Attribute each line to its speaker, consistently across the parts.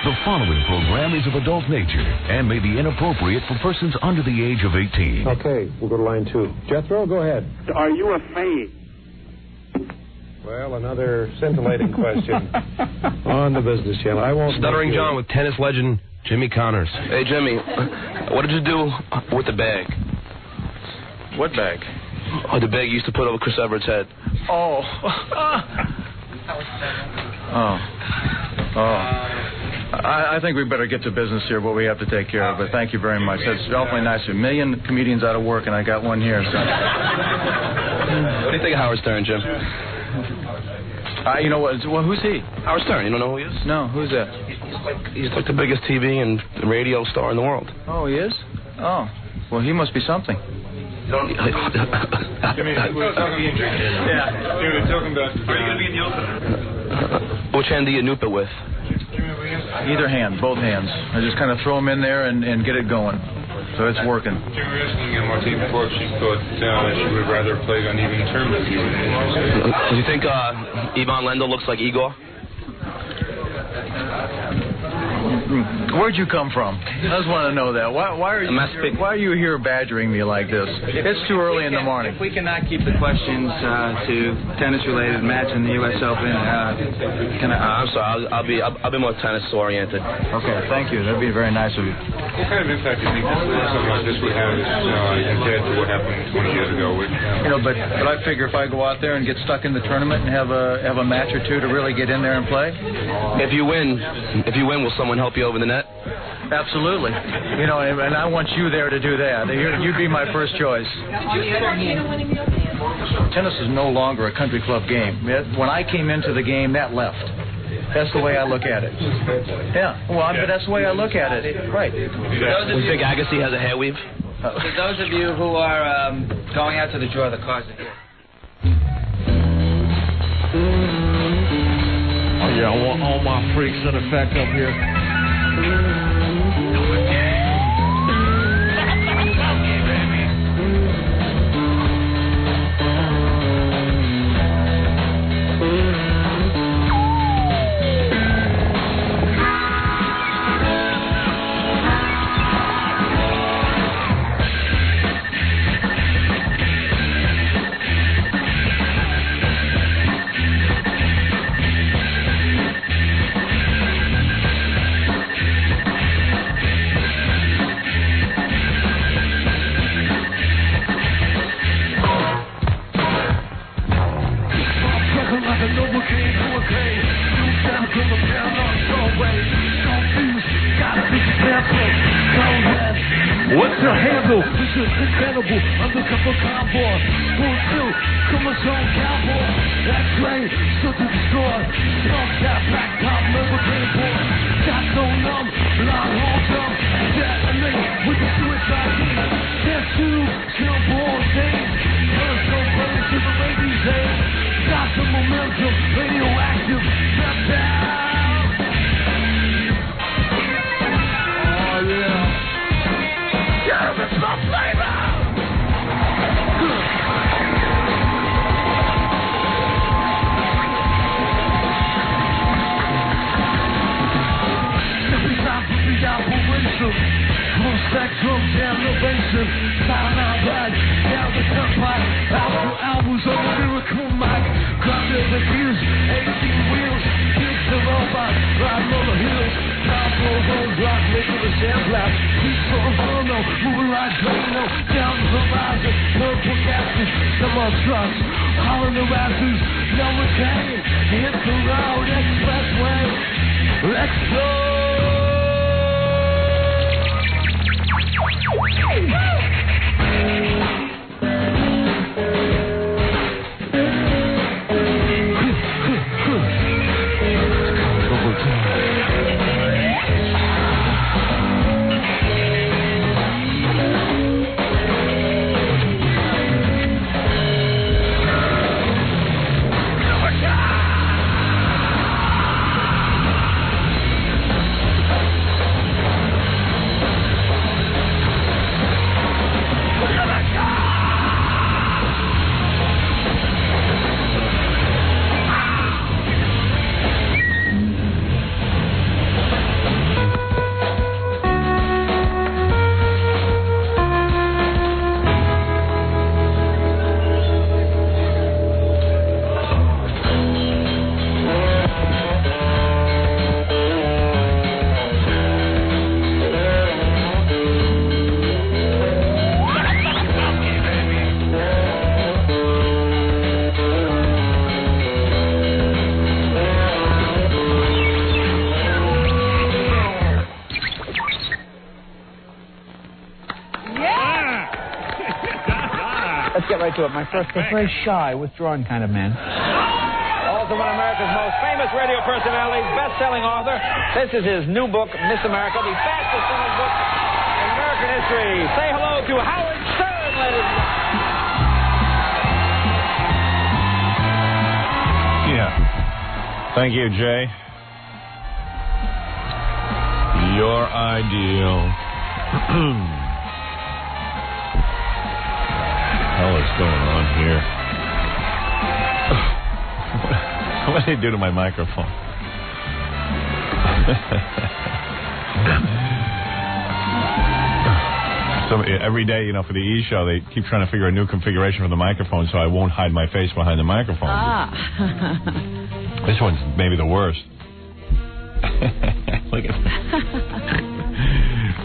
Speaker 1: The following program is of adult nature and may be inappropriate for persons under the age of 18.
Speaker 2: Okay, we'll go to line 2. Jethro, go ahead.
Speaker 3: Are you a fade?
Speaker 2: Well, another scintillating question on the Business Channel. I won't.
Speaker 4: Stuttering John with tennis legend Jimmy Connors.
Speaker 5: Hey, Jimmy, what did you do with the bag?
Speaker 6: What bag?
Speaker 5: Oh, the bag you used to put over Chris Everett's head.
Speaker 6: Oh. I think we better get to business here, what we have to take care of. But thank you very much. That's awfully nice. A million comedians out of work, and I got one here. So.
Speaker 5: What do you think of Howard Stern, Jim?
Speaker 6: You know what? Well, who's he?
Speaker 5: Howard Stern. You don't know who he is?
Speaker 6: No, who's that?
Speaker 5: He's like the biggest TV and radio star in the world.
Speaker 6: Oh, he is? Oh, well, he must be something.
Speaker 5: Jimmy,
Speaker 7: we're talking about. Are you going to be in the opener?
Speaker 5: Which hand do you noob it with?
Speaker 6: Either hand, both hands. I just kind of throw them in there and get it going. So it's working.
Speaker 7: Jimmy was asking Martine before if she thought she would rather play on even terms.
Speaker 5: Do you think Ivan Lendl looks like Igor?
Speaker 6: Where'd you come from? I just want to know that. Why are you here badgering me like this? It's too early in the morning.
Speaker 8: If we cannot keep the questions to tennis-related match in the U.S. Open,
Speaker 5: I'm sorry. I'll be more tennis-oriented.
Speaker 6: Okay, thank you. That'd be very nice of you.
Speaker 7: What kind of impact do you think something like this would have compared to what happened 20 years ago?
Speaker 6: But I figure if I go out there and get stuck in the tournament and have a match or two to really get in there and play.
Speaker 5: If you win, will someone help you over the net?
Speaker 6: Absolutely. And I want you there to do that. You'd be my first choice. Tennis is no longer a country club game. When I came into the game, that left. That's the way I look at it. Yeah. Well, but that's the way I look at it. Right.
Speaker 5: Do you think Agassi has a hair weave?
Speaker 8: For those of you who are going out to the draw, the cards are here.
Speaker 9: Oh, yeah, I want all my freaks in effect up here.
Speaker 10: What's your handle? This is incredible. Undercover cowboy. Full tilt. Chromosome cowboy. That's great. So to the store. Strong tap. Black top. Never came born. Got so numb. Blind home dumb. Detonate with the suicide beat. There's two snowball days. Colors so burning to the rabies age. Got some momentum. Radioactive. Step down. Oh yeah. Yeah, it's my flavor! Every time for the operation, full stack drums and innovation. Cyanide bag, down the turnpike. Albums on the miracle mic. Grinding the gears, 18 wheels. Kids the robot, riding on the hills. Powerful roadblock, making the sand blast. Peaceful inferno, moving like Drano. Down the horizon, purple gases. Some on trucks, hauling the rafters. No one came, hit the road, expressway. Explode!
Speaker 3: get right to it. My first, a very shy, withdrawn kind of man.
Speaker 2: Also one of America's most famous radio personalities, best-selling author. This is his new book, Miss America, the fastest-selling book in American history. Say hello to Howard Stern, ladies and gentlemen.
Speaker 11: Yeah. Thank you, Jay. Your ideal. What the hell is going on here? What did they do to my microphone? So every day, you know, for the E! Show, they keep trying to figure a new configuration for the microphone so I won't hide my face behind the microphone. This one's maybe the worst. Look at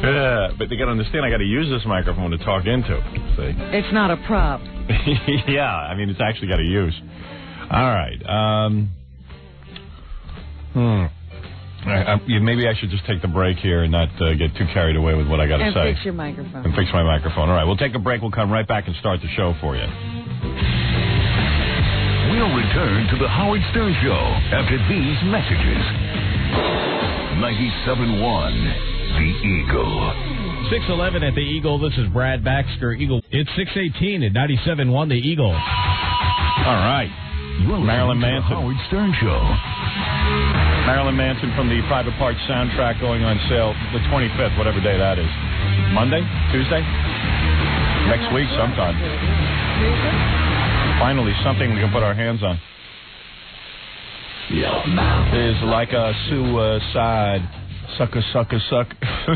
Speaker 11: that. But they got to understand, I got to use this microphone to talk into. See?
Speaker 12: It's not a prop.
Speaker 11: Yeah, I mean, it's actually got a use. All right. Maybe I should just take the break here and not get too carried away with what I got to say.
Speaker 12: And fix your microphone.
Speaker 11: And fix my microphone. All right, we'll take a break. We'll come right back and start the show for you.
Speaker 1: We'll return to the Howard Stern Show after these messages. 97.1, The Eagle.
Speaker 9: 6:11 at the Eagle. This is Brad Baxter. Eagle. It's 6:18 at 97.1, The Eagle.
Speaker 11: All right. Marilyn Manson.
Speaker 1: Howard Stern Show.
Speaker 11: Marilyn Manson from the Private Parts soundtrack going on sale the 25th, whatever day that is. Monday? Tuesday? Next week sometime. Finally, something we can put our hands on. Is like a suicide. Sucker, sucker, suck.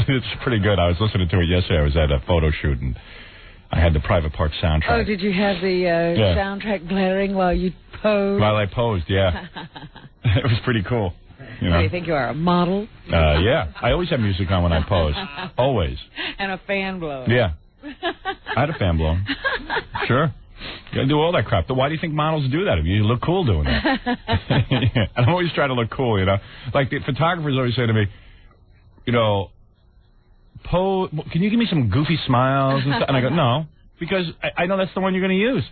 Speaker 11: It's pretty good. I was listening to it yesterday. I was at a photo shoot, and I had the Private Parts soundtrack.
Speaker 12: Oh, did you have the soundtrack blaring while you posed?
Speaker 11: While I posed, yeah. It was pretty cool. You know?
Speaker 12: Do you think you are a model?
Speaker 11: Yeah. I always have music on when I pose. Always.
Speaker 12: And a fan blower.
Speaker 11: Yeah. I had a fan blower. Sure. You gotta do all that crap. Why do you think models do that? I mean, you look cool doing that. I'm always trying to look cool, you know. Like the photographers always say to me, you know, can you give me some goofy smiles and stuff? And I go, no, because I know that's the one you're going to use.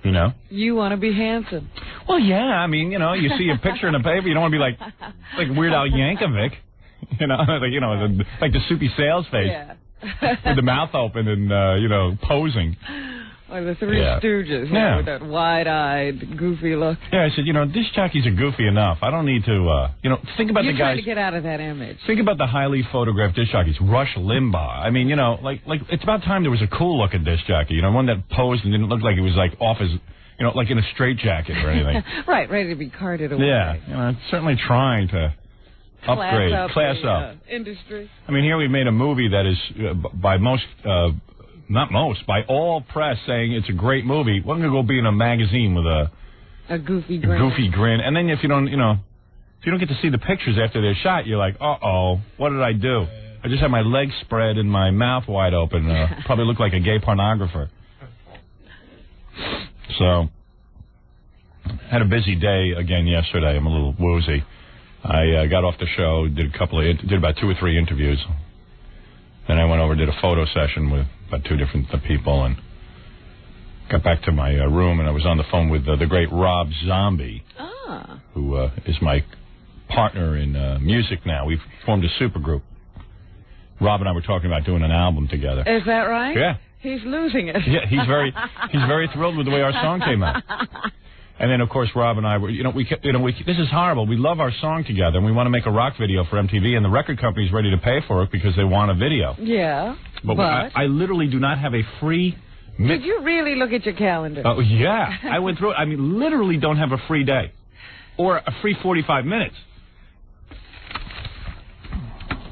Speaker 11: You know?
Speaker 12: You want to be handsome.
Speaker 11: Well, yeah. I mean, you know, you see a picture in the paper, you don't want to be like Weird Al Yankovic. You know, like the soupy sales face.
Speaker 12: Yeah.
Speaker 11: With the mouth open and, you know, posing.
Speaker 12: Or the Three Stooges, you know, with that wide-eyed, goofy look.
Speaker 11: Yeah, I said, you know, disc jockeys are goofy enough. I don't need to, you know, think about the guys.
Speaker 12: You're trying to get out of that image.
Speaker 11: Think about the highly photographed disc jockeys. Rush Limbaugh. I mean, you know, like it's about time there was a cool-looking disc jockey. You know, one that posed and didn't look like he was, like, off his, you know, like in a straitjacket or anything.
Speaker 12: Right, ready to be carted away.
Speaker 11: Yeah, you know, certainly trying to upgrade, class up.
Speaker 12: Industry.
Speaker 11: I mean, here we've made a movie that is, by most... not most, by all press saying it's a great movie. We're going to go be in a magazine with a
Speaker 12: goofy grin.
Speaker 11: And then if you don't get to see the pictures after they're shot, you're like, uh-oh, what did I do? I just had my legs spread and my mouth wide open. Probably look like a gay pornographer. So, had a busy day again yesterday. I'm a little woozy. I got off the show, did about 2 or 3 interviews. Then I went over and did a photo session with about 2 different people and got back to my room, and I was on the phone with the great Rob Zombie, who is my partner in music now. We've formed a supergroup. Rob and I were talking about doing an album together.
Speaker 12: Is that right?
Speaker 11: Yeah.
Speaker 12: He's losing it.
Speaker 11: Yeah, he's very thrilled with the way our song came out. And then, of course, Rob and I were, this is horrible. We love our song together, and we want to make a rock video for MTV, and the record company's ready to pay for it because they want a video.
Speaker 12: Yeah,
Speaker 11: but I literally do not have a free...
Speaker 12: Did you really look at your calendar?
Speaker 11: Oh, yeah. I went through it. I mean, literally don't have a free day or a free 45 minutes.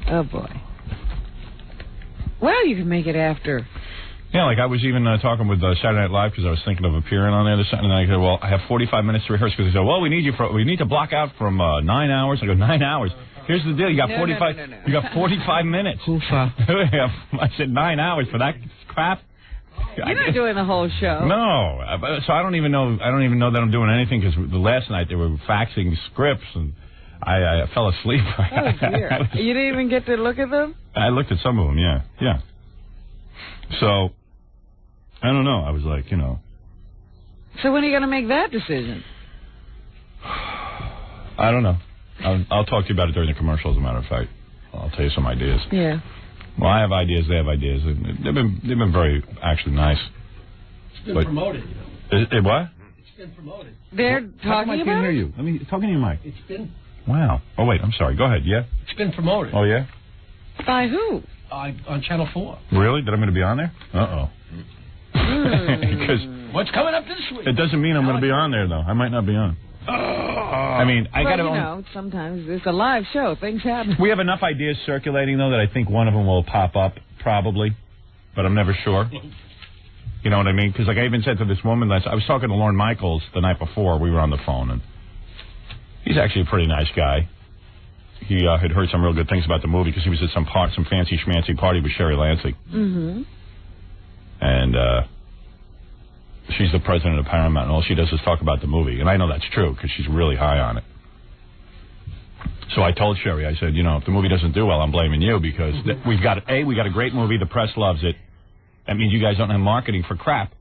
Speaker 12: Oh, boy. Well, you can make it after...
Speaker 11: Yeah, like I was even talking with Saturday Night Live because I was thinking of appearing on there this Saturday night. I said, well, I have 45 minutes to rehearse because they said, well, we need to block out from 9 hours. I go, 9 hours. Here's the deal. You got 45. No. You got 45 minutes. I said 9 hours for that crap.
Speaker 12: You're not doing the whole show.
Speaker 11: No, so I don't even know that I'm doing anything because the last night they were faxing scripts and I fell asleep.
Speaker 12: Oh dear! You didn't even get to look at them?
Speaker 11: I looked at some of them. Yeah. So. I don't know. I was like, you know.
Speaker 12: So when are you going to make that decision?
Speaker 11: I don't know. I'll talk to you about it during the commercial, as a matter of fact. I'll tell you some ideas.
Speaker 12: Yeah.
Speaker 11: Well, I have ideas. They have ideas. They've been very, actually, nice.
Speaker 13: It's been promoted, you know.
Speaker 11: What?
Speaker 13: It's been promoted.
Speaker 12: They're talking
Speaker 11: I
Speaker 12: about
Speaker 11: can't hear
Speaker 12: it?
Speaker 11: you. Let me talking to you, Mike.
Speaker 13: It's been.
Speaker 11: Wow. Oh, wait. I'm sorry. Go ahead. Yeah?
Speaker 13: It's been promoted.
Speaker 11: Oh, yeah?
Speaker 12: By who?
Speaker 13: On Channel 4.
Speaker 11: Really? That I'm going to be on there? Uh-oh. Because
Speaker 13: what's coming up this week?
Speaker 11: it doesn't mean I'm going to be on there, though. I might not be on. I mean, I got to...
Speaker 12: you know, sometimes it's a live show. Things happen.
Speaker 11: We have enough ideas circulating, though, that I think one of them will pop up, probably. But I'm never sure. You know what I mean? Because, like, I even said to this woman last... I was talking to Lorne Michaels the night before. We were on the phone, and he's actually a pretty nice guy. He had heard some real good things about the movie because he was at some fancy schmancy party with Sherry Lansing.
Speaker 12: Mm-hmm.
Speaker 11: And she's the president of Paramount, and all she does is talk about the movie. And I know that's true because she's really high on it. So I told Sherry, I said, you know, if the movie doesn't do well, I'm blaming you because we got a great movie. The press loves it. That means you guys don't have marketing for crap.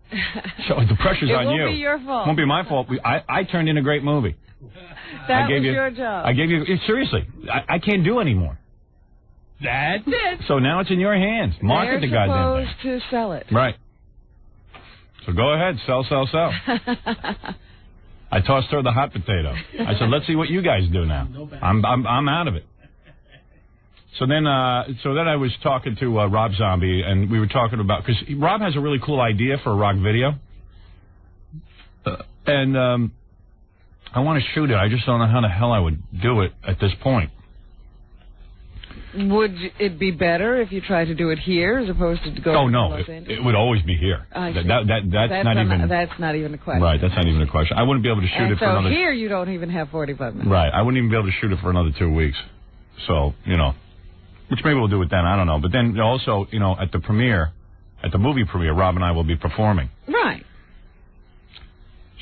Speaker 11: So the pressure's on you.
Speaker 12: It won't be your fault.
Speaker 11: It won't be my fault. I turned in a great movie.
Speaker 12: That was your job.
Speaker 11: I gave you... Seriously, I can't do anymore.
Speaker 12: That's it.
Speaker 11: So now it's in your hands. Market the goddamn thing.
Speaker 12: They're supposed to sell it.
Speaker 11: Right. So go ahead. Sell. I tossed her the hot potato. I said, let's see what you guys do now. I'm out of it. So then I was talking to Rob Zombie, and we were talking about... Because Rob has a really cool idea for a rock video. And I want to shoot it. I just don't know how the hell I would do it at this point.
Speaker 12: Would it be better if you tried to do it here as opposed to go to Los Angeles?
Speaker 11: It would always be here. That's
Speaker 12: not even a question.
Speaker 11: Right, that's not even a question. I wouldn't be able to shoot it for another...
Speaker 12: So here you don't even have 45 minutes.
Speaker 11: Right, I wouldn't even be able to shoot it for another 2 weeks. So, you know, which maybe we'll do it then, I don't know. But then also, you know, at the movie premiere, Rob and I will be performing.
Speaker 12: Right.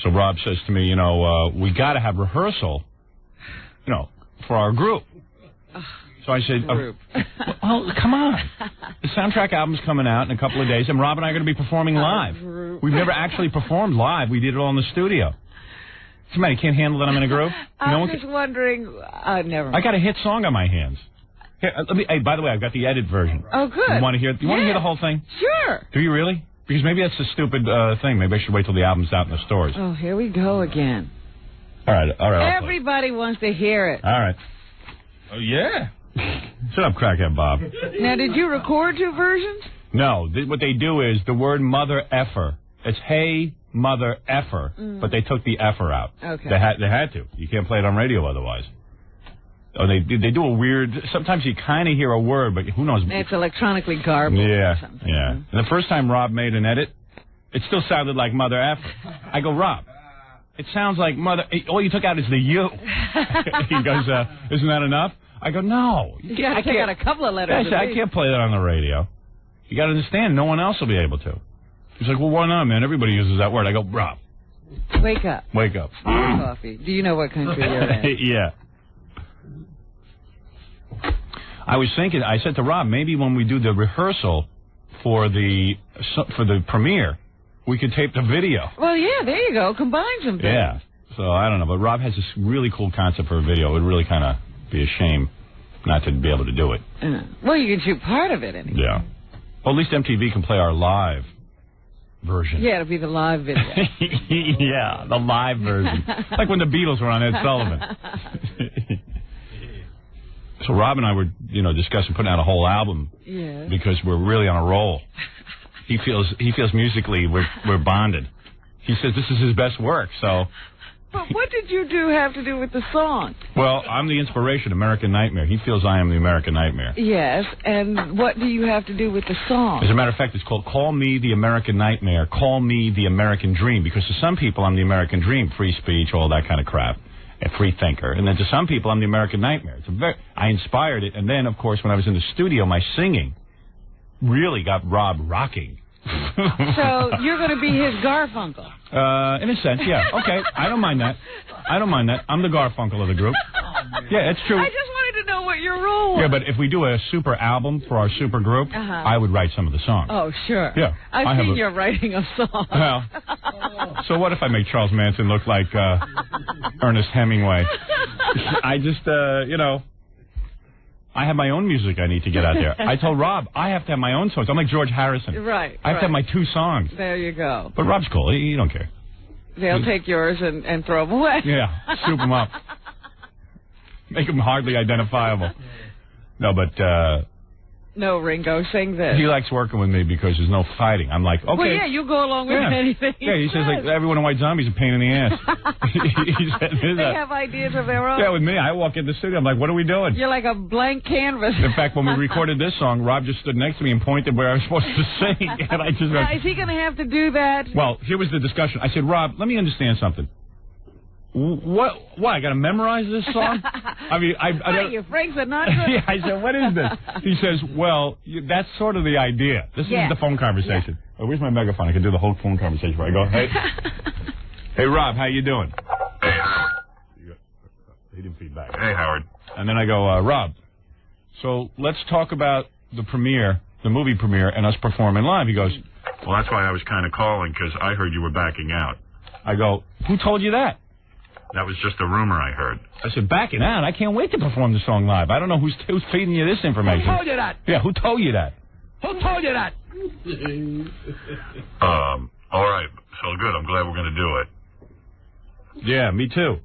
Speaker 11: So Rob says to me, you know, we got to have rehearsal, you know, for our group. So I said, well, come on. The soundtrack album's coming out in a couple of days, and Rob and I are going to be performing live. We've never actually performed live. We did it all in the studio. Somebody can't handle that I'm in a group?
Speaker 12: I'm just wondering, never mind.
Speaker 11: I got a hit song on my hands. Here, hey, by the way, I've got the edit version.
Speaker 12: Oh, good.
Speaker 11: You want to hear the whole thing?
Speaker 12: Sure.
Speaker 11: Do you really? Because maybe that's a stupid thing. Maybe I should wait till the album's out in the stores.
Speaker 12: Oh, here we go again.
Speaker 11: All right.
Speaker 12: Everybody wants to hear it.
Speaker 11: All right. Oh, yeah. Shut up, crackhead Bob.
Speaker 12: Now, did you record two versions?
Speaker 11: No. What they do is the word mother effer. It's hey, mother effer, but they took the effer out.
Speaker 12: Okay.
Speaker 11: They had to. You can't play it on radio otherwise. Oh, they do a weird... Sometimes you kind of hear a word, but who knows...
Speaker 12: It's electronically garbled or something.
Speaker 11: Yeah. And the first time Rob made an edit, it still sounded like mother effer. I go, Rob, it sounds like mother... All you took out is the U. He goes, isn't that enough? I go, no.
Speaker 12: You got to take out a couple of letters.
Speaker 11: I can't play that on the radio. You got to understand, no one else will be able to. He's like, well, why not, man? Everybody uses that word. I go, Rob.
Speaker 12: Wake up.
Speaker 11: Wake up.
Speaker 12: Coffee. Do you know what country you're in?
Speaker 11: Yeah. I was thinking, I said to Rob, maybe when we do the rehearsal for the premiere, we could tape the video.
Speaker 12: Well, yeah, there you go. Combine some things.
Speaker 11: Yeah. So, I don't know. But Rob has this really cool concept for a video. It would really kind of be a shame not to be able to do it.
Speaker 12: Well, you can shoot part of it anyway.
Speaker 11: Yeah. Well, at least MTV can play our live version.
Speaker 12: Yeah, it'll be the live video.
Speaker 11: Yeah, the live version. Like when the Beatles were on Ed Sullivan. So Rob and I were, discussing putting out a whole album.
Speaker 12: Yeah.
Speaker 11: Because we're really on a roll. He feels musically we're bonded. He says this is his best work, so...
Speaker 12: But what did you have to do with the song?
Speaker 11: Well, I'm the inspiration, American Nightmare. He feels I am the American Nightmare.
Speaker 12: Yes, and what do you have to do with the song?
Speaker 11: As a matter of fact, it's called Call Me the American Nightmare, Call Me the American Dream, because to some people I'm the American Dream, free speech, all that kind of crap, a free thinker. And then to some people I'm the American Nightmare. I inspired it, and then, of course, when I was in the studio, my singing really got Rob rocking.
Speaker 12: So you're going to be his Garfunkel?
Speaker 11: In a sense, yeah. Okay, I don't mind that. I'm the Garfunkel of the group. Yeah, it's true.
Speaker 12: I just wanted to know what your your rule.
Speaker 11: Yeah, but if we do a super album for our super group, I would write some of the songs.
Speaker 12: Oh, sure.
Speaker 11: Yeah.
Speaker 12: I've seen you're writing a song.
Speaker 11: Well, so what if I make Charles Manson look like Ernest Hemingway? I just, you know, I have my own music I need to get out there. I told Rob, I have to have my own songs. I'm like George Harrison.
Speaker 12: Right.
Speaker 11: I have to have my 2 songs.
Speaker 12: There you go.
Speaker 11: But Rob's cool. He don't care.
Speaker 12: They'll take yours and throw them away.
Speaker 11: Yeah, soup them up. Make them hardly identifiable. No, but...
Speaker 12: No, Ringo, sing this.
Speaker 11: He likes working with me because there's no fighting. I'm like, okay.
Speaker 12: Well, yeah, you go along with anything.
Speaker 11: Yeah, he says, like, everyone in White Zombie's a pain in the ass. He said,
Speaker 12: they have ideas of their own.
Speaker 11: Yeah, with me, I walk in the studio, I'm like, what are we doing?
Speaker 12: You're like a blank canvas.
Speaker 11: In fact, when we recorded this song, Rob just stood next to me and pointed where I was supposed to sing. And I just
Speaker 12: now, is he going to have to do that?
Speaker 11: Well, here was the discussion. I said, Rob, let me understand something. What? Why? I got to memorize this song? I mean,
Speaker 12: What, your Franks are not good?
Speaker 11: Yeah, I said, what is this? He says, well, that's sort of the idea. This is the phone conversation. Oh, where's my megaphone? I can do the whole phone conversation where I go, hey, hey, Rob, how you doing?
Speaker 7: Hey, Howard.
Speaker 11: He didn't feed back.
Speaker 7: Hey, Howard.
Speaker 11: And then I go, Rob, so let's talk about the premiere, the movie premiere, and us performing live. He goes,
Speaker 7: well, that's why I was kind of calling, because I heard you were backing out.
Speaker 11: I go, who told you that?
Speaker 7: That was just a rumor I heard.
Speaker 11: I said, backing out? I can't wait to perform the song live. I don't know who's feeding you this information.
Speaker 13: Who told you that?
Speaker 11: Yeah, who told you that?
Speaker 13: Who told you that?
Speaker 7: All right. So good. I'm glad we're going to do it.
Speaker 11: Yeah, me too.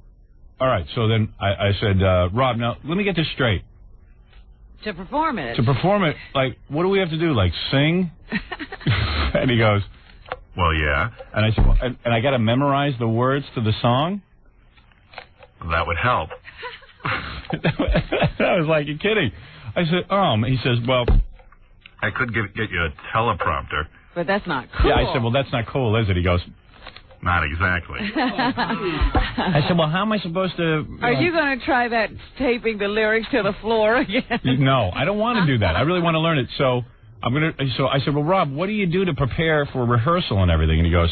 Speaker 11: All right, so then I said, Rob, now, let me get this straight.
Speaker 12: To perform it.
Speaker 11: To perform it, like, what do we have to do? Like, sing? And he goes,
Speaker 7: well, yeah.
Speaker 11: And I said, well, and I got to memorize the words to the song?
Speaker 7: That would help.
Speaker 11: I was like, you're kidding. I said, he says, well,
Speaker 7: I could get you a teleprompter.
Speaker 12: But that's not cool.
Speaker 11: Yeah, I said, well, that's not cool, is it? He goes,
Speaker 7: not exactly.
Speaker 11: I said, well, how am I supposed to...
Speaker 12: Are you going to try that taping the lyrics to the floor again?
Speaker 11: No, I don't want to do that. I really want to learn it. So I said, well, Rob, what do you do to prepare for rehearsal and everything? And he goes,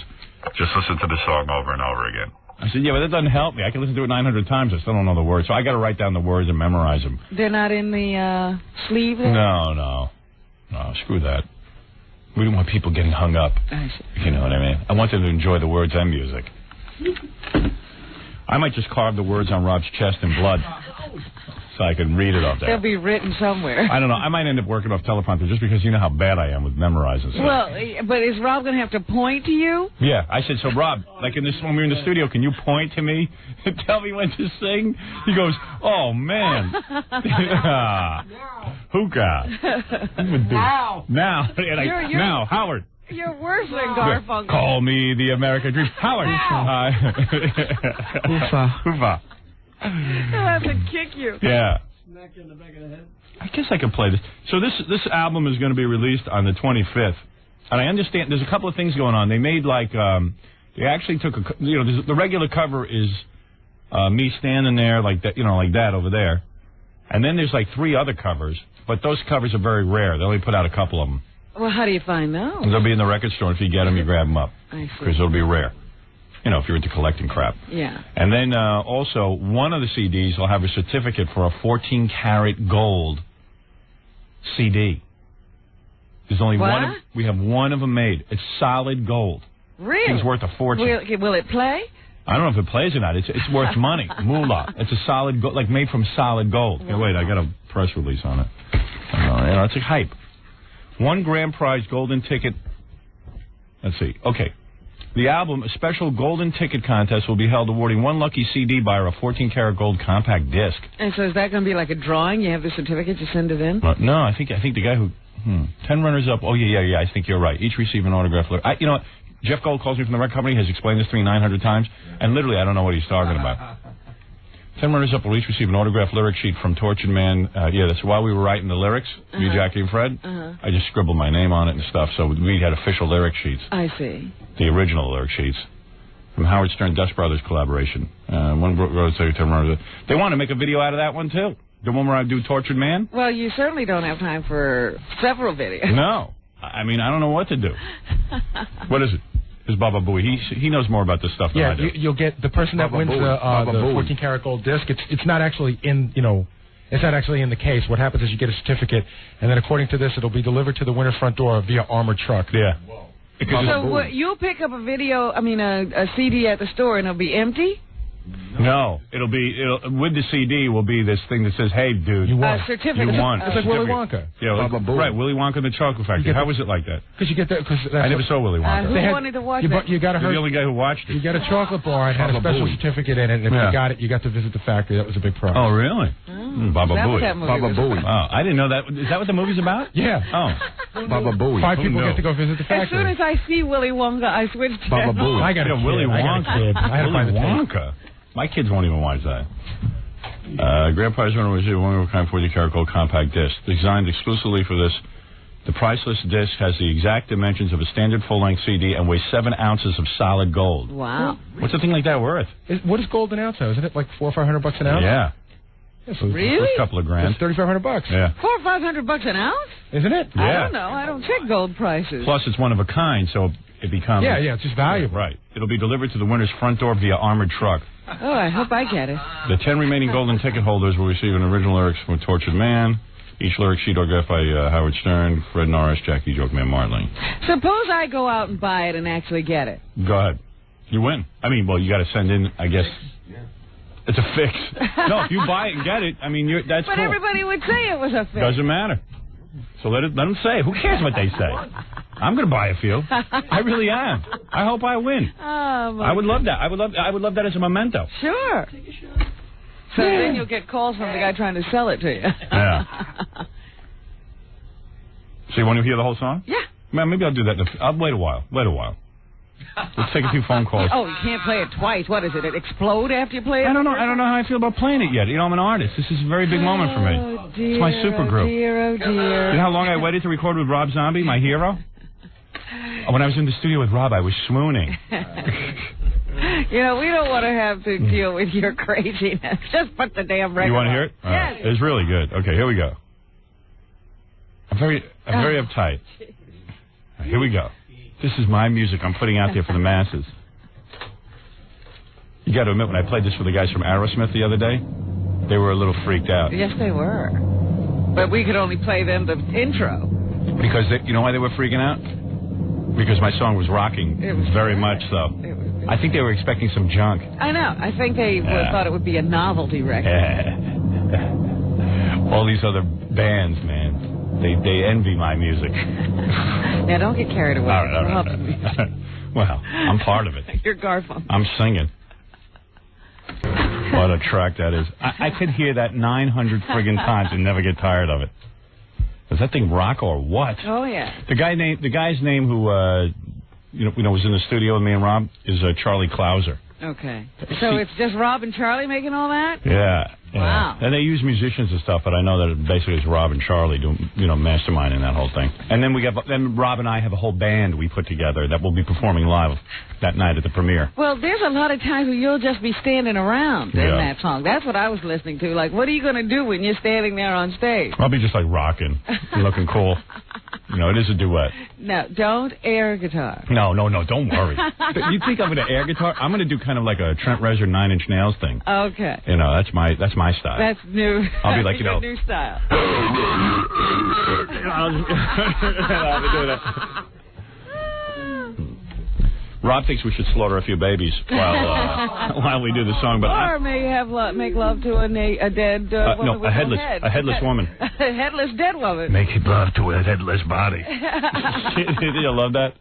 Speaker 7: just listen to the song over and over again.
Speaker 11: I said, yeah, but that doesn't help me. I can listen to it 900 times. I still don't know the words. So I got to write down the words and memorize them.
Speaker 12: They're not in the sleeve there?
Speaker 11: No, screw that. We don't want people getting hung up. You know what I mean? I want them to enjoy the words and music. I might just carve the words on Rob's chest in blood so I can read it up there.
Speaker 12: They'll be written somewhere.
Speaker 11: I don't know. I might end up working off teleprompter just because you know how bad I am with memorizing stuff.
Speaker 12: Well, but is Rob going to have to point to you?
Speaker 11: Yeah. I said, so Rob, like when we were in the studio, can you point to me and tell me when to sing? He goes, oh, man. Hookah. Now. Now, Howard.
Speaker 12: You're worse than Garfunkel.
Speaker 11: Call me the American Dream. Howard. Hoofa.
Speaker 12: He'll have to kick you.
Speaker 11: Yeah.
Speaker 13: Smack you in the back of the head.
Speaker 11: I guess I could play this. So this album is going to be released on the 25th. And I understand there's a couple of things going on. They made like, they actually took the regular cover is me standing there like that, like that over there. And then there's like 3 other covers, but those covers are very rare. They only put out a couple of them.
Speaker 12: Well, how do you find those?
Speaker 11: They'll be in the record store. If you get them, you grab them up.
Speaker 12: I see.
Speaker 11: Because it'll be rare. If you're into collecting crap.
Speaker 12: Yeah.
Speaker 11: And then also, one of the CDs will have a certificate for a 14-karat gold CD. There's only one. We have one of them made. It's solid gold.
Speaker 12: Really?
Speaker 11: It's worth a fortune.
Speaker 12: Will it play?
Speaker 11: I don't know if it plays or not. It's worth money. Moolah. It's a solid gold, like made from solid gold. Wow. Hey, wait, I got a press release on it. It's a hype. 1 grand prize golden ticket. Let's see. Okay. The album, a special golden ticket contest, will be held awarding one lucky CD buyer a 14-karat gold compact disc. And so is that going to be like a drawing? You have the certificate, you send it in? No, I think the guy who... 10 runners up. Oh, yeah, I think you're right. Each receive an autograph. You know what? Jeff Gold calls me from the record company, has explained this to me 900 times, and literally I don't know what he's talking about. 10 runners up will each receive an autographed lyric sheet from Tortured Man. That's while we were writing the lyrics, me, Jackie, and Fred. I just scribbled my name on it and stuff, so we had official lyric sheets. I see. The original lyric sheets. From Howard Stern, Dust Brothers collaboration. One wrote 10 runners. They want to make a video out of that one, too. The one where I do Tortured Man. Well, you certainly don't have time for several videos. No. I mean, I don't know what to do. What is it? It's Baba Booey. He knows more about this stuff than I do.
Speaker 14: You'll get the person that wins the 14-karat gold disc. It's not actually in It's not actually in the case. What happens is you get a certificate, and then according to this, it'll be delivered to the winner's front door via armored truck.
Speaker 11: Yeah.
Speaker 12: So you'll pick up a CD at the store, and it'll be empty?
Speaker 11: No, with the CD will be this thing that says, "Hey, dude,
Speaker 14: you won."
Speaker 12: Certificate.
Speaker 11: You won.
Speaker 14: It's like Willy Wonka.
Speaker 11: Yeah, right. Willy Wonka and the Chocolate Factory. How was it like that?
Speaker 14: Because you get that.
Speaker 11: I never saw Willy Wonka.
Speaker 12: Who wanted to watch that?
Speaker 14: You got
Speaker 11: You're the only guy who watched it.
Speaker 14: You got a chocolate bar. It had a special certificate in it, and if you got it, you got to visit the factory. That was a big prize.
Speaker 11: Oh, really? Baba Booey.
Speaker 12: Baba Booey.
Speaker 11: Oh, I didn't know that. Is that what the movie's about?
Speaker 14: Yeah.
Speaker 11: Oh, Baba Booey.
Speaker 14: 5 people get to go visit the factory.
Speaker 12: As soon as I see Willy Wonka, I switch to
Speaker 11: Baba Booey. I got Willy Wonka.
Speaker 14: Willy
Speaker 11: Wonka. My kids won't even watch that. Grand prize winner was a one-of-a-kind 40-karat gold compact disc designed exclusively for this. The priceless disc has the exact dimensions of a standard full-length CD and weighs 7 ounces of solid gold.
Speaker 12: Wow.
Speaker 11: What's a thing like that worth?
Speaker 14: What is gold an ounce now? Isn't it like $400 or $500 an ounce?
Speaker 11: Yeah.
Speaker 12: Really?
Speaker 11: A couple of grand.
Speaker 14: It's $3,500.
Speaker 11: Yeah.
Speaker 12: $400 or $500 an ounce?
Speaker 14: Isn't it?
Speaker 11: Yeah.
Speaker 12: I don't know. I don't check gold prices.
Speaker 11: Plus, it's one of a kind, so it becomes...
Speaker 14: Yeah, it's just valuable.
Speaker 11: Right. It'll be delivered to the winner's front door via armored truck.
Speaker 12: Oh, I hope I get it.
Speaker 11: The 10 remaining golden ticket holders will receive an original lyrics from Tortured Man. Each lyric sheet autographed by Howard Stern, Fred Norris, Jackie Jokeman Martling.
Speaker 12: Suppose I go out and buy it and actually get it.
Speaker 11: Go ahead. You win. I mean, well, you got to send in, I guess... It's a fix. No, if you buy it and get it, I mean, that's
Speaker 12: but
Speaker 11: cool.
Speaker 12: Everybody would say it was a fix.
Speaker 11: Doesn't matter. So let them say. Who cares what they say? I'm going to buy a few. I really am. I hope I win. I would love that. I would love that as a memento.
Speaker 12: Sure. So then you'll get calls from the guy trying to sell it to you.
Speaker 11: Yeah. So you want to hear the whole song?
Speaker 12: Yeah.
Speaker 11: Man, maybe I'll do that. I'll wait a while. Let's take a few phone calls.
Speaker 12: Oh, you can't play it twice. What is it? It explode after you play it?
Speaker 11: I don't know how I feel about playing it yet. You know, I'm an artist. This is a very big moment for me.
Speaker 12: Oh, dear,
Speaker 11: it's my super group.
Speaker 12: Oh, dear, oh, dear.
Speaker 11: You know how long I waited to record with Rob Zombie, my hero? When I was in the studio with Rob, I was swooning.
Speaker 12: You know, we don't want to have to deal with your craziness. Just put the damn record
Speaker 11: You want to
Speaker 12: on.
Speaker 11: hear it?
Speaker 12: Yes.
Speaker 11: Right. It's really good. Okay, here we go. I'm very uptight. Right, here we go. This is my music I'm putting out there for the masses. You got to admit, when I played this for the guys from Aerosmith the other day, they were a little freaked out.
Speaker 12: Yes, they were. But we could only play them the intro.
Speaker 11: Because you know why they were freaking out? Because my song was rocking.
Speaker 12: It was
Speaker 11: very much so. I think they were expecting some junk.
Speaker 12: I know. I think they thought it would be a novelty record.
Speaker 11: All these other bands, man. They envy my music.
Speaker 12: Now, don't get carried away.
Speaker 11: All right. Well, I'm part of it.
Speaker 12: You're Garfunkel.
Speaker 11: I'm singing. What a track that is. I could hear that 900 friggin' times and never get tired of it. Does that thing rock or what?
Speaker 12: Oh, yeah.
Speaker 11: The guy's name who was in the studio with me and Rob is Charlie Clouser.
Speaker 12: Okay. So it's just Rob and Charlie making all that?
Speaker 11: Yeah.
Speaker 12: Wow.
Speaker 11: And they use musicians and stuff, but I know that it basically it's Rob and Charlie doing, masterminding that whole thing. And then Rob and I have a whole band we put together that will be performing live that night at the premiere.
Speaker 12: Well, there's a lot of times where you'll just be standing around in that song. That's what I was listening to. Like, what are you going to do when you're standing there on stage?
Speaker 11: I'll be just like rocking and looking cool. It is a duet.
Speaker 12: No, don't air guitar.
Speaker 11: No, don't worry. You think I'm going to air guitar? I'm going to do kind of like a Trent Reznor 9 Inch Nails thing.
Speaker 12: Okay.
Speaker 11: That's my style.
Speaker 12: That's new.
Speaker 11: I'll be like,
Speaker 12: new style.
Speaker 11: I'll be doing that. Rob thinks we should slaughter a few babies while we do the song, but
Speaker 12: or make love to a dead woman with
Speaker 11: a headless woman.
Speaker 12: A headless dead woman.
Speaker 11: Making love to a headless body. You love that?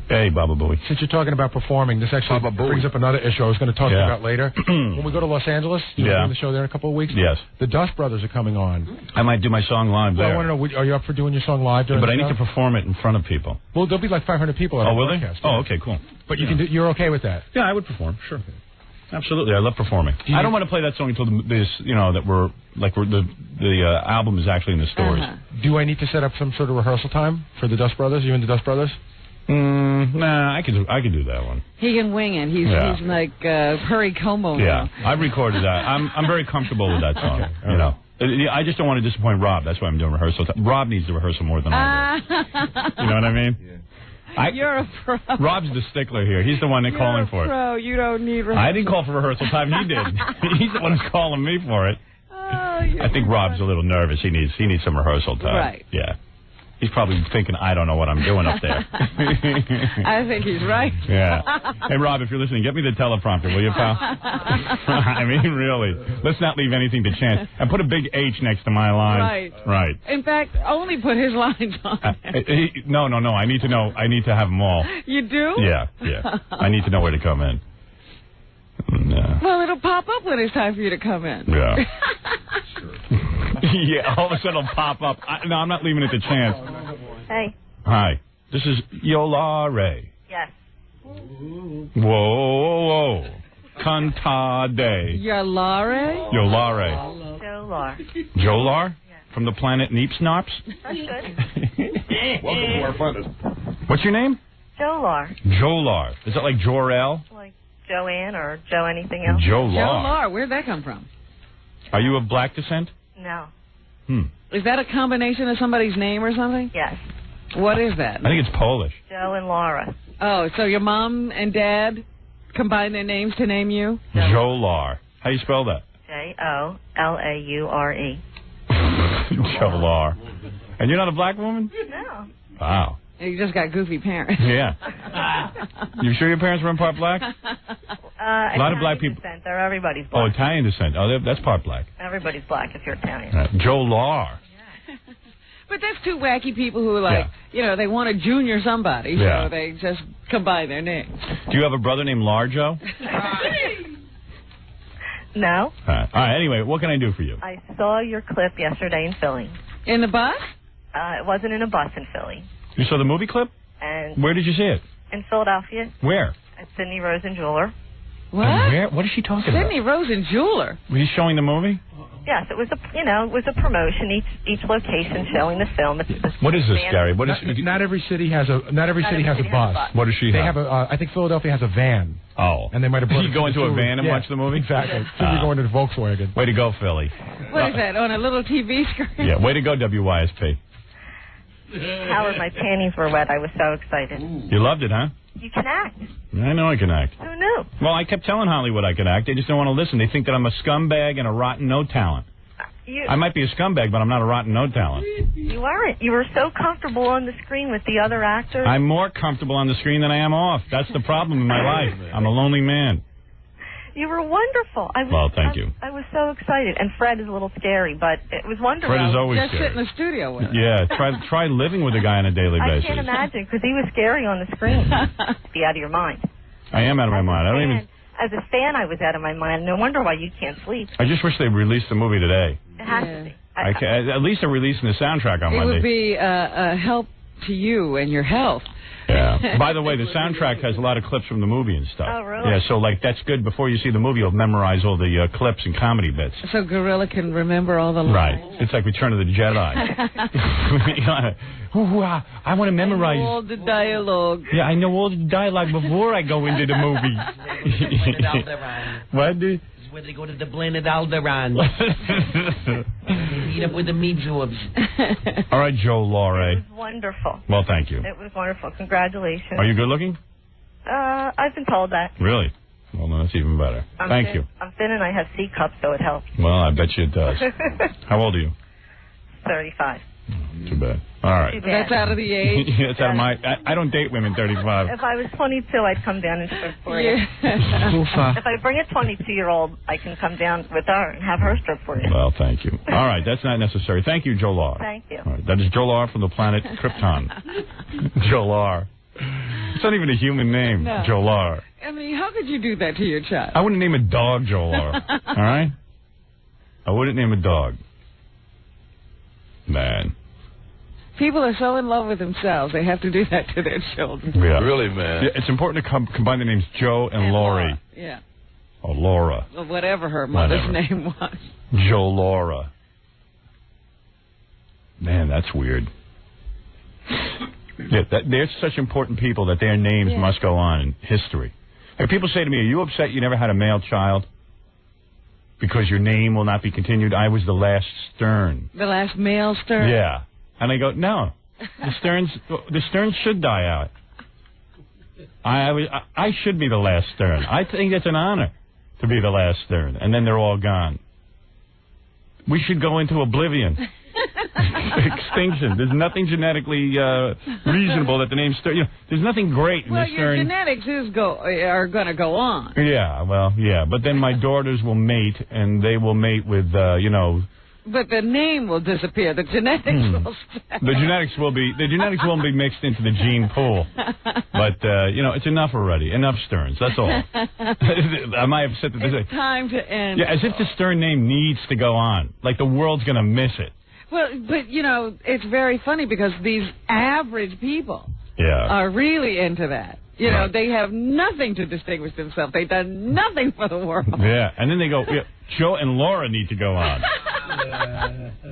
Speaker 11: Hey, Baba Booey.
Speaker 14: Since you're talking about performing, this actually brings up another issue I was going to talk about later. When we go to Los Angeles, doing the show there in a couple of weeks.
Speaker 11: Yes.
Speaker 14: The Dust Brothers are coming on.
Speaker 11: I might do my song live there.
Speaker 14: I want to know, are you up for doing your song live during
Speaker 11: But
Speaker 14: the
Speaker 11: I need
Speaker 14: show?
Speaker 11: to perform it in front of people.
Speaker 14: Well, there'll be like 500 people at the
Speaker 11: will they?
Speaker 14: broadcast.
Speaker 11: Oh, okay, cool.
Speaker 14: But you're okay with that?
Speaker 11: Yeah, I would perform, sure. Absolutely, I love performing. I don't want to play that song until the album is actually in the stores.
Speaker 14: Do I need to set up some sort of rehearsal time for the Dust Brothers? You and the Dust Brothers?
Speaker 11: Nah, I can do that one.
Speaker 12: He can wing it. He's like Perry Como now.
Speaker 11: Yeah, I've recorded that. I'm very comfortable with that song. Okay. I just don't want to disappoint Rob. That's why I'm doing rehearsal. Rob needs the rehearsal more than I do. You know what I mean?
Speaker 12: You're a pro.
Speaker 11: Rob's the stickler here. He's the one that calling for it.
Speaker 12: Pro. You don't need rehearsal.
Speaker 11: I didn't call for rehearsal time. He did. He's the one who's calling me for it. I think Rob's a little nervous. He needs some rehearsal time.
Speaker 12: Right.
Speaker 11: Yeah. He's probably thinking, I don't know what I'm doing up there.
Speaker 12: I think he's right.
Speaker 11: Yeah. Hey, Rob, if you're listening, get me the teleprompter, will you, pal? I mean, really. Let's not leave anything to chance. And put a big H next to my line.
Speaker 12: Right.
Speaker 11: Right.
Speaker 12: In fact, only put his lines on.
Speaker 11: No. I need to know. I need to have them all.
Speaker 12: You do?
Speaker 11: Yeah. I need to know where to come in.
Speaker 12: Well, it'll pop up when it's time for you to come in.
Speaker 11: Yeah. Yeah, all of a sudden it'll pop up. No, I'm not leaving it to chance.
Speaker 15: Hey.
Speaker 11: Hi. This is Yolare.
Speaker 15: Yes.
Speaker 11: Whoa. Cantade.
Speaker 12: Yolare?
Speaker 11: Yolare.
Speaker 15: Jolar.
Speaker 11: Jolar? From the planet Neeps Nops?
Speaker 15: That's good.
Speaker 11: Welcome to our planet. What's your name?
Speaker 15: Jolar.
Speaker 11: Jolar. Is that like Jor-El?
Speaker 15: Like Joanne or Joe anything else?
Speaker 11: Jolar.
Speaker 12: Where'd that come from?
Speaker 11: Are you of black descent?
Speaker 15: No.
Speaker 12: Is that a combination of somebody's name or something?
Speaker 15: Yes.
Speaker 12: What is that?
Speaker 11: I think it's Polish.
Speaker 15: Joe and Laura.
Speaker 12: Oh, so your mom and dad combined their names to name you?
Speaker 11: Jolar. How do you spell that?
Speaker 15: Jolaure.
Speaker 11: Jolar. And you're not a black woman?
Speaker 15: No.
Speaker 11: Wow.
Speaker 12: You just got goofy parents.
Speaker 11: Yeah. You sure your parents were in part black? A lot of black people.
Speaker 15: Descent. They're everybody's
Speaker 11: Oh,
Speaker 15: black.
Speaker 11: Italian descent. Oh, that's part black.
Speaker 15: Everybody's black if you're Italian.
Speaker 11: Jolar.
Speaker 12: But that's two wacky people who are like, they want to junior somebody, so they just combine their names.
Speaker 11: Do you have a brother named Larjo?
Speaker 15: No.
Speaker 11: All right, anyway, what can I do for you?
Speaker 15: I saw your clip yesterday in Philly.
Speaker 12: In the bus?
Speaker 15: It wasn't in a bus in Philly.
Speaker 11: You saw the movie clip?
Speaker 15: And
Speaker 11: Where did you see it?
Speaker 15: in Philadelphia.
Speaker 11: Where?
Speaker 15: At Sidney Rosen Jeweler.
Speaker 12: What?
Speaker 11: Where? What is she talking about?
Speaker 12: Sidney Rosen Jeweler.
Speaker 11: Were you showing the movie?
Speaker 15: Yes, it was a promotion. Each location showing the film.
Speaker 11: What is this, Gary? What is?
Speaker 14: Not every city has a bus.
Speaker 11: What does she
Speaker 14: They
Speaker 11: have?
Speaker 14: have I think Philadelphia has a van.
Speaker 11: Oh.
Speaker 14: And they might have brought
Speaker 11: You go into a van and watch the movie?
Speaker 14: Exactly. You're going to the Volkswagen.
Speaker 11: Way to go, Philly.
Speaker 12: What is that, on a little TV screen?
Speaker 11: Yeah, way to go, WYSP.
Speaker 15: Howard, my panties were wet. I was so excited.
Speaker 11: You loved it, huh?
Speaker 15: You can act.
Speaker 11: I know I can act.
Speaker 15: Who knew?
Speaker 11: Well, I kept telling Hollywood I could act. They just don't want to listen. They think that I'm a scumbag and a rotten no talent. I might be a scumbag, but I'm not a rotten no talent.
Speaker 15: You aren't. You were so comfortable on the screen with the other actors.
Speaker 11: I'm more comfortable on the screen than I am off. That's the problem in my life. I'm a lonely man.
Speaker 15: You were wonderful.
Speaker 11: Thank you.
Speaker 15: I was so excited. And Fred is a little scary, but it was wonderful.
Speaker 11: Fred is always
Speaker 12: just
Speaker 11: scary.
Speaker 12: sit in the studio with him.
Speaker 11: Yeah, try living with a guy on a daily basis.
Speaker 15: I can't imagine, because he was scary on the screen. Be out of your mind.
Speaker 11: I am out of my mind. I don't even.
Speaker 15: As a fan, I was out of my mind. No wonder why you can't sleep.
Speaker 11: I just wish they released the movie today.
Speaker 15: It has to be.
Speaker 11: At least they're releasing the soundtrack on
Speaker 12: It
Speaker 11: Monday.
Speaker 12: would be a help to you and your health.
Speaker 11: Yeah. By the way, the soundtrack has a lot of clips from the movie and stuff.
Speaker 15: Oh, really?
Speaker 11: Yeah, so that's good. Before you see the movie, you'll memorize all the clips and comedy bits.
Speaker 12: So Gorilla can remember all the lines.
Speaker 11: Right. It's like Return of the Jedi. I want to memorize.
Speaker 12: I know all the dialogue.
Speaker 11: Yeah, I know all the dialogue before I go into the movie. What?
Speaker 16: It's where they go to the blended Alderaan. Meet up with the meat jobs.
Speaker 11: All right, Joe Laurie.
Speaker 15: It was wonderful.
Speaker 11: Well, thank you.
Speaker 15: It was wonderful. Congratulations.
Speaker 11: Are you good looking?
Speaker 15: I've been told that.
Speaker 11: Really? Well, then that's even better. Thank you.
Speaker 15: I'm thin and I have C cups, so it helps.
Speaker 11: Well, I bet you it does. How old are you?
Speaker 15: 35.
Speaker 11: Too bad. All right.
Speaker 15: Too bad.
Speaker 12: That's out of the age.
Speaker 11: That's out of my. I don't date women 35.
Speaker 15: If I was 22, I'd come down and strip for you.
Speaker 11: Yeah.
Speaker 15: If I bring a 22-year-old, I can come down with her and have her strip for you.
Speaker 11: Well, thank you. All right, that's not necessary. Thank you, Joe Lar.
Speaker 15: Thank you.
Speaker 11: All right, that is Joe Lar from the planet Krypton. Joe Lar. It's not even a human name,
Speaker 12: No.
Speaker 11: Joe Lar.
Speaker 12: I mean, how could you do that to your child?
Speaker 11: I wouldn't name a dog Joe Lar. All right? I wouldn't name a dog. Man.
Speaker 12: People are so in love with themselves, they have to do that to their children.
Speaker 11: Yeah. Really, man. Yeah, it's important to combine the names Joe and Lori.
Speaker 12: Laura. Yeah.
Speaker 11: Oh, Laura.
Speaker 12: Or whatever her mother's
Speaker 11: Whatever.
Speaker 12: name was.
Speaker 11: Joe Laura. Man, that's weird. Yeah, they're such important people that their names must go on in history. And people say to me, are you upset you never had a male child? Because your name will not be continued? I was the last Stern.
Speaker 12: The last male Stern?
Speaker 11: Yeah. And I go, no. The Sterns should die out. I should be the last Stern. I think it's an honor to be the last Stern, and then they're all gone. We should go into oblivion. Extinction. There's nothing genetically reasonable that the name Stern. You know, there's nothing great in the Stern.
Speaker 12: Well, your genetics are going to go on.
Speaker 11: Yeah, well, yeah, but then my daughters will mate, and they will mate with,
Speaker 12: But the name will disappear. The genetics will stay.
Speaker 11: The genetics won't be mixed into the gene pool. But it's enough already. Enough Sterns. That's all. Am I upset that this
Speaker 12: It's time to end.
Speaker 11: Yeah, as if the Stern name needs to go on. Like the world's going to miss it.
Speaker 12: Well, but it's very funny because these average people are really into that. You know, they have nothing to distinguish themselves. They've done nothing for the world.
Speaker 11: Yeah, and then they go, Joe and Laura need to go on.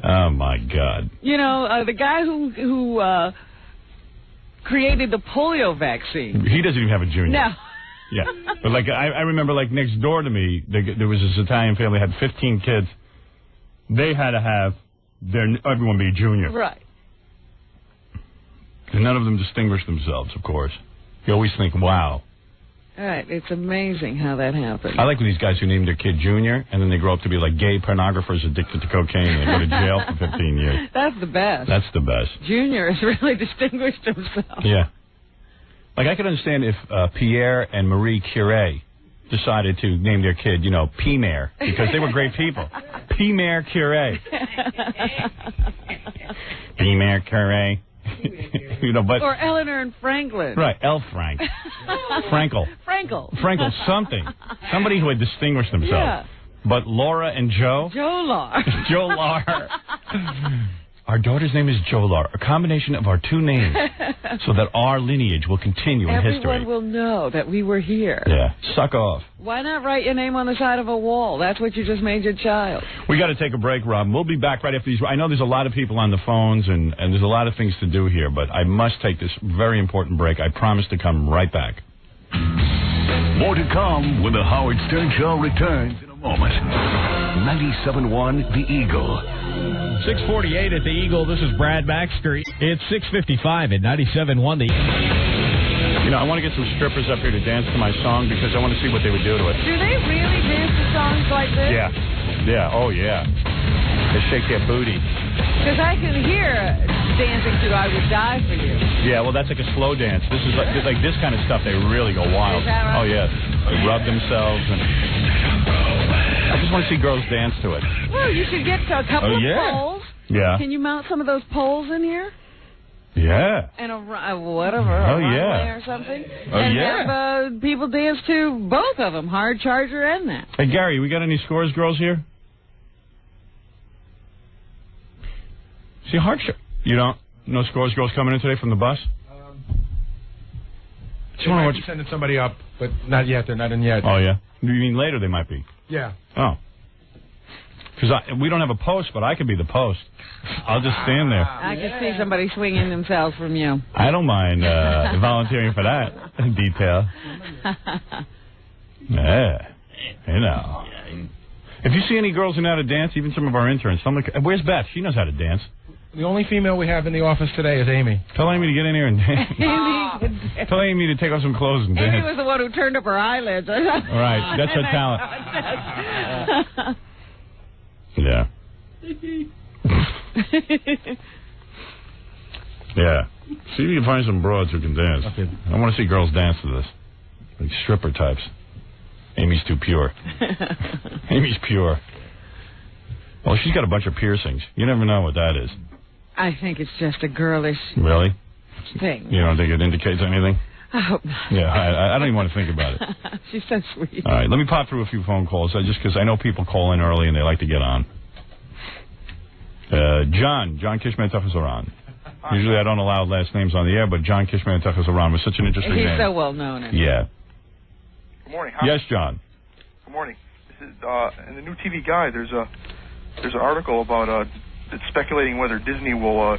Speaker 11: Oh, my God.
Speaker 12: The guy who created the polio vaccine.
Speaker 11: He doesn't even have a junior.
Speaker 12: No.
Speaker 11: Yeah, but I remember next door to me, there was this Italian family had 15 kids. They had to have everyone be a junior.
Speaker 12: Right.
Speaker 11: And none of them distinguished themselves, of course. You always think, wow.
Speaker 12: Right. It's amazing how that happens.
Speaker 11: I like these guys who name their kid Junior, and then they grow up to be like gay pornographers addicted to cocaine, and they go to jail for 15 years.
Speaker 12: That's the best.
Speaker 11: That's the best.
Speaker 12: Junior has really distinguished himself.
Speaker 11: Yeah. Like, I could understand if Pierre and Marie Curie decided to name their kid, P-Mare, because they were great people. P-Mare Curie. P-Mare Curie. But
Speaker 12: or Eleanor and Franklin.
Speaker 11: Right, L. Frank. Frankel. Frankel, something. Somebody who had distinguished themselves.
Speaker 12: Yeah.
Speaker 11: But Laura and Joe?
Speaker 12: Joe Lar.
Speaker 11: Joe Lar. Our daughter's name is Joe Lar, a combination of our two names, so that our lineage will continue in history.
Speaker 12: Everyone will know that we were here.
Speaker 11: Yeah, suck off.
Speaker 12: Why not write your name on the side of a wall? That's what you just made your child.
Speaker 11: We got to take a break, Rob. We'll be back right after these. I know there's a lot of people on the phones, and there's a lot of things to do here, but I must take this very important break. I promise to come right back.
Speaker 1: More to come when the Howard Stern Show returns in a moment. 97.1 The Eagle.
Speaker 9: 6:48 at the Eagle. This is Brad Baxter. It's 6:55 at 97.1 The Eagle.
Speaker 11: I want to get some strippers up here to dance to my song because I want to see what they would do to it.
Speaker 12: Do they really dance to songs like this?
Speaker 11: Yeah. Yeah. Oh, yeah. They shake their booty.
Speaker 12: Because I can hear dancing to I Would Die For You.
Speaker 11: Yeah, well, that's like a slow dance. This is like this kind of stuff. They really go wild.
Speaker 12: Is that right?
Speaker 11: Oh, yeah. They rub themselves and... I just want to see girls dance to it.
Speaker 12: Well, you should get a couple of poles.
Speaker 11: Yeah.
Speaker 12: Can you mount some of those poles in here?
Speaker 11: Yeah.
Speaker 12: And a runway or something? And have people dance to both of them, Hard Charger and that.
Speaker 11: Hey, Gary, we got any Scores girls here? See, you don't? No Scores girls coming in today from the bus?
Speaker 14: They might be sending somebody up, but not yet. They're not in yet.
Speaker 11: Oh, yeah? You mean later they might be?
Speaker 14: Yeah.
Speaker 11: Oh. Because we don't have a post, but I could be the post. I'll just stand there.
Speaker 12: I can see somebody swinging themselves from you.
Speaker 11: I don't mind volunteering for that detail. Yeah. If you see any girls who know how to dance, even some of our interns, where's Beth? She knows how to dance.
Speaker 14: The only female we have in the office today is Amy.
Speaker 11: Tell Amy to get in here and dance. Tell Amy to take off some clothes and dance.
Speaker 12: Amy was the one who turned up her eyelids.
Speaker 11: Right, that's her talent. Yeah. Yeah. See if you can find some broads who can dance. Okay. I want to see girls dance to this. Like stripper types. Amy's too pure. Amy's pure. Well, she's got a bunch of piercings. You never know what that is.
Speaker 12: I think it's just a girlish thing.
Speaker 11: You don't think it indicates anything?
Speaker 12: I hope not.
Speaker 11: Yeah, I don't even want to think about it.
Speaker 12: She's so sweet.
Speaker 11: All right, let me pop through a few phone calls, just because I know people call in early and they like to get on. John Kishman-Tufasaran. Usually I don't allow last names on the air, but John Kishman-Tufasaran was such an interesting name.
Speaker 12: He's so well known.
Speaker 11: Yeah.
Speaker 17: Good morning.
Speaker 11: Yes, John.
Speaker 17: Good morning. This is in the new TV Guide. There's an article about it's speculating whether Disney will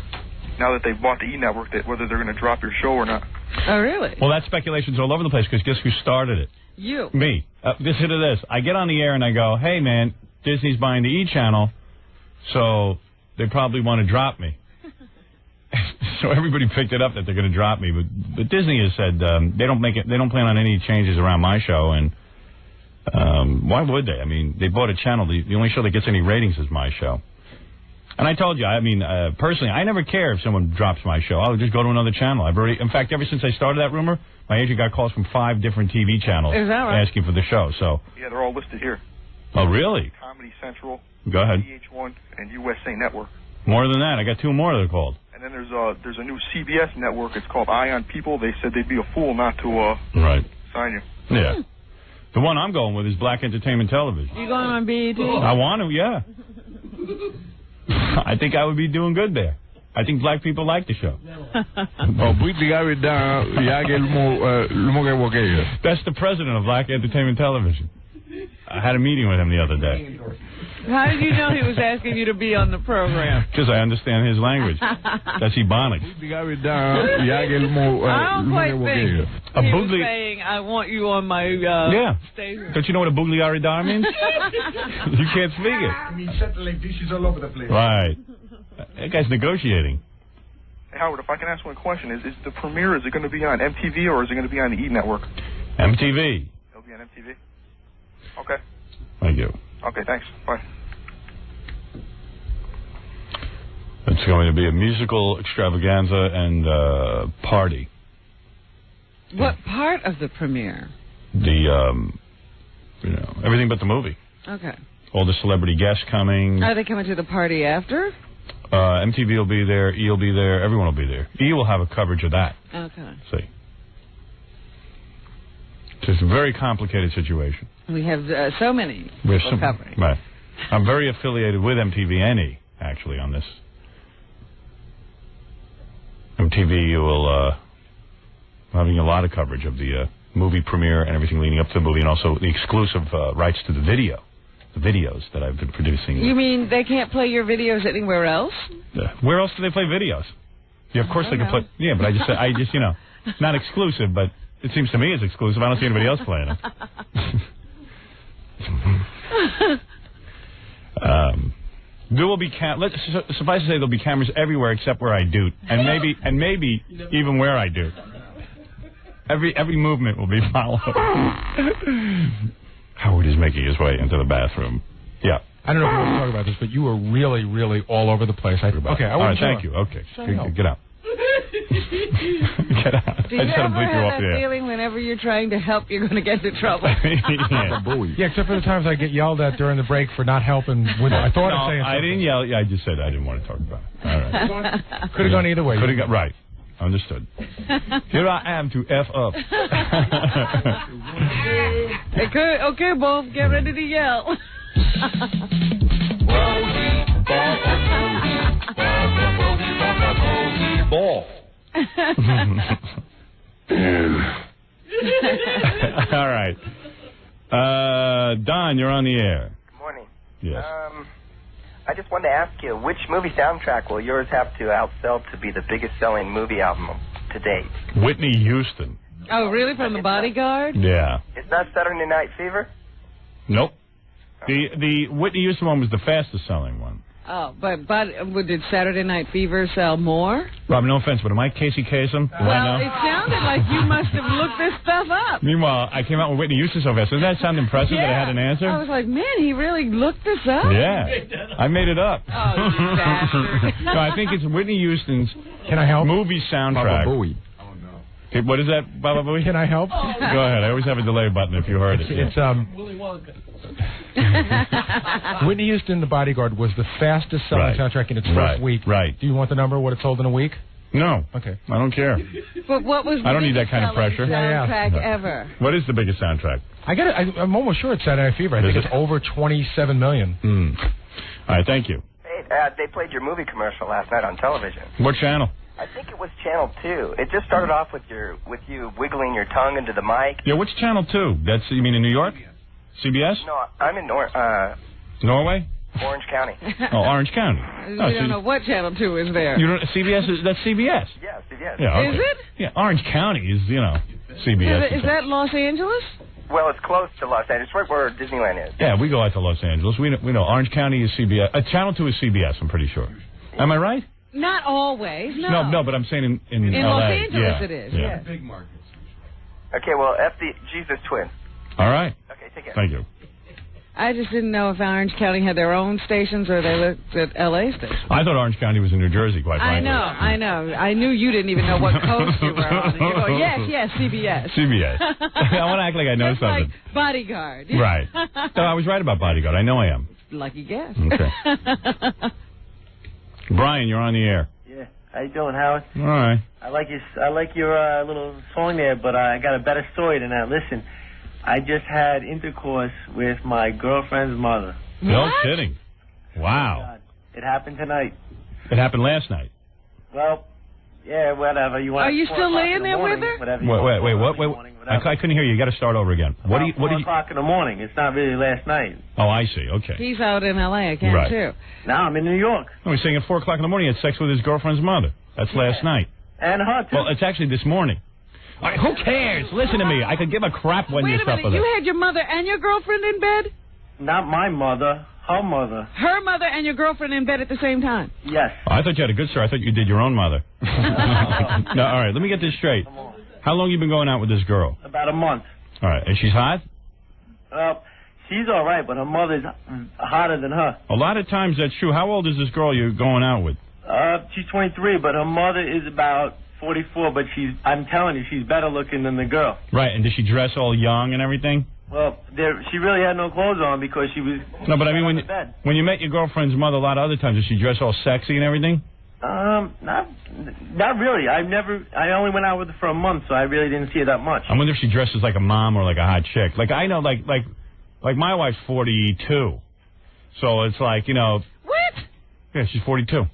Speaker 17: now that they've bought the E! Network, that whether they're going to drop your show or not.
Speaker 12: Oh, really?
Speaker 11: Well, that speculation's all over the place because guess who started it?
Speaker 12: You.
Speaker 11: Me. Listen to this. I get on the air and I go, hey, man, Disney's buying the E! channel, so they probably want to drop me. So everybody picked it up that they're going to drop me. But Disney has said they don't plan on any changes around my show. And why would they? I mean, they bought a channel. The only show that gets any ratings is my show. And I told you, I mean, personally, I never care if someone drops my show. I'll just go to another channel. In fact, ever since I started that rumor, my agent got calls from 5 different TV channels asking for the show. So
Speaker 17: yeah, they're all listed here.
Speaker 11: Oh, really?
Speaker 17: Comedy Central.
Speaker 11: Go ahead.
Speaker 17: VH1 and USA Network.
Speaker 11: More than that, I got 2 more they're called.
Speaker 17: And then there's a new CBS network. It's called Eye on People. They said they'd be a fool not to sign you.
Speaker 11: Yeah. The one I'm going with is Black Entertainment Television.
Speaker 12: You going on BET?
Speaker 11: I want to, yeah. I think I would be doing good there. I think black people like the show. That's the president of Black Entertainment Television. I had a meeting with him the other day.
Speaker 12: How did you know he was asking you to be on the program?
Speaker 11: Because I understand his language. That's Ebonics.
Speaker 12: I don't quite think he was saying, I want you on my station.
Speaker 11: Don't you know what a bugliaridar means? You can't speak it.
Speaker 14: I mean, settling dishes all over the place.
Speaker 11: Right. That guy's negotiating.
Speaker 17: Hey, Howard, if I can ask one question, is the premiere, is it going to be on MTV or is it going to be on the E! Network?
Speaker 11: MTV.
Speaker 17: It'll be on MTV? Okay.
Speaker 11: Thank you.
Speaker 17: Okay, thanks. Bye.
Speaker 11: It's going to be a musical extravaganza and party.
Speaker 12: What part of the premiere?
Speaker 11: Everything but the movie.
Speaker 12: Okay.
Speaker 11: All the celebrity guests coming.
Speaker 12: Are they coming to the party after?
Speaker 11: MTV will be there. E! will be there. Everyone will be there. E! will have a coverage of that.
Speaker 12: Okay.
Speaker 11: See. It's a very complicated situation.
Speaker 12: We have so many people covering.
Speaker 11: Right. I'm very affiliated with MTV and E! actually, on this. MTV will having a lot of coverage of the movie premiere and everything leading up to the movie, and also the exclusive rights to the videos that I've been producing.
Speaker 12: You mean they can't play your videos anywhere else?
Speaker 11: Where else do they play videos? Yeah, of course they can play. Yeah, but I just not exclusive, but it seems to me it's exclusive. I don't see anybody else playing them. There will be suffice to say there'll be cameras everywhere except where I do, and maybe even where I do. Every movement will be followed. Howard is making his way into the bathroom. Yeah.
Speaker 14: I don't know if you want to talk about this, but you were really, really all over the place. Okay,
Speaker 11: all right, thank you. Okay, get out. Get out.
Speaker 12: Do you ever have that feeling whenever you're trying to help, you're going to get into trouble?
Speaker 14: Yeah, except for the times I get yelled at during the break for not helping. I thought of saying something.
Speaker 11: I didn't yell. Yeah, I just said I didn't want to talk about it. All right.
Speaker 14: Could have gone either way.
Speaker 11: Could have gone right. Understood. Here I am to F up.
Speaker 12: Okay, Bob, get ready to yell.
Speaker 11: Ball. All right. Don, you're on the air.
Speaker 18: Good morning.
Speaker 11: Yes.
Speaker 18: I just wanted to ask you, which movie soundtrack will yours have to outsell to be the biggest selling movie album to date?
Speaker 11: Whitney Houston.
Speaker 12: Oh, really? From The Bodyguard?
Speaker 11: Yeah.
Speaker 18: It's not Saturday Night Fever?
Speaker 11: Nope. The Whitney Houston one was the fastest selling one.
Speaker 12: Oh, but did Saturday Night Fever sell more?
Speaker 11: Rob, no offense, but am I Casey Kasem?
Speaker 12: Well, it sounded like you must have looked this stuff up.
Speaker 11: Meanwhile, I came out with Whitney Houston so fast. Doesn't that sound impressive that I had an answer?
Speaker 12: I was like, man, he really looked this up?
Speaker 11: Yeah. I made it up.
Speaker 12: Oh, you bastard.
Speaker 11: No, I think it's Whitney Houston's movie soundtrack.
Speaker 14: Baba Booey.
Speaker 11: Okay, what is that, Baba Booey?
Speaker 14: Can I help?
Speaker 11: Go ahead. I always have a delay button if you heard it.
Speaker 14: It's
Speaker 13: Willy Wonka.
Speaker 14: Whitney Houston, The Bodyguard, was the fastest selling soundtrack in its first week.
Speaker 11: Right.
Speaker 14: Do you want the number, what it sold in a week?
Speaker 11: No.
Speaker 14: Okay.
Speaker 11: I don't care.
Speaker 12: But what was
Speaker 11: I don't need that kind of pressure.
Speaker 12: Soundtrack ever?
Speaker 11: What is the biggest soundtrack?
Speaker 14: I'm almost sure it's Saturday Night Fever. I think it's over 27 million.
Speaker 11: All right, thank you.
Speaker 18: Hey, they played your movie commercial last night on television.
Speaker 11: What channel?
Speaker 18: I think it was Channel 2. It just started off with you wiggling your tongue into the mic.
Speaker 11: Yeah, which Channel 2? You mean in New York? CBS?
Speaker 18: No, I'm in
Speaker 11: Norway?
Speaker 18: Orange County.
Speaker 11: Oh, Orange County.
Speaker 12: You don't know what Channel 2 is there.
Speaker 11: You don't, CBS that's CBS.
Speaker 18: Yeah, CBS.
Speaker 11: Yeah, okay.
Speaker 12: Is it?
Speaker 11: Yeah, Orange County is, CBS.
Speaker 12: Is that Los Angeles?
Speaker 18: Well, it's close to Los Angeles, right where Disneyland is.
Speaker 11: Yeah, we go out to Los Angeles. We know Orange County is CBS. Channel 2 is CBS, I'm pretty sure. Am I right?
Speaker 12: Not always, no.
Speaker 11: No, but I'm saying in
Speaker 12: Los
Speaker 11: LA.
Speaker 12: Angeles it is,
Speaker 11: yeah.
Speaker 12: yes.
Speaker 18: Big markets. Okay, well, F the Jesus twin.
Speaker 11: All right.
Speaker 18: Okay, take care.
Speaker 11: Thank you.
Speaker 12: I just didn't know if Orange County had their own stations or they looked at L.A. stations.
Speaker 11: I thought Orange County was in New Jersey, quite frankly.
Speaker 12: I know. I knew you didn't even know what coast you were on. You go, yes, CBS.
Speaker 11: CBS. I want to act like I know
Speaker 12: just
Speaker 11: something.
Speaker 12: Like Bodyguard.
Speaker 11: Right. No, I was right about Bodyguard. I know I am.
Speaker 12: Lucky guess.
Speaker 11: Okay. Brian, you're on the air.
Speaker 19: Yeah. How you doing, Howard?
Speaker 11: All right.
Speaker 19: I like your little song there, but I got a better story than that. Listen, I just had intercourse with my girlfriend's mother.
Speaker 11: No kidding. Wow.
Speaker 19: Oh, God. It happened tonight.
Speaker 11: It happened last night.
Speaker 19: Well, yeah, whatever. You want?
Speaker 12: Are you still laying there with her?
Speaker 19: Wait.
Speaker 11: I couldn't hear you. You got to start over again. What do you?
Speaker 19: 4 o'clock in the morning. It's not really last night.
Speaker 11: Oh, I see. Okay.
Speaker 12: He's out in L.A. again,
Speaker 11: Right.
Speaker 12: too.
Speaker 19: Now I'm in New York.
Speaker 11: No, he's saying at 4 o'clock in the morning he had sex with his girlfriend's mother. That's last night.
Speaker 19: And her, too.
Speaker 11: Well, it's actually this morning. All right, who cares? Listen to me. I could give a crap when
Speaker 12: Wait
Speaker 11: you're
Speaker 12: a
Speaker 11: stuff
Speaker 12: minute.
Speaker 11: with
Speaker 12: You
Speaker 11: it.
Speaker 12: had your mother and your girlfriend in bed?
Speaker 19: Not my mother. Her mother.
Speaker 12: Her mother and your girlfriend in bed at the same time?
Speaker 19: Yes.
Speaker 11: Oh, I thought you had a good story. I thought you did your own mother. No, all right, let me get this straight. How long you been going out with this girl?
Speaker 19: About a month.
Speaker 11: All right, and she's hot?
Speaker 19: She's all right, but her mother's hotter than her.
Speaker 11: A lot of times that's true. How old is this girl you're going out with?
Speaker 19: She's 23, but her mother is about 44, but I'm telling you, she's better looking than the girl.
Speaker 11: Right, and does she dress all young and everything?
Speaker 19: Well, she really had no clothes on because she was...
Speaker 11: No, but I mean, when you met your girlfriend's mother a lot of other times, does she dress all sexy and everything?
Speaker 19: Not really. I only went out with her for a month, so I really didn't see her that much.
Speaker 11: I wonder if she dresses like a mom or like a hot chick. Like, I know, like my wife's 42. So it's like, you know...
Speaker 12: What?
Speaker 11: Yeah, she's 42.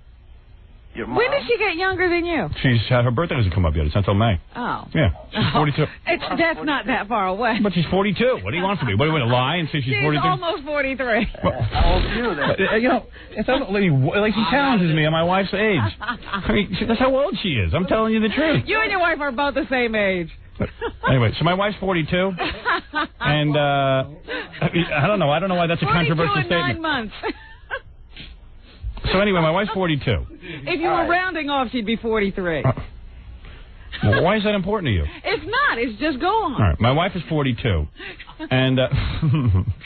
Speaker 19: Your mom?
Speaker 12: When did she get younger than you?
Speaker 11: Her birthday doesn't come up yet. It's not until May.
Speaker 12: Oh.
Speaker 11: Yeah, she's 42.
Speaker 12: That's not that far away.
Speaker 11: But she's 42. What do you want from me? What, do you want to lie and say she's 42?
Speaker 12: She's almost 43.
Speaker 19: How old are you then?
Speaker 11: You know, it's not like she challenges me on my wife's age. I mean, that's how old she is. I'm telling you the truth.
Speaker 12: You and your wife are about the same age.
Speaker 11: Anyway, so my wife's 42, and I don't know. I don't know why that's a controversial
Speaker 12: 42
Speaker 11: statement.
Speaker 12: in 9 months.
Speaker 11: So anyway, my wife's 42.
Speaker 12: If you were rounding off, she'd be 43.
Speaker 11: Well, why is that important to you?
Speaker 12: It's not. It's just go on.
Speaker 11: All right, my wife is 42, and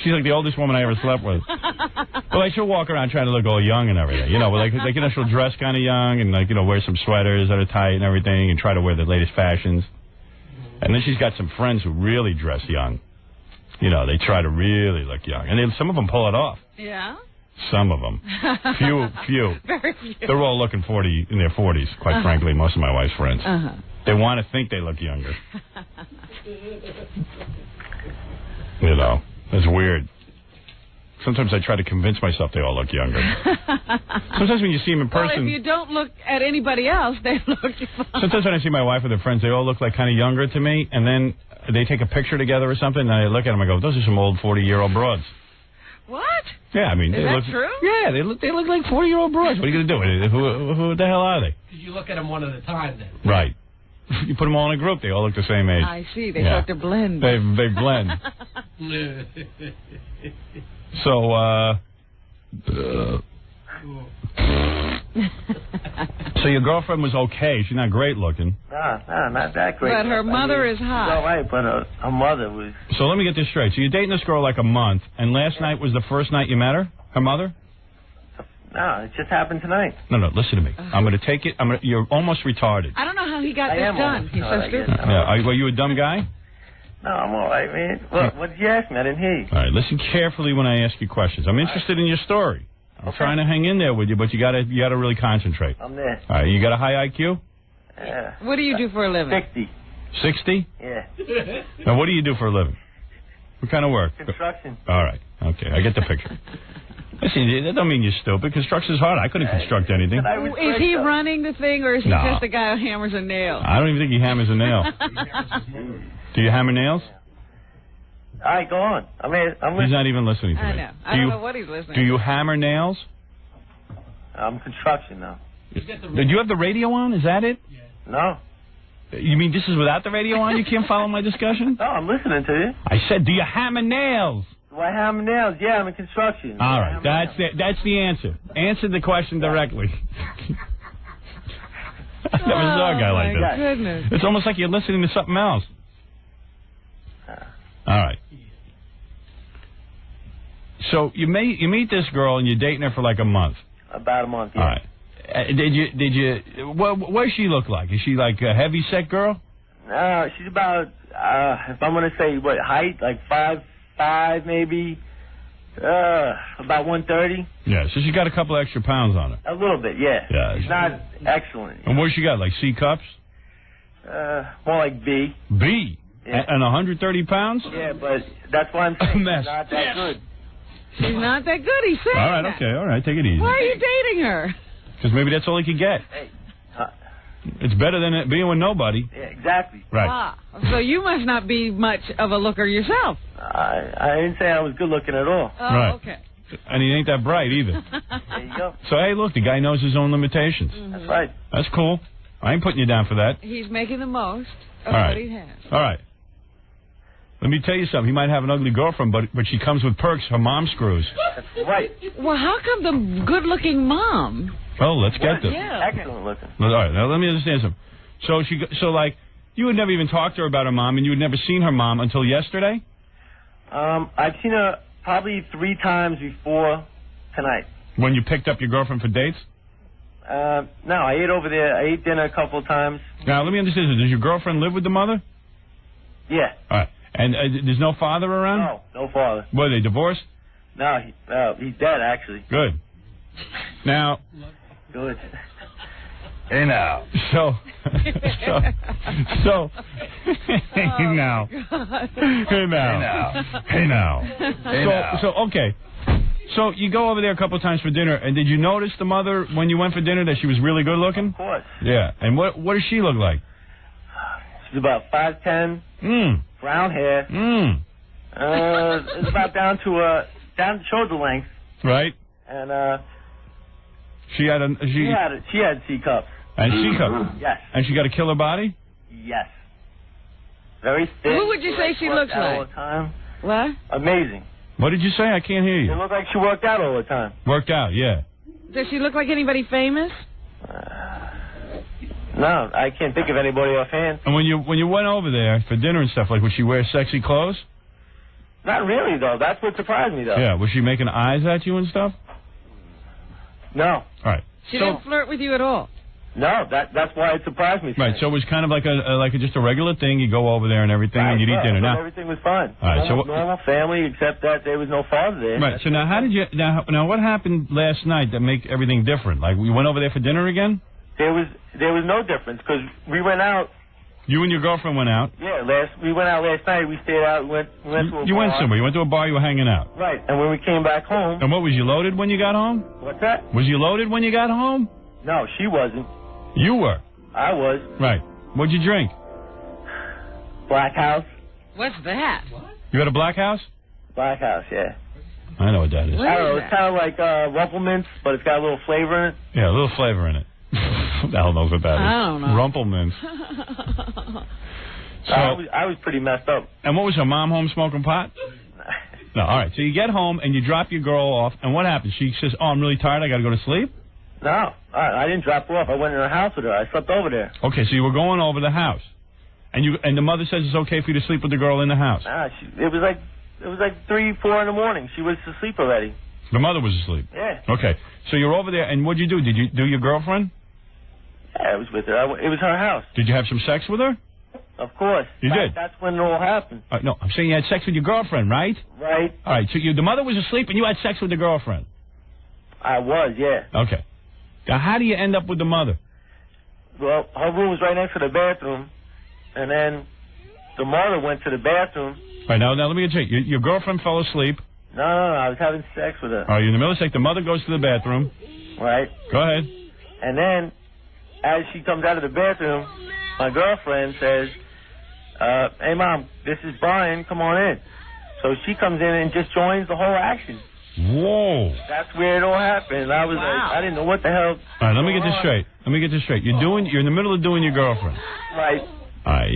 Speaker 11: she's like the oldest woman I ever slept with. But like she'll walk around trying to look all young and everything, you know. Like you know, she'll dress kind of young and wear some sweaters that are tight and everything, and try to wear the latest fashions. And then she's got some friends who really dress young. You know, they try to really look young, and some of them pull it off.
Speaker 12: Yeah.
Speaker 11: Some of them. Few.
Speaker 12: Very few.
Speaker 11: They're all looking 40 in their 40s, quite frankly, most of my wife's friends.
Speaker 12: Uh-huh.
Speaker 11: They want to think they look younger. You know, it's weird. Sometimes I try to convince myself they all look younger. Sometimes when you see them in person...
Speaker 12: Well, if you don't look at anybody else, they look fine.
Speaker 11: Sometimes when I see my wife with her friends, they all look like kind of younger to me, and then they take a picture together or something, and I look at them and I go, those are some old 40-year-old broads.
Speaker 12: What?
Speaker 11: Yeah, I mean...
Speaker 12: Is that true?
Speaker 11: Yeah, they look like 40-year-old broads. What are you going to do? Who the hell are they?
Speaker 16: You look at them one at a time, then.
Speaker 11: Right. You put them all in a group, they all look the same age.
Speaker 12: I see. They start to blend.
Speaker 11: They blend. So, so your girlfriend was okay. She's not great looking.
Speaker 19: No, not that great.
Speaker 12: But her mother is hot.
Speaker 19: She's all right, but her mother was...
Speaker 11: So let me get this straight. So you're dating this girl like a month, and last night was the first night you met her? Her mother?
Speaker 19: No, it just happened tonight.
Speaker 11: No, listen to me. I'm going to take it. You're almost retarded.
Speaker 12: I don't know how he got this done. He's so stupid.
Speaker 11: Yeah, were you a dumb guy?
Speaker 19: No, I'm all right, man. What did you ask me? I didn't hear you.
Speaker 11: All right, listen carefully when I ask you questions. I'm interested in your story. I'm trying to hang in there with you, but you gotta really concentrate.
Speaker 19: I'm there.
Speaker 11: All right, you got a high IQ?
Speaker 19: Yeah.
Speaker 12: What do you do for a living?
Speaker 19: 60.
Speaker 11: 60?
Speaker 19: Yeah.
Speaker 11: Now, what do you do for a living? What kind of work?
Speaker 19: Construction.
Speaker 11: All right. Okay, I get the picture. Listen, that don't mean you're stupid. Construction's hard. I couldn't construct anything.
Speaker 12: Is he running the thing, or is he just a guy who hammers a nail?
Speaker 11: I don't even think he hammers a nail. Do you hammer nails?
Speaker 19: All right, go on. I'm listening.
Speaker 11: He's not even listening to me.
Speaker 12: I know. I don't know what he's listening to.
Speaker 11: Do you hammer nails?
Speaker 19: I'm construction now.
Speaker 11: Do you have the radio on? Is that it?
Speaker 19: No.
Speaker 11: You mean this is without the radio on? You can't follow my discussion?
Speaker 19: No, I'm listening to you.
Speaker 11: I said, do you hammer nails?
Speaker 19: Do I hammer nails? Yeah, I'm in construction.
Speaker 11: All right, that's the answer. Answer the question directly. I never saw a guy like
Speaker 12: my
Speaker 11: that.
Speaker 12: goodness.
Speaker 11: It's almost like you're listening to something else. All right. So you meet this girl and you're dating her for like a month.
Speaker 19: About a month, yeah.
Speaker 11: All right. Did you? What does she look like? Is she like a heavy set girl?
Speaker 19: She's about, if I'm gonna say what height, like 5'5" maybe, about 130.
Speaker 11: Yeah. So she got a couple extra pounds on her.
Speaker 19: A little bit, yeah.
Speaker 11: Yeah.
Speaker 19: She's not excellent.
Speaker 11: And what she got? Like C cups?
Speaker 19: More like B.
Speaker 11: B.
Speaker 19: Yeah.
Speaker 11: And 130 pounds?
Speaker 19: Yeah, but that's why I'm saying she's not that good.
Speaker 12: She's not that good, he's saying
Speaker 11: All right,
Speaker 12: that.
Speaker 11: okay, all right, take it easy.
Speaker 12: Why are you dating her?
Speaker 11: Because maybe that's all he could get.
Speaker 19: Hey.
Speaker 11: It's better than it being with nobody.
Speaker 19: Yeah, exactly.
Speaker 11: Right.
Speaker 12: Ah, so you must not be much of a looker yourself.
Speaker 19: I didn't say I was good looking at all.
Speaker 12: Oh,
Speaker 11: Right.
Speaker 12: okay.
Speaker 11: And he ain't that bright either.
Speaker 19: There you go.
Speaker 11: So, hey, look, the guy knows his own limitations.
Speaker 19: That's right.
Speaker 11: That's cool. I ain't putting you down for that.
Speaker 12: He's making the most of
Speaker 11: All right.
Speaker 12: what he has.
Speaker 11: All right. Let me tell you something. He might have an ugly girlfriend, but she comes with perks. Her mom screws.
Speaker 19: That's right.
Speaker 12: Well, how come the good-looking mom?
Speaker 11: Oh, let's get this.
Speaker 12: Yeah.
Speaker 19: Excellent looking.
Speaker 11: All right, now let me understand something. So like, you would never even talk to her about her mom, and you had never seen her mom until yesterday?
Speaker 19: I've seen her probably 3 times before tonight.
Speaker 11: When you picked up your girlfriend for dates?
Speaker 19: No, I ate over there. I ate dinner a couple of times.
Speaker 11: Now, let me understand this. Does your girlfriend live with the mother?
Speaker 19: Yeah.
Speaker 11: All right. And there's no father around?
Speaker 19: No, no father.
Speaker 11: What, are they divorced?
Speaker 19: No, he's dead, actually.
Speaker 11: Good. Now...
Speaker 19: Good.
Speaker 11: Hey, now. So... hey, now. Hey, now. So, okay. So, you go over there a couple of times for dinner, and did you notice the mother, when you went for dinner, that she was really good looking?
Speaker 19: Of course.
Speaker 11: Yeah. And what does she look like?
Speaker 19: She's about 5'10". Brown hair. It's about down to shoulder length.
Speaker 11: Right.
Speaker 19: And
Speaker 11: she had
Speaker 19: C cups.
Speaker 11: And C cups.
Speaker 19: Yes.
Speaker 11: And she got a killer body.
Speaker 19: Yes. Very thin.
Speaker 12: Who would you say she looks
Speaker 19: all
Speaker 12: like?
Speaker 19: the time.
Speaker 12: What?
Speaker 19: Amazing.
Speaker 11: What did you say? I can't hear you.
Speaker 19: It looked like she worked out all the time.
Speaker 11: Worked out, yeah.
Speaker 12: Does she look like anybody famous?
Speaker 19: No, I can't think of anybody offhand.
Speaker 11: And when you went over there for dinner and stuff, like, would she wear sexy clothes?
Speaker 19: Not really, though. That's what surprised me, though.
Speaker 11: Yeah. Was she making eyes at you and stuff?
Speaker 19: No.
Speaker 11: All right.
Speaker 12: She didn't flirt with you at all?
Speaker 19: No, that's why it surprised me.
Speaker 11: Right. So it was kind of like just a regular thing. You go over there and everything, and you'd eat dinner. Now
Speaker 19: everything was fine.
Speaker 11: All right.
Speaker 19: Normal family, except that there was no father there.
Speaker 11: Right. So now, how did you? Now, what happened last night that make everything different? Like, we went over there for dinner again?
Speaker 19: There was no difference because we went out.
Speaker 11: You and your girlfriend went out.
Speaker 19: Yeah, we went out last night. We stayed out. We went to a bar.
Speaker 11: You went somewhere. You went to a bar. You were hanging out.
Speaker 19: Right. And when we came back home.
Speaker 11: And what, was you loaded when you got home?
Speaker 19: What's that?
Speaker 11: Was you loaded when you got home?
Speaker 19: No, she wasn't.
Speaker 11: You were.
Speaker 19: I was.
Speaker 11: Right. What'd you drink?
Speaker 19: Black House.
Speaker 12: What's that?
Speaker 11: You had a Black House?
Speaker 19: Black House, yeah.
Speaker 11: I know what that is.
Speaker 19: I don't know. It's kind of like Rumplemints, but it's got a little flavor in it.
Speaker 11: Yeah, a little flavor in it. Who the hell knows what that is?
Speaker 12: I don't know.
Speaker 11: Rumplemints. So,
Speaker 19: I was pretty messed up.
Speaker 11: And what was her mom home smoking pot? No, all right. So you get home and you drop your girl off, and what happens? She says, "Oh, I'm really tired. I got to go to sleep."
Speaker 19: No, I didn't drop her off. I went in her house with her. I slept over there.
Speaker 11: Okay, so you were going over the house, and the mother says it's okay for you to sleep with the girl in the house.
Speaker 19: Nah, it was like 3, 4 in the morning. She was asleep already.
Speaker 11: The mother was asleep.
Speaker 19: Yeah.
Speaker 11: Okay, so you're over there, and what'd you do? Did you do your girlfriend?
Speaker 19: Yeah, I was with her. It was her house.
Speaker 11: Did you have some sex with her?
Speaker 19: Of course.
Speaker 11: You did?
Speaker 19: That's when it all happened.
Speaker 11: No, I'm saying you had sex with your girlfriend, right?
Speaker 19: Right.
Speaker 11: All right, so the mother was asleep, and you had sex with the girlfriend.
Speaker 19: I was, yeah.
Speaker 11: Okay. Now, how do you end up with the mother?
Speaker 19: Well, her room was right next to the bathroom, and then the mother went to the bathroom.
Speaker 11: All right, now let me get you. Your girlfriend fell asleep.
Speaker 19: No, I was having sex with her.
Speaker 11: All right, you're in the middle of sex. The mother goes to the bathroom.
Speaker 19: Right.
Speaker 11: Go ahead.
Speaker 19: And then, as she comes out of the bathroom, my girlfriend says, "Hey, Mom, this is Brian. Come on in." So she comes in and just joins the whole action.
Speaker 11: Whoa.
Speaker 19: That's where it all happened. I was like, I didn't know what the hell.
Speaker 11: All right, let me get this straight. You're in the middle of doing your girlfriend.
Speaker 19: Right.
Speaker 11: All right,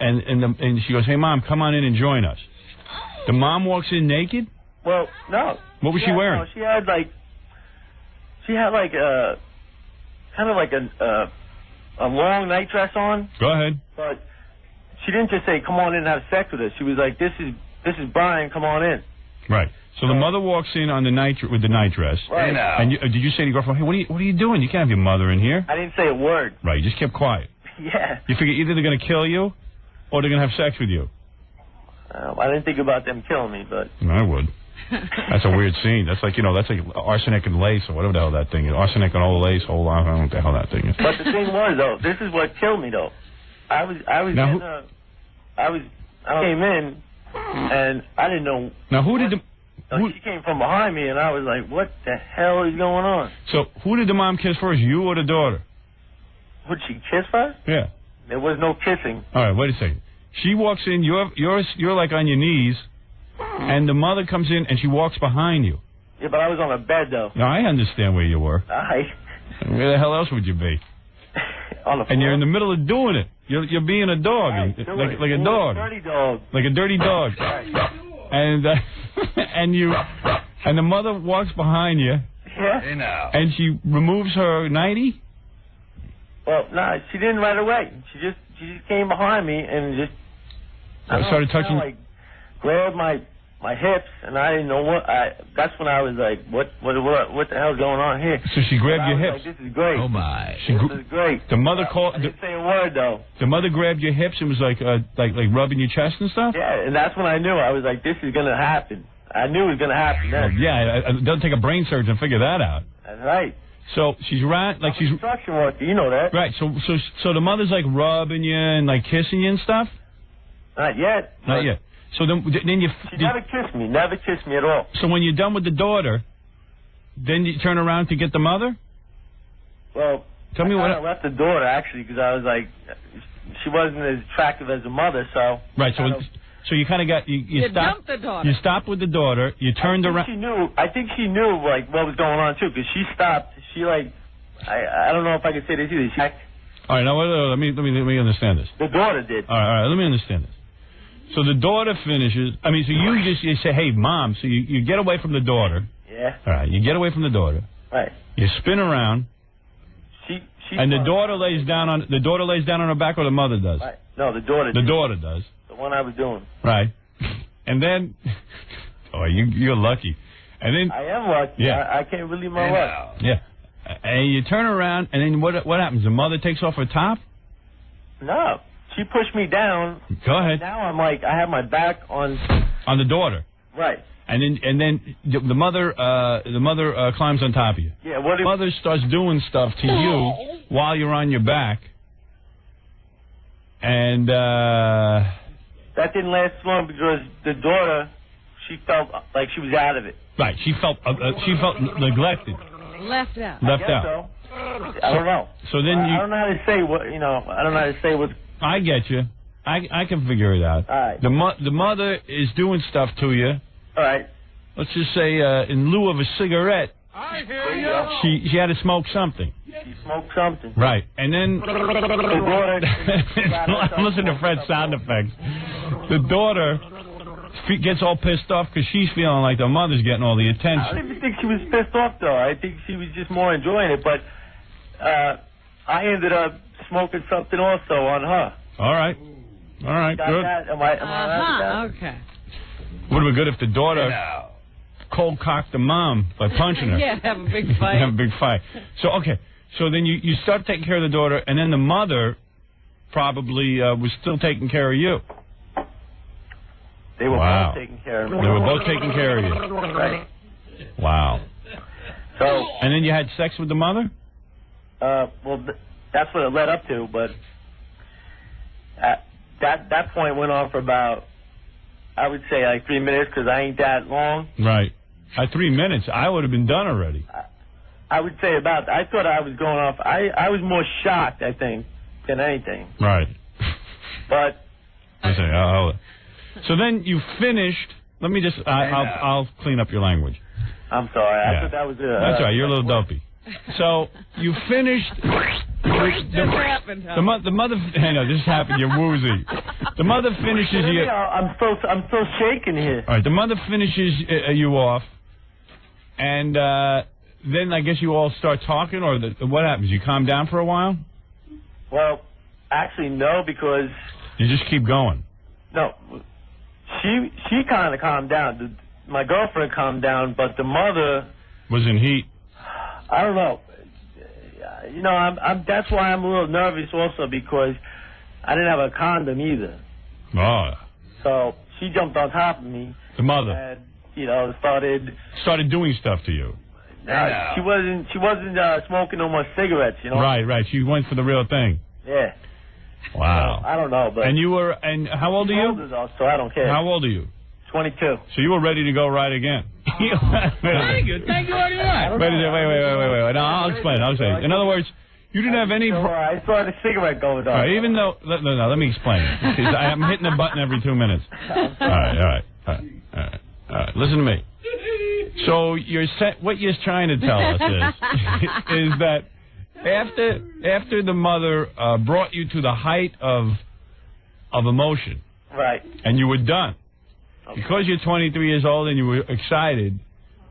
Speaker 11: and she goes, "Hey, Mom, come on in and join us." The mom walks in naked?
Speaker 19: Well, no.
Speaker 11: What was she wearing?
Speaker 19: No, she had like a kind of like a a long night dress on.
Speaker 11: Go ahead.
Speaker 19: But she didn't just say, come on in and have sex with us. She was like, this is Brian, come on in.
Speaker 11: Right. So the mother walks in on with the night dress.
Speaker 19: Right.
Speaker 11: And did you say to your girlfriend, hey, what are you doing? You can't have your mother in here.
Speaker 19: I didn't say a word.
Speaker 11: Right. You just kept quiet.
Speaker 19: Yeah.
Speaker 11: You figure either they're going to kill you or they're going to have sex with you.
Speaker 19: I didn't think about them killing me, but...
Speaker 11: I would. That's a weird scene. That's like, that's like arsenic and lace or whatever the hell that thing is. Arsenic and old lace, I don't know what the hell that thing is.
Speaker 19: But the thing was, though, this is what killed me, though. I came in, and I didn't know...
Speaker 11: Now,
Speaker 19: she came from behind me, and I was like, what the hell is going on?
Speaker 11: So, who did the mom kiss first, you or the daughter?
Speaker 19: Would she kiss first?
Speaker 11: Yeah.
Speaker 19: There was no kissing.
Speaker 11: All right, wait a second. She walks in, you're like on your knees, and the mother comes in, and she walks behind you.
Speaker 19: Yeah, but I was on a bed, though.
Speaker 11: Now, I understand where you were. Where the hell else would you be?
Speaker 19: On the floor.
Speaker 11: And you're in the middle of doing it. You're being a dog, like a dog.
Speaker 19: Dirty dog.
Speaker 11: Like a dirty dog. And and the mother walks behind you.
Speaker 19: Yeah.
Speaker 11: And she removes her nightie.
Speaker 19: Well, no, she didn't right away. She just came behind me and just
Speaker 11: started touching.
Speaker 19: Like grabbed my hips, and I didn't know what. That's when I was like, what the hell's going on here?
Speaker 11: So she grabbed your hips.
Speaker 19: Like, this is great.
Speaker 11: Oh my!
Speaker 19: This is great.
Speaker 11: The mother called.
Speaker 19: I didn't say a word though.
Speaker 11: The mother grabbed your hips and was like rubbing your chest and stuff.
Speaker 19: Yeah, and that's when I knew. I was like, this is gonna happen. I knew it was gonna happen. Then.
Speaker 11: Yeah, it doesn't take a brain surgeon to figure that out.
Speaker 19: That's right.
Speaker 11: So she's she's
Speaker 19: construction worker, you know that.
Speaker 11: Right. So the mother's like rubbing you and like kissing you and stuff.
Speaker 19: Not yet.
Speaker 11: Not yet. So then you.
Speaker 19: She never kissed me. Never kissed me at all.
Speaker 11: So when you're done with the daughter, then you turn around to get the mother.
Speaker 19: Well,
Speaker 11: tell me what.
Speaker 19: I left the daughter actually because I was like, she wasn't as attractive as the mother, so.
Speaker 11: Right. So you kind of got you stopped.
Speaker 12: Dumped the daughter.
Speaker 11: You stopped with the daughter. You turned around.
Speaker 19: I think she knew like what was going on too, because she stopped. She like, I don't know if I can say this either. She.
Speaker 11: All right, now let me understand this.
Speaker 19: The daughter did.
Speaker 11: All right, let me understand this. So the daughter finishes. I mean, so you say, hey, mom. So you get away from the daughter.
Speaker 19: Yeah.
Speaker 11: All right, you get away from the daughter.
Speaker 19: Right.
Speaker 11: You spin around. And the daughter lays down on her back, or the mother does.
Speaker 19: Right. No, the daughter.
Speaker 11: The daughter does.
Speaker 19: The one I was doing.
Speaker 11: Right. And then, you're lucky. And then
Speaker 19: I am lucky.
Speaker 11: Yeah.
Speaker 19: I can't believe my luck.
Speaker 11: Yeah. And you turn around, and then what happens? The mother takes off her top?
Speaker 19: No. She pushed me down.
Speaker 11: Go ahead.
Speaker 19: Now I'm like, I have my back on
Speaker 11: the daughter.
Speaker 19: Right.
Speaker 11: And then the mother climbs on top of you.
Speaker 19: Yeah.
Speaker 11: The mother starts doing stuff to you while you're on your back. And
Speaker 19: that didn't last long because the daughter, she felt like she was out of it.
Speaker 11: Right. She felt neglected.
Speaker 12: Left out.
Speaker 11: Left out.
Speaker 19: So. I don't know.
Speaker 11: So then
Speaker 19: I don't know how to say what, I don't know how to say what.
Speaker 11: I get you. I can figure it out.
Speaker 19: All right.
Speaker 11: The mother is doing stuff to you.
Speaker 19: All right.
Speaker 11: Let's just say in lieu of a cigarette,
Speaker 13: I hear you.
Speaker 11: she had to smoke something.
Speaker 19: She smoked something.
Speaker 11: Right. And then listen to Fred's sound effects. The daughter gets all pissed off because she's feeling like the mother's getting all the attention.
Speaker 19: I don't even think she was pissed off, though. I think she was just more enjoying it. But I ended up smoking something also on her.
Speaker 11: All right. Good.
Speaker 19: Am I right with that?
Speaker 12: Okay.
Speaker 11: Would have been good if the daughter cold cocked the mom by punching her.
Speaker 12: Yeah, have a big fight.
Speaker 11: Have a big fight. So, okay. So then you start taking care of the daughter, and then the mother probably was still taking care of you.
Speaker 19: They were both taking care of me.
Speaker 11: They were both taking care of you.
Speaker 19: Right.
Speaker 11: Wow.
Speaker 19: So.
Speaker 11: And then you had sex with the mother?
Speaker 19: Well, that's what it led up to, but that point went on for about, I would say, like 3 minutes, because I ain't that long.
Speaker 11: Right. At 3 minutes, I would have been done already.
Speaker 19: I would say about, I thought I was going off, I was more shocked, I think, than anything.
Speaker 11: Right.
Speaker 19: But.
Speaker 11: So then you finished, let me just, I'll clean up your language.
Speaker 19: I'm sorry, I thought that was
Speaker 11: that's all right, you're a little dopey. So you finished. The mother. I know this happened. You're woozy. The mother finishes you.
Speaker 19: I'm so shaking here.
Speaker 11: All right. The mother finishes you off, and then I guess you all start talking, or what happens? You calm down for a while.
Speaker 19: Well, actually, no, because...
Speaker 11: You just keep going.
Speaker 19: No. She kind of calmed down. My girlfriend calmed down, but the mother...
Speaker 11: Was in heat.
Speaker 19: I don't know. You know, that's why I'm a little nervous also, because I didn't have a condom either.
Speaker 11: Oh.
Speaker 19: So she jumped on top of me.
Speaker 11: The mother.
Speaker 19: And, you know, started
Speaker 11: doing stuff to you.
Speaker 19: She wasn't smoking no more cigarettes, you know.
Speaker 11: Right. She went for the real thing.
Speaker 19: Yeah.
Speaker 11: Wow.
Speaker 19: So, I don't know, but...
Speaker 11: And how old are you?
Speaker 19: Older though, so I don't care.
Speaker 11: How old are you?
Speaker 19: 22.
Speaker 11: So you were ready to go right again.
Speaker 9: Thank you.
Speaker 11: Wait. No, I'll explain. I'll say. In other words, you didn't have any...
Speaker 19: I saw the cigarette going on.
Speaker 11: Right, even though... No, let me explain. I'm hitting a button every 2 minutes. All right. Listen to me. So what you're trying to tell us is that after the mother brought you to the height of emotion,
Speaker 19: right,
Speaker 11: and you were done, because you're 23 years old and you were excited,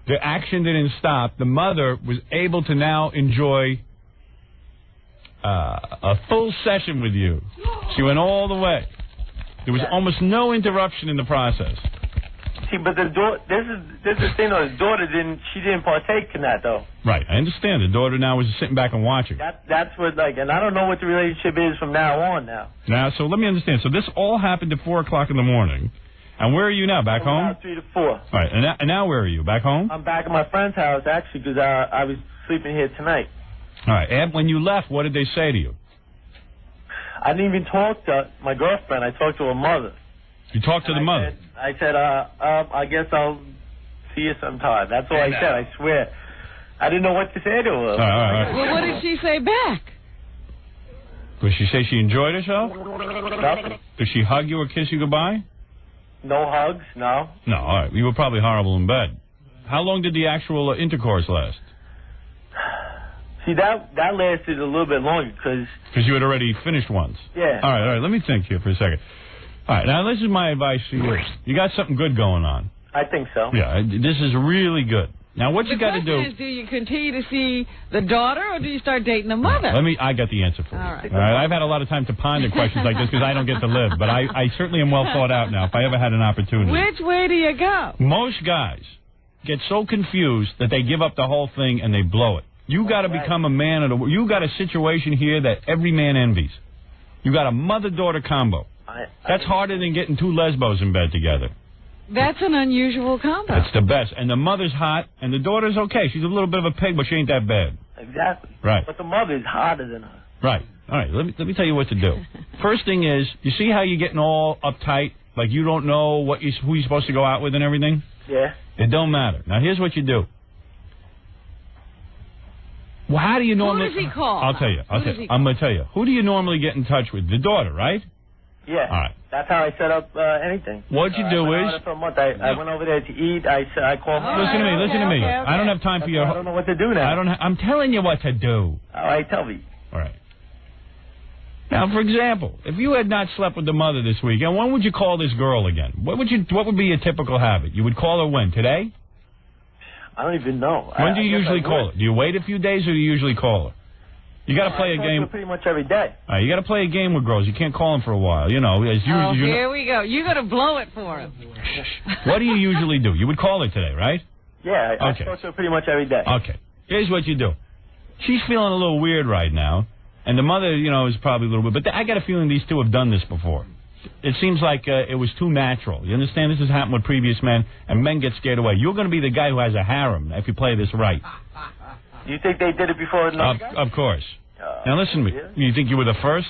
Speaker 11: the action didn't stop. The mother was able to now enjoy a full session with you. She went all the way. There was almost no interruption in the process.
Speaker 19: See, but this is the thing though. The daughter didn't partake in that though.
Speaker 11: Right, I understand. The daughter now was sitting back and watching.
Speaker 19: That's what and I don't know what the relationship is from now on now.
Speaker 11: Now, so let me understand. So this all happened at 4 o'clock in the morning, and where are you now? Back home?
Speaker 19: About 3 to 4.
Speaker 11: All right, and now where are you? Back home?
Speaker 19: I'm back at my friend's house actually because I was sleeping here tonight.
Speaker 11: All right, and when you left, what did they say to you?
Speaker 19: I didn't even talk to my girlfriend. I talked to her mother.
Speaker 11: You talked to the mother?
Speaker 19: I said, I guess I'll see you sometime. That's all I said, I swear. I didn't know what to say to her.
Speaker 11: All right.
Speaker 12: Well, what did she say back?
Speaker 11: Did she say she enjoyed herself?
Speaker 19: Nothing.
Speaker 11: Did she hug you or kiss you goodbye?
Speaker 19: No hugs, no.
Speaker 11: No, all right. You were probably horrible in bed. How long did the actual intercourse last?
Speaker 19: See, that lasted a little bit longer because
Speaker 11: you had already finished once.
Speaker 19: Yeah.
Speaker 11: All right. Let me think here for a second. All right, now this is my advice to you. You got something good going on.
Speaker 19: I think so.
Speaker 11: Yeah, this is really good. Now, what you got to do...
Speaker 12: The question is, do you continue to see the daughter, or do you start dating the mother?
Speaker 11: I got the answer for you.
Speaker 12: All right.
Speaker 11: I've had a lot of time to ponder questions like this because I don't get to live, but I certainly am well thought out now if I ever had an opportunity.
Speaker 12: Which way do you go?
Speaker 11: Most guys get so confused that they give up the whole thing and they blow it. You got to become a man of the... You got a situation here that every man envies. You got a mother-daughter combo. That's harder than getting 2 lesbos in bed together.
Speaker 12: That's an unusual combo.
Speaker 11: That's the best. And the mother's hot, and the daughter's okay. She's a little bit of a pig, but she ain't that bad.
Speaker 19: Exactly.
Speaker 11: Right.
Speaker 19: But the mother's hotter than her.
Speaker 11: Right. All right, let me tell you what to do. First thing is, you see how you're getting all uptight? Like you don't know who you're supposed to go out with and everything?
Speaker 19: Yeah.
Speaker 11: It don't matter. Now, here's what you do. Well, how do you normally...
Speaker 12: Who does he call?
Speaker 11: I'll tell you. I'm going to tell you. Who do you normally get in touch with? The daughter, right?
Speaker 19: Yeah.
Speaker 11: All right.
Speaker 19: That's how I set up anything.
Speaker 11: What you do is...
Speaker 19: For a month. I went over there to eat. I called...
Speaker 11: Listen to me. Okay. I don't have time for your...
Speaker 19: I don't know what to do now.
Speaker 11: I'm telling you what to do.
Speaker 19: All right, tell me.
Speaker 11: All right. Now, for example, if you had not slept with the mother this weekend, when would you call this girl again? What would be your typical habit? You would call her when? Today?
Speaker 19: I don't even know.
Speaker 11: When do you usually call her? Do you wait a few days or do you usually call her? You got to play a game.
Speaker 19: Pretty much every day.
Speaker 11: All right, you got to play a game with girls. You can't call them for a while. You know.
Speaker 12: Here we go. You got to blow it for him.
Speaker 11: What do you usually do? You would call her today, right?
Speaker 19: Yeah, I talk to her pretty much every day.
Speaker 11: Okay. Here's what you do. She's feeling a little weird right now, and the mother, is probably a little bit. But I got a feeling these two have done this before. It seems like it was too natural. You understand? This has happened with previous men, and men get scared away. You're going to be the guy who has a harem if you play this right.
Speaker 19: You think they did it before?
Speaker 11: Of course. Now listen to me. Yeah. You think you were the first?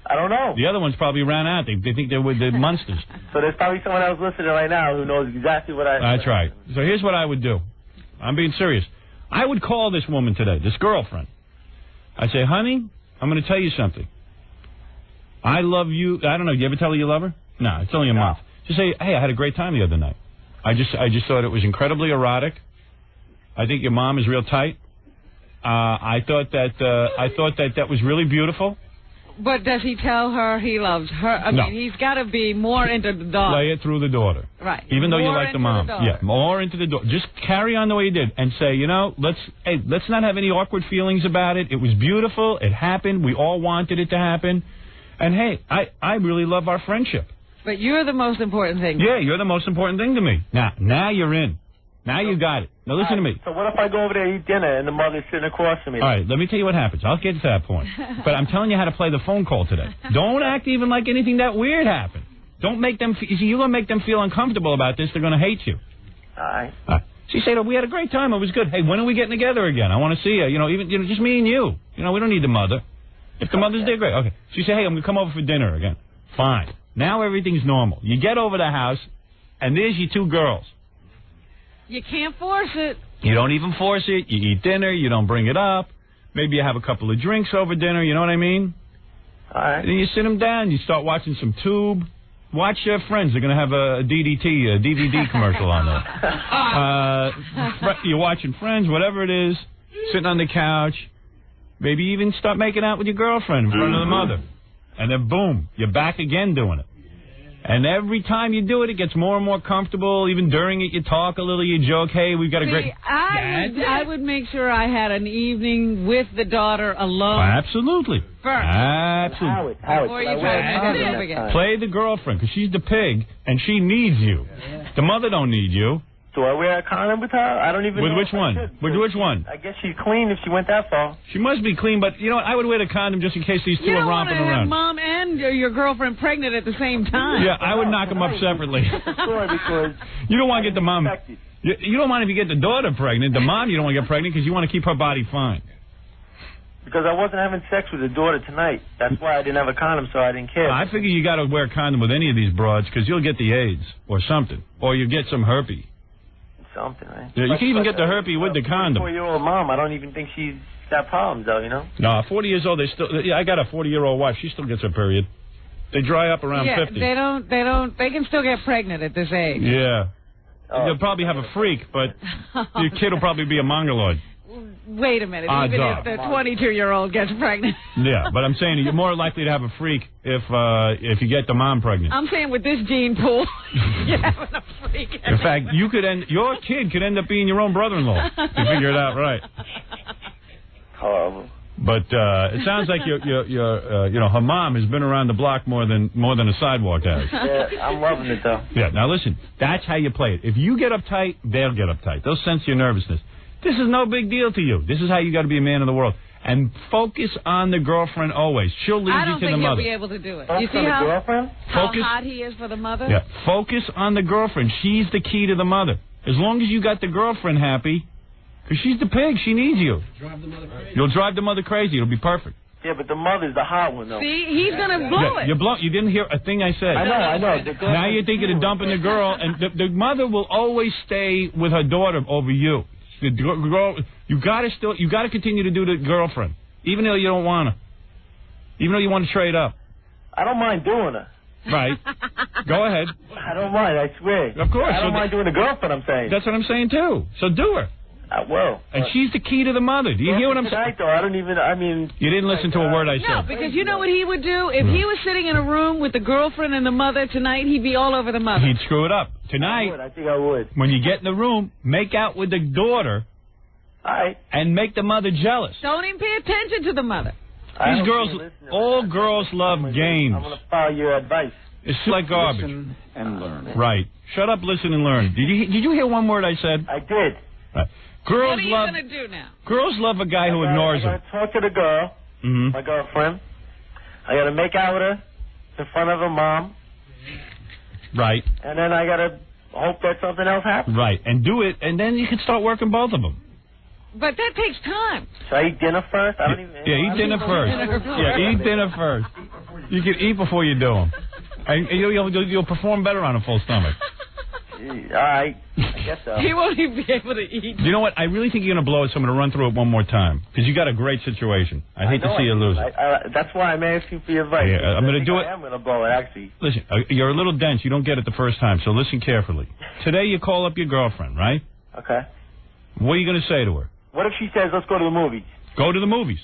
Speaker 19: I don't know.
Speaker 11: The other ones probably ran out. They think they were the monsters.
Speaker 19: So there's probably someone else listening right now who knows exactly what I...
Speaker 11: That's right. So here's what I would do. I'm being serious. I would call this woman today, this girlfriend. I'd say, honey, I'm going to tell you something. I love you. I don't know. Do you ever tell her you love her? No, it's only a month. Just say, hey, I had a great time the other night. I just thought it was incredibly erotic. I think your mom is real tight. I thought that was really beautiful.
Speaker 12: But does he tell her he loves her? I mean, he's got to be more into the daughter.
Speaker 11: Play it through the daughter.
Speaker 12: Right.
Speaker 11: Even though you
Speaker 12: More
Speaker 11: like the
Speaker 12: into
Speaker 11: mom.
Speaker 12: the daughter.
Speaker 11: Yeah, more into the daughter. Just carry on the way you did and say, you know, let's not have any awkward feelings about it. It was beautiful. It happened. We all wanted it to happen. And, hey, I really love our friendship.
Speaker 12: But you're the most important thing.
Speaker 11: Yeah, you're the most important thing to me. Now you're in. Now you got it. Now listen to me.
Speaker 19: So what if I go over there to eat dinner and the mother's sitting across from me?
Speaker 11: All right, let me tell you what happens. I'll get to that point. But I'm telling you how to play the phone call today. Don't act even like anything that weird happened. Don't make them. You see, you're gonna make them feel uncomfortable about this. They're gonna hate you.
Speaker 19: All right.
Speaker 11: She said, "We had a great time. It was good. Hey, when are we getting together again? I want to see you. You know, even just me and you. You know, we don't need the mother. If the mother's there, great. Okay." She said, "Hey, I'm gonna come over for dinner again." Fine. Now everything's normal. You get over the house, and there's your two girls.
Speaker 12: You can't force it.
Speaker 11: You don't even force it. You eat dinner. You don't bring it up. Maybe you have a couple of drinks over dinner. You know what I mean?
Speaker 19: All right.
Speaker 11: Then you sit them down. You start watching some Tube. Watch your Friends. They're going to have a DVD commercial on there. You're watching Friends, whatever it is, sitting on the couch. Maybe even start making out with your girlfriend in front of the mother. And then, boom, you're back again doing it. And every time you do it, it gets more and more comfortable. Even during it, you talk a little, you joke, hey, we've got a great...
Speaker 12: I would make sure I had an evening with the daughter alone.
Speaker 11: Absolutely.
Speaker 12: First.
Speaker 11: Absolutely.
Speaker 12: Before you try to again.
Speaker 11: Play the girlfriend, because she's the pig, and she needs you. The mother don't need you.
Speaker 19: Do I wear a condom with her? I don't even know.
Speaker 11: With which one? With which one?
Speaker 19: I guess she's clean if she went that far.
Speaker 11: She must be clean, but you know what? I would wear the condom just in case these two are romping around.
Speaker 12: You don't want to have mom and your girlfriend pregnant at the same time.
Speaker 11: Yeah, I would knock them up separately.
Speaker 19: Sure, because
Speaker 11: you don't want to get the mom. You don't mind if you get the daughter pregnant. The mom you don't want to get pregnant because you want to keep her body fine.
Speaker 19: Because I wasn't having sex with the daughter tonight. That's why I didn't have a condom, so I didn't care.
Speaker 11: I figure you got to wear a condom with any of these broads because you'll get the AIDS or something, or you get some herpes.
Speaker 19: Something, right?
Speaker 11: Yeah, you can even get the herpes with the condom.
Speaker 19: 4-year-old mom, I don't even think she's got problems, though, you know?
Speaker 11: No, 40 years old, they still... Yeah, I got a 40-year-old wife. She still gets her period. They dry up around 50.
Speaker 12: They can still get pregnant at this age.
Speaker 11: Yeah. You'll probably have a freak, but your kid will probably be a mongoloid.
Speaker 12: Wait a minute. Even if the 22-year-old gets pregnant.
Speaker 11: Yeah, but I'm saying you're more likely to have a freak if you get the mom pregnant.
Speaker 12: I'm saying with this gene pool, you're having a freak.
Speaker 11: In fact, your kid could end up being your own brother-in-law. You figure it out right.
Speaker 19: Horrible.
Speaker 11: But it sounds like her mom has been around the block more than a sidewalk has.
Speaker 19: Yeah, I'm loving it though.
Speaker 11: Yeah. Now listen, that's how you play it. If you get uptight, they'll get uptight. They'll sense your nervousness. This is no big deal to you. This is how you got to be a man of the world. And focus on the girlfriend always. She'll lead you to the mother.
Speaker 12: I don't think he'll be able to do it. You see how hot he is for the mother?
Speaker 11: Yeah. Focus on the girlfriend. She's the key to the mother. As long as you got the girlfriend happy, because she's the pig, she needs you. You'll drive the mother crazy. It'll be perfect.
Speaker 19: Yeah, but the mother's the hot one, though.
Speaker 12: See, he's going to blow it.
Speaker 11: You didn't hear a thing I said.
Speaker 19: I know.
Speaker 11: Now you're thinking of dumping the girl, and the mother will always stay with her daughter over you. The girl, you got to continue to do the girlfriend, even though you don't want to, even though you want to trade up.
Speaker 19: I don't mind doing her.
Speaker 11: Right. Go ahead.
Speaker 19: I don't mind. I swear.
Speaker 11: Of course.
Speaker 19: I don't mind doing the girlfriend. I'm saying.
Speaker 11: That's what I'm saying too. So do her.
Speaker 19: I will.
Speaker 11: And she's the key to the mother. Do you hear what I'm saying?
Speaker 19: Though, I don't even. I mean.
Speaker 11: You didn't listen to a word I said.
Speaker 12: No, because you know what he would do? If he was sitting in a room with the girlfriend and the mother tonight, he'd be all over the mother.
Speaker 11: He'd screw it up. Tonight,
Speaker 19: I think I would.
Speaker 11: When you get in the room, make out with the daughter.
Speaker 19: All right.
Speaker 11: And make the mother jealous.
Speaker 12: Don't even pay attention to the mother.
Speaker 11: These girls, all girls love games.
Speaker 19: I'm going to follow your advice.
Speaker 11: It's like garbage.
Speaker 14: Listen and learn.
Speaker 11: Right. Shut up, listen, and learn. Did you hear one word I said?
Speaker 19: I did.
Speaker 11: Right. Girls
Speaker 12: what are you going to do now?
Speaker 11: Girls love a guy who ignores them.
Speaker 19: I got to talk to the girl, my girlfriend. I got to make out with her in front of her mom.
Speaker 11: Right.
Speaker 19: And then I got to hope that something else happens.
Speaker 11: Right. And do it, and then you can start working both of them.
Speaker 12: But that takes time.
Speaker 19: Should I eat dinner first? I don't even.
Speaker 11: Yeah, eat dinner first. Yeah, eat dinner first. You can eat before you do them. And you'll perform better on a full stomach.
Speaker 19: All right. I guess so.
Speaker 12: He won't even be able to eat.
Speaker 11: You know what? I really think you're going to blow it, so I'm going to run through it one more time. Because you got a great situation. I hate to see you lose it.
Speaker 19: That's why I'm asking for your advice.
Speaker 11: Yeah, I'm going to do it.
Speaker 19: I am going to blow it, actually.
Speaker 11: Listen, you're a little dense. You don't get it the first time, so listen carefully. Today you call up your girlfriend, right?
Speaker 19: Okay.
Speaker 11: What are you going to say to her?
Speaker 19: What if she says, let's go to the movies?
Speaker 11: Go to the movies.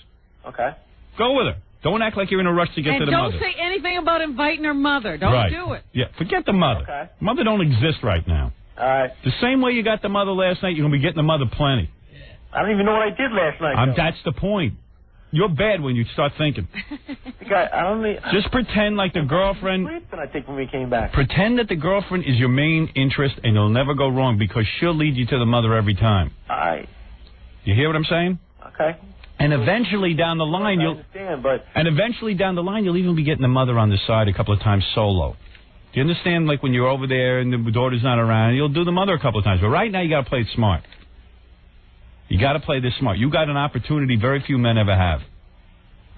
Speaker 19: Okay.
Speaker 11: Go with her. Don't act like you're in a rush to get to the mother.
Speaker 12: And don't say anything about inviting her mother. Don't do it.
Speaker 11: Yeah, forget the mother.
Speaker 19: Okay.
Speaker 11: Mother don't exist right now.
Speaker 19: All right.
Speaker 11: The same way you got the mother last night, you're going to be getting the mother plenty.
Speaker 19: I don't even know what I did last night.
Speaker 11: That's the point. You're bad when you start thinking.
Speaker 19: Just
Speaker 11: pretend like the girlfriend...
Speaker 19: I think when we came back.
Speaker 11: Pretend that the girlfriend is your main interest and you'll never go wrong because she'll lead you to the mother every time.
Speaker 19: All right.
Speaker 11: You hear what I'm saying?
Speaker 19: Okay.
Speaker 11: And eventually down the line, you'll even be getting the mother on the side a couple of times solo. Do you understand? Like when you're over there and the daughter's not around, you'll do the mother a couple of times. But right now, you got to play it smart. You got to play this smart. You got an opportunity very few men ever have.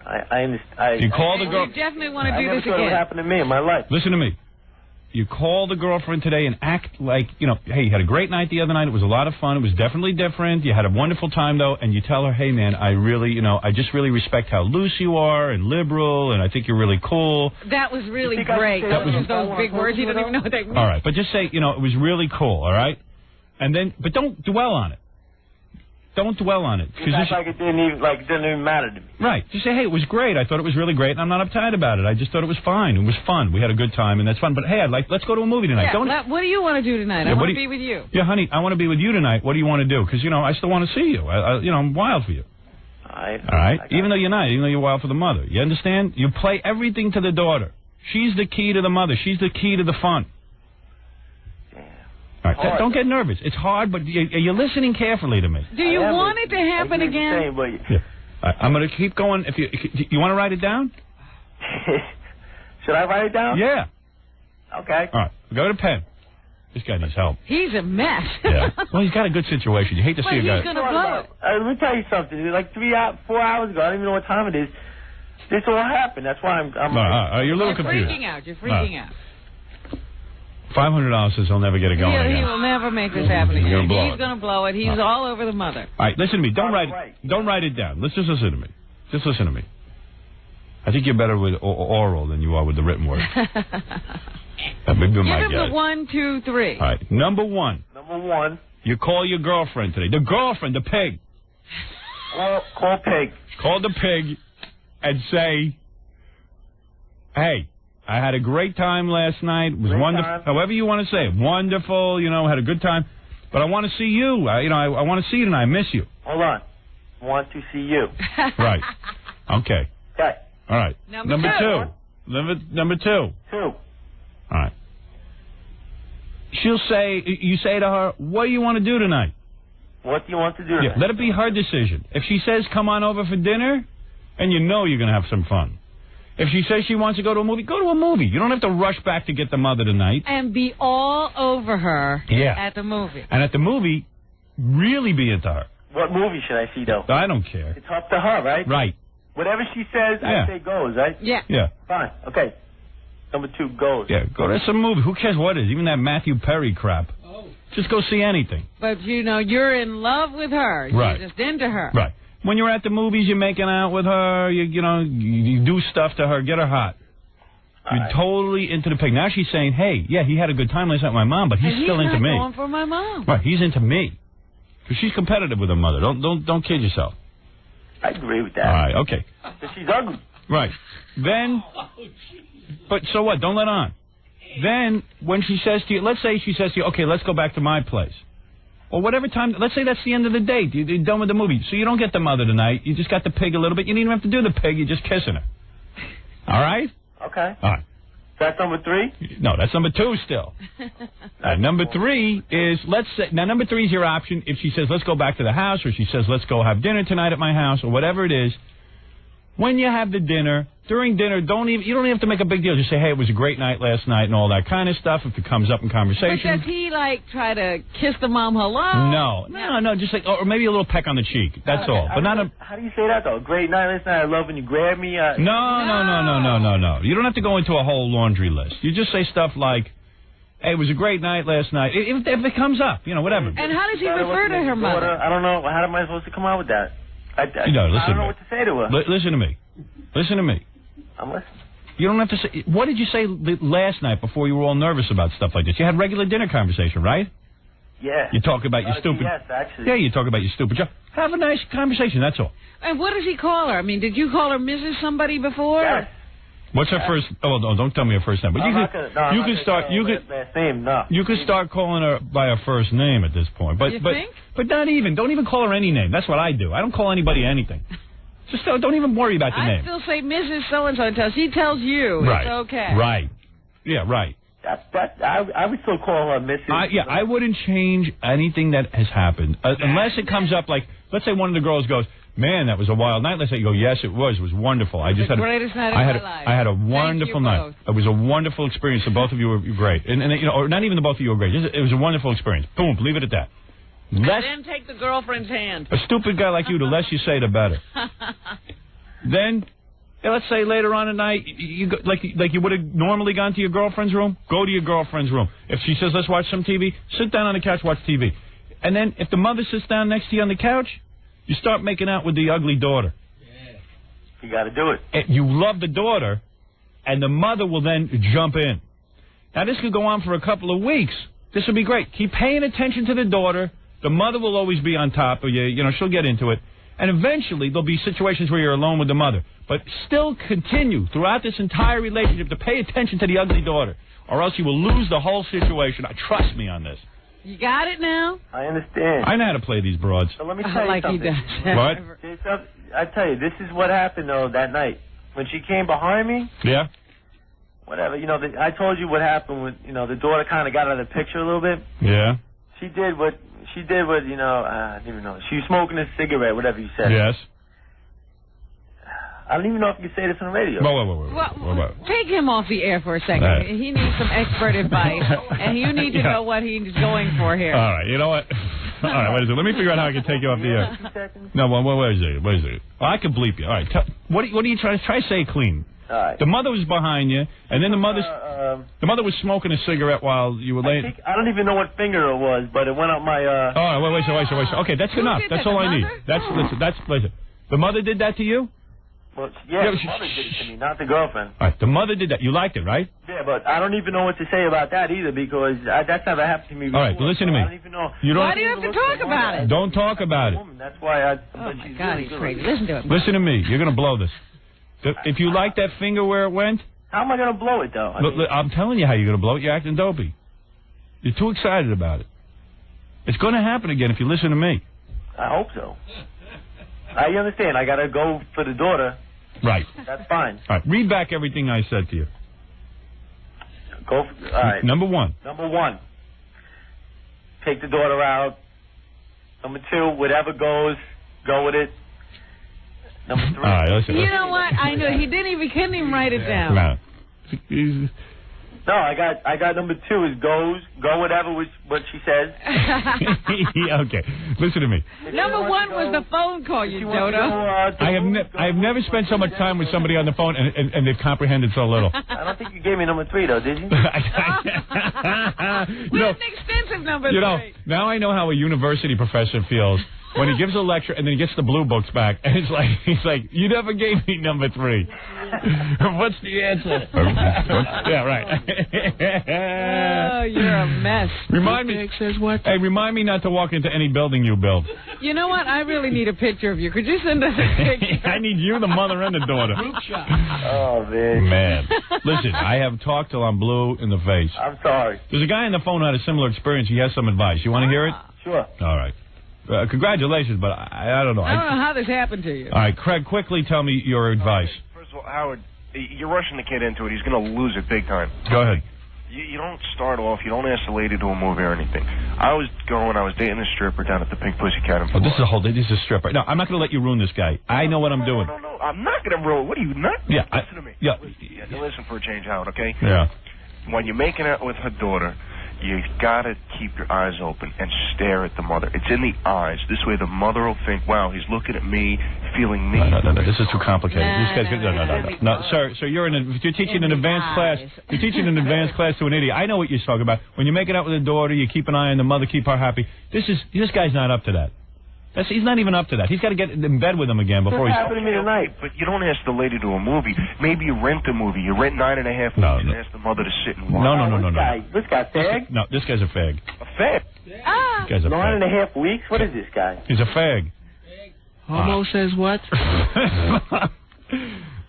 Speaker 19: I understand.
Speaker 11: You call the girl.
Speaker 12: You definitely want to do
Speaker 19: this again. What happened to me in my life?
Speaker 11: Listen to me. You call the girlfriend today and act like, hey, you had a great night the other night. It was a lot of fun. It was definitely different. You had a wonderful time, though. And you tell her, hey, man, I really, I just really respect how loose you are and liberal, and I think you're really cool.
Speaker 12: That was really great. Those big words. You don't even know what they mean.
Speaker 11: All right, but just say, it was really cool, all right? And then, but don't dwell on it. Don't dwell on it.
Speaker 19: It's like it didn't even matter to me.
Speaker 11: Right. Just say, hey, it was great. I thought it was really great, and I'm not uptight about it. I just thought it was fine. It was fun. We had a good time, and that's fun. But, hey, let's go to a movie tonight.
Speaker 12: Yeah, what do you want to do tonight? I want to be with you.
Speaker 11: Yeah, honey, I want to be with you tonight. What do you want to do? Because, I still want to see you. I'm wild for you. All right? Even though you're not. Even though you're wild for the mother. You understand? You play everything to the daughter. She's the key to the mother. She's the key to the fun. All right, don't get nervous. It's hard, but you're listening carefully to me.
Speaker 12: Do you want it to happen again?
Speaker 11: Yeah. I'm going to keep going. If you want to write it down?
Speaker 19: Should I write it down?
Speaker 11: Yeah.
Speaker 19: Okay.
Speaker 11: All right. Go to pen. This guy needs help.
Speaker 12: He's a mess.
Speaker 11: Yeah. Well, he's got a good situation. You hate to see a guy.
Speaker 12: He's going to blow it.
Speaker 19: Let me tell you something. Like 4 hours ago, I don't even know what time it is. This all happened. That's why I'm
Speaker 11: you're a little confused.
Speaker 12: You're freaking out.
Speaker 11: $500 says he'll never get it going again.
Speaker 12: He will never make this happen again.
Speaker 11: He's
Speaker 12: going to blow it. He's all over the mother.
Speaker 11: All right, listen to me. Don't write it down. Let's just listen to me. Just listen to me. I think you're better with oral than you are with the written word. Maybe
Speaker 12: Give him the 1, 2, 3.
Speaker 11: All right, number one. You call your girlfriend today. The girlfriend, the pig.
Speaker 19: Call pig.
Speaker 11: Call the pig and say, hey, I had a great time last night. It was wonderful. However you want to say it. Wonderful, had a good time. But I want to see you. I want to see you tonight. I miss you.
Speaker 19: Hold on. Want to see you.
Speaker 11: Right. Okay.
Speaker 19: Okay.
Speaker 11: All right. Number two. Number two.
Speaker 19: All
Speaker 11: right. She'll say, you say to her, what do you want to do tonight?
Speaker 19: What do you want to do tonight?
Speaker 11: Yeah, let it be her decision. If she says, come on over for dinner, and you're going to have some fun. If she says she wants to go to a movie, go to a movie. You don't have to rush back to get the mother tonight.
Speaker 12: And be all over her at the movie.
Speaker 11: And at the movie, really be into her.
Speaker 19: What movie should I see, though?
Speaker 11: I don't care.
Speaker 19: It's up to her, right?
Speaker 11: Right.
Speaker 19: Whatever she says, I say goes, right?
Speaker 12: Yeah.
Speaker 11: Yeah.
Speaker 19: Fine. Okay. Number 2 goes.
Speaker 11: Yeah, go to some movie. Who cares what it is? Even that Matthew Perry crap. Just go see anything.
Speaker 12: But, you're in love with her. You're just into her.
Speaker 11: Right. When you're at the movies, you're making out with her, you do stuff to her, get her hot. You're totally into the pig. Now she's saying, hey, yeah, he had a good time last night with my mom, but he's still into me.
Speaker 12: He's not going for my mom.
Speaker 11: Right, he's into me. Because she's competitive with her mother. Don't kid yourself.
Speaker 19: I agree with that.
Speaker 11: All right, okay.
Speaker 19: But she's ugly.
Speaker 11: Right. Then, but so what? Don't let on. Then, when she says to you, let's say she says to you, okay, let's go back to my place. Or whatever time, let's say that's the end of the date. You're done with the movie. So you don't get the mother tonight. You just got the pig a little bit. You don't even have to do the pig. You're just kissing her. All right?
Speaker 19: Okay.
Speaker 11: All right.
Speaker 19: That's number 3?
Speaker 11: No, that's number 2 still. Number 3 is, let's say, now number 3 is your option. If she says, let's go back to the house, or she says, let's go have dinner tonight at my house, or whatever it is, when you have the dinner, during dinner, you don't even have to make a big deal. Just say, hey, it was a great night last night and all that kind of stuff if it comes up in conversation.
Speaker 12: But does he, try to kiss the mom hello?
Speaker 11: No, just like, or maybe a little peck on the cheek. That's all. But not a...
Speaker 19: How do you say that, though? Great night last night, I love when you grab me.
Speaker 11: No. You don't have to go into a whole laundry list. You just say stuff like, hey, it was a great night last night. If it comes up, whatever.
Speaker 12: And how does he refer to her mother?
Speaker 19: I don't know. How am I supposed to come out with that? I
Speaker 11: listen
Speaker 19: don't know what to say to her.
Speaker 11: Listen to me. Listen to me.
Speaker 19: I'm listening.
Speaker 11: You don't have to say... What did you say last night before you were all nervous about stuff like this? You had regular dinner conversation, right?
Speaker 19: Yeah.
Speaker 11: You talk about your stupid...
Speaker 19: Yes, actually.
Speaker 11: Yeah, you talk about your stupid job. Have a nice conversation. That's all.
Speaker 12: And what does he call her? I mean, did you call her Mrs. somebody before?
Speaker 19: Yes.
Speaker 11: What's her first? Oh, no, don't tell me her first name. But you could start. You could start calling her by her first name at this point. But
Speaker 12: think?
Speaker 11: But not even. Don't even call her any name. That's what I do. I don't call anybody anything. Just don't even worry about the name.
Speaker 12: I still say Mrs. So-and-so until she tells you
Speaker 11: right.
Speaker 12: it's okay.
Speaker 11: Right. Yeah. Right.
Speaker 19: I would still call her Mrs.
Speaker 11: I wouldn't change anything that has happened unless it comes up like, let's say one of the girls goes, "Man, that was a wild night." Let's say you go, "Yes, it was. It was wonderful. I just had
Speaker 12: greatest night of my life.
Speaker 11: I had a wonderful night. It was a wonderful experience. The both of you were great, and you know, or not even the both of you were great. It was a wonderful experience. Boom, leave it at that.
Speaker 12: Then take the girlfriend's hand.
Speaker 11: A stupid guy like you, the less you say, the better. Then, let's say later on at night, you go, like you would have normally gone to your girlfriend's room. Go to your girlfriend's room. If she says, "Let's watch some TV," sit down on the couch, watch TV. And then if the mother sits down next to you on the couch, you start making out with the ugly daughter.
Speaker 19: Yeah. You got to do it.
Speaker 11: And you love the daughter, and the mother will then jump in. Now, this could go on for a couple of weeks. This would be great. Keep paying attention to the daughter. The mother will always be on top of you. You know, she'll get into it. And eventually, there'll be situations where you're alone with the mother. But still continue throughout this entire relationship to pay attention to the ugly daughter, or else you will lose the whole situation. Trust me on this.
Speaker 12: You got it now?
Speaker 19: I understand.
Speaker 11: I know how to play these broads.
Speaker 19: So let me tell you something.
Speaker 12: He does.
Speaker 11: What?
Speaker 19: I tell you, this is what happened, though, that night. When she came behind me.
Speaker 11: Yeah?
Speaker 19: Whatever. You know, I told you what happened with, you know, the daughter kind of got out of the picture a little bit.
Speaker 11: Yeah?
Speaker 19: She did what, you know, I don't even know. She was smoking a cigarette, whatever you said.
Speaker 11: Yes.
Speaker 19: I don't even know if you can say this on the radio.
Speaker 12: Well, take him off the air for a second.
Speaker 11: Right.
Speaker 12: He needs some expert advice, and you need to know what he's going for here.
Speaker 11: All right, you know what? All right, wait a second. Let me figure out how I can take you off the air.
Speaker 19: 2 seconds?
Speaker 11: No, wait a second. Wait a second. Well, I can bleep you. All right, what are you trying to say clean?
Speaker 19: All right.
Speaker 11: The mother was behind you, and then the mother was smoking a cigarette while you were laying.
Speaker 19: I don't even know what finger it was, but it went up my.
Speaker 11: All right, wait. Okay, that's enough. That's all I need. Listen. The mother did that to you?
Speaker 19: Well, yeah, the mother did it to me, not the girlfriend.
Speaker 11: All right, the mother did that. You liked it, right?
Speaker 19: Yeah, but I don't even know what to say about that either because that's never happened to me before.
Speaker 11: All right, well, listen to me.
Speaker 19: I don't even know.
Speaker 12: Why do you have to talk about it?
Speaker 11: Don't talk about it.
Speaker 19: That's why I.
Speaker 12: Oh, my God, he's crazy. Listen to him.
Speaker 11: Listen to me. You're going to blow this. If you like that finger where it went...
Speaker 19: How am I going to blow it, though?
Speaker 11: Look, I'm telling you how you're going to blow it. You're acting dopey. You're too excited about it. It's going to happen again if you listen to me.
Speaker 19: I hope so. I understand. I got to go for the daughter.
Speaker 11: Right.
Speaker 19: That's fine.
Speaker 11: All right. Read back everything I said to you.
Speaker 19: All right.
Speaker 11: Number one.
Speaker 19: Take the daughter out. Number 2, whatever goes, go with it. Number 3.
Speaker 11: All right, listen.
Speaker 12: You know what? I know he couldn't even write it down.
Speaker 19: No, I got number 2 is go whatever what she says.
Speaker 11: Yeah, okay, listen to me.
Speaker 12: Number 1 was the phone call, you dodo.
Speaker 11: I have never spent so much time with somebody on the phone and they've comprehended so little.
Speaker 19: I don't think you gave me number 3 though, did you?
Speaker 12: We have an extensive number 3.
Speaker 11: You know, now I know how a university professor feels. When he gives a lecture and then he gets the blue books back, and he's like, "You never gave me number 3. What's the answer?" Yeah, right.
Speaker 12: Oh, you're a mess.
Speaker 11: Remind me not to walk into any building you build.
Speaker 12: You know what? I really need a picture of you. Could you send us a picture?
Speaker 11: I need you, the mother, and the daughter.
Speaker 12: Group shot.
Speaker 19: Oh, man.
Speaker 11: Listen, I have talked till I'm blue in the face.
Speaker 19: I'm sorry.
Speaker 11: There's a guy on the phone who had a similar experience. He has some advice. You want to hear it?
Speaker 19: Sure.
Speaker 11: All right. Congratulations, but I don't know.
Speaker 12: I don't know how this happened to you.
Speaker 11: All right, Craig, quickly tell me your advice.
Speaker 7: First of all, Howard, you're rushing the kid into it. He's going to lose it big time.
Speaker 11: Go ahead.
Speaker 7: You don't start off, you don't ask the lady to a movie or anything. I was dating a stripper down at the Pink Pussycat in Florida.
Speaker 11: This is a stripper. No, I'm not going to let you ruin this guy. I know what I'm doing.
Speaker 7: No, I'm not going to ruin. What are you, not?
Speaker 11: Yeah.
Speaker 7: Listen to me.
Speaker 11: Yeah.
Speaker 7: Listen for a change, Howard, okay?
Speaker 11: Yeah.
Speaker 7: When you're making out with her daughter, you got to keep your eyes open and stare at the mother. It's in the eyes. This way the mother will think, wow, he's looking at me, feeling me.
Speaker 11: No. This is too complicated. No, sir, you're teaching an advanced class. You're teaching an advanced class to an idiot. I know what you're talking about. When you're making out with a daughter, you keep an eye on the mother, keep her happy. This guy's not up to that. He's not even up to that. He's got to get in bed with him again before he's...
Speaker 19: What happened to me tonight?
Speaker 7: But you don't ask the lady to a movie. Maybe you rent a movie. You rent 9.5 movies and ask the mother to sit and watch.
Speaker 11: No.
Speaker 19: This guy fag?
Speaker 11: No, this guy's a fag.
Speaker 7: A fag?
Speaker 19: Ah!
Speaker 11: This guy's a fag.
Speaker 19: 9.5 weeks? What is this guy?
Speaker 11: He's a fag.
Speaker 16: Homo says what?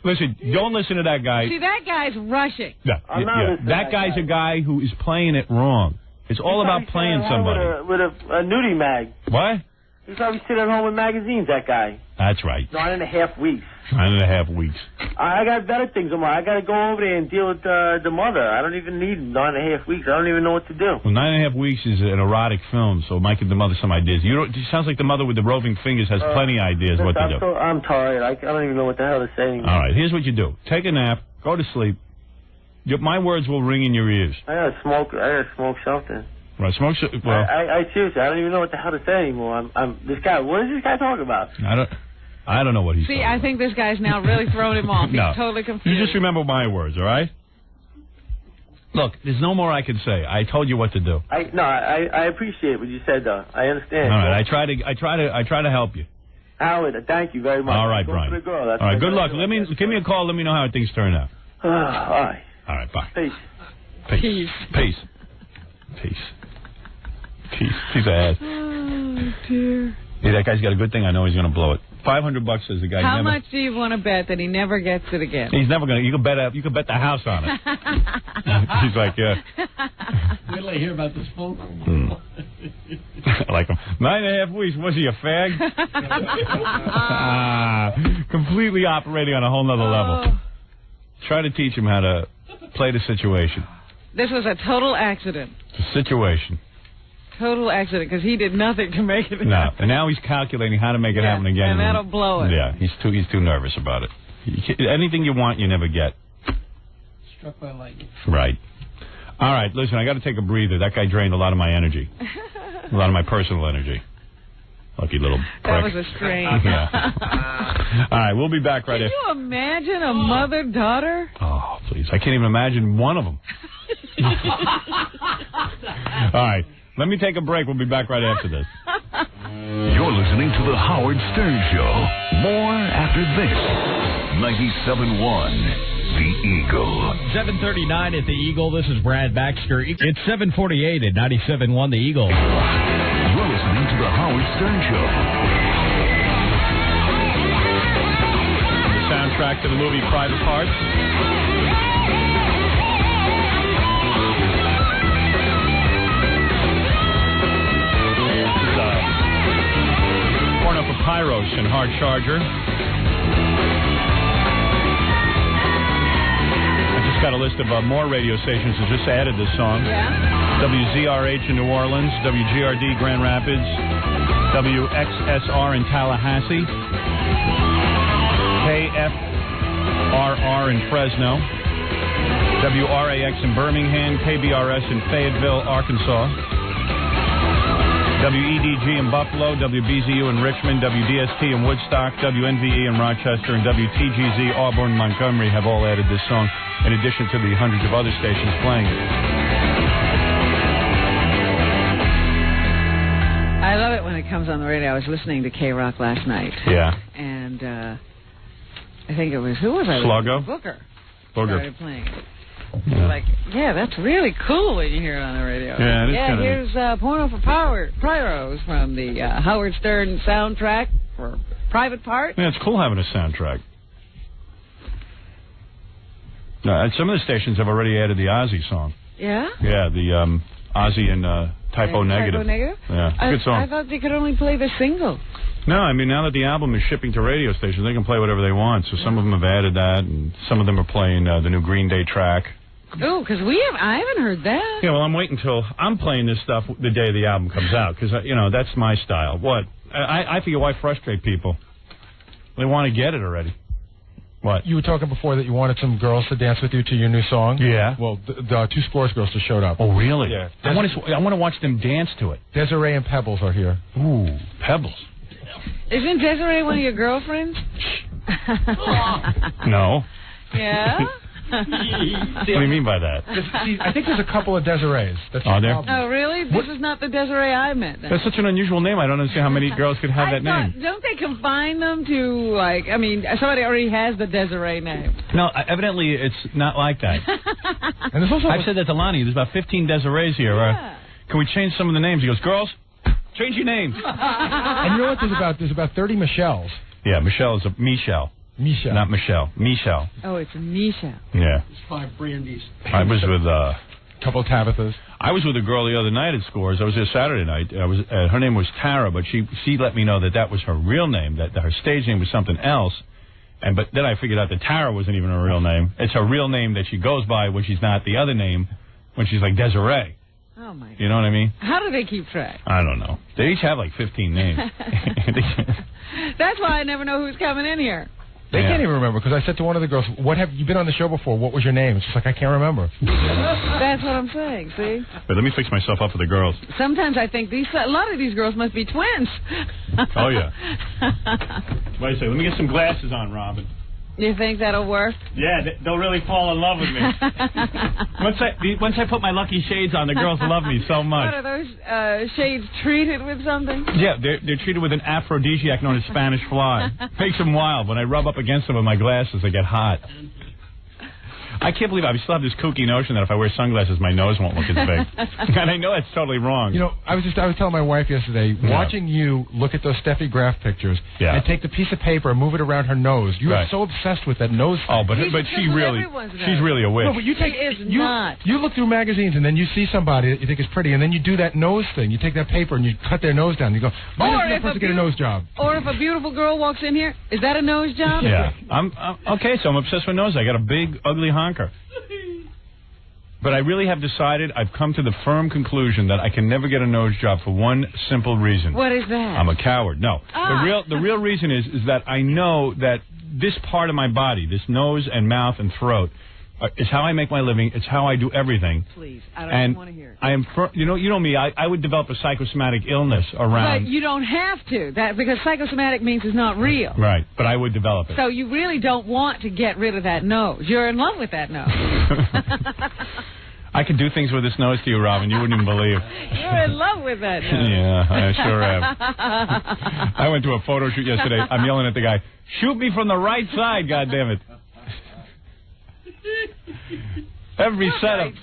Speaker 11: Listen, don't listen to that guy.
Speaker 12: See, that guy's rushing.
Speaker 11: Yeah, that guy's a guy who is playing it wrong. It's all about playing somebody.
Speaker 19: With a nudie mag.
Speaker 11: What?
Speaker 19: He's probably sitting at home with magazines, that guy.
Speaker 11: That's right.
Speaker 19: 9.5 weeks.
Speaker 11: 9.5 weeks.
Speaker 19: I got better things on my. I got to go over there and deal with the mother. I don't even need 9.5 weeks. I don't even know what to do.
Speaker 11: Well, 9.5 weeks is an erotic film, so it might give the mother some ideas. It sounds like the mother with the roving fingers has plenty of ideas what to do.
Speaker 19: I'm tired. I don't even know what the hell to say anymore.
Speaker 11: All right, here's what you do. Take a nap. Go to sleep. My words will ring in your ears.
Speaker 19: I gotta smoke something.
Speaker 11: Right, smoke. Well,
Speaker 19: I seriously, I don't even know what the hell to say anymore. This guy. What is this guy talking about?
Speaker 11: I don't know what he's
Speaker 12: saying. See, I think this guy's now really throwing him off.
Speaker 11: No.
Speaker 12: He's totally confused.
Speaker 11: You just remember my words, all right? Look, there's no more I can say. I told you what to do.
Speaker 19: I appreciate what you said, though. I understand.
Speaker 11: All right, I try to help you.
Speaker 19: Howard, thank you very much.
Speaker 11: All right, Brian. All right, good luck. Give me a call. Let me know how things turn out.
Speaker 19: All right.
Speaker 11: All right, bye.
Speaker 19: Peace.
Speaker 11: Peace. Peace. Peace. Peace. He's an ass.
Speaker 12: Oh, dear.
Speaker 11: Yeah, that guy's got a good thing. I know he's going to blow it. $500 says the guy.
Speaker 12: How much do you want to bet that he never gets it again?
Speaker 11: He's never going to. You can bet the house on it. He's like, yeah.
Speaker 16: Wait till I hear about this phone call.
Speaker 11: I like him. 9.5 weeks. Was he a fag? Completely operating on a whole nother level. Try to teach him how to play the situation.
Speaker 12: This was a total accident.
Speaker 11: It's a situation.
Speaker 12: Total accident, because he did nothing to make it happen.
Speaker 11: No, and now he's calculating how to make it happen again.
Speaker 12: And that'll blow it.
Speaker 11: Yeah, he's too nervous about it. Anything you want, you never get.
Speaker 16: Struck by lightning.
Speaker 11: Right. All right, listen, I got to take a breather. That guy drained a lot of my energy. A lot of my personal energy. Lucky little prick.
Speaker 12: That was a strain.
Speaker 11: Yeah. All right, we'll be back right after.
Speaker 12: Can you imagine a mother-daughter?
Speaker 11: Oh, please. I can't even imagine one of them. All right. Let me take a break. We'll be back right after this.
Speaker 1: You're listening to The Howard Stern Show. More after this. 97.1 The Eagle.
Speaker 9: 7:39 at The Eagle. This is Brad Baxter. It's 7:48 at 97.1 The Eagle.
Speaker 1: You're listening to The Howard Stern Show.
Speaker 11: The soundtrack to the movie Private Parts. For Pyros and Hard Charger. I just got a list of more radio stations that just added this song.
Speaker 12: Yeah.
Speaker 11: WZRH in New Orleans, WGRD Grand Rapids, WXSR in Tallahassee, KFRR in Fresno, WRAX in Birmingham, KBRS in Fayetteville, Arkansas, WEDG in Buffalo, WBZU in Richmond, WDST in Woodstock, WNVE in Rochester, and WTGZ Auburn, Montgomery have all added this song, in addition to the hundreds of other stations playing it.
Speaker 12: I love it when it comes on the radio. I was listening to K-Rock last night.
Speaker 11: Yeah.
Speaker 12: And I think it was, who was I?
Speaker 11: Sluggo?
Speaker 12: Booker.
Speaker 11: Started
Speaker 12: playing it. Yeah. Like, yeah, that's really cool when you hear it on the radio.
Speaker 11: Yeah, it is
Speaker 12: kinda... here's Porno for Pyros from the Howard Stern soundtrack for Private Part.
Speaker 11: Yeah, it's cool having a soundtrack. Some of the stations have already added the Ozzy song.
Speaker 12: Yeah?
Speaker 11: Yeah, the Ozzy and Typo Negative.
Speaker 12: Typo Negative?
Speaker 11: Yeah, good song.
Speaker 12: I thought they could only play the single.
Speaker 11: No, I mean, now that the album is shipping to radio stations, they can play whatever they want. So some of them have added that, and some of them are playing the new Green Day track.
Speaker 12: Oh, because I haven't heard that.
Speaker 11: Yeah, well, I'm waiting till I'm playing this stuff the day the album comes out, because, that's my style. What? I figure, why frustrate people? They want to get it already. What?
Speaker 14: You were talking before that you wanted some girls to dance with you to your new song.
Speaker 11: Yeah.
Speaker 14: Well, the two Spores girls just showed up.
Speaker 11: Oh, really?
Speaker 14: Yeah.
Speaker 11: I want to watch them dance to it.
Speaker 14: Desiree and Pebbles are here.
Speaker 11: Ooh, Pebbles.
Speaker 12: Isn't Desiree one of your girlfriends?
Speaker 11: No.
Speaker 12: Yeah?
Speaker 11: What do you mean by that?
Speaker 14: I think there's a couple of Desirees.
Speaker 11: Are there?
Speaker 12: Oh, really? This is not the Desiree I met, then.
Speaker 11: That's such an unusual name. I don't understand how many girls could have that name.
Speaker 12: Don't they confine them to, somebody already has the Desiree name.
Speaker 11: No, evidently it's not like that. And there's also I've said that to Lonnie. There's about 15 Desirees here.
Speaker 12: Yeah.
Speaker 11: Can we change some of the names? He goes, girls, Change your name.
Speaker 14: And you know what? There's about 30 Michelles.
Speaker 11: Yeah, Michelle is a Michelle.
Speaker 14: Michelle.
Speaker 11: Not Michelle. Michelle.
Speaker 12: Oh, it's Michelle.
Speaker 11: Yeah.
Speaker 16: It's 5 brandies.
Speaker 11: I was with
Speaker 14: couple of Tabithas.
Speaker 11: I was with a girl the other night at Scores. I was there Saturday night. Her name was Tara, but she let me know that was her real name, that her stage name was something else. But then I figured out that Tara wasn't even her real name. It's her real name that she goes by when she's not the other name, when she's like Desiree.
Speaker 12: Oh, my God.
Speaker 11: You know what I mean?
Speaker 12: How do they keep track?
Speaker 11: I don't know. They each have like 15 names.
Speaker 12: That's why I never know who's coming in here.
Speaker 14: They can't even remember, because I said to one of the girls, "What have you been on the show before? What was your name?" It's just like, I can't remember.
Speaker 12: That's what I'm saying, see?
Speaker 11: But let me fix myself up for the girls.
Speaker 12: Sometimes I think a lot of these girls must be twins.
Speaker 11: Oh, yeah. What do you say? Let me get some glasses on, Robin.
Speaker 12: You think that'll work?
Speaker 11: Yeah, they'll really fall in love with me. Once I put my lucky shades on, the girls love me so much.
Speaker 12: What are those shades treated with something?
Speaker 11: Yeah, they're treated with an aphrodisiac known as Spanish fly. Makes them wild. When I rub up against them with my glasses, they get hot. I can't believe I still have this kooky notion that if I wear sunglasses, my nose won't look as big. And I know that's totally wrong.
Speaker 14: You know, I was telling my wife yesterday, watching you look at those Steffi Graf pictures and take the piece of paper and move it around her nose. You are so obsessed with that nose.
Speaker 11: Oh, but she's really a witch.
Speaker 14: No, but you look through magazines and then you see somebody that you think is pretty, and then you do that nose thing. You take that paper and you cut their nose down. You go, why doesn't that person get a nose job?
Speaker 12: Or if a beautiful girl walks in here, is that a nose job?
Speaker 11: Yeah. I'm okay, so I'm obsessed with noses. I got a big, ugly honker. But I really have decided, I've come to the firm conclusion that I can never get a nose job for one simple reason.
Speaker 12: What is that?
Speaker 11: I'm a coward. No. The real reason is that I know that this part of my body, this nose and mouth and throat, is how I make my living. It's how I do everything.
Speaker 12: Please, I don't want to hear it.
Speaker 11: I am, you know me. I would develop a psychosomatic illness around.
Speaker 12: But you don't have to, because psychosomatic means it's not real.
Speaker 11: Right, but I would develop it.
Speaker 12: So you really don't want to get rid of that nose. You're in love with that nose.
Speaker 11: I could do things with this nose to you, Robin. You wouldn't even believe.
Speaker 12: You're in love with that nose.
Speaker 11: Yeah, I sure am. I went to a photo shoot yesterday. I'm yelling at the guy, "Shoot me from the right side, goddammit." Every setup.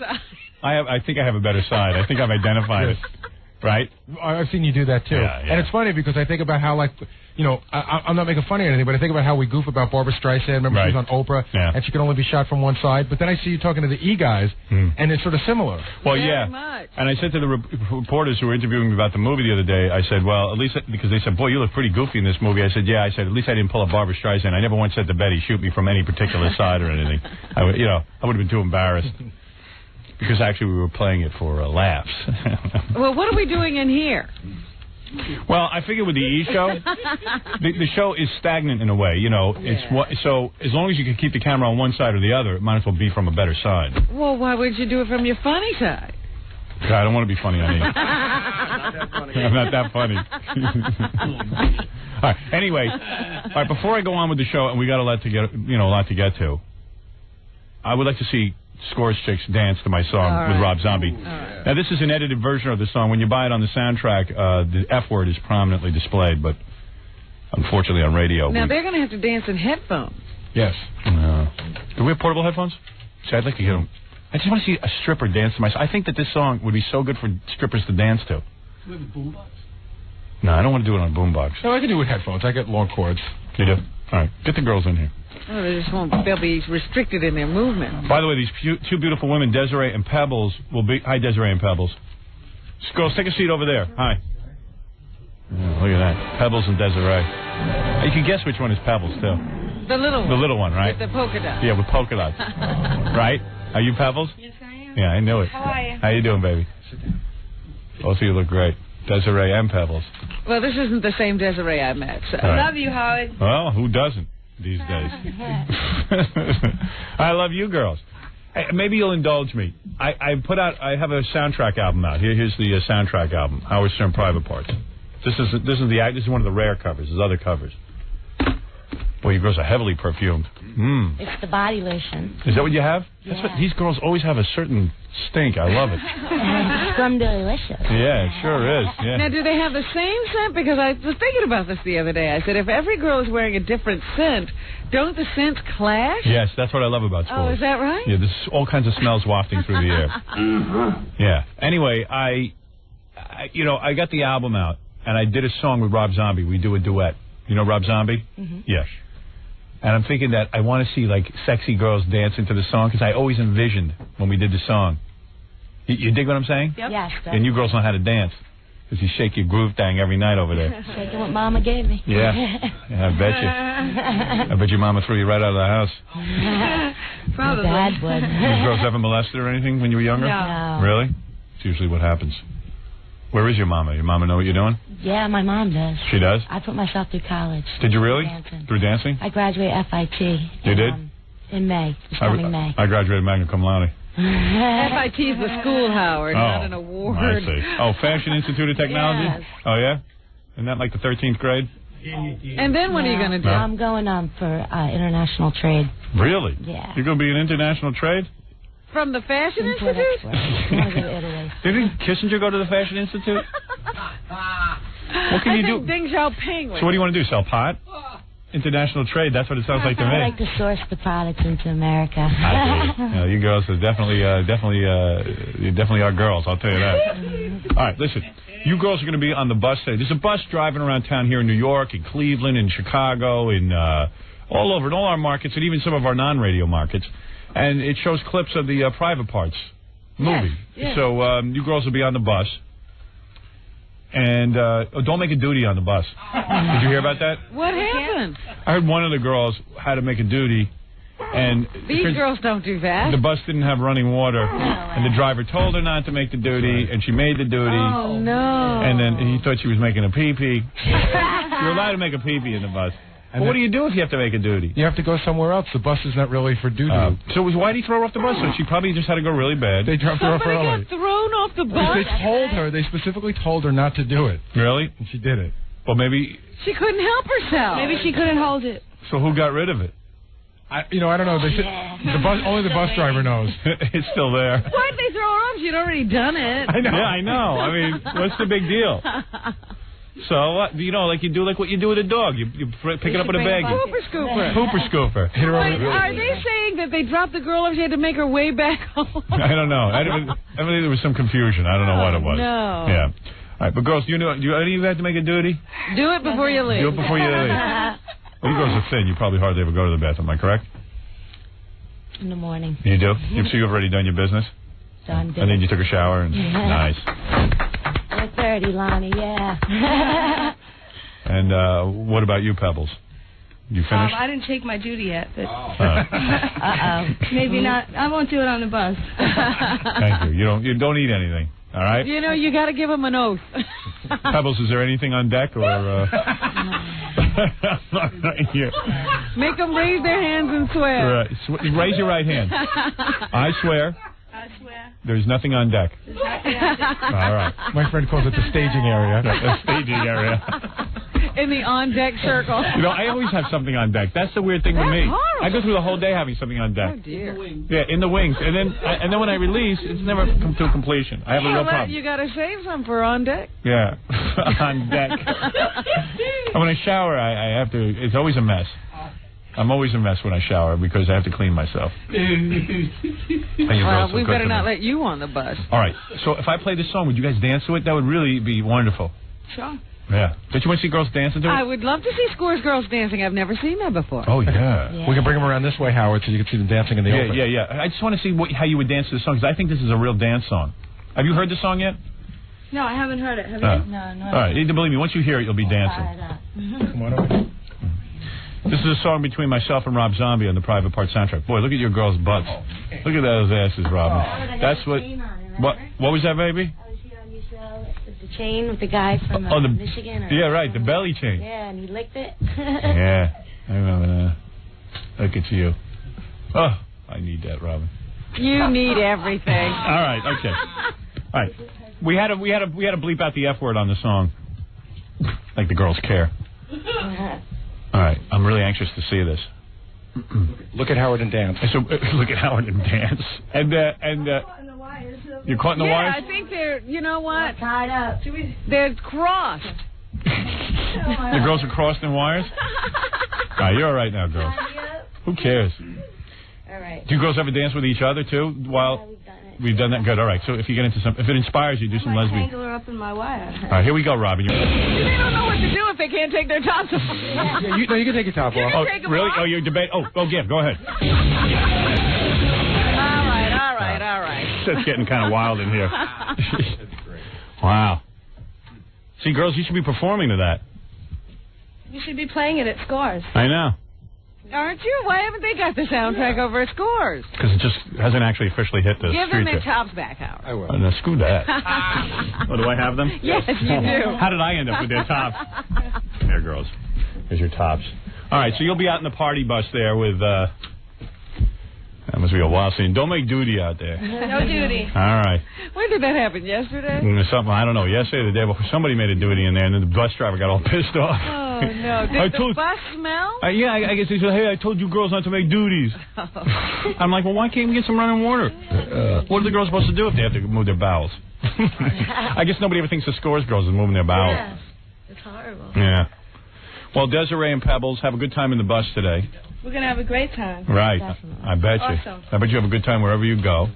Speaker 11: I think I have a better side. I think I've identified it. Right?
Speaker 14: I've seen you do that, too.
Speaker 11: Yeah.
Speaker 14: And it's funny because I think about how, I'm not making fun of anything, but I think about how we goof about Barbara Streisand. Remember, she was on Oprah, and she could only be shot from one side. But then I see you talking to the E-guys, and it's sort of similar.
Speaker 11: Well, very much. And I said to the reporters who were interviewing me about the movie the other day, I said, well, at least, because they said, boy, you look pretty goofy in this movie. I said, yeah. I said, at least I didn't pull a Barbara Streisand. I never once said to Betty, shoot me from any particular side or anything. I would have been too embarrassed. Because actually we were playing it for laughs.
Speaker 12: Well, what are we doing in here?
Speaker 11: Well, I figure with the E! show, the show is stagnant in a way. So as long as you can keep the camera on one side or the other, it might as well be from a better side.
Speaker 12: Well, why would you do it from your funny side?
Speaker 11: I don't want to be funny on you. I'm not that funny. All right. Anyway, before I go on with the show, and we got a lot to get to, I would like to see Scores Chicks dance to my song with Rob Zombie. Now, this is an edited version of the song. When you buy it on the soundtrack, the F word is prominently displayed, but unfortunately on radio.
Speaker 12: Now, they're going to have to dance in headphones.
Speaker 14: Yes.
Speaker 11: Do we have portable headphones? See, I'd like to get them. I just want to see a stripper dance to my song. I think that this song would be so good for strippers to dance to.
Speaker 16: With a boombox?
Speaker 11: No, I don't want to do it on a boombox.
Speaker 14: No, I can do it with headphones. I get long cords.
Speaker 11: You do? All right. Get the girls in here.
Speaker 12: Oh, they just won't. They'll be restricted in their movement.
Speaker 11: By the way, these two beautiful women, Desiree and Pebbles, will be... Hi, Desiree and Pebbles. Girls, take a seat over there. Hi. Yeah, look at that. Pebbles and Desiree. You can guess which one is Pebbles, too.
Speaker 12: The little one.
Speaker 11: The little one, right?
Speaker 12: With the polka dots.
Speaker 11: Yeah, with polka dots. Right? Are you Pebbles?
Speaker 20: Yes, I am.
Speaker 11: Yeah, I knew it.
Speaker 20: How are you?
Speaker 11: How you doing, baby? Both of you look great. Desiree and Pebbles.
Speaker 12: Well, this isn't the same Desiree I met. So.
Speaker 20: I love you, Howard.
Speaker 11: Well, who doesn't these days? I love you girls. Hey, maybe you'll indulge me. I have a soundtrack album out. Here's the soundtrack album, Howard Stern Private Parts. This is one of the rare covers. There's other covers. Boy, you girls are heavily perfumed.
Speaker 20: It's the body lotion.
Speaker 11: Is that what you have?
Speaker 20: Yeah.
Speaker 11: That's what, these girls always have a certain stink. I love it.
Speaker 20: Scrum delicious.
Speaker 11: Yeah, it sure is. Yeah.
Speaker 12: Now, do they have the same scent? Because I was thinking about this the other day. I said, if every girl is wearing a different scent, don't the scents clash?
Speaker 11: Yes, that's what I love about schools.
Speaker 12: Oh, is that right?
Speaker 11: Yeah, there's all kinds of smells wafting through the air. Yeah. Anyway, I got the album out, and I did a song with Rob Zombie. We do a duet. You know Rob Zombie?
Speaker 20: Mm-hmm.
Speaker 11: Yes. And I'm thinking that I want to see, like, sexy girls dancing to the song, because I always envisioned when we did the song. You dig what I'm saying?
Speaker 20: Yep. Yes.
Speaker 11: And you girls know how to dance, because you shake your groove thing every night over there.
Speaker 20: Shaking what Mama gave me.
Speaker 11: Yeah. I bet you. I bet your mama threw you right out of the house.
Speaker 20: Probably. Dad would.
Speaker 11: These girls ever molested or anything when you were younger?
Speaker 20: No.
Speaker 11: Really? It's usually what happens. Where is your mama? Your mama know what you're doing?
Speaker 20: Yeah, my mom does.
Speaker 11: She does?
Speaker 20: I put myself through college.
Speaker 11: Did you really?
Speaker 20: Dancing.
Speaker 11: Through dancing?
Speaker 20: I graduated FIT.
Speaker 11: You did?
Speaker 20: In May. This coming May.
Speaker 11: I graduated magna cum laude.
Speaker 12: FIT's the school, Howard, not an award.
Speaker 11: I see. Oh, Fashion Institute of Technology?
Speaker 12: Yes.
Speaker 11: Oh, yeah? Isn't that like the 13th grade?
Speaker 12: And then what are you going to do?
Speaker 20: I'm going for international trade.
Speaker 11: Really?
Speaker 20: Yeah.
Speaker 11: You're going to be in international trade?
Speaker 12: From the Fashion Institute?
Speaker 20: I want to go to Italy.
Speaker 11: Didn't Kissinger go to the Fashion Institute? What can you do?
Speaker 12: Deng Xiaoping.
Speaker 11: So what do you want to do, sell pot? International trade, that's what it sounds like to me.
Speaker 20: I like to source the products into America.
Speaker 11: You girls are definitely are girls, I'll tell you that. All right, listen. You girls are going to be on the bus today. There's a bus driving around town here in New York, in Cleveland, in Chicago, in all over, in all our markets, and even some of our non-radio markets. And it shows clips of the Private Parts movie.
Speaker 12: Yes.
Speaker 11: So you girls will be on the bus. And don't make a duty on the bus. Did you hear about that?
Speaker 12: What happened?
Speaker 11: I heard one of the girls had to make a duty. And
Speaker 12: these girls don't do that.
Speaker 11: The bus didn't have running water. And the driver told her not to make the duty. And she made the duty.
Speaker 12: Oh, no.
Speaker 11: And then he thought she was making a pee-pee. You're allowed to make a pee-pee in the bus. Well, what do you do if you have to make a duty?
Speaker 14: You have to go somewhere else. The bus is not really for duty.
Speaker 11: So why did he throw her off the bus? So she probably just had to go really bad.
Speaker 14: They dropped her off early.
Speaker 12: Somebody got thrown off the bus?
Speaker 14: They specifically told her not to do it.
Speaker 11: Really?
Speaker 14: And she did it.
Speaker 11: Well, maybe...
Speaker 12: She couldn't help herself.
Speaker 20: Maybe she couldn't hold it.
Speaker 11: So who got rid of it?
Speaker 14: I don't know. Only the bus driver knows.
Speaker 11: It's still there.
Speaker 12: Why'd they throw her off? She'd already done it.
Speaker 11: I know. Yeah, I know. I mean, what's the big deal? So, like you do what you do with a dog. You pick it up with a baggie.
Speaker 12: Pooper scooper.
Speaker 11: Pooper scooper.
Speaker 12: Are they saying that they dropped the girl off? She had to make her way back home?
Speaker 11: I don't know. I believe there was some confusion. I don't know what it was.
Speaker 12: No.
Speaker 11: Yeah. All right, but girls, do any of you have to make a duty?
Speaker 12: Do it before you leave.
Speaker 11: Do it before you leave. Well, you girls are thin. You probably hardly ever go to the bathroom. Am I correct?
Speaker 20: In the morning.
Speaker 11: You do? So you've already done your business?
Speaker 20: Done.
Speaker 11: And then you took a shower and nice.
Speaker 20: 4:30, Lonnie. Yeah.
Speaker 11: And what about you, Pebbles? You finished?
Speaker 21: I didn't take my duty yet, but
Speaker 20: Uh-oh.
Speaker 21: maybe not. I won't do it on the bus.
Speaker 11: Thank you. You don't eat anything. All right.
Speaker 12: You got to give them an oath.
Speaker 11: Pebbles, is there anything on deck or?
Speaker 12: Make them raise their hands and swear.
Speaker 11: Right. Raise your right hand. I swear.
Speaker 21: I swear.
Speaker 11: There's nothing on deck.
Speaker 21: There's nothing on deck.
Speaker 11: All right.
Speaker 14: My friend calls it the staging area.
Speaker 11: The staging area.
Speaker 12: In the on-deck circle.
Speaker 11: I always have something on deck. That's the weird thing with me.
Speaker 12: Horrible.
Speaker 11: I go through the whole day having something on deck.
Speaker 12: Oh, dear.
Speaker 11: Yeah, in the wings. And then when I release, it's never come to completion. I have a real problem.
Speaker 12: You got to save some for on deck.
Speaker 11: Yeah, on deck. And when I shower, I have to, it's always a mess. I'm always a mess when I shower because I have to clean myself.
Speaker 12: Well, we better not let you on the bus.
Speaker 11: All right. So if I play this song, would you guys dance to it? That would really be wonderful.
Speaker 12: Sure.
Speaker 11: Yeah. Don't you want to see girls dancing to it?
Speaker 12: I would love to see Scores girls dancing. I've never seen that before.
Speaker 11: Oh, yeah.
Speaker 14: We can bring them around this way, Howard, so you can see them dancing in the open.
Speaker 11: Yeah. I just want to see how you would dance to the song, because I think this is a real dance song. Have you heard the song yet?
Speaker 21: No, I haven't heard it. Have you?
Speaker 20: No.
Speaker 11: All right. You need to believe me. Once you hear it, you'll be dancing.
Speaker 14: Come on over.
Speaker 11: This is a song between myself and Rob Zombie on the Private Part soundtrack. Boy, look at your girls' butts. Look at those asses, Robin. That's what... What was that, baby?
Speaker 20: The chain with the guy from Michigan.
Speaker 11: Yeah, right, the belly chain.
Speaker 20: Yeah, and he licked it.
Speaker 11: Yeah, I remember that. Look at you. Oh, I need that, Robin.
Speaker 12: You need everything.
Speaker 11: All right, okay. All right. We had to bleep out the F word on the song. Like the girls care. All right, I'm really anxious to see this.
Speaker 14: Look at Howard and dance.
Speaker 11: So look at Howard and dance. And you're caught in the wires?
Speaker 12: Yeah, I think they're, you know what?
Speaker 20: Tied up.
Speaker 12: They're crossed.
Speaker 11: The girls are crossed in wires? All right, you're all right now, girls. Who cares?
Speaker 20: All right.
Speaker 11: Do you girls ever dance with each other, too?
Speaker 20: Yeah, we've done it.
Speaker 11: we've done that. Good. All right. So if you get into if it inspires you, do some lesbian.
Speaker 21: Tangle her up in my wire.
Speaker 11: All right, here we go, Robin.
Speaker 12: They don't know what to do if they can't take their tops off.
Speaker 14: Yeah, you can take your top off.
Speaker 11: Oh, really? Oh, you're debate. Oh, Gib, go ahead.
Speaker 12: All right.
Speaker 11: It's getting kind of wild in here. Wow. See, girls, you should be performing to that.
Speaker 21: You should be playing it at Scores.
Speaker 11: I know.
Speaker 12: Aren't you? Why haven't they got the soundtrack over at Scores?
Speaker 11: Because it just hasn't actually officially hit the
Speaker 12: Give
Speaker 11: street
Speaker 12: them their
Speaker 11: yet.
Speaker 12: tops back, Howard.
Speaker 14: I will.
Speaker 11: No, screw that. Oh, do I have them?
Speaker 12: Yes, you do.
Speaker 11: How did I end up with their tops? There, girls. Here's your tops. All right, so you'll be out in the party bus there with... that must be a wild scene. Don't make duty out there.
Speaker 21: No duty.
Speaker 11: All right.
Speaker 12: When did that happen? Yesterday?
Speaker 11: Something, I don't know. Yesterday or the day before, somebody made a duty in there, and then the bus driver got all pissed off.
Speaker 12: Oh, no. Did the bus smell?
Speaker 11: Yeah, I guess he said, hey, I told you girls not to make duties. I'm like, well, why can't we get some running water? What are the girls supposed to do if they have to move their bowels? I guess nobody ever thinks the Scores girls is moving their bowels.
Speaker 21: Yeah. It's horrible.
Speaker 11: Yeah. Well, Desiree and Pebbles, have a good time in the bus today.
Speaker 21: We're going to have a great time.
Speaker 11: Right.
Speaker 21: Definitely.
Speaker 11: I bet you.
Speaker 21: Awesome.
Speaker 11: I bet you have a good time wherever you go.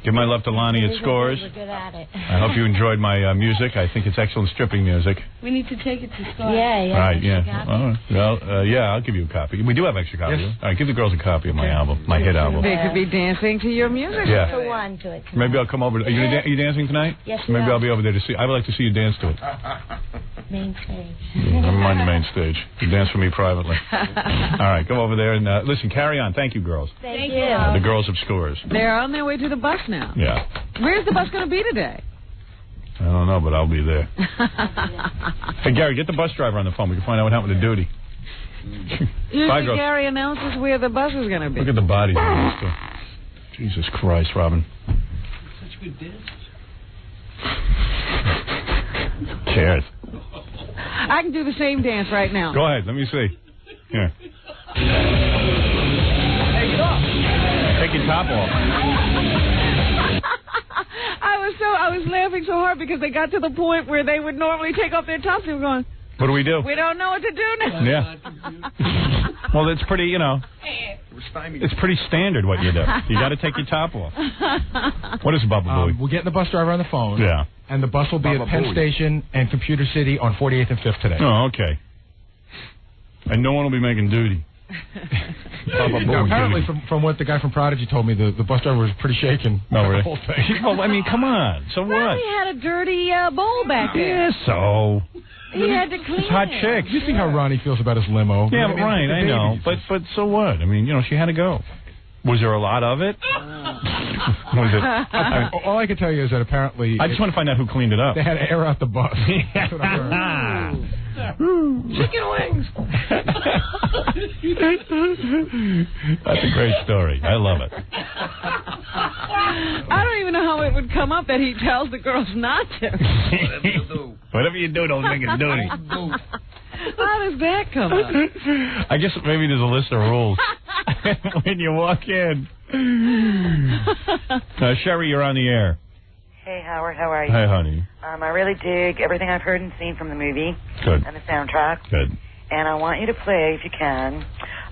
Speaker 11: Give my love to Lonnie at Scores.
Speaker 20: We're good at it.
Speaker 11: I hope you enjoyed my music. I think it's excellent stripping music.
Speaker 21: We need to take it to Scores.
Speaker 20: Yeah.
Speaker 11: Right, yeah. Well, yeah, I'll give you a copy. We do have extra copies.
Speaker 14: Yes.
Speaker 11: All right, give the girls a copy of my album, my hit album.
Speaker 12: They could be dancing to your music.
Speaker 11: Yeah.
Speaker 20: For one to it.
Speaker 11: Maybe I'll come over. Are you dancing tonight?
Speaker 20: Yes, we
Speaker 11: Maybe
Speaker 20: are.
Speaker 11: I'll be over there to see. I would like to see you dance to it.
Speaker 20: Main stage.
Speaker 11: Never mind the main stage. You dance for me privately. All right, come over there and listen. Carry on. Thank you, girls.
Speaker 20: Thank you.
Speaker 11: The girls of Scores.
Speaker 12: They're on their way to the bus now.
Speaker 11: Yeah.
Speaker 12: Where's the bus going to be today?
Speaker 11: I don't know, but I'll be there. Hey, Gary, get the bus driver on the phone. We can find out what happened to Duty.
Speaker 12: Usually Gary announces where the bus is going to be.
Speaker 11: Look at the bodies. Jesus Christ, Robin.
Speaker 16: Such good dances.
Speaker 11: Who cares?
Speaker 12: I can do the same dance right now.
Speaker 11: Go ahead. Let me see. Here. Take your top off.
Speaker 12: I was laughing so hard because they got to the point where they would normally take off their tops and were going,
Speaker 11: what do we do?
Speaker 12: we don't know what to do now.
Speaker 11: Yeah. Well, it's pretty, it's pretty standard what you do. You got to take your top off. What is Bubba Booey?
Speaker 14: We're getting the bus driver on the phone.
Speaker 11: Yeah.
Speaker 14: And the bus will be
Speaker 11: Bubba
Speaker 14: at Penn
Speaker 11: Booey.
Speaker 14: Station and Computer City on 48th and 5th today.
Speaker 11: Oh, okay. And no one will be making duty.
Speaker 14: Now, apparently, from what the guy from Prodigy told me, the bus driver was pretty shaken.
Speaker 11: No, really?
Speaker 14: The whole thing.
Speaker 11: Well, I mean, come on. So
Speaker 12: Well,
Speaker 11: what?
Speaker 12: he had a dirty bowl back there.
Speaker 11: Yeah, so.
Speaker 12: He had to clean
Speaker 11: It's hot
Speaker 12: it.
Speaker 11: chicks.
Speaker 14: You see how Ronnie feels about his limo.
Speaker 11: Yeah,
Speaker 14: I mean,
Speaker 11: right,
Speaker 14: it's a
Speaker 11: I know.
Speaker 14: baby.
Speaker 11: But so what? I mean, she had to go. Was there a lot of it? Was it?
Speaker 14: All I can tell you is that apparently...
Speaker 11: I just want to find out who cleaned it up.
Speaker 14: They had to air out the bus. That's what I heard.
Speaker 16: Chicken wings.
Speaker 11: That's a great story. I love it.
Speaker 12: I don't even know how it would come up that he tells the girls not to.
Speaker 11: Whatever you do, don't make it dirty.
Speaker 12: How does that come up?
Speaker 11: I guess maybe there's a list of rules when you walk in. Sherry, you're on the air.
Speaker 4: Hey, Howard, how are you?
Speaker 11: Hi, honey.
Speaker 4: I really dig everything I've heard and seen from the movie.
Speaker 11: Good.
Speaker 4: And the soundtrack.
Speaker 11: Good.
Speaker 4: And I want you to play, if you can,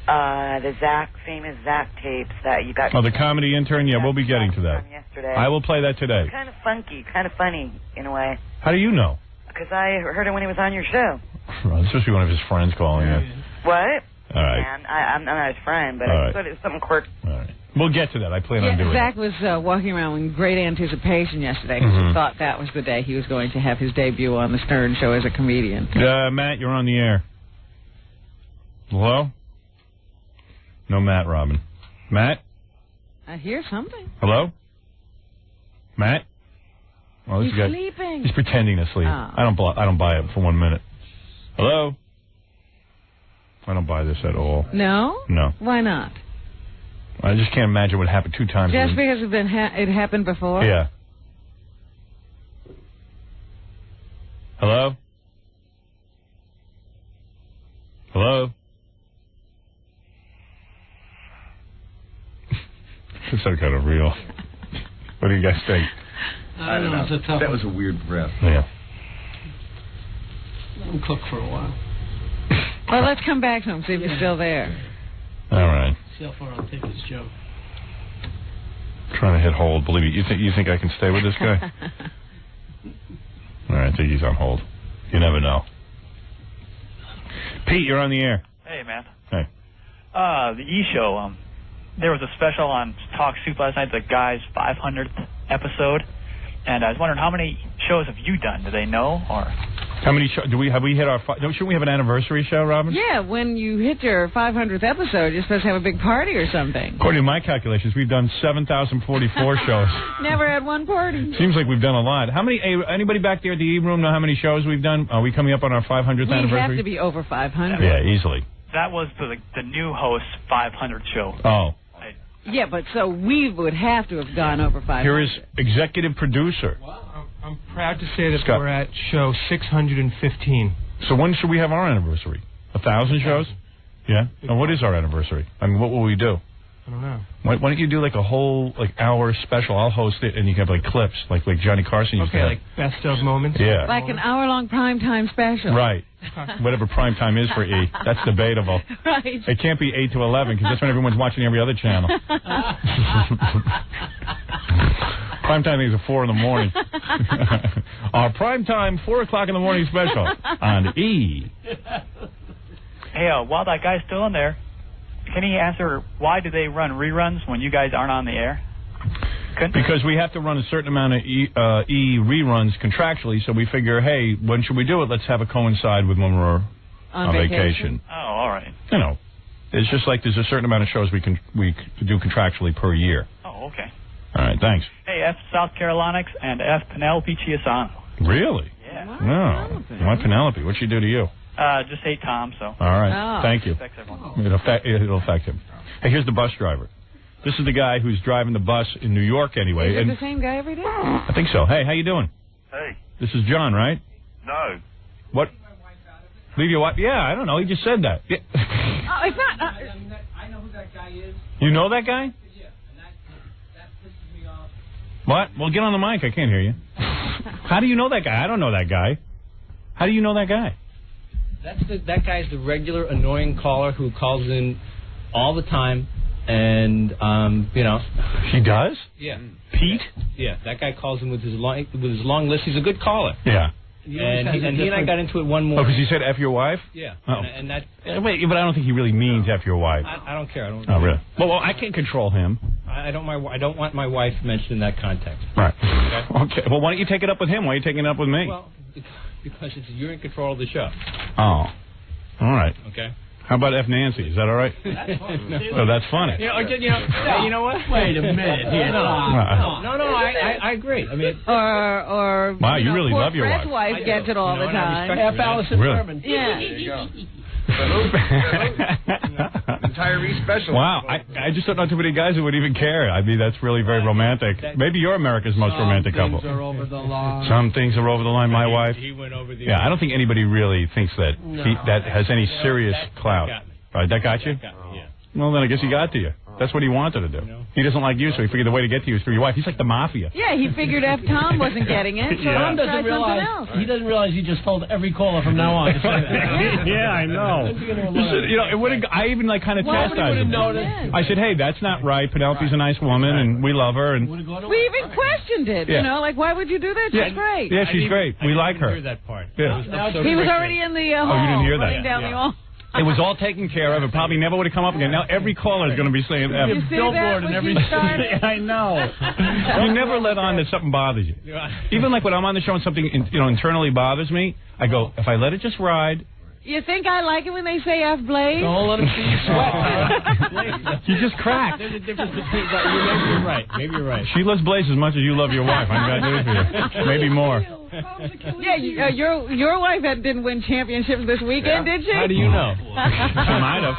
Speaker 4: the famous Zach tapes that you got.
Speaker 11: Oh, the comedy intern? Yeah, we'll be getting to that.
Speaker 4: From yesterday.
Speaker 11: I will play that today.
Speaker 4: It's kind of funky, kind of funny, in a way.
Speaker 11: How do you know?
Speaker 4: Because I heard it when he was on your show.
Speaker 11: Well, this must be one of his friends calling you.
Speaker 4: What?
Speaker 11: All right.
Speaker 4: And I'm not his friend, but
Speaker 11: All
Speaker 4: I
Speaker 11: right.
Speaker 4: thought it was something quirky.
Speaker 11: All right. We'll get to that. I plan on doing
Speaker 12: Zach was walking around in great anticipation yesterday because he thought that was the day he was going to have his debut on the Stern Show as a comedian.
Speaker 11: Matt, you're on the air. Hello? No Matt, Robin. Matt?
Speaker 12: I hear something.
Speaker 11: Hello? Matt? Well, this
Speaker 12: He's
Speaker 11: guy,
Speaker 12: sleeping.
Speaker 11: he's pretending to sleep.
Speaker 12: Oh.
Speaker 11: I don't buy it for 1 minute. Hello? I don't buy this at all.
Speaker 12: No?
Speaker 11: No.
Speaker 12: Why not?
Speaker 11: I just can't imagine what happened 2 times.
Speaker 12: Just because it happened before?
Speaker 11: Yeah. Hello? Hello? This is kind of real. What do you guys think?
Speaker 16: I don't know. It's a tough
Speaker 6: That was a weird breath.
Speaker 11: Yeah.
Speaker 16: Let him cook for a while.
Speaker 12: Well, let's come back to him, see if he's still there.
Speaker 11: All right.
Speaker 16: See how far I'll take this joke.
Speaker 11: Trying to hit hold. Believe me. You think I can stay with this guy? All right, I think he's on hold. You never know. Pete, you're on the air.
Speaker 5: Hey, man.
Speaker 11: Hey.
Speaker 5: The E-Show, there was a special on Talk Soup last night, the guy's 500th episode, and I was wondering how many shows have you done? Do they know, or?
Speaker 11: How many shows? Have we hit our... Shouldn't we have an anniversary show, Robin?
Speaker 12: Yeah, when you hit your 500th episode, you're supposed to have a big party or something.
Speaker 11: According to my calculations, we've done 7,044 shows.
Speaker 12: Never had one party.
Speaker 11: Seems like we've done a lot. How many? Anybody back there at the E-Room know how many shows we've done? Are we coming up on our 500th anniversary?
Speaker 12: We have to be over 500.
Speaker 11: Yeah, easily.
Speaker 5: That was the new host's 500 show.
Speaker 11: Oh.
Speaker 12: Yeah, but so we would have to have gone over 500.
Speaker 11: Here is executive producer.
Speaker 14: I'm proud to say that
Speaker 11: Scott.
Speaker 14: we're at show 615.
Speaker 11: So when should we have our anniversary? 1,000 shows? Yeah? And what is our anniversary? I mean, what will we do?
Speaker 14: I don't know.
Speaker 11: Why don't you do like a whole hour special? I'll host it, and you can have like clips, like Johnny Carson used to have.
Speaker 14: Like best of moments?
Speaker 11: Yeah.
Speaker 12: Like an hour-long primetime special.
Speaker 11: Right. Whatever prime time is for E. That's debatable.
Speaker 12: Right.
Speaker 11: It can't be 8 to 11, because that's when everyone's watching every other channel. Prime time is at 4 in the morning. Our prime time 4 o'clock in the morning special on E.
Speaker 5: Hey, while that guy's still in there, can he answer why do they run reruns when you guys aren't on the air?
Speaker 11: Because we have to run a certain amount of E reruns contractually, so we figure, hey, when should we do it? Let's have it coincide with when we're on vacation.
Speaker 5: Oh, all right.
Speaker 11: You know, it's just like there's a certain amount of shows we do contractually per year.
Speaker 5: Oh, okay.
Speaker 11: All right, thanks.
Speaker 5: Hey, F South Carolinics and F Penelope Chiasano.
Speaker 11: Really?
Speaker 5: Yeah.
Speaker 11: No. Why Penelope? What'd she do to you?
Speaker 5: Just hate Tom, so.
Speaker 11: All right. Thank you.
Speaker 5: Affects everyone.
Speaker 11: It'll affect him. Hey, here's the bus driver. This is the guy who's driving the bus in New York anyway.
Speaker 12: Is it the same guy every day?
Speaker 11: I think so. Hey, how you doing?
Speaker 22: Hey.
Speaker 11: This is John, right?
Speaker 22: No.
Speaker 11: What? Leave your wife? Yeah, I don't know. He just said that. Yeah.
Speaker 12: Oh, it's not.
Speaker 16: I know who that guy is.
Speaker 11: You know that guy?
Speaker 16: Yeah, and that pisses me off.
Speaker 11: What? Well, get on the mic. I can't hear you. How do you know that guy? I don't know that guy. How do you know that guy?
Speaker 16: That guy's the regular annoying caller who calls in all the time, and you know.
Speaker 11: He does?
Speaker 16: Yeah.
Speaker 11: Pete?
Speaker 16: Yeah, that guy calls in with his long list. He's a good caller.
Speaker 11: Yeah.
Speaker 16: And he and I got into it one morning.
Speaker 11: Oh, because he said F your wife?
Speaker 16: Yeah.
Speaker 11: Oh.
Speaker 16: And that.
Speaker 11: Wait, but I don't think he really means F your wife.
Speaker 16: I don't care. I don't.
Speaker 11: Oh, really? Well, I can't control him.
Speaker 16: I don't want my wife mentioned in that context.
Speaker 11: Right. Okay. Well, why don't you take it up with him? Why are you taking it up with me?
Speaker 16: Well, because you're in control of the show.
Speaker 11: Oh. All right.
Speaker 16: Okay.
Speaker 11: How about F Nancy? Is that all right? Oh, that's funny.
Speaker 16: You know what? Wait a minute. No, I agree. I mean,
Speaker 12: or
Speaker 11: wow, you really love your
Speaker 12: Fred's
Speaker 11: wife.
Speaker 12: wife gets it all the time.
Speaker 16: F. Allison
Speaker 11: really?
Speaker 16: Berman.
Speaker 12: Yeah.
Speaker 16: There you go.
Speaker 6: Retiree special.
Speaker 11: Wow, I just don't know too many guys who would even care. I mean, that's really very romantic. Maybe you're America's most romantic couple.
Speaker 16: Some things are over the line.
Speaker 11: Some things are over the line. My wife.
Speaker 16: He went over the.
Speaker 11: Yeah, I don't think anybody really thinks that that has any serious clout. Right, that got you?
Speaker 16: Yeah.
Speaker 11: Well, then I guess he got to you. That's what he wanted to do. He doesn't like you, so he figured the way to get to you is through your wife. He's like the mafia.
Speaker 12: Yeah, he figured if Tom wasn't getting it, so
Speaker 16: Tom
Speaker 12: try
Speaker 16: doesn't realize
Speaker 12: something else.
Speaker 16: he doesn't realize he just told every caller from now on.
Speaker 11: Yeah, I know. You know, it would. I even kind of chastised him. I said, "Hey, that's not right. Penelope's a nice woman, and we love her." And
Speaker 12: we even questioned it. You know, like, why would you do that? She's great.
Speaker 11: Yeah, she's great. We like her.
Speaker 16: Hear that part.
Speaker 11: Yeah.
Speaker 12: He was already in the hall.
Speaker 11: Oh, you didn't hear that?
Speaker 12: Running down the hall.
Speaker 11: It was all taken care of. It probably never would have come up again. Now every caller is going to be saying F.
Speaker 12: You see that when you started?
Speaker 11: I know. You never let on that something bothers you. Even like when I'm on the show and something internally bothers me, I go, if I let it just ride.
Speaker 12: You think I like it when they say F Blaze?
Speaker 16: Don't let them see you sweat.
Speaker 11: You just cracked.
Speaker 16: There's a difference between that. Maybe you're right. Maybe you're right.
Speaker 11: She loves Blaze as much as you love your wife. I'm going to do it for you. Maybe more.
Speaker 12: Yeah, your wife didn't win championships this weekend, did she?
Speaker 16: How do you know?
Speaker 11: She might have.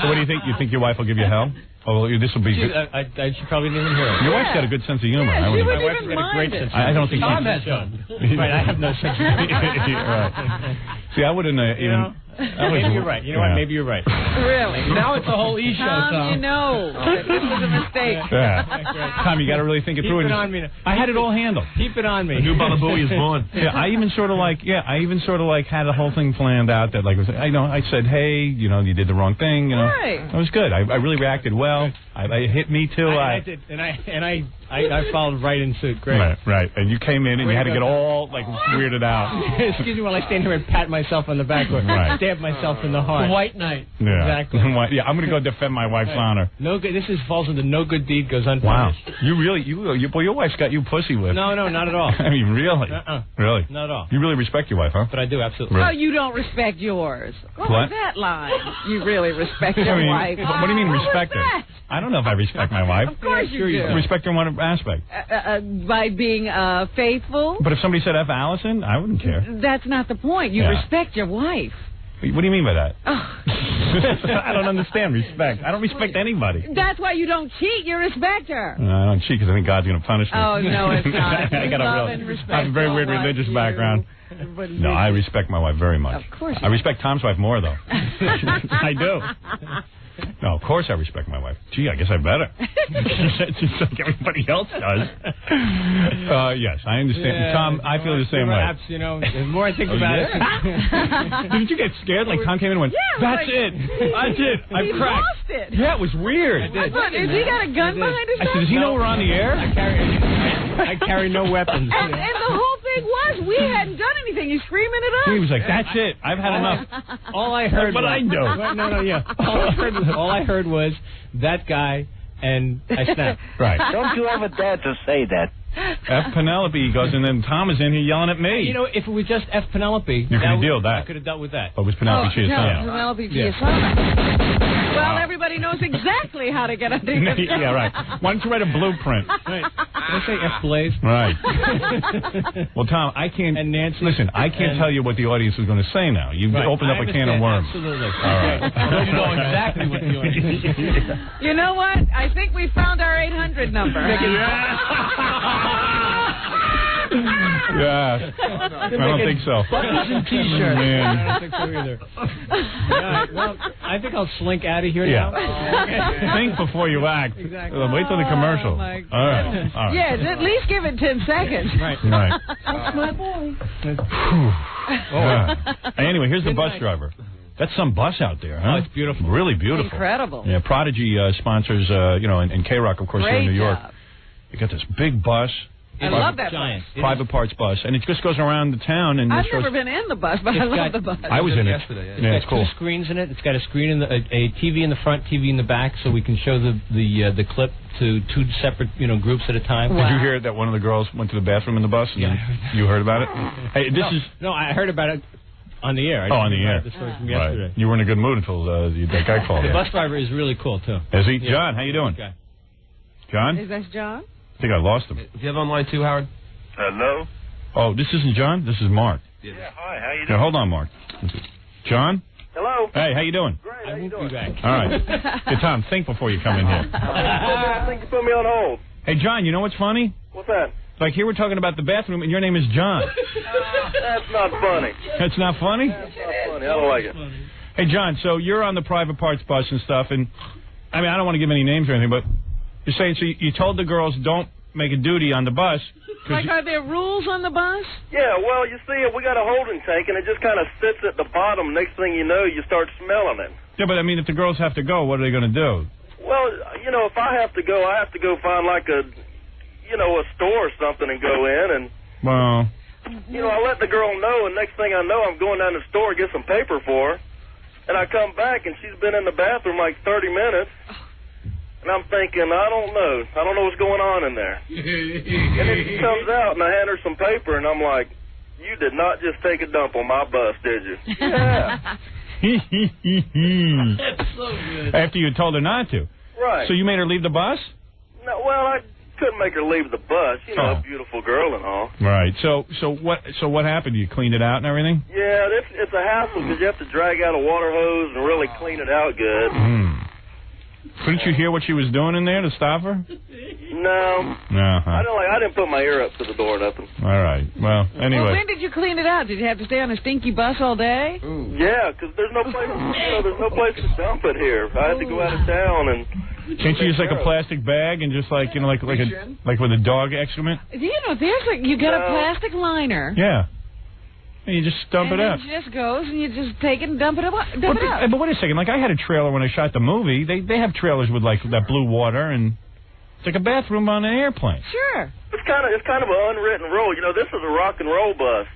Speaker 11: So what do you think? You think your wife will give you hell? Oh, this will be good.
Speaker 16: She probably didn't even hear it.
Speaker 11: Your wife's got a good sense of humor.
Speaker 12: Yeah, she wouldn't
Speaker 16: my wife's
Speaker 12: even
Speaker 16: got a great
Speaker 12: mind
Speaker 16: sense
Speaker 12: it.
Speaker 11: I don't think
Speaker 16: Tom has none. Right, I have no sense of humor.
Speaker 11: Right. See, I wouldn't even.
Speaker 16: Maybe you're right. You know what? Maybe you're right.
Speaker 12: Really?
Speaker 16: Now it's a whole E show, Tom.
Speaker 12: You know that this was a mistake.
Speaker 11: Yeah. Tom, you got to really think it through.
Speaker 16: Keep it on me.
Speaker 11: I had it all handled.
Speaker 16: Keep it on me.
Speaker 11: A new Baba Booey is born. Yeah, I even sort of like had the whole thing planned out. That like I said, hey, you did the wrong thing.
Speaker 12: Right.
Speaker 11: It was good. I really reacted well. I hit me too.
Speaker 16: I did, and I followed right in suit. Great.
Speaker 11: Right. And you came in and you had to get all like weirded out.
Speaker 16: Excuse me while I stand here and pat myself on the back or stab myself in the heart.
Speaker 13: White knight.
Speaker 11: Yeah.
Speaker 16: Exactly.
Speaker 11: Yeah, I'm going to go defend my wife's honor.
Speaker 16: No good. This falls into no good deed goes unpunished.
Speaker 11: Wow. You really, your wife's got you pussy whipped.
Speaker 16: No, not at all.
Speaker 11: I mean, really? Really?
Speaker 16: Not at all.
Speaker 11: You really respect your wife, huh?
Speaker 16: But I do, absolutely.
Speaker 12: Oh, you don't respect yours. What was that line? You really respect your wife.
Speaker 11: What do you mean respect her? I don't know if I respect my wife.
Speaker 12: Of course you do.
Speaker 11: Respect her in what aspect?
Speaker 12: By being faithful.
Speaker 11: But if somebody said F. Allison, I wouldn't care.
Speaker 12: That's not the point. You respect your wife.
Speaker 11: What do you mean by that? I don't understand respect. I don't respect anybody.
Speaker 12: That's why you don't cheat. You respect her.
Speaker 11: I don't cheat because I think God's going to punish me.
Speaker 12: Oh, no, it's not.
Speaker 11: I have a very weird religious background. No, I respect my wife very much.
Speaker 12: Of course.
Speaker 11: I respect Tom's wife more, though. I do. No, of course I respect my wife. Gee, I guess I better. Just like everybody else does. Yes, I understand. Yeah, Tom, I feel the same way.
Speaker 16: Perhaps, the more I think about it.
Speaker 11: Didn't you get scared? Like Tom came in and went, that's it. I've cracked.
Speaker 12: Lost it.
Speaker 11: Yeah, it was weird.
Speaker 12: I did. Has he got a gun behind his back?
Speaker 11: I said, does he know we're on the air?
Speaker 16: I carry no weapons.
Speaker 12: And the whole thing was, we hadn't done anything. He's screaming at us.
Speaker 11: He was like, that's it. I've had enough.
Speaker 16: All I heard
Speaker 11: was... But I know.
Speaker 16: No, yeah. All I heard was that guy, and I snapped.
Speaker 11: Right.
Speaker 8: Don't you ever dare to say that.
Speaker 11: F. Penelope goes, and then Tom is in here yelling at me.
Speaker 16: If it was just F. Penelope,
Speaker 11: you could deal with that.
Speaker 16: I could have dealt with that.
Speaker 11: But it was Penelope Chiasson.
Speaker 12: Penelope Chiasson. Well, everybody knows exactly how to get under your skin.
Speaker 11: Yeah, right. Why don't you write a blueprint?
Speaker 16: Right. Did I say F. Blaze?
Speaker 11: Right. Well, Tom, I can't...
Speaker 16: And Nancy.
Speaker 11: Listen, I can't tell you what the audience is going to say now. You've opened up a can of worms.
Speaker 16: Absolutely.
Speaker 11: All right.
Speaker 16: You know exactly what the audience...
Speaker 12: You know what? I think we found our 800 number.
Speaker 11: Yeah. I don't think so.
Speaker 16: Buttons and T-shirts.
Speaker 11: Man.
Speaker 16: I don't think so either. Right, well, I think I'll slink out of here now.
Speaker 11: Think before you act.
Speaker 16: Exactly.
Speaker 11: Wait till the commercial.
Speaker 12: Oh, my God.
Speaker 11: All right.
Speaker 12: Yes, at least give it 10 seconds.
Speaker 11: Right.
Speaker 12: That's my boy.
Speaker 11: Anyway, here's the bus driver. That's some bus out there, huh?
Speaker 16: Oh, it's beautiful.
Speaker 11: Really beautiful.
Speaker 12: Incredible.
Speaker 11: Yeah, Prodigy sponsors, and K-Rock, of course, here in New York. You got this big bus.
Speaker 12: I love that bus.
Speaker 11: Private parts bus, and it just goes around the town. And
Speaker 12: I've never been in the bus, but I love the bus.
Speaker 11: I was in it
Speaker 16: yesterday.
Speaker 11: Yeah, it's
Speaker 16: got
Speaker 11: cool.
Speaker 16: 2 screens in it. It's got a screen a TV in the front, TV in the back, so we can show the clip to 2 separate groups at a time.
Speaker 11: Wow. Did you hear that one of the girls went to the bathroom in the bus? And you heard about it? Hey,
Speaker 16: No, I heard about it on the air.
Speaker 11: On the air.
Speaker 16: The story from yesterday.
Speaker 11: You were in a good mood until that guy called.
Speaker 16: The bus driver is really cool too.
Speaker 11: Is he? Yeah. John, how you doing?
Speaker 16: Okay.
Speaker 11: John?
Speaker 12: Is that John?
Speaker 11: I think I lost him.
Speaker 22: Do you have online too, Howard?
Speaker 7: Hello?
Speaker 11: Oh, this isn't John? This is Mark.
Speaker 7: Yeah, hi, how you doing?
Speaker 11: Now, hold on, Mark. John?
Speaker 7: Hello?
Speaker 11: Hey, how you doing?
Speaker 7: Great, how you doing?
Speaker 11: All right. Hey, Tom, think before you come in here.
Speaker 7: I think you put me on hold.
Speaker 11: Hey, John, you know what's funny?
Speaker 7: What's that?
Speaker 11: Like, here we're talking about the bathroom, and your name is John.
Speaker 7: That's not funny.
Speaker 11: That's not funny?
Speaker 7: That's not funny. I don't like it.
Speaker 11: Hey, John, so you're on the private parts bus and stuff, and, I mean, I don't want to give any names or anything, but you're saying, so you told the girls don't make a duty on the bus.
Speaker 12: Like, are there rules on the bus?
Speaker 7: Yeah, well, you see, we got a holding tank, and it just kind of sits at the bottom. Next thing you know, you start smelling it.
Speaker 11: Yeah, but, I mean, if the girls have to go, what are they going to do?
Speaker 7: Well, if I have to go find, like, a store or something and go in, and...
Speaker 11: Well...
Speaker 7: I let the girl know, and next thing I know, I'm going down the store to get some paper for her, and I come back, and she's been in the bathroom like 30 minutes. And I'm thinking, I don't know what's going on in there. And then she comes out, and I hand her some paper, and I'm like, you did not just take a dump on my bus, did you? Yeah.
Speaker 22: That's so good.
Speaker 11: After you told her not to.
Speaker 7: Right.
Speaker 11: So you made her leave the bus?
Speaker 7: No, well, I couldn't make her leave the bus. A beautiful girl and all.
Speaker 11: Right. So what happened? You cleaned it out and everything?
Speaker 7: Yeah, it's a hassle because you have to drag out a water hose and really clean it out good.
Speaker 11: Couldn't you hear what she was doing in there to stop her?
Speaker 7: No. I didn't put my ear up to the door or nothing.
Speaker 11: All right. Well, anyway.
Speaker 12: Well, when did you clean it out? Did you have to stay on a stinky bus all day?
Speaker 7: Yeah, because there's no place. There's no place to dump it here. I had to go out of town and.
Speaker 11: Can't you use like a plastic bag and just like like with a dog excrement?
Speaker 12: You got a plastic liner.
Speaker 11: Yeah. And you just dump it out.
Speaker 12: And it just goes, and you just take it and dump it out.
Speaker 11: But wait a second. Like, I had a trailer when I shot the movie. They have trailers with, like, that blue water, and it's like a bathroom on an airplane.
Speaker 12: Sure.
Speaker 7: It's kind of an unwritten rule. This is a rock and roll bus.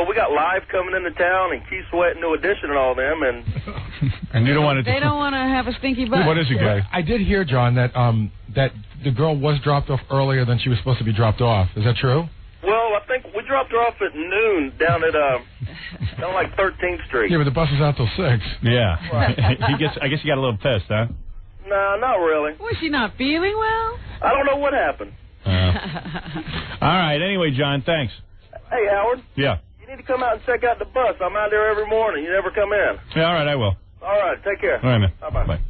Speaker 7: We got Live coming into town, and Keith Sweat, New Edition, and all them, and...
Speaker 11: And you don't want to...
Speaker 12: They don't want to have a stinky bus.
Speaker 11: What is it, guy?
Speaker 14: I did hear, John, that that the girl was dropped off earlier than she was supposed to be dropped off. Is that true?
Speaker 7: Well, I think we dropped her off at noon down at down like 13th Street.
Speaker 14: Yeah, but the bus is out till 6.
Speaker 11: Yeah. I guess he got a little pissed, huh?
Speaker 7: No, not really.
Speaker 12: Was she not feeling well?
Speaker 7: I don't know what happened.
Speaker 11: All right. Anyway, John, thanks.
Speaker 7: Hey, Howard.
Speaker 11: Yeah.
Speaker 7: You need to come out and check out the bus. I'm out there every morning. You never come in.
Speaker 11: Yeah, all right, I will.
Speaker 7: All right, take care.
Speaker 11: All right, man.
Speaker 7: Bye-bye.
Speaker 11: Bye.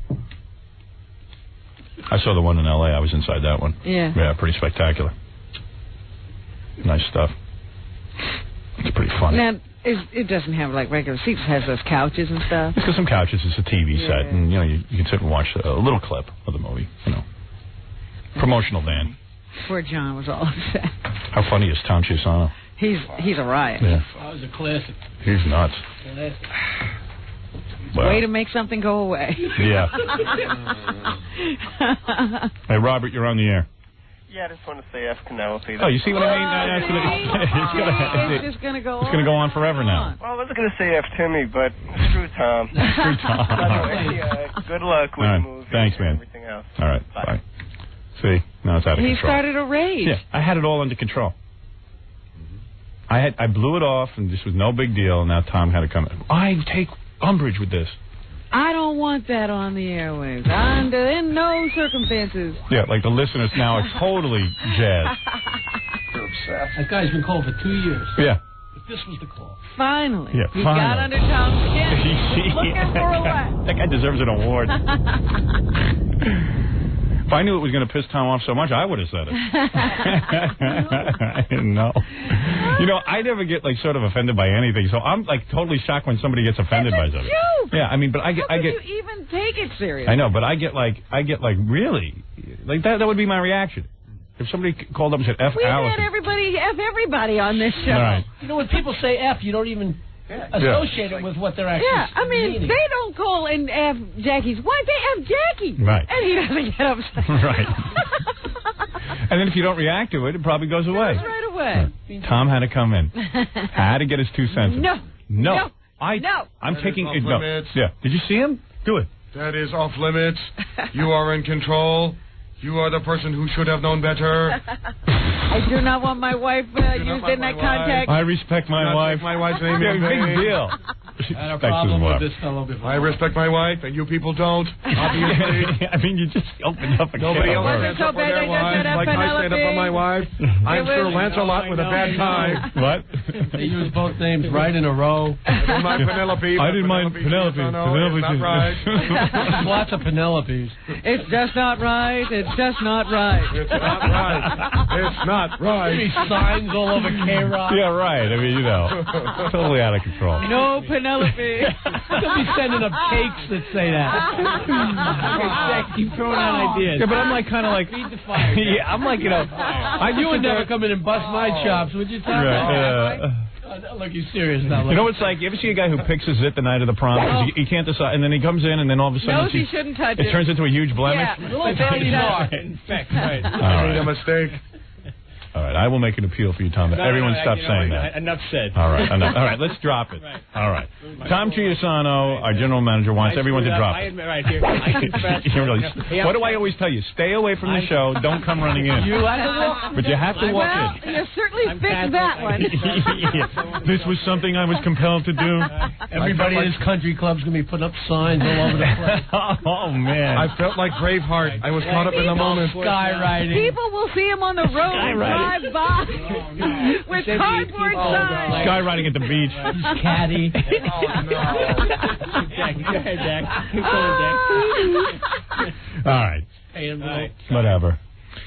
Speaker 11: I saw the one in L.A. I was inside that one.
Speaker 12: Yeah.
Speaker 11: Yeah, pretty spectacular. Nice stuff. It's pretty funny.
Speaker 12: Now, it doesn't have, like, regular seats. It has those couches and stuff.
Speaker 11: It's got some couches. It's a TV set. And, you can sit and watch a little clip of the movie, Promotional van.
Speaker 12: Poor John was all upset.
Speaker 11: How funny is Tom Chiusano?
Speaker 12: He's a riot.
Speaker 11: Yeah.
Speaker 13: That was a classic.
Speaker 11: He's nuts. Well,
Speaker 12: way to make something go away.
Speaker 11: Yeah. Hey, Robert, you're on the air.
Speaker 3: Yeah, I just want to say F. Penelope.
Speaker 11: Oh, you see what I mean?
Speaker 12: It's just going to go
Speaker 11: It's going to go on forever now.
Speaker 3: Well, I was going to say F. Timmy, but screw Tom.
Speaker 11: Screw Tom.
Speaker 3: Anyway, good luck with the movie.
Speaker 11: Thanks, man.
Speaker 3: And everything else.
Speaker 11: All right. Bye. See, now it's out of control.
Speaker 12: He started a rage.
Speaker 11: Yeah, I had it all under control. I blew it off, and this was no big deal, and now Tom had to come in. I take umbrage with this.
Speaker 12: I don't want that on the airwaves. Under no circumstances.
Speaker 11: Yeah, like the listeners now are totally jazzed.
Speaker 13: They're obsessed. That guy's been called for 2 years.
Speaker 11: Yeah.
Speaker 13: But this was the call.
Speaker 12: Finally.
Speaker 11: Yeah,
Speaker 12: he got under Tom's skin. He's looking for a laugh.
Speaker 11: That guy deserves an award. If I knew it was going to piss Tom off so much, I would have said it. I didn't know. I never get sort of offended by anything, so I'm totally shocked when somebody gets offended by something.
Speaker 12: Joke.
Speaker 11: Yeah, I mean, but I get.
Speaker 12: How could you even take it seriously?
Speaker 11: I know, but I get really that would be my reaction. If somebody called up and said F Alice.
Speaker 12: We've had everybody on this show.
Speaker 11: Right.
Speaker 13: When people say F, you don't even associate it with what they're actually meaning.
Speaker 12: They don't call and F Jackie's wife, they F Jackie.
Speaker 11: Right.
Speaker 12: And he doesn't get upset.
Speaker 11: Right. And then if you don't react to it, it probably goes away.
Speaker 12: It goes right away.
Speaker 11: Right. Tom had to come in. Had to get his 2 cents.
Speaker 12: No.
Speaker 11: I'm taking
Speaker 10: it. No.
Speaker 11: Yeah. Did you see him? Do it.
Speaker 10: That is off limits. You are in control. You are the person who should have known better.
Speaker 12: I do not want my wife used in that context.
Speaker 11: I respect my wife.
Speaker 10: My wife's name is
Speaker 11: big deal.
Speaker 13: I had a problem with this fellow before.
Speaker 10: I respect my wife, and you people don't. Obviously.
Speaker 11: I mean, you just opened up a
Speaker 10: Nobody else
Speaker 12: stands
Speaker 10: up for their wives like I stand up for my wife. I'm sure Lancelot with a bad time.
Speaker 11: What?
Speaker 13: They used both names right in a row.
Speaker 10: I didn't mind Penelope.
Speaker 11: I didn't mind Penelope.
Speaker 10: Penelope. Not right.
Speaker 13: There's lots of Penelopes.
Speaker 12: It's just not right. It's just not right.
Speaker 10: It's not right. It's not right.
Speaker 13: There's signs all over K-Rock.
Speaker 11: Yeah, right. I mean, totally out of control.
Speaker 12: No Penelope.
Speaker 13: They'll be sending up cakes that say that. Keep throwing out ideas.
Speaker 11: Yeah, but I'm kind of
Speaker 13: feed the fire.
Speaker 11: Yeah, I'm
Speaker 13: you would never come in and bust my chops, would you, Tom?
Speaker 11: Right.
Speaker 13: Look, he's serious now.
Speaker 11: You know what it's like? You ever see a guy who picks his zit the night of the prom? Because he can't decide, and then he comes in, and then all of a sudden
Speaker 12: he shouldn't touch it.
Speaker 11: It turns into a huge blemish.
Speaker 12: Yeah, a little baby mark.
Speaker 13: In fact, right.
Speaker 10: I made a mistake.
Speaker 11: All right, I will make an appeal for you, Tom. Everyone stop saying that.
Speaker 13: Enough said.
Speaker 11: All right, enough. All right, let's drop it.
Speaker 13: Right.
Speaker 11: All right. Tom Chiusano, our general manager, wants everyone to drop it.
Speaker 13: Right here.
Speaker 11: What do I always tell you? Stay away from the show. Don't come running in.
Speaker 13: You have to walk.
Speaker 11: But you have to walk in.
Speaker 12: You certainly fixed that one.
Speaker 11: This was something I was compelled to do.
Speaker 13: Everybody in this country club's going to be putting up signs all over the place.
Speaker 11: Oh, man.
Speaker 10: I felt like Braveheart. I was caught up in the moment.
Speaker 13: Skywriting.
Speaker 12: People will see him on the road. drive by with cardboard signs.
Speaker 11: Guy riding at the beach.
Speaker 13: He's caddy. Jack, go ahead, Jack. Keep going, Jack.
Speaker 11: All right.
Speaker 13: Hey,
Speaker 11: whatever.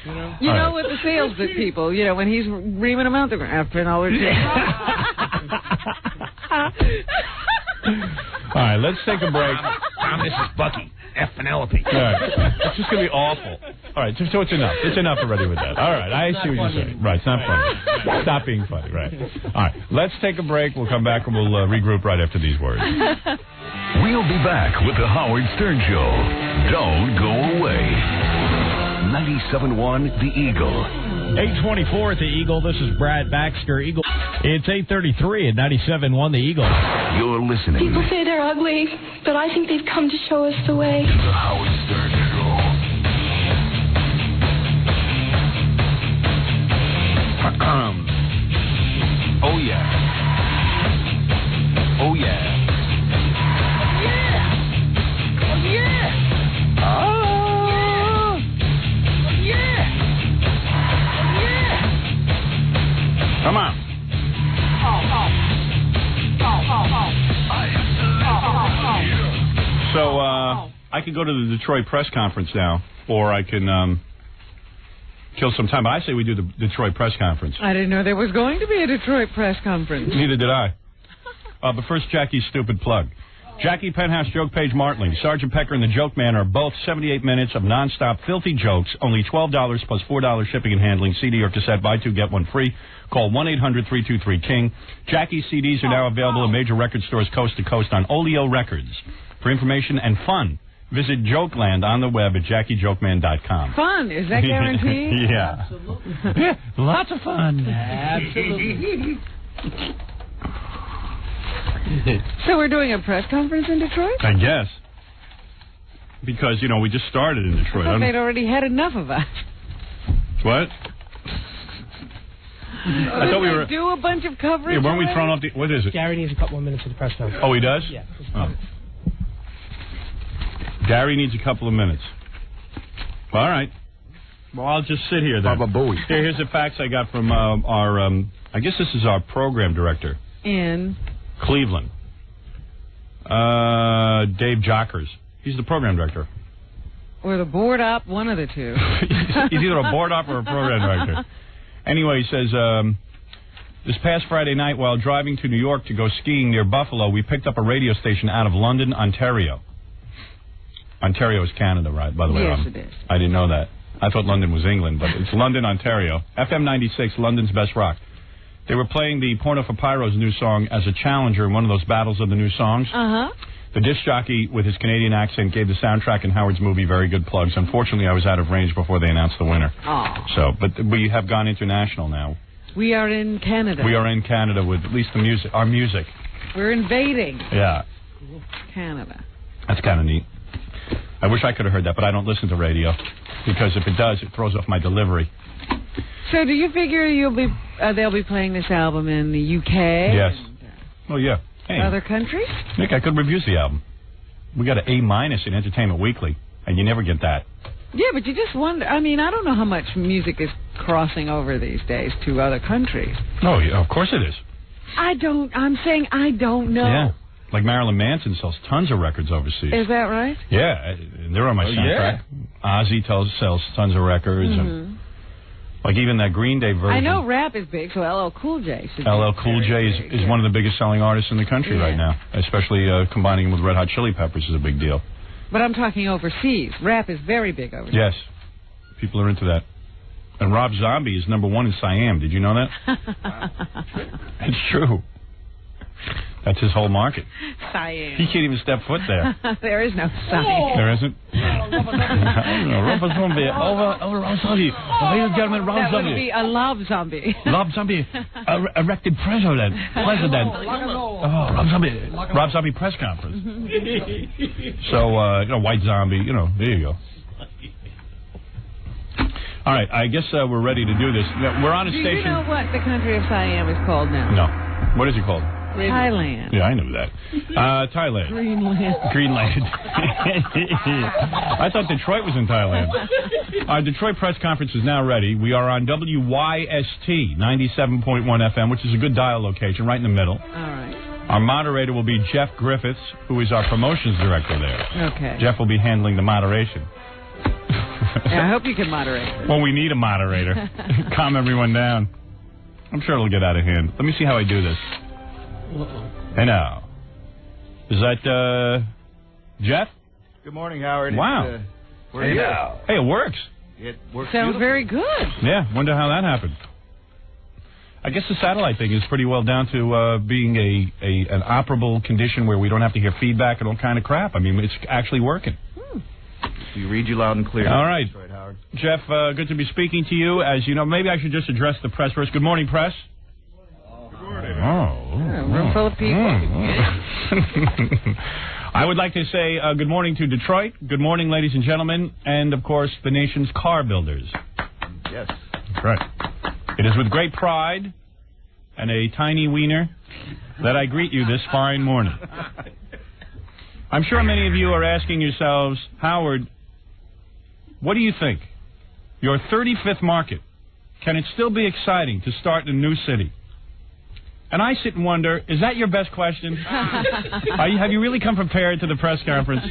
Speaker 12: You know, with the sales people, you know, when he's reaming them out, they're going to have to print all their
Speaker 11: All right, let's take a break.
Speaker 2: Tom, this is Bucky. F. Penelope.
Speaker 11: All right. It's just going to be awful. All right, so it's enough. It's enough already with that. All right, I see what you're saying. Right, it's not funny. Stop being funny, right. All right, let's take a break. We'll come back and we'll regroup right after these words.
Speaker 1: We'll be back with the Howard Stern Show. Don't go away. 97.1 The Eagle.
Speaker 9: 824 at The Eagle. This is Brad Baxter. Eagle. It's 8:33 at 97.1 The Eagle.
Speaker 1: You're listening.
Speaker 21: People say they're ugly, but I think they've come to show us the way.
Speaker 1: To the Howard Stern Show. Oh, yeah. Oh, yeah.
Speaker 11: Come on. So, I could go to the Detroit press conference now, or I can kill some time. But I say we do the Detroit press conference.
Speaker 12: I didn't know there was going to be a Detroit press conference.
Speaker 11: Neither did I. But first, Jackie's stupid plug. Jackie Penthouse, Joke Page Martling, Sergeant Pecker, and the Joke Man are both 78 minutes of nonstop filthy jokes, only $12 plus $4 shipping and handling, CD or cassette, buy two, get one free. Call 1-800-323-KING. Jackie's CDs are now available in major record stores coast to coast on Oleo Records. For information and fun, visit Jokeland on the web at JackieJokeman.com.
Speaker 12: Fun? Is that guaranteed?
Speaker 11: Yeah.
Speaker 13: Absolutely.
Speaker 11: Yeah, lots of fun.
Speaker 13: Absolutely.
Speaker 12: So we're doing a press conference in Detroit?
Speaker 11: I guess. Because, you know, we just started in Detroit.
Speaker 12: I thought they'd already had enough of us.
Speaker 11: What? I thought we were...
Speaker 12: do a bunch of coverage.
Speaker 11: Yeah, weren't we thrown off the... What is it?
Speaker 13: Gary needs a couple of minutes for the press conference.
Speaker 11: Oh, he does?
Speaker 13: Yeah.
Speaker 11: Oh. Gary needs a couple of minutes. All right. Well, I'll just sit here then.
Speaker 2: Baba Booey.
Speaker 11: Here's the facts I got from our... I guess this is our program director.
Speaker 12: In...
Speaker 11: Cleveland. Dave Jockers. He's the program director.
Speaker 12: Or the board op, one of the two.
Speaker 11: He's either a board op or a program director. Anyway, he says, this past Friday night while driving to New York to go skiing near Buffalo, we picked up a radio station out of London, Ontario. Ontario is Canada, right, by the way.
Speaker 12: Yes, it is.
Speaker 11: I didn't know that. I thought London was England, but it's London, Ontario. FM 96, London's best rock. They were playing the Porno for Pyro's new song as a challenger in one of those battles of the new songs.
Speaker 12: Uh-huh.
Speaker 11: The disc jockey, with his Canadian accent, gave the soundtrack in Howard's movie very good plugs. Unfortunately, I was out of range before they announced the winner.
Speaker 12: Oh.
Speaker 11: So, but we have gone international now.
Speaker 12: We are in Canada.
Speaker 11: We are in Canada with at least the music, our music.
Speaker 12: We're invading
Speaker 11: Yeah.
Speaker 12: Canada.
Speaker 11: That's kind of neat. I wish I could have heard that, but I don't listen to radio because if it does, it throws off my delivery.
Speaker 12: So, do you figure they'll be playing this album in the UK?
Speaker 11: Yes. Oh yeah. Hey,
Speaker 12: other countries?
Speaker 11: Nick, I could review the album. We got an A- in Entertainment Weekly, and you never get that.
Speaker 12: Yeah, but you just wonder. I mean, I don't know how much music is crossing over these days to other countries.
Speaker 11: Oh, yeah, of course it is.
Speaker 12: I'm saying I don't know.
Speaker 11: Yeah. Like Marilyn Manson sells tons of records overseas.
Speaker 12: Is that right?
Speaker 11: Yeah, they're on my soundtrack. Yeah. Ozzy sells tons of records.
Speaker 12: Mm-hmm.
Speaker 11: And like even that Green Day version.
Speaker 12: I know rap is big, so LL Cool J should
Speaker 11: LL Cool J is one of the biggest selling artists in the country right now. Especially combining him with Red Hot Chili Peppers is a big deal.
Speaker 12: But I'm talking overseas. Rap is very big overseas.
Speaker 11: Yes. People are into that. And Rob Zombie is #1 in Siam. Did you know that? It's true. That's his whole market.
Speaker 12: Siam.
Speaker 11: He can't even step foot there.
Speaker 12: There is no Siam.
Speaker 11: There isn't? Rob Zombie. Over Rob Zombie. Ladies and gentlemen, Rob Zombie.
Speaker 12: That would be a Lob Zombie.
Speaker 11: Rob Zombie. Erected president. Oh, Rob Zombie. Rob Zombie press conference. So, White Zombie. There you go. All right, I guess we're ready to do this. We're on a station.
Speaker 12: Do you know what the country of Siam is called now?
Speaker 11: No. What is it called?
Speaker 12: Thailand.
Speaker 11: Yeah, I knew that. Thailand. Greenland. I thought Detroit was in Thailand. Our Detroit press conference is now ready. We are on WYST 97.1 FM, which is a good dial location, right in the middle.
Speaker 12: All right.
Speaker 11: Our moderator will be Jeff Griffiths, who is our promotions director there.
Speaker 12: Okay.
Speaker 11: Jeff will be handling the moderation.
Speaker 12: Yeah, I hope you can moderate.
Speaker 11: Well, we need a moderator. Calm everyone down. I'm sure it'll get out of hand. Let me see how I do this. Hey, now. Is that, Jeff?
Speaker 15: Good morning, Howard.
Speaker 11: Wow.
Speaker 15: Hey, now.
Speaker 11: Hey, it works.
Speaker 15: It works
Speaker 12: Sounds
Speaker 15: beautifully.
Speaker 12: very good.
Speaker 11: Yeah, wonder how that happened. I guess the satellite thing is pretty well down to being an operable condition where we don't have to hear feedback and all kind of crap. I mean, it's actually working.
Speaker 15: We read you loud and clear.
Speaker 11: All right.
Speaker 15: That's right, Howard.
Speaker 11: Jeff, good to be speaking to you. As you know, maybe I should just address the press first. Good morning, press.
Speaker 15: Good morning.
Speaker 12: Room full of people.
Speaker 11: I would like to say good morning to Detroit. Good morning, ladies and gentlemen, and, of course, the nation's car builders.
Speaker 15: Yes.
Speaker 11: That's right. It is with great pride and a tiny wiener that I greet you this fine morning. I'm sure many of you are asking yourselves, Howard, what do you think? Your 35th market, can it still be exciting to start in a new city? And I sit and wonder, is that your best question? Have you really come prepared to the press conference?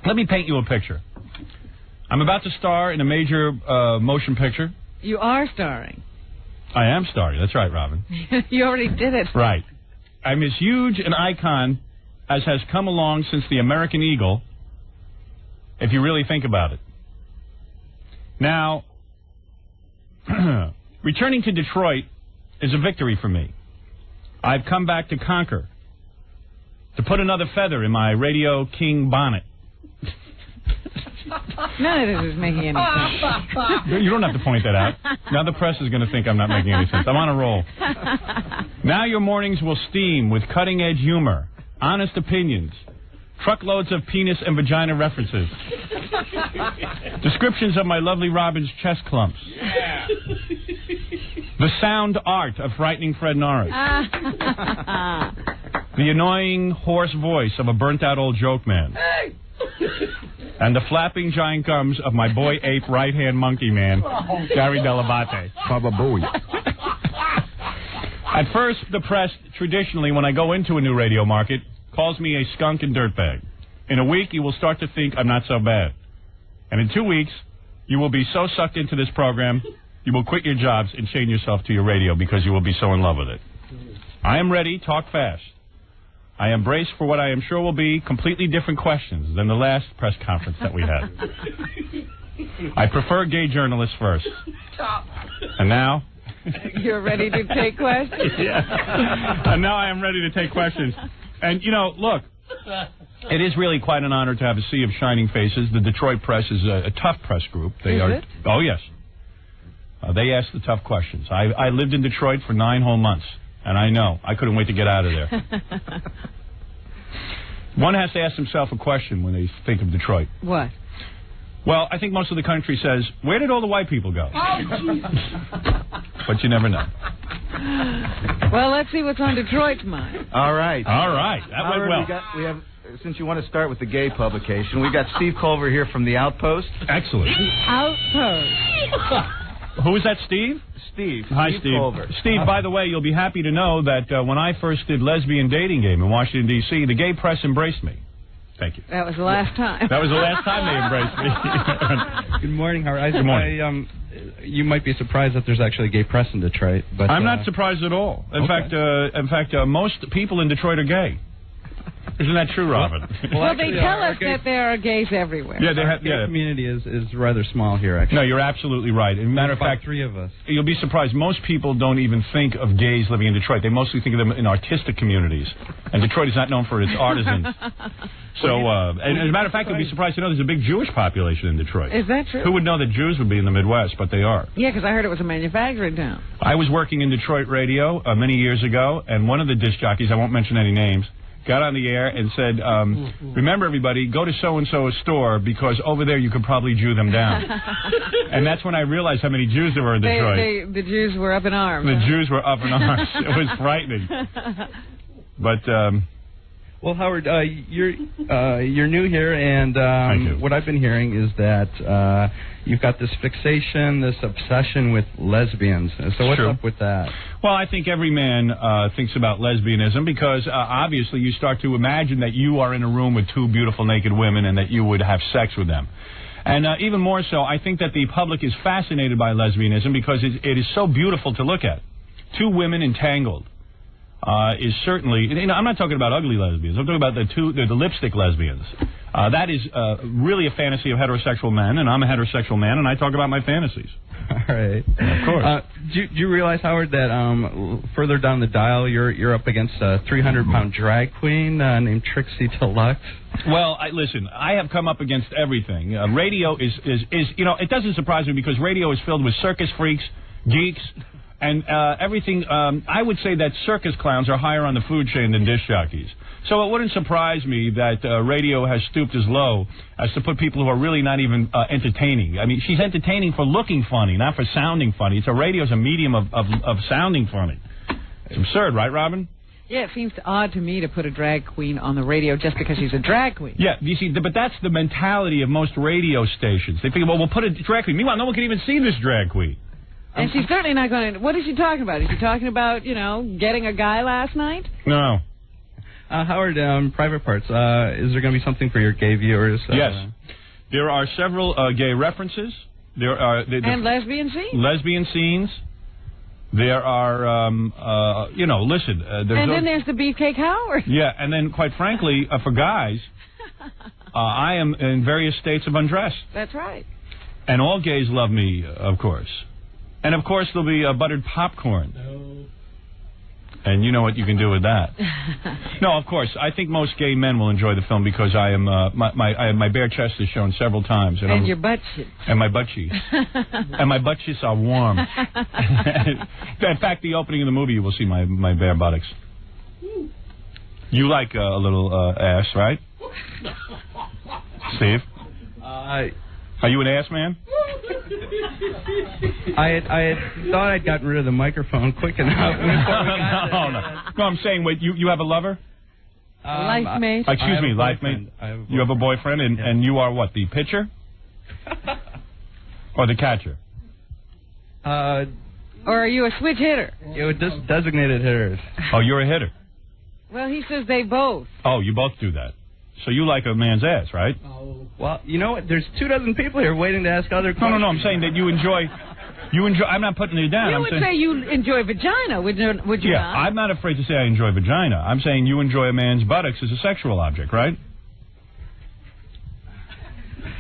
Speaker 11: Let me paint you a picture. I'm about to star in a major motion picture.
Speaker 12: You are starring.
Speaker 11: I am starring. That's right, Robin.
Speaker 12: You already did it.
Speaker 11: Right. I'm as huge an icon as has come along since the American Eagle, if you really think about it. Now, returning to Detroit is a victory for me. I've come back to conquer, to put another feather in my Radio King bonnet.
Speaker 12: None of this is making any sense.
Speaker 11: You don't have to point that out. Now the press is going to think I'm not making any sense. I'm on a roll. Now your mornings will steam with cutting-edge humor, honest opinions, truckloads of penis and vagina references, descriptions of my lovely Robin's chest clumps, the sound art of frightening Fred Norris, the annoying hoarse voice of a burnt-out old joke man, and the flapping giant gums of my boy ape right-hand monkey man, Gary Dell'Abate.
Speaker 15: Baba Booey.
Speaker 11: At first, the press, traditionally, when I go into a new radio market, calls me a skunk and dirtbag. In a week, you will start to think I'm not so bad. And in 2 weeks, you will be so sucked into this program, you will quit your jobs and chain yourself to your radio because you will be so in love with it. I am ready. Talk fast. I am braced for what I am sure will be completely different questions than the last press conference that we had. I prefer gay journalists first. And now...
Speaker 12: You're ready to take questions?
Speaker 11: Yeah. And now I am ready to take questions. And, you know, look, it is really quite an honor to have a sea of shining faces. The Detroit press is a tough press group.
Speaker 12: Is it?
Speaker 11: Oh, yes. They ask the tough questions. I lived in Detroit for 9 whole months, and I know. I couldn't wait to get out of there. One has to ask himself a question when they think of Detroit.
Speaker 12: What?
Speaker 11: Well, I think most of the country says, where did all the white people go?
Speaker 12: Oh,
Speaker 11: But you never know.
Speaker 12: Well, let's see what's on Detroit's mind.
Speaker 15: All right.
Speaker 11: All right. That
Speaker 15: Howard,
Speaker 11: went well.
Speaker 15: we have, since you want to start with the gay publication, we got Steve Culver here from The Outpost.
Speaker 11: Excellent.
Speaker 12: The Outpost.
Speaker 11: Who is that, Steve?
Speaker 15: Steve.
Speaker 11: Hi, Steve.
Speaker 15: Culver.
Speaker 11: Steve, by the way, you'll be happy to know that when I first did Lesbian Dating Game in Washington, D.C., the gay press embraced me. Thank you.
Speaker 12: That was the last time.
Speaker 11: That was the last time they embraced me.
Speaker 17: Good morning, Howard.
Speaker 11: Good morning.
Speaker 17: You might be surprised that there's actually gay press in Detroit, but
Speaker 11: I'm not surprised at all. In fact, most people in Detroit are gay. Isn't that true, Robin?
Speaker 12: Well, they tell us that there are gays everywhere.
Speaker 11: Yeah, they have.
Speaker 17: The community is rather small here, actually.
Speaker 11: No, you're absolutely right. As a matter of fact,
Speaker 17: 3 of us.
Speaker 11: You'll be surprised. Most people don't even think of gays living in Detroit. They mostly think of them in artistic communities, and Detroit is not known for its artisans. So, and as a matter of fact, you'll be surprised to know there's a big Jewish population in Detroit.
Speaker 12: Is that true?
Speaker 11: Who would know that Jews would be in the Midwest, but they are.
Speaker 12: Yeah, because I heard it was a manufacturing town.
Speaker 11: I was working in Detroit radio many years ago, and one of the disc jockeys, I won't mention any names, got on the air and said, remember, everybody, go to so-and-so's store because over there you could probably Jew them down. And that's when I realized how many Jews there were in Detroit.
Speaker 12: The Jews were up in arms.
Speaker 11: The Jews were up in arms. It was frightening. But...
Speaker 17: well, Howard, you're new here, and what I've been hearing is that you've got this fixation, this obsession with lesbians. So what's up with that?
Speaker 11: Well, I think every man thinks about lesbianism because obviously you start to imagine that you are in a room with two beautiful naked women and that you would have sex with them. And even more so, I think that the public is fascinated by lesbianism because it is so beautiful to look at. Two women entangled. Is certainly, I'm not talking about ugly lesbians. I'm talking about the lipstick lesbians. That is really a fantasy of heterosexual men, and I'm a heterosexual man, and I talk about my fantasies.
Speaker 17: All right.
Speaker 11: Of course.
Speaker 17: Do you realize, Howard, that further down the dial, you're up against a 300-pound drag queen named Trixie Deluxe?
Speaker 11: Well, listen, I have come up against everything. Radio is it doesn't surprise me because radio is filled with circus freaks, geeks, and everything. I would say that circus clowns are higher on the food chain than disc jockeys. So it wouldn't surprise me that radio has stooped as low as to put people who are really not even entertaining. I mean, she's entertaining for looking funny, not for sounding funny. Radio's a medium of sounding funny. It's absurd, right, Robin?
Speaker 12: Yeah, it seems odd to me to put a drag queen on the radio just because she's a drag queen.
Speaker 11: Yeah, you see, but that's the mentality of most radio stations. They think, well, we'll put a drag queen. Meanwhile, no one can even see this drag queen.
Speaker 12: And she's certainly not going to... What is she talking about? Is she talking about, getting a guy last night?
Speaker 11: No.
Speaker 17: Howard, private parts, is there going to be something for your gay viewers?
Speaker 11: Yes. There are several gay references. There are...
Speaker 12: and lesbian scenes?
Speaker 11: Lesbian scenes. There are, listen...
Speaker 12: and then there's the Beefcake Howard.
Speaker 11: Yeah, and then, quite frankly, for guys, I am in various states of undress.
Speaker 12: That's right.
Speaker 11: And all gays love me, of course. And, of course, there'll be buttered popcorn. No. And you know what you can do with that. No, of course. I think most gay men will enjoy the film because I am my bare chest is shown several times.
Speaker 12: And your butt cheeks.
Speaker 11: And my butt cheeks. And my butt cheeks are warm. In fact, the opening of the movie, you will see my bare buttocks. You like a little ass, right? Steve? Are you an ass man?
Speaker 17: I thought I'd gotten rid of the microphone quick enough.
Speaker 11: No, I'm saying, wait, you have a lover?
Speaker 12: Life mate.
Speaker 11: Excuse me, life mate. You have a boyfriend, and you are what, the pitcher? Or the catcher?
Speaker 12: Or are you a switch hitter?
Speaker 17: Just designated hitters.
Speaker 11: Oh, you're a hitter?
Speaker 12: Well, he says they both.
Speaker 11: Oh, you both do that. So you like a man's ass, right?
Speaker 17: Oh. Well, you know what? There's 24 people here waiting to ask other questions.
Speaker 11: No. I'm saying that you enjoy. I'm not putting it down.
Speaker 12: You would say you enjoy vagina, would you not?
Speaker 11: Yeah, I'm not afraid to say I enjoy vagina. I'm saying you enjoy a man's buttocks as a sexual object, right?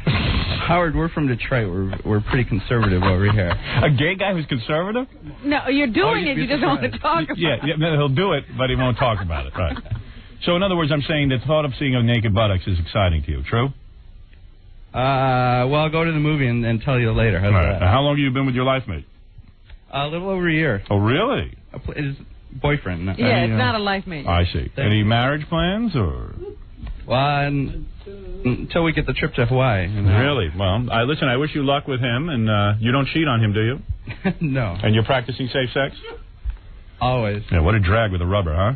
Speaker 17: Howard, we're from Detroit. We're pretty conservative over here.
Speaker 11: A gay guy who's conservative?
Speaker 12: No, you're doing it. You just don't want to talk about it.
Speaker 11: Yeah, he'll do it, but he won't talk about it, right? So, in other words, I'm saying the thought of seeing a naked buttocks is exciting to you, true?
Speaker 17: Well, I'll go to the movie and tell you later. How's that?
Speaker 11: How long have you been with your life mate?
Speaker 17: A little over a year.
Speaker 11: Oh, really?
Speaker 17: His boyfriend.
Speaker 12: Yeah, it's not a life mate.
Speaker 11: I see. Any marriage plans, or?
Speaker 17: Well, until we get the trip to Hawaii.
Speaker 11: Really? Well, listen, I wish you luck with him, and you don't cheat on him, do you?
Speaker 17: No.
Speaker 11: And you're practicing safe sex?
Speaker 17: Always.
Speaker 11: Yeah, what a drag with a rubber, huh?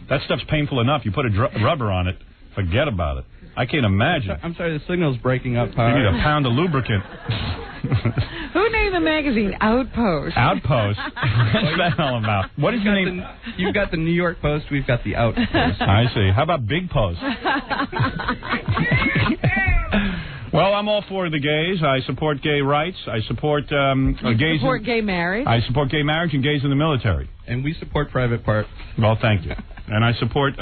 Speaker 11: That stuff's painful enough. You put a rubber on it, forget about it. I can't imagine.
Speaker 17: I'm sorry, the signal's breaking up.
Speaker 11: You need a pound of lubricant.
Speaker 12: Who named the magazine Outpost?
Speaker 11: Outpost? What's that all about? What is your name?
Speaker 17: You've got the New York Post, we've got the Outpost.
Speaker 11: I see. How about Big Post? Well, I'm all for the gays. I support gay rights. I support gays.
Speaker 12: Support gay marriage.
Speaker 11: I support gay marriage and gays in the military.
Speaker 17: And we support private parts.
Speaker 11: Well, thank you. And I support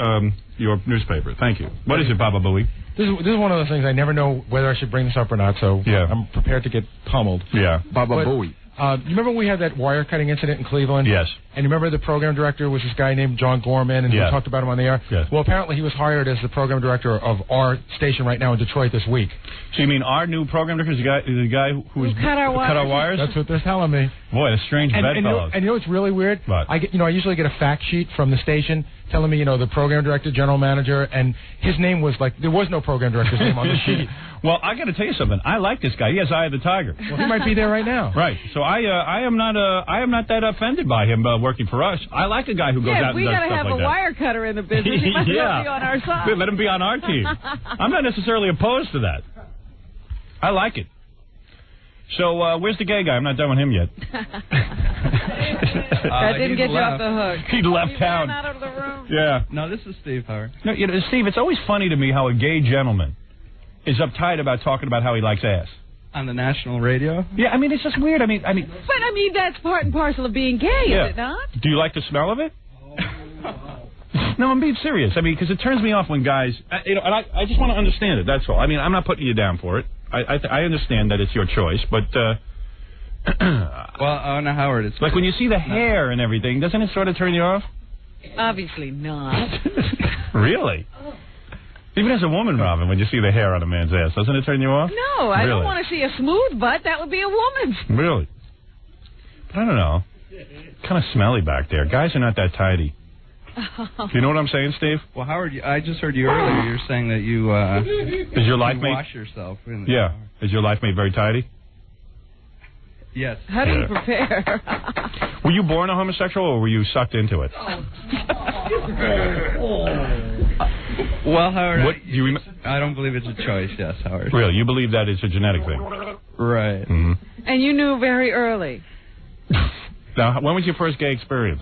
Speaker 11: your newspaper. Thank you. What is it, Baba Booey?
Speaker 14: This is one of those things I never know whether I should bring this up or not, so I'm prepared to get pummeled.
Speaker 11: Yeah.
Speaker 14: Baba Booey. You remember when we had that wire cutting incident in Cleveland?
Speaker 11: Yes.
Speaker 14: And you remember the program director was this guy named John Gorman, and we talked about him on the air?
Speaker 11: Yes.
Speaker 14: Well, apparently he was hired as the program director of our station right now in Detroit this week.
Speaker 11: So you mean our new program director is the guy who
Speaker 12: cut our wires?
Speaker 14: That's what they're telling me.
Speaker 11: Boy, a strange bedfellows.
Speaker 14: And you know what's really weird?
Speaker 11: What?
Speaker 14: I usually get a fact sheet from the station telling me, the program director, general manager, and his name was like, there was no program director's name on the sheet.
Speaker 11: Well, I got to tell you something. I like this guy. He has Eye of the Tiger.
Speaker 14: Well, he might be there right now.
Speaker 11: Right. So I am not that offended by him working for us. I like a guy who goes out and does stuff like that.
Speaker 12: We got to have a wire cutter in the business. He must well be on our side.
Speaker 11: Let him be on our team. I'm not necessarily opposed to that. I like it. So where's the gay guy? I'm not done with him yet.
Speaker 12: That didn't get you off the hook.
Speaker 11: He left town.
Speaker 12: Out of the room.
Speaker 11: Yeah.
Speaker 17: No, this is Steve Howard.
Speaker 11: No, Steve, it's always funny to me how a gay gentleman is uptight about talking about how he likes ass.
Speaker 17: On the national radio?
Speaker 11: Yeah, I mean, it's just weird. I mean.
Speaker 12: But, that's part and parcel of being gay, is it not?
Speaker 11: Do you like the smell of it? No, I'm being serious. I mean, because it turns me off when guys, and I just want to understand it, that's all. I mean, I'm not putting you down for it. I understand that it's your choice, but...
Speaker 17: well, no, Howard, it's...
Speaker 11: Like, when you see the hair and everything, doesn't it sort of turn you off?
Speaker 12: Obviously not.
Speaker 11: Really? Even as a woman, Robin, when you see the hair on a man's ass, doesn't it turn you off?
Speaker 12: No, I don't want to see a smooth butt. That would be a woman's.
Speaker 11: Really? But I don't know. Kind of smelly back there. Guys are not that tidy. Do you know what I'm saying, Steve?
Speaker 17: Well, Howard, I just heard you earlier. You were saying that you
Speaker 11: is your life mate
Speaker 17: wash yourself. In the
Speaker 11: shower. Is your life mate very tidy?
Speaker 17: Yes.
Speaker 12: How do you prepare?
Speaker 11: Were you born a homosexual, or were you sucked into it?
Speaker 17: Well, Howard, I don't believe it's a choice. Yes, Howard.
Speaker 11: Really, you believe that it's a genetic thing?
Speaker 17: Right.
Speaker 11: Mm-hmm.
Speaker 12: And you knew very early.
Speaker 11: Now, when was your first gay experience?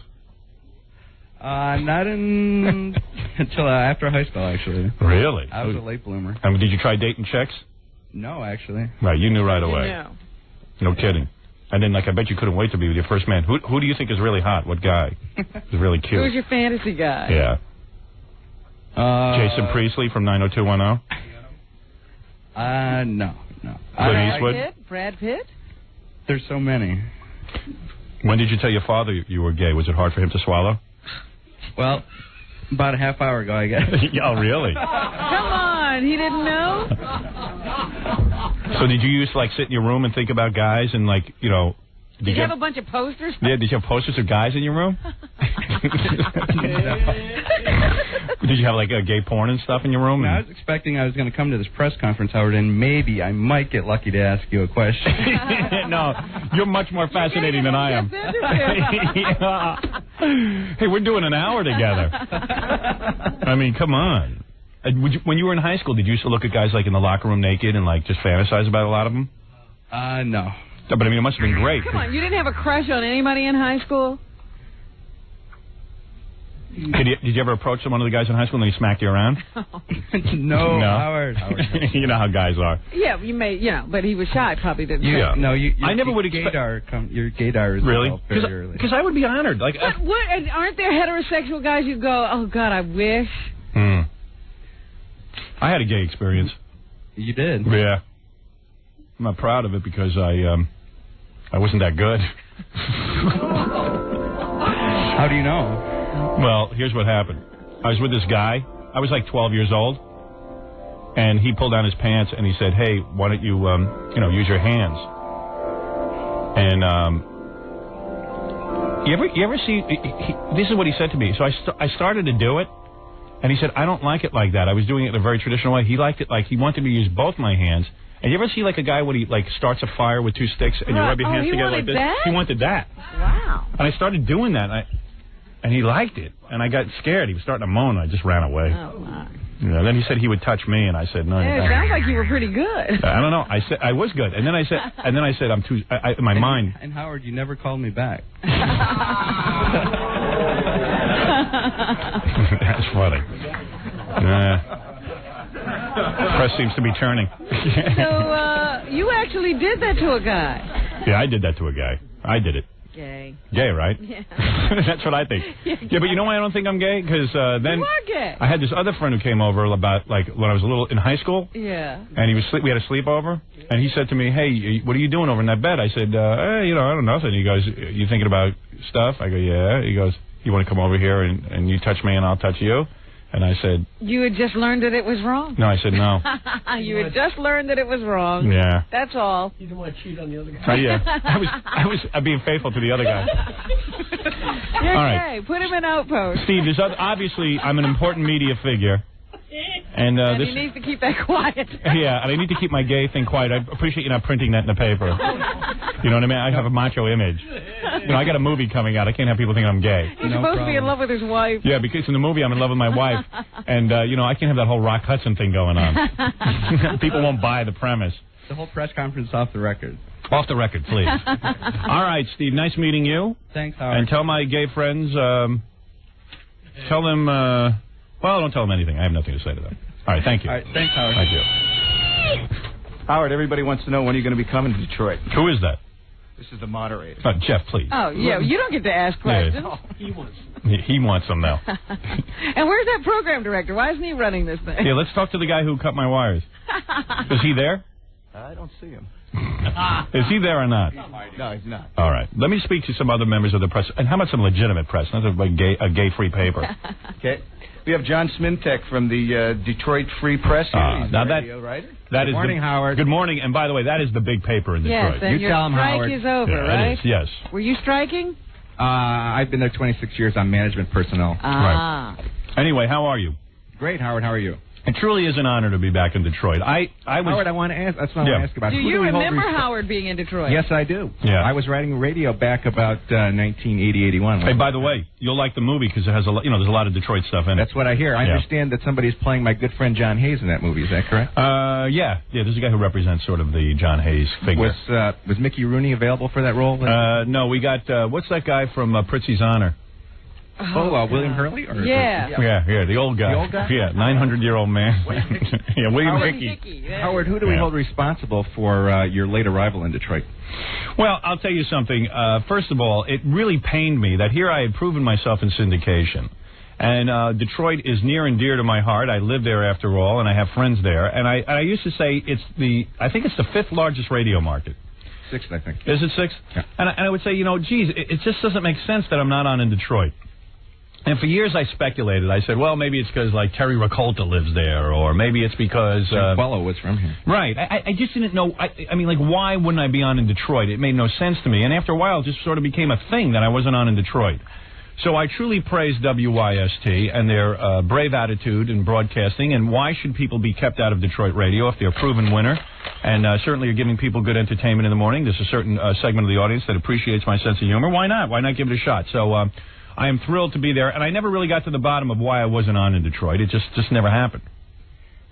Speaker 17: Not until after high school, actually.
Speaker 11: Really?
Speaker 17: I was a late bloomer.
Speaker 11: I mean, did you try dating chicks?
Speaker 17: No, actually.
Speaker 11: Right, you knew right away.
Speaker 12: No.
Speaker 11: No kidding. And then, I bet you couldn't wait to be with your first man. Who do you think is really hot? What guy is really cute?
Speaker 12: Who's your fantasy guy?
Speaker 11: Yeah. Jason Priestley from 90210?
Speaker 17: No.
Speaker 11: Clint Eastwood?
Speaker 12: Brad Pitt?
Speaker 17: There's so many.
Speaker 11: When did you tell your father you were gay? Was it hard for him to swallow?
Speaker 17: Well, about a half hour ago, I guess.
Speaker 11: Oh, really?
Speaker 12: Come on, he didn't know?
Speaker 11: So did you used to, sit in your room and think about guys and,
Speaker 12: Did you have a bunch of posters?
Speaker 11: Yeah, did you have posters of guys in your room? Did you have, a gay porn and stuff in your room?
Speaker 17: I was expecting I was going to come to this press conference, Howard, and maybe I might get lucky to ask you a question.
Speaker 11: No, you're much more fascinating than I am. Yeah. Hey, we're doing an hour together. I mean, come on. When you were in high school, did you used to look at guys, in the locker room naked and, just fantasize about a lot of them?
Speaker 17: No.
Speaker 11: But, I mean, it must have been great.
Speaker 12: Come on, you didn't have a crush on anybody in high school?
Speaker 11: Did you ever approach one of the guys in high school and they smacked you around?
Speaker 17: No, Howard.
Speaker 11: You know how guys are.
Speaker 12: Yeah, you may, but he was shy, probably didn't.
Speaker 11: Yeah.
Speaker 17: No,
Speaker 11: I never would expect.
Speaker 17: Your gaydar is
Speaker 11: really
Speaker 17: very early.
Speaker 11: Because I would be honored.
Speaker 12: But aren't there heterosexual guys you go, oh God, I wish.
Speaker 11: I had a gay experience.
Speaker 17: You did?
Speaker 11: Yeah. I'm not proud of it because I wasn't that good.
Speaker 17: How do you know?
Speaker 11: Well, here's what happened. I was with this guy. I was 12 years old, and he pulled down his pants and he said, "Hey, why don't you use your hands?" And you ever see? This is what he said to me. So I started to do it, and he said, "I don't like it like that. I was doing it in a very traditional way." He liked it he wanted me to use both my hands. And you ever see a guy when he starts a fire with two sticks and you rub your hands together like this?
Speaker 12: That?
Speaker 11: He wanted that.
Speaker 12: Wow.
Speaker 11: And I started doing that, and he liked it. And I got scared. He was starting to moan. I just ran away.
Speaker 12: Oh my.
Speaker 11: Then he said he would touch me, and I said no.
Speaker 12: Yeah, it sounds like you were pretty good.
Speaker 11: I don't know. I said I was good, and then I said I'm too. My mind.
Speaker 17: And Howard, you never called me back.
Speaker 11: That's funny. Press seems to be turning.
Speaker 12: So, you actually did that to a guy.
Speaker 11: Yeah, I did that to a guy. I did it.
Speaker 12: Gay.
Speaker 11: Gay, right?
Speaker 12: Yeah.
Speaker 11: That's what I think. Yeah, but you know why I don't think I'm gay? Because then
Speaker 12: you are gay.
Speaker 11: I had this other friend who came over about, when I was in high school.
Speaker 12: Yeah.
Speaker 11: And we had a sleepover. And he said to me, "Hey, what are you doing over in that bed?" I said, "Hey, I don't know." And he goes, "You thinking about stuff?" I go, "Yeah." He goes, "You want to come over here and you touch me and I'll touch you?" And I said...
Speaker 12: You had just learned that it was wrong?
Speaker 11: No, I said no.
Speaker 12: You had just learned that it was wrong.
Speaker 11: Yeah.
Speaker 12: That's all.
Speaker 13: You didn't want to cheat on the other guy.
Speaker 11: Yeah. I was being faithful to the other guy.
Speaker 12: You're
Speaker 11: all right.
Speaker 12: okay. Put him in Outpost.
Speaker 11: Steve, obviously I'm an important media figure. And
Speaker 12: he needs to keep that quiet.
Speaker 11: Yeah, and I need to keep my gay thing quiet. I appreciate you not printing that in the paper. You know what I mean? I have a macho image. You know, I got a movie coming out. I can't have people think I'm gay.
Speaker 12: He's supposed to be in love with his wife.
Speaker 11: Yeah, because in the movie I'm in love with my wife. And, you know, I can't have that whole Rock Hudson thing going on. People won't buy the premise.
Speaker 17: The whole press conference off the record.
Speaker 11: Off the record, please. All right, Steve, nice meeting you.
Speaker 17: Thanks, Howard.
Speaker 11: And tell my gay friends, tell them, well, don't tell them anything. I have nothing to say to them. All right, thank you.
Speaker 17: All right, thanks, Howard.
Speaker 11: Thank you.
Speaker 15: Howard, everybody wants to know when you're going to be coming to Detroit.
Speaker 11: Who is that?
Speaker 15: This is the moderator.
Speaker 11: Jeff, please.
Speaker 12: Oh, yeah, you don't get to ask questions.
Speaker 11: Yeah. He wants them now.
Speaker 12: And where's that program director? Why isn't he running this thing?
Speaker 11: Yeah, let's talk to the guy who cut my wires. Is he there?
Speaker 15: I don't see him.
Speaker 11: Is he there or not?
Speaker 15: No, he's not.
Speaker 11: All right. Let me speak to some other members of the press. And how about some legitimate press? Not a gay free paper.
Speaker 15: Okay. We have John Smintek from the Detroit Free Press here. He's
Speaker 11: now
Speaker 15: a radio writer.
Speaker 11: Good
Speaker 17: morning, Howard.
Speaker 11: Good morning. And by the way, that is the big paper in Detroit.
Speaker 12: Yes, and
Speaker 17: you tell him, Howard.
Speaker 12: Your strike is over, right?
Speaker 11: It is, yes.
Speaker 12: Were you striking?
Speaker 17: I've been there 26 years on management personnel.
Speaker 12: Ah.
Speaker 11: Right. Anyway, how are you?
Speaker 17: Great, Howard. How are you?
Speaker 11: It truly is an honor to be back in Detroit.
Speaker 17: Howard, I want to ask. That's what I want to ask about.
Speaker 12: Do you remember Howard being in Detroit?
Speaker 17: Yes, I do.
Speaker 11: Yeah.
Speaker 17: I was writing radio back about 1980-81.
Speaker 11: Hey, by the way, you'll like the movie because it has there's a lot of Detroit stuff in it.
Speaker 17: That's what I hear. I understand that somebody's playing my good friend John Hayes in that movie. Is that correct?
Speaker 11: Yeah. There's a guy who represents sort of the John Hayes figure.
Speaker 17: Was Mickey Rooney available for that role?
Speaker 11: No, we got what's that guy from Pritzi's Honor?
Speaker 17: William Hurley?
Speaker 12: Yeah,
Speaker 11: the old guy.
Speaker 17: The old guy?
Speaker 11: Yeah, 900-year-old man. Yeah, William
Speaker 12: Hickey.
Speaker 17: Howard, who do we hold responsible for your late arrival in Detroit?
Speaker 11: Well, I'll tell you something. First of all, it really pained me that here I had proven myself in syndication. And Detroit is near and dear to my heart. I live there after all, and I have friends there. And I used to say I think it's the 5th largest radio market.
Speaker 17: 6th, I think.
Speaker 11: Is it 6th?
Speaker 17: Yeah.
Speaker 11: And I would say, geez, it just doesn't make sense that I'm not on in Detroit. And for years I speculated. I said, well, maybe it's because, like, Terry Racolta lives there, or maybe it's because...
Speaker 17: Bello was from here.
Speaker 11: Right. I just didn't know... I mean, like, why wouldn't I be on in Detroit? It made no sense to me. And after a while, it just sort of became a thing that I wasn't on in Detroit. So I truly praise WYST and their brave attitude in broadcasting. And why should people be kept out of Detroit radio if they're a proven winner? And certainly are giving people good entertainment in the morning. There's a certain segment of the audience that appreciates my sense of humor. Why not? Why not give it a shot? So I am thrilled to be there. And I never really got to the bottom of why I wasn't on in Detroit. It just never happened.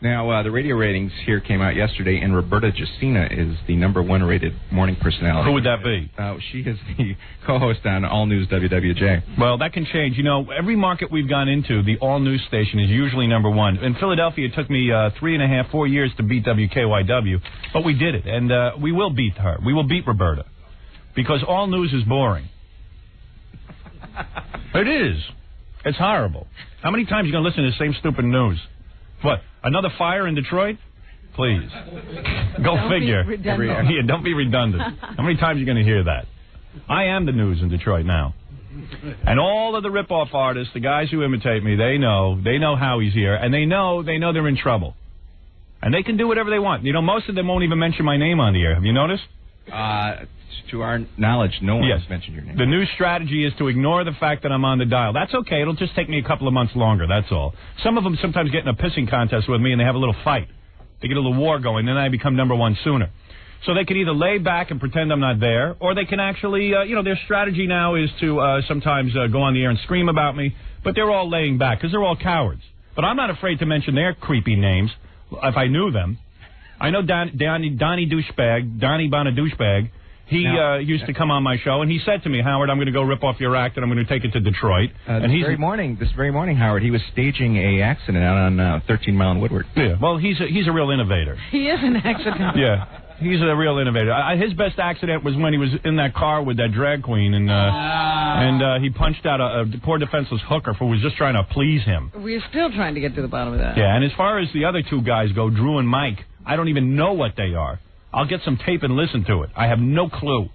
Speaker 17: Now, the radio ratings here came out yesterday, and Roberta Jacina is the #1 rated morning personality.
Speaker 11: Who would that be?
Speaker 17: She is the co-host on All News WWJ.
Speaker 11: Well, that can change. Every market we've gone into, the All News station is usually #1. In Philadelphia, it took me 3.5, 4 years to beat WKYW, but we did it, and we will beat her. We will beat Roberta, because All News is boring. It is. It's horrible. How many times are you going to listen to the same stupid news? What? Another fire in Detroit? Please. Go figure. Don't be redundant. How many times are you going to hear that? I am the news in Detroit now. And all of the rip-off artists, the guys who imitate me, they know Howie's here, and they know they're in trouble. And they can do whatever they want. Most of them won't even mention my name on the air. Have you noticed?
Speaker 17: To our knowledge, no one has mentioned your name.
Speaker 11: The new strategy is to ignore the fact that I'm on the dial. That's okay. It'll just take me a couple of months longer, that's all. Some of them sometimes get in a pissing contest with me, and they have a little fight. They get a little war going, then I become #1 sooner. So they can either lay back and pretend I'm not there, or they can actually, their strategy now is to sometimes go on the air and scream about me, but they're all laying back, because they're all cowards. But I'm not afraid to mention their creepy names, if I knew them. I know Donnie Douchebag, Donnie Bonna Douchebag. He used to come on my show, and he said to me, Howard, I'm going to go rip off your act, and I'm going to take it to Detroit.
Speaker 17: This very morning, Howard, he was staging a accident out on 13 Mile and Woodward.
Speaker 11: Yeah, well, he's a real innovator.
Speaker 12: He is an accident.
Speaker 11: Yeah, he's a real innovator. His best accident was when he was in that car with that drag queen, and he punched out a poor defenseless hooker who was just trying to please him.
Speaker 12: We're still trying to get to the bottom of that.
Speaker 11: Yeah, and as far as the other two guys go, Drew and Mike, I don't even know what they are. I'll get some tape and listen to it. I have no clue.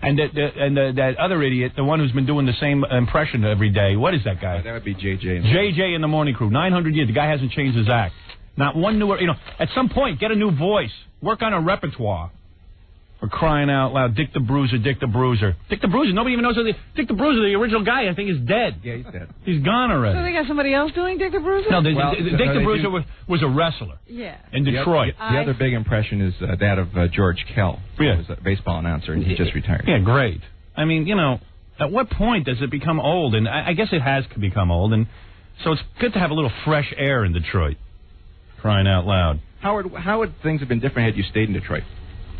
Speaker 11: And that other idiot, the one who's been doing the same impression every day, what is that guy?
Speaker 18: That would be JJ.
Speaker 11: JJ in the Morning Crew. 900 years. The guy hasn't changed his act. Not one newer. At some point, get a new voice. Work on a repertoire. For crying out loud, Dick the Bruiser, Dick the Bruiser. Dick the Bruiser, nobody even knows who Dick the Bruiser, the original guy, I think is dead.
Speaker 18: Yeah, he's dead.
Speaker 11: He's gone already.
Speaker 12: So they got somebody else doing Dick the Bruiser?
Speaker 11: No, Dick the Bruiser was a wrestler.
Speaker 12: Yeah.
Speaker 11: In Detroit.
Speaker 18: The other big impression is that of George Kell, who was a baseball announcer, and he just retired.
Speaker 11: Yeah, great. I mean, at what point does it become old? And I guess it has become old, and so it's good to have a little fresh air in Detroit. Crying out loud.
Speaker 18: Howard, how would things have been different had you stayed in Detroit?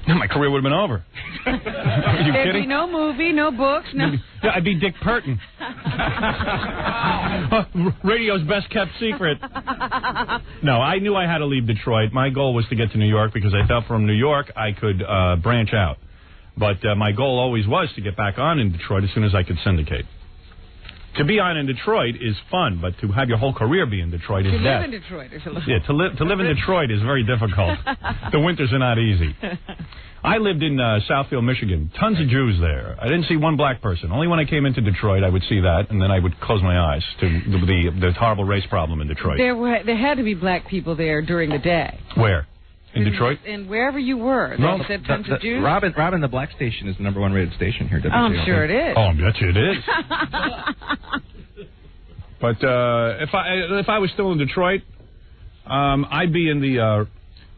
Speaker 11: My career would have been over. Are you
Speaker 12: There'd
Speaker 11: kidding?
Speaker 12: be no movie, no books, no...
Speaker 11: Yeah, I'd be Dick Burton. Radio's best kept secret. No, I knew I had to leave Detroit. My goal was to get to New York because I thought from New York I could branch out. But my goal always was to get back on in Detroit as soon as I could syndicate. To be on in Detroit is fun, but to have your whole career be in Detroit is death.
Speaker 12: To live in Detroit is a little...
Speaker 11: Yeah, to live in Detroit is very difficult. The winters are not easy. I lived in Southfield, Michigan. Tons of Jews there. I didn't see one black person. Only when I came into Detroit I would see that, and then I would close my eyes to the horrible race problem in Detroit.
Speaker 12: There had to be black people there during the day.
Speaker 11: Where? In Detroit?
Speaker 12: And wherever you were.
Speaker 18: No,
Speaker 12: they said tons of Jews.
Speaker 18: Robin, the black station is the #1 rated station here.
Speaker 12: Oh, I'm sure it is.
Speaker 11: Oh, I bet you it is. But if I was still in Detroit, I'd be in the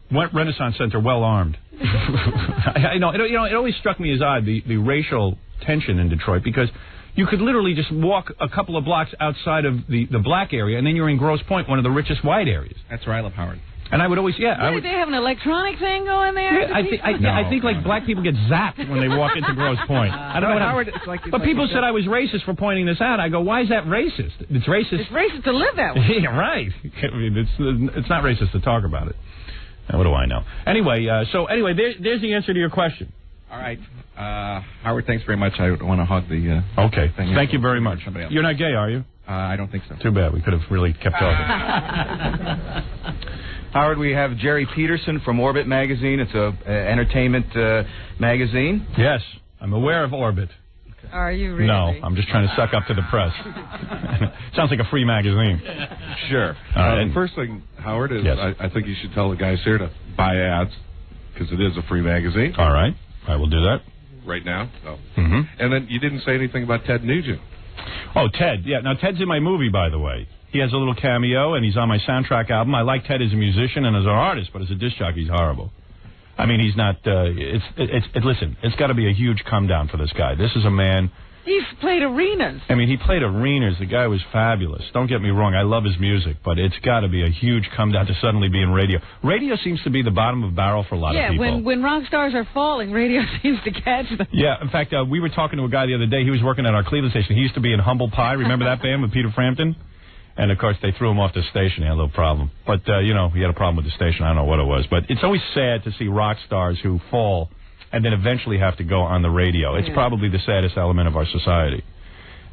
Speaker 11: Renaissance Center, well armed. I know. It always struck me as odd the racial tension in Detroit because you could literally just walk a couple of blocks outside of the black area, and then you're in Grosse Pointe, one of the richest white areas.
Speaker 18: That's where I live, Howard.
Speaker 11: And I would always,
Speaker 12: Did they have an electronic thing going there?
Speaker 11: Yeah, I think like black people get zapped when they walk into Grosse Pointe. I don't know what
Speaker 18: Howard,
Speaker 11: but people said I was racist for pointing this out. I go, why is that racist? It's racist.
Speaker 12: It's racist to live that way.
Speaker 11: Yeah, right. I mean, it's not racist to talk about it. Now, what do I know? Anyway, there's the answer to your question.
Speaker 18: All right, Howard. Thanks very much. I want to hug the.
Speaker 11: Okay. Thank you very much. You're not gay, are you?
Speaker 18: I don't think so.
Speaker 11: Too bad. We could have really kept talking.
Speaker 15: Howard, we have Jerry Peterson from Orbit magazine. It's a entertainment magazine.
Speaker 11: Yes, I'm aware of Orbit.
Speaker 12: Are you really?
Speaker 11: No, I'm just trying to suck up to the press. Sounds like a free magazine.
Speaker 10: Sure. The first thing, Howard, is yes. I think you should tell the guys here to buy ads because it is a free magazine.
Speaker 11: All right, I will do that.
Speaker 10: Right now? No.
Speaker 11: Mm-hmm.
Speaker 10: And then you didn't say anything about Ted Nugent.
Speaker 11: Oh, Ted. Yeah, now Ted's in my movie, by the way. He has a little cameo, and he's on my soundtrack album. I like Ted as a musician and as an artist, but as a disc jockey, he's horrible. I mean, he's not... listen, it's got to be a huge come-down for this guy. This is a man...
Speaker 12: He's played arenas.
Speaker 11: I mean, he played arenas. The guy was fabulous. Don't get me wrong. I love his music, but it's got to be a huge come-down to suddenly be in radio. Radio seems to be the bottom of the barrel for a lot of people.
Speaker 12: Yeah, when rock stars are falling, radio seems to catch them.
Speaker 11: Yeah, in fact, we were talking to a guy the other day. He was working at our Cleveland station. He used to be in Humble Pie. Remember that band with Peter Frampton? And, of course, they threw him off the station. He had a little problem. But, he had a problem with the station. I don't know what it was. But it's always sad to see rock stars who fall and then eventually have to go on the radio. It's probably the saddest element of our society.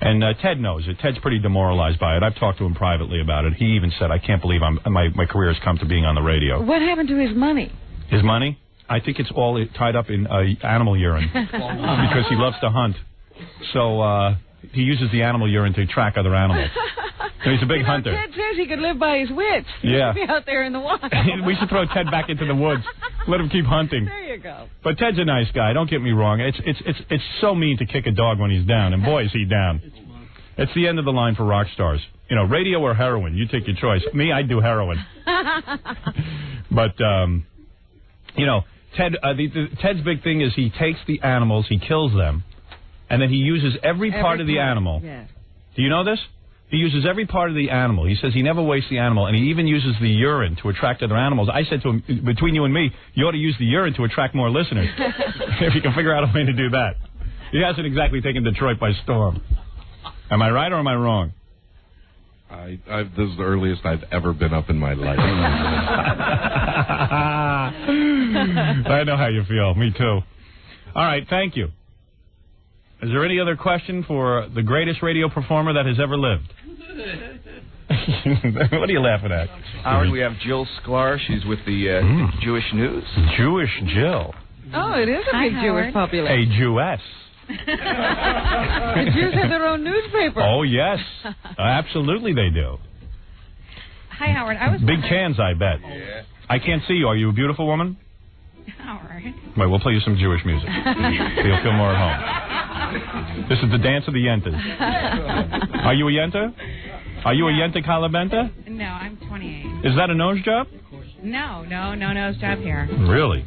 Speaker 11: And Ted knows it. Ted's pretty demoralized by it. I've talked to him privately about it. He even said, I can't believe my career has come to being on the radio.
Speaker 12: What happened to his money?
Speaker 11: His money? I think it's all tied up in animal urine because he loves to hunt. So he uses the animal urine to track other animals. So he's a big hunter.
Speaker 12: Ted says he could live by his wits.
Speaker 11: Yeah.
Speaker 12: He should be out there in the wild.
Speaker 11: We should throw Ted back into the woods. Let him keep hunting.
Speaker 12: There you go.
Speaker 11: But Ted's a nice guy. Don't get me wrong. It's so mean to kick a dog when he's down, and boy is he down. It's the end of the line for rock stars. Radio or heroin. You take your choice. Me, I'd do heroin. But Ted. Ted's big thing is he takes the animals, he kills them, and then he uses every part of the animal.
Speaker 12: Yes.
Speaker 11: Do you know this? He uses every part of the animal. He says he never wastes the animal, and he even uses the urine to attract other animals. I said to him, between you and me, you ought to use the urine to attract more listeners. If you can figure out a way to do that. He hasn't exactly taken Detroit by storm. Am I right or am I wrong?
Speaker 10: This is the earliest I've ever been up in my life.
Speaker 11: I know how you feel. Me too. All right, thank you. Is there any other question for the greatest radio performer that has ever lived? What are you laughing at?
Speaker 15: Howard, we have Jill Sklar. She's with the Jewish News.
Speaker 11: Jewish Jill.
Speaker 12: Oh, it is a big Jewish population.
Speaker 11: A Jewess.
Speaker 12: The Jews have their own newspaper.
Speaker 11: Oh, yes. Absolutely they do.
Speaker 19: Hi, Howard. I was
Speaker 11: Big cans, I bet.
Speaker 19: Yeah.
Speaker 11: I can't see you. Are you a beautiful woman?
Speaker 19: All right.
Speaker 11: Wait, we'll play you some Jewish music. So you'll feel more at home. This is the dance of the Yentas. Are you a Yenta? Are you a Yenta Kalabenta?
Speaker 19: No, I'm 28.
Speaker 11: Is that a nose job?
Speaker 19: No nose job here.
Speaker 11: Really?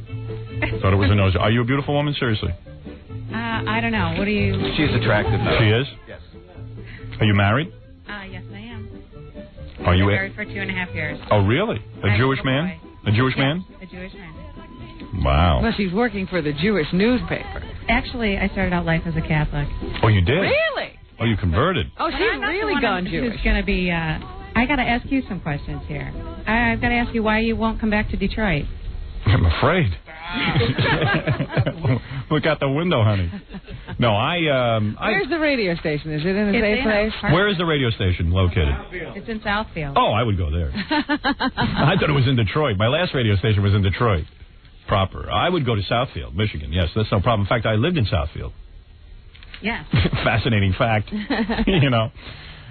Speaker 11: Thought it was a nose job. Are you a beautiful woman? Seriously?
Speaker 19: I don't know. What do you...
Speaker 15: She's attractive, though.
Speaker 11: She is?
Speaker 15: Yes.
Speaker 11: Are you married?
Speaker 19: Yes, I am.
Speaker 11: Are you
Speaker 19: married for 2.5 years.
Speaker 11: Oh, really? A Jewish man? A Jewish man?
Speaker 19: A Jewish man.
Speaker 11: Wow.
Speaker 12: Well, she's working for the Jewish newspaper.
Speaker 19: Actually, I started out life as a Catholic.
Speaker 11: Oh, you did?
Speaker 12: Really?
Speaker 11: Oh, you converted.
Speaker 12: Oh, she's really gone Jewish.
Speaker 19: Who's going to be... I got to ask you some questions here. I've got to ask you why you won't come back to Detroit.
Speaker 11: I'm afraid. Look out the window, honey. No,
Speaker 12: Where's the radio station? Is it in the same place?
Speaker 11: Where is the radio station located?
Speaker 19: It's in Southfield.
Speaker 11: Oh, I would go there. I thought it was in Detroit. My last radio station was in Detroit proper. I would go to Southfield, Michigan. Yes, that's no problem. In fact, I lived in Southfield.
Speaker 19: Yes.
Speaker 11: Fascinating fact. You know.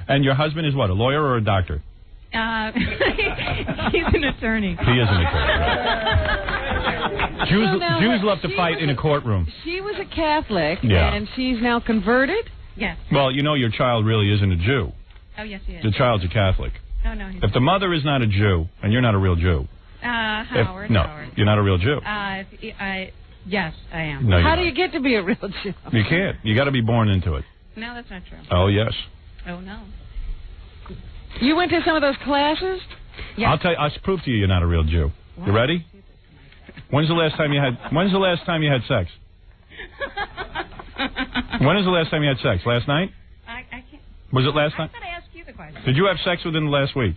Speaker 11: And your husband is what, a lawyer or a doctor?
Speaker 19: He's an attorney.
Speaker 11: He is an attorney. Jews love to fight in a courtroom.
Speaker 12: She was a Catholic,
Speaker 11: yeah.
Speaker 12: And she's now converted?
Speaker 19: Yes.
Speaker 11: Well, you know your child really isn't a Jew.
Speaker 19: Oh, yes, he is.
Speaker 11: The child's a Catholic.
Speaker 19: Oh, no, he's
Speaker 11: If the mother is not a Jew, and you're not a real Jew.
Speaker 19: Howard.
Speaker 11: You're not a real Jew.
Speaker 19: Yes, I am.
Speaker 11: No,
Speaker 12: how do you get to be a real Jew?
Speaker 11: You can't. You got to be born into it.
Speaker 19: No, that's not true.
Speaker 11: Oh, yes.
Speaker 19: Oh, no.
Speaker 12: You went to some of those classes?
Speaker 11: Yes. I'll prove to you you're not a real Jew. What? You ready? When's the last time you had sex? When is the last time you had sex? Last night?
Speaker 19: I can't.
Speaker 11: Was it last night?
Speaker 19: I'm going to ask you the question.
Speaker 11: Did you have sex within the last week?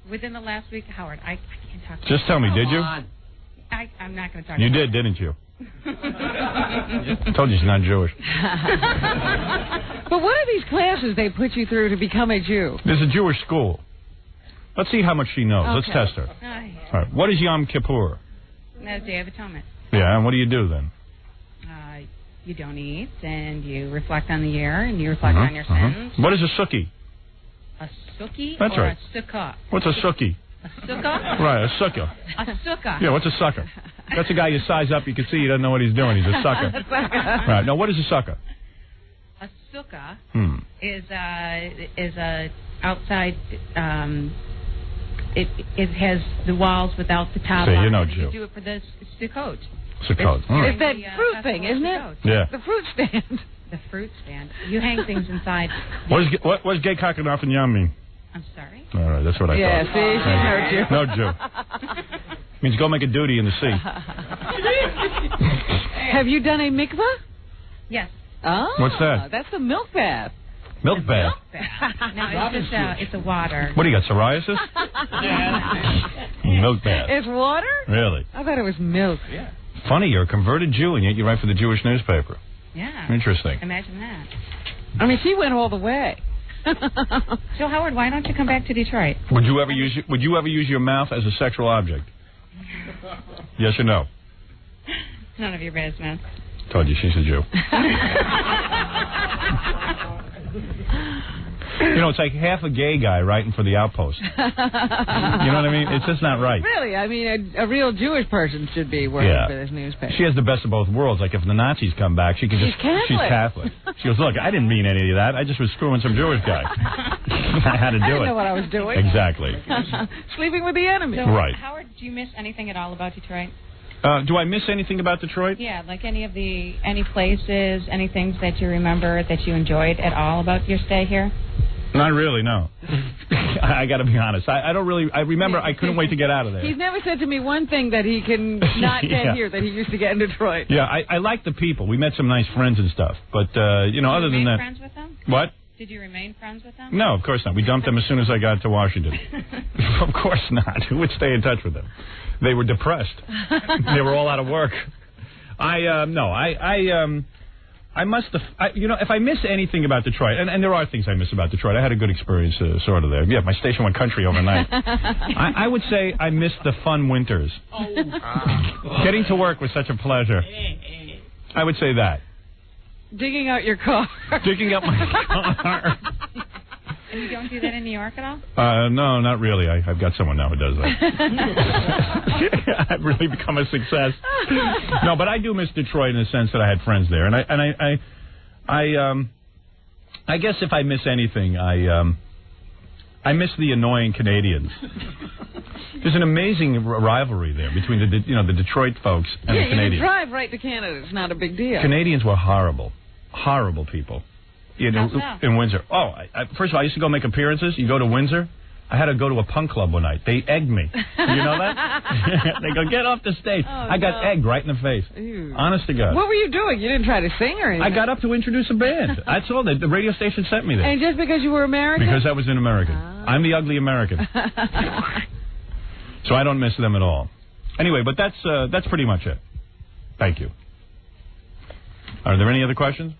Speaker 19: Within the last week, Howard, I can't talk about
Speaker 11: Just tell me, did you?
Speaker 19: I'm not going to talk
Speaker 11: You
Speaker 19: about
Speaker 11: did, didn't you? Told you she's not Jewish.
Speaker 12: But what are these classes they put you through to become a Jew?
Speaker 11: There's a Jewish school. Let's see how much she knows.
Speaker 12: Okay.
Speaker 11: Let's test her. All right. What is Yom Kippur?
Speaker 19: That's Day of Atonement.
Speaker 11: Yeah, and what do you do then?
Speaker 19: You don't eat, and you reflect on the year, and you reflect on your sins.
Speaker 11: What is a sukkah?
Speaker 19: A sukkah?
Speaker 11: That's
Speaker 19: or
Speaker 11: right.
Speaker 19: A sukkah?
Speaker 11: What's a sukkah?
Speaker 19: A sukkah?
Speaker 11: Right, a sukkah.
Speaker 19: A sukkah.
Speaker 11: Yeah, what's a sucker? That's a guy you size up, you can see he doesn't know what he's doing. He's a sucker. Right, now what is a sucker?
Speaker 19: A sukkah is a outside, it has the walls without the top.
Speaker 11: So you're no
Speaker 19: on it.
Speaker 11: Jew.
Speaker 19: You do it for the Sukkot.
Speaker 11: Sukkot.
Speaker 12: It's that fruit thing, isn't it?
Speaker 11: Yeah.
Speaker 12: The fruit stand.
Speaker 19: The fruit stand. You hang things inside.
Speaker 11: What does gay cocking off and yum mean?
Speaker 19: I'm sorry?
Speaker 11: All right, that's what I
Speaker 12: yeah,
Speaker 11: thought.
Speaker 12: See, she's no Jew.
Speaker 11: No Jew. Means go make a duty in the sea.
Speaker 12: Have you done a mikvah?
Speaker 19: Yes.
Speaker 12: Oh.
Speaker 11: What's that?
Speaker 12: That's a milk bath.
Speaker 11: Milk bath?
Speaker 19: No, it's just it's a water.
Speaker 11: What do you got, psoriasis? Milk bath.
Speaker 12: It's water?
Speaker 11: Really?
Speaker 12: I thought it was milk.
Speaker 19: Yeah.
Speaker 11: Funny, you're a converted Jew, and yet you write for the Jewish newspaper.
Speaker 19: Yeah.
Speaker 11: Interesting.
Speaker 19: Imagine that.
Speaker 12: I mean, she went all the way.
Speaker 19: So, Howard, why don't you come back to Detroit?
Speaker 11: Would you ever use your mouth as a sexual object? Yes or no?
Speaker 19: None of your business.
Speaker 11: Told you she's a Jew. You know, it's like half a gay guy writing for the Outpost. You know what I mean? It's just not right.
Speaker 12: Really? I mean, a real Jewish person should be working for this newspaper.
Speaker 11: She has the best of both worlds. Like, if the Nazis come back, she can just...
Speaker 12: She's
Speaker 11: Catholic. She goes, look, I didn't mean any of that. I just was screwing some Jewish guy. I had to do
Speaker 12: I didn't know what I was doing.
Speaker 11: Exactly.
Speaker 12: Sleeping with the enemy.
Speaker 19: So,
Speaker 11: right.
Speaker 19: Howard, do you miss anything at all about Detroit?
Speaker 11: Do I miss anything about Detroit?
Speaker 19: Yeah, like any places, any things that you remember that you enjoyed at all about your stay here?
Speaker 11: Not really, no. I got to be honest. I don't really... I remember I couldn't wait to get out of there.
Speaker 12: He's never said to me one thing that he can not get here that he used to get in Detroit.
Speaker 11: Yeah, I like the people. We met some nice friends and stuff. But, you know, other than that...
Speaker 19: friends with them?
Speaker 11: What?
Speaker 19: Did you remain friends with them?
Speaker 11: No, of course not. We dumped them as soon as I got to Washington. Of course not. Who would stay in touch with them? They were depressed. They were all out of work. I must have, you know, if I miss anything about Detroit, and there are things I miss about Detroit. I had a good experience sort of there. Yeah, my station went country overnight. I would say I missed the fun winters. Getting to work was such a pleasure. I would say that.
Speaker 12: Digging out your car.
Speaker 11: Digging up my car.
Speaker 19: And you don't do that in New York at all?
Speaker 11: No, not really. I've got someone now who does that. I've really become a success. No, but I do miss Detroit in the sense that I had friends there, and I guess if I miss anything, I miss the annoying Canadians. There's an amazing rivalry there between the Detroit folks and the Canadians.
Speaker 12: You can drive right to Canada. It's not a big deal.
Speaker 11: Canadians were horrible people. In Windsor. Oh, first of all, I used to go make appearances. You go to Windsor. I had to go to a punk club one night. They egged me. You know that? They go, get off the stage. I got egged right in the face.
Speaker 12: Ew.
Speaker 11: Honest to God.
Speaker 12: What were you doing? You didn't try to sing or anything?
Speaker 11: I got up to introduce a band. That's all. The radio station sent me there.
Speaker 12: And just because you were American?
Speaker 11: Because I was an American. I'm the ugly American. So I don't miss them at all. Anyway, but that's pretty much it. Thank you. Are there any other questions?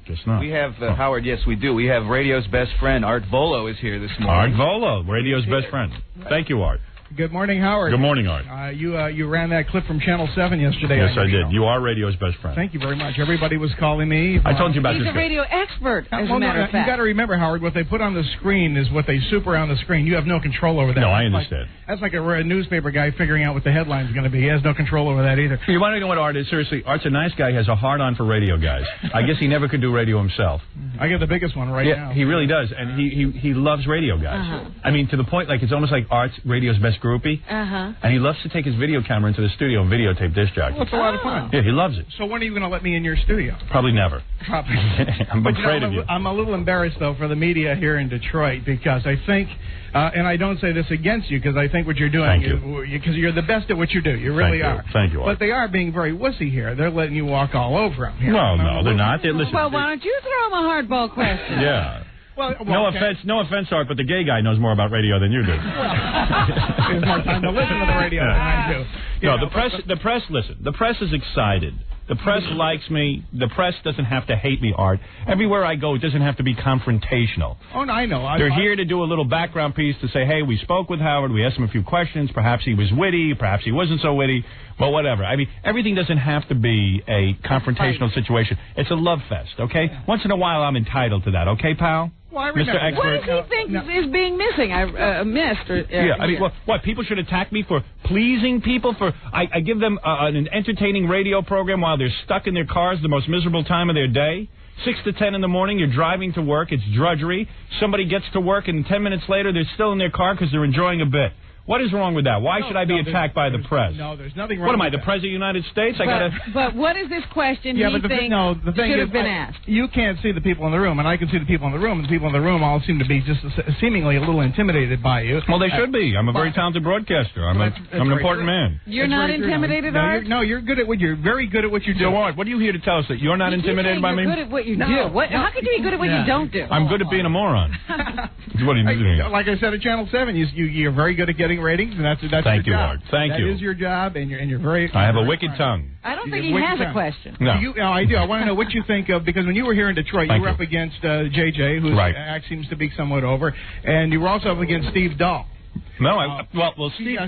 Speaker 11: Just not.
Speaker 15: We have, Howard, yes, we do. We have radio's best friend, Art Volo, is here this morning.
Speaker 11: Art Volo, radio's best friend. Thank you, Art.
Speaker 4: Good morning, Howard.
Speaker 11: Good morning, Art.
Speaker 4: You ran that clip from Channel 7 yesterday.
Speaker 11: Yes, I did. You are radio's best friend.
Speaker 4: Thank you very much. Everybody was calling me.
Speaker 11: I told you about this.
Speaker 12: He's a radio expert, as a matter of fact.
Speaker 4: You got to remember, Howard, what they put on the screen is what they super on the screen. You have no control over that.
Speaker 11: No, I understand.
Speaker 4: That's like a newspaper guy figuring out what the headline's going to be. He has no control over that either.
Speaker 11: You want to know what Art is? Seriously, Art's a nice guy. He has a hard-on for radio guys. I guess he never could do radio himself.
Speaker 4: I get the biggest one now.
Speaker 11: Yeah, he really does, and he loves radio guys. I mean, to the point, like, it's almost like Art's radio's best groupie. And he loves to take his video camera into the studio and videotape disc jockeys.
Speaker 4: Well, it's a lot of fun.
Speaker 11: Yeah, he loves it.
Speaker 4: So when are you going to let me in your studio?
Speaker 11: Probably never.
Speaker 4: Probably.
Speaker 11: I'm afraid of you.
Speaker 4: I'm a little embarrassed, though, for the media here in Detroit, because I think, and I don't say this against you, because I think what you're doing, because you're the best at what you do. You really are.
Speaker 11: Thank you, Art.
Speaker 4: But they are being very wussy here. They're letting you walk all over them here.
Speaker 11: Well, no, they're not. Listen,
Speaker 12: well, why don't you throw them a hardball question?
Speaker 11: Yeah. Well, no offense, Art, but the gay guy knows more about radio than you do.
Speaker 4: There's more time to listen to the radio than I do.
Speaker 11: No, the press. Listen, the press is excited. The press likes me. The press doesn't have to hate me, Art. Everywhere I go, it doesn't have to be confrontational.
Speaker 4: Oh, no, I know.
Speaker 11: They're here to do a little background piece to say, hey, we spoke with Howard. We asked him a few questions. Perhaps he was witty. Perhaps he wasn't so witty. Well, whatever. I mean, everything doesn't have to be a confrontational situation. It's a love fest, okay? Once in a while, I'm entitled to that, okay, pal?
Speaker 4: Well, I
Speaker 11: Mr. Expert.
Speaker 12: What does he think is being missing? Missed.
Speaker 11: I mean, what? People should attack me for pleasing people? I give them an entertaining radio program while they're stuck in their cars the most miserable time of their day? 6 to 10 in the morning, you're driving to work, it's drudgery. Somebody gets to work, and 10 minutes later, they're still in their car because they're enjoying a bit. What is wrong with that? Why should I be attacked by the press?
Speaker 4: No, there's nothing wrong.
Speaker 11: What am
Speaker 4: with
Speaker 11: I, the President of the United States?
Speaker 12: But what is this question
Speaker 4: the
Speaker 12: thing
Speaker 4: should have been asked? You can't see the people in the room, and I can see the people in the room, and the people in the room all seem to be just seemingly a little intimidated by you.
Speaker 11: Well, they should be. I'm a very talented broadcaster. I'm an important man.
Speaker 12: You're not intimidated, Art?
Speaker 4: No, you're good at what you're very good at what you do.
Speaker 11: So what are you here to tell us, that you're not intimidated by me?
Speaker 12: You're good at what you do. How could you be good at what you don't do?
Speaker 11: I'm good at being a moron. What are you doing?
Speaker 4: Like I said at Channel 7, you're very good at getting ratings, and that's
Speaker 11: Thank you,
Speaker 4: your job.
Speaker 11: Art. Thank you.
Speaker 4: That is your job, and you're very.
Speaker 11: I have a wicked tongue.
Speaker 12: I don't think he has a question.
Speaker 11: No.
Speaker 4: I do. I want to know what you think of, because when you were here in Detroit, you were up against JJ, whose act seems to be somewhat over, and you were also up against Steve Dahl.
Speaker 11: No,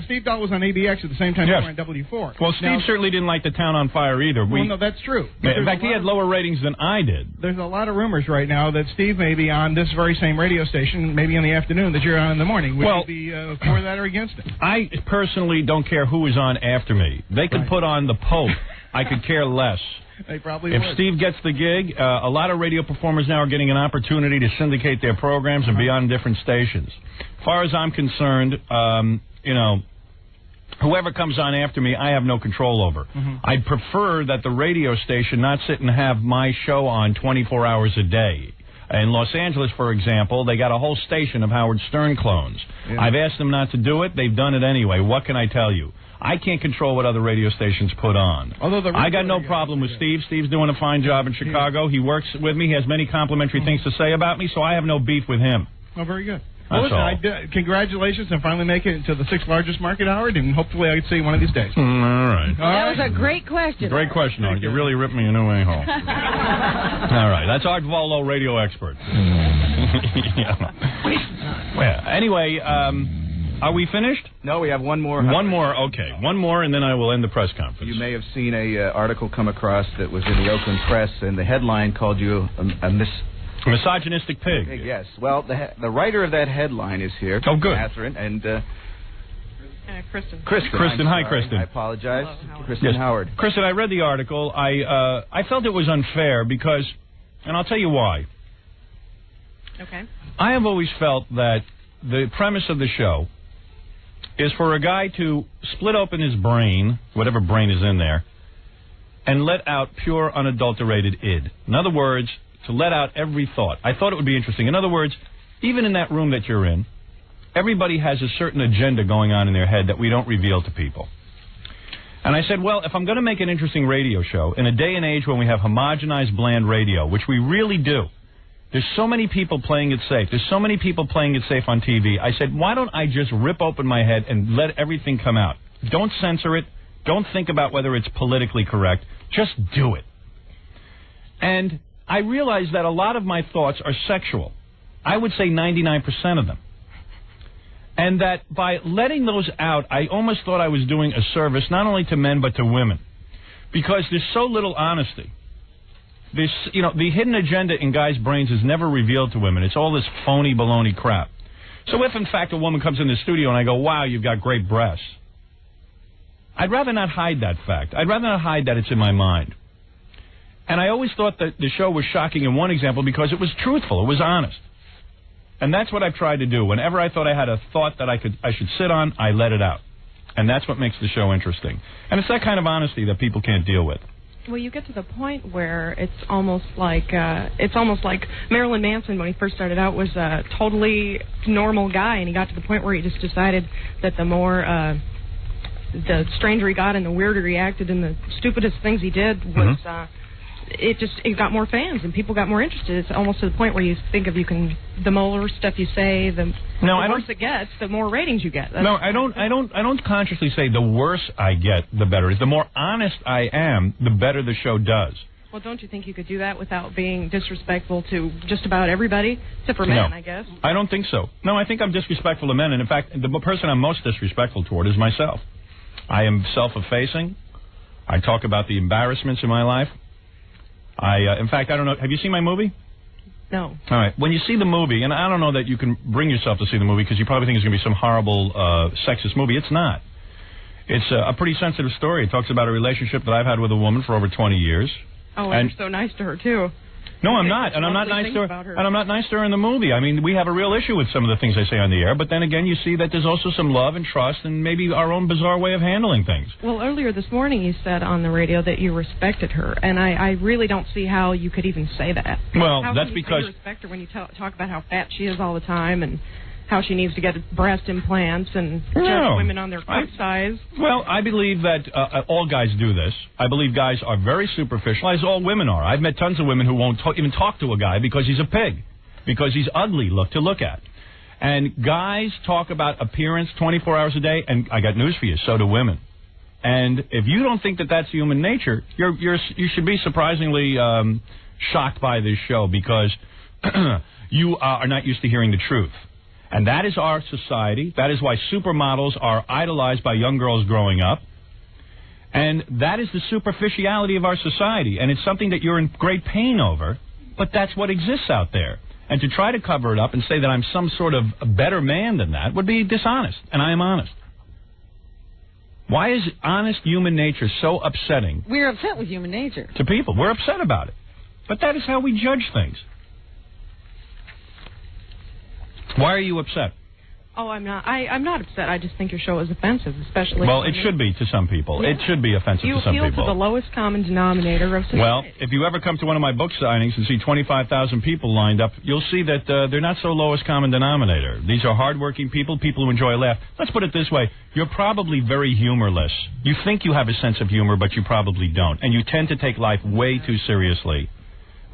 Speaker 4: Steve Dahl was on ABX at the same time you were on W4.
Speaker 11: Well, Steve certainly didn't like the town on fire either.
Speaker 4: Well, no, that's true.
Speaker 11: In fact, he had lower ratings than I did.
Speaker 4: There's a lot of rumors right now that Steve may be on this very same radio station, maybe in the afternoon, that you're on in the morning. Would you be for that or against it?
Speaker 11: I personally don't care who is on after me. They could put on the Pope. I could care less.
Speaker 4: They probably
Speaker 11: If
Speaker 4: would.
Speaker 11: Steve gets the gig, a lot of radio performers now are getting an opportunity to syndicate their programs and be on different stations. As far as I'm concerned, whoever comes on after me, I have no control over. I'd prefer that the radio station not sit and have my show on 24 hours a day. In Los Angeles, for example, they got a whole station of Howard Stern clones. Yeah. I've asked them not to do it. They've done it anyway. What can I tell you? I can't control what other radio stations put on. I got no problem with Steve. Steve's doing a fine job in Chicago. He works with me. He has many complimentary things to say about me, so I have no beef with him.
Speaker 4: Oh, very good. Well, listen, congratulations on finally making it to the 6th largest market, Howard, and hopefully I can see you one of these days.
Speaker 11: All right.
Speaker 12: That was a great question.
Speaker 11: Great question, Art. You really ripped me a new way home. All right. That's Art Volo, radio expert. Well, anyway, Are we finished?
Speaker 15: No, we have one more.
Speaker 11: One more, okay. One more, and then I will end the press conference.
Speaker 15: You may have seen a article come across that was in the Oakland Press, and the headline called you a
Speaker 11: misogynistic pig.
Speaker 15: Yes. Well, the writer of that headline is here.
Speaker 11: Oh, good.
Speaker 15: Catherine, and...
Speaker 12: Kristen.
Speaker 11: Kristen, hi, Kristen.
Speaker 15: I apologize.
Speaker 12: Hello,
Speaker 15: Kristen Howard.
Speaker 11: Kristen, I read the article. I felt it was unfair because, and I'll tell you why.
Speaker 12: Okay.
Speaker 11: I have always felt that the premise of the show is for a guy to split open his brain, whatever brain is in there, and let out pure, unadulterated id. In other words, to let out every thought. I thought it would be interesting. In other words, even in that room that you're in, everybody has a certain agenda going on in their head that we don't reveal to people. And I said, well, if I'm going to make an interesting radio show, in a day and age when we have homogenized, bland radio, which we really do, there's so many people playing it safe. There's so many people playing it safe on TV. I said, why don't I just rip open my head and let everything come out? Don't censor it. Don't think about whether it's politically correct. Just do it. And I realized that a lot of my thoughts are sexual. I would say 99% of them. And that by letting those out, I almost thought I was doing a service not only to men but to women. Because there's so little honesty. This, the hidden agenda in guys' brains is never revealed to women. It's all this phony baloney crap. So if, in fact, a woman comes in the studio and I go, wow, you've got great breasts, I'd rather not hide that fact. I'd rather not hide that it's in my mind. And I always thought that the show was shocking in one example because it was truthful. It was honest. And that's what I've tried to do. Whenever I thought I had a thought that I should sit on, I let it out. And that's what makes the show interesting. And it's that kind of honesty that people can't deal with.
Speaker 5: Well, you get to the point where it's almost like Marilyn Manson, when he first started out, was a totally normal guy, and he got to the point where he just decided that the more the stranger he got and the weirder he acted and the stupidest things he did was it got more fans and people got more interested. It's almost to the point where you think of the more stuff you say, the worse it gets, the more ratings you get.
Speaker 11: No, I don't consciously say the worse I get, the better. It's the more honest I am, the better the show does.
Speaker 5: Well, don't you think you could do that without being disrespectful to just about everybody, except for men, I guess?
Speaker 11: I don't think so. No, I think I'm disrespectful to men, and in fact, the person I'm most disrespectful toward is myself. I am self-effacing. I talk about the embarrassments in my life. In fact, I don't know. Have you seen my movie?
Speaker 5: No.
Speaker 11: All right. When you see the movie, and I don't know that you can bring yourself to see the movie because you probably think it's going to be some horrible sexist movie. It's not. It's a pretty sensitive story. It talks about a relationship that I've had with a woman for over 20 years.
Speaker 5: Oh, and you're so nice to her, too.
Speaker 11: No, I'm not, and I'm not nice to her. And I'm not nice to her in the movie. I mean, we have a real issue with some of the things I say on the air, but then again, you see that there's also some love and trust and maybe our own bizarre way of handling things.
Speaker 5: Well, earlier this morning you said on the radio that you respected her, and I really don't see how you could even say that.
Speaker 11: Well,
Speaker 5: how
Speaker 11: that's
Speaker 5: can you
Speaker 11: because
Speaker 5: say you respect her when you talk about how fat she is all the time and how she needs to get breast implants and judge women on their cup size.
Speaker 11: Well, I believe that all guys do this. I believe guys are very superficial, as all women are. I've met tons of women who won't even talk to a guy because he's a pig, because he's ugly to look at. And guys talk about appearance 24 hours a day, and I got news for you, so do women. And if you don't think that that's human nature, you should be surprisingly shocked by this show because you are not used to hearing the truth. And that is our society. That is why supermodels are idolized by young girls growing up. And that is the superficiality of our society. And it's something that you're in great pain over, but that's what exists out there. And to try to cover it up and say that I'm some sort of a better man than that would be dishonest. And I am honest. Why is honest human nature so upsetting?
Speaker 12: We're upset with human nature.
Speaker 11: To people. We're upset about it. But that is how we judge things. Why are you upset?
Speaker 5: Oh, I'm not. I'm not upset. I just think your show is offensive, especially.
Speaker 11: Well, it should be to some people. Yeah. It should be offensive to some people.
Speaker 5: You appeal to the lowest common denominator of society.
Speaker 11: Well, if you ever come to one of my book signings and see 25,000 people lined up, you'll see that they're not so lowest common denominator. These are hardworking people, people who enjoy a laugh. Let's put it this way: you're probably very humorless. You think you have a sense of humor, but you probably don't, and you tend to take life way too seriously.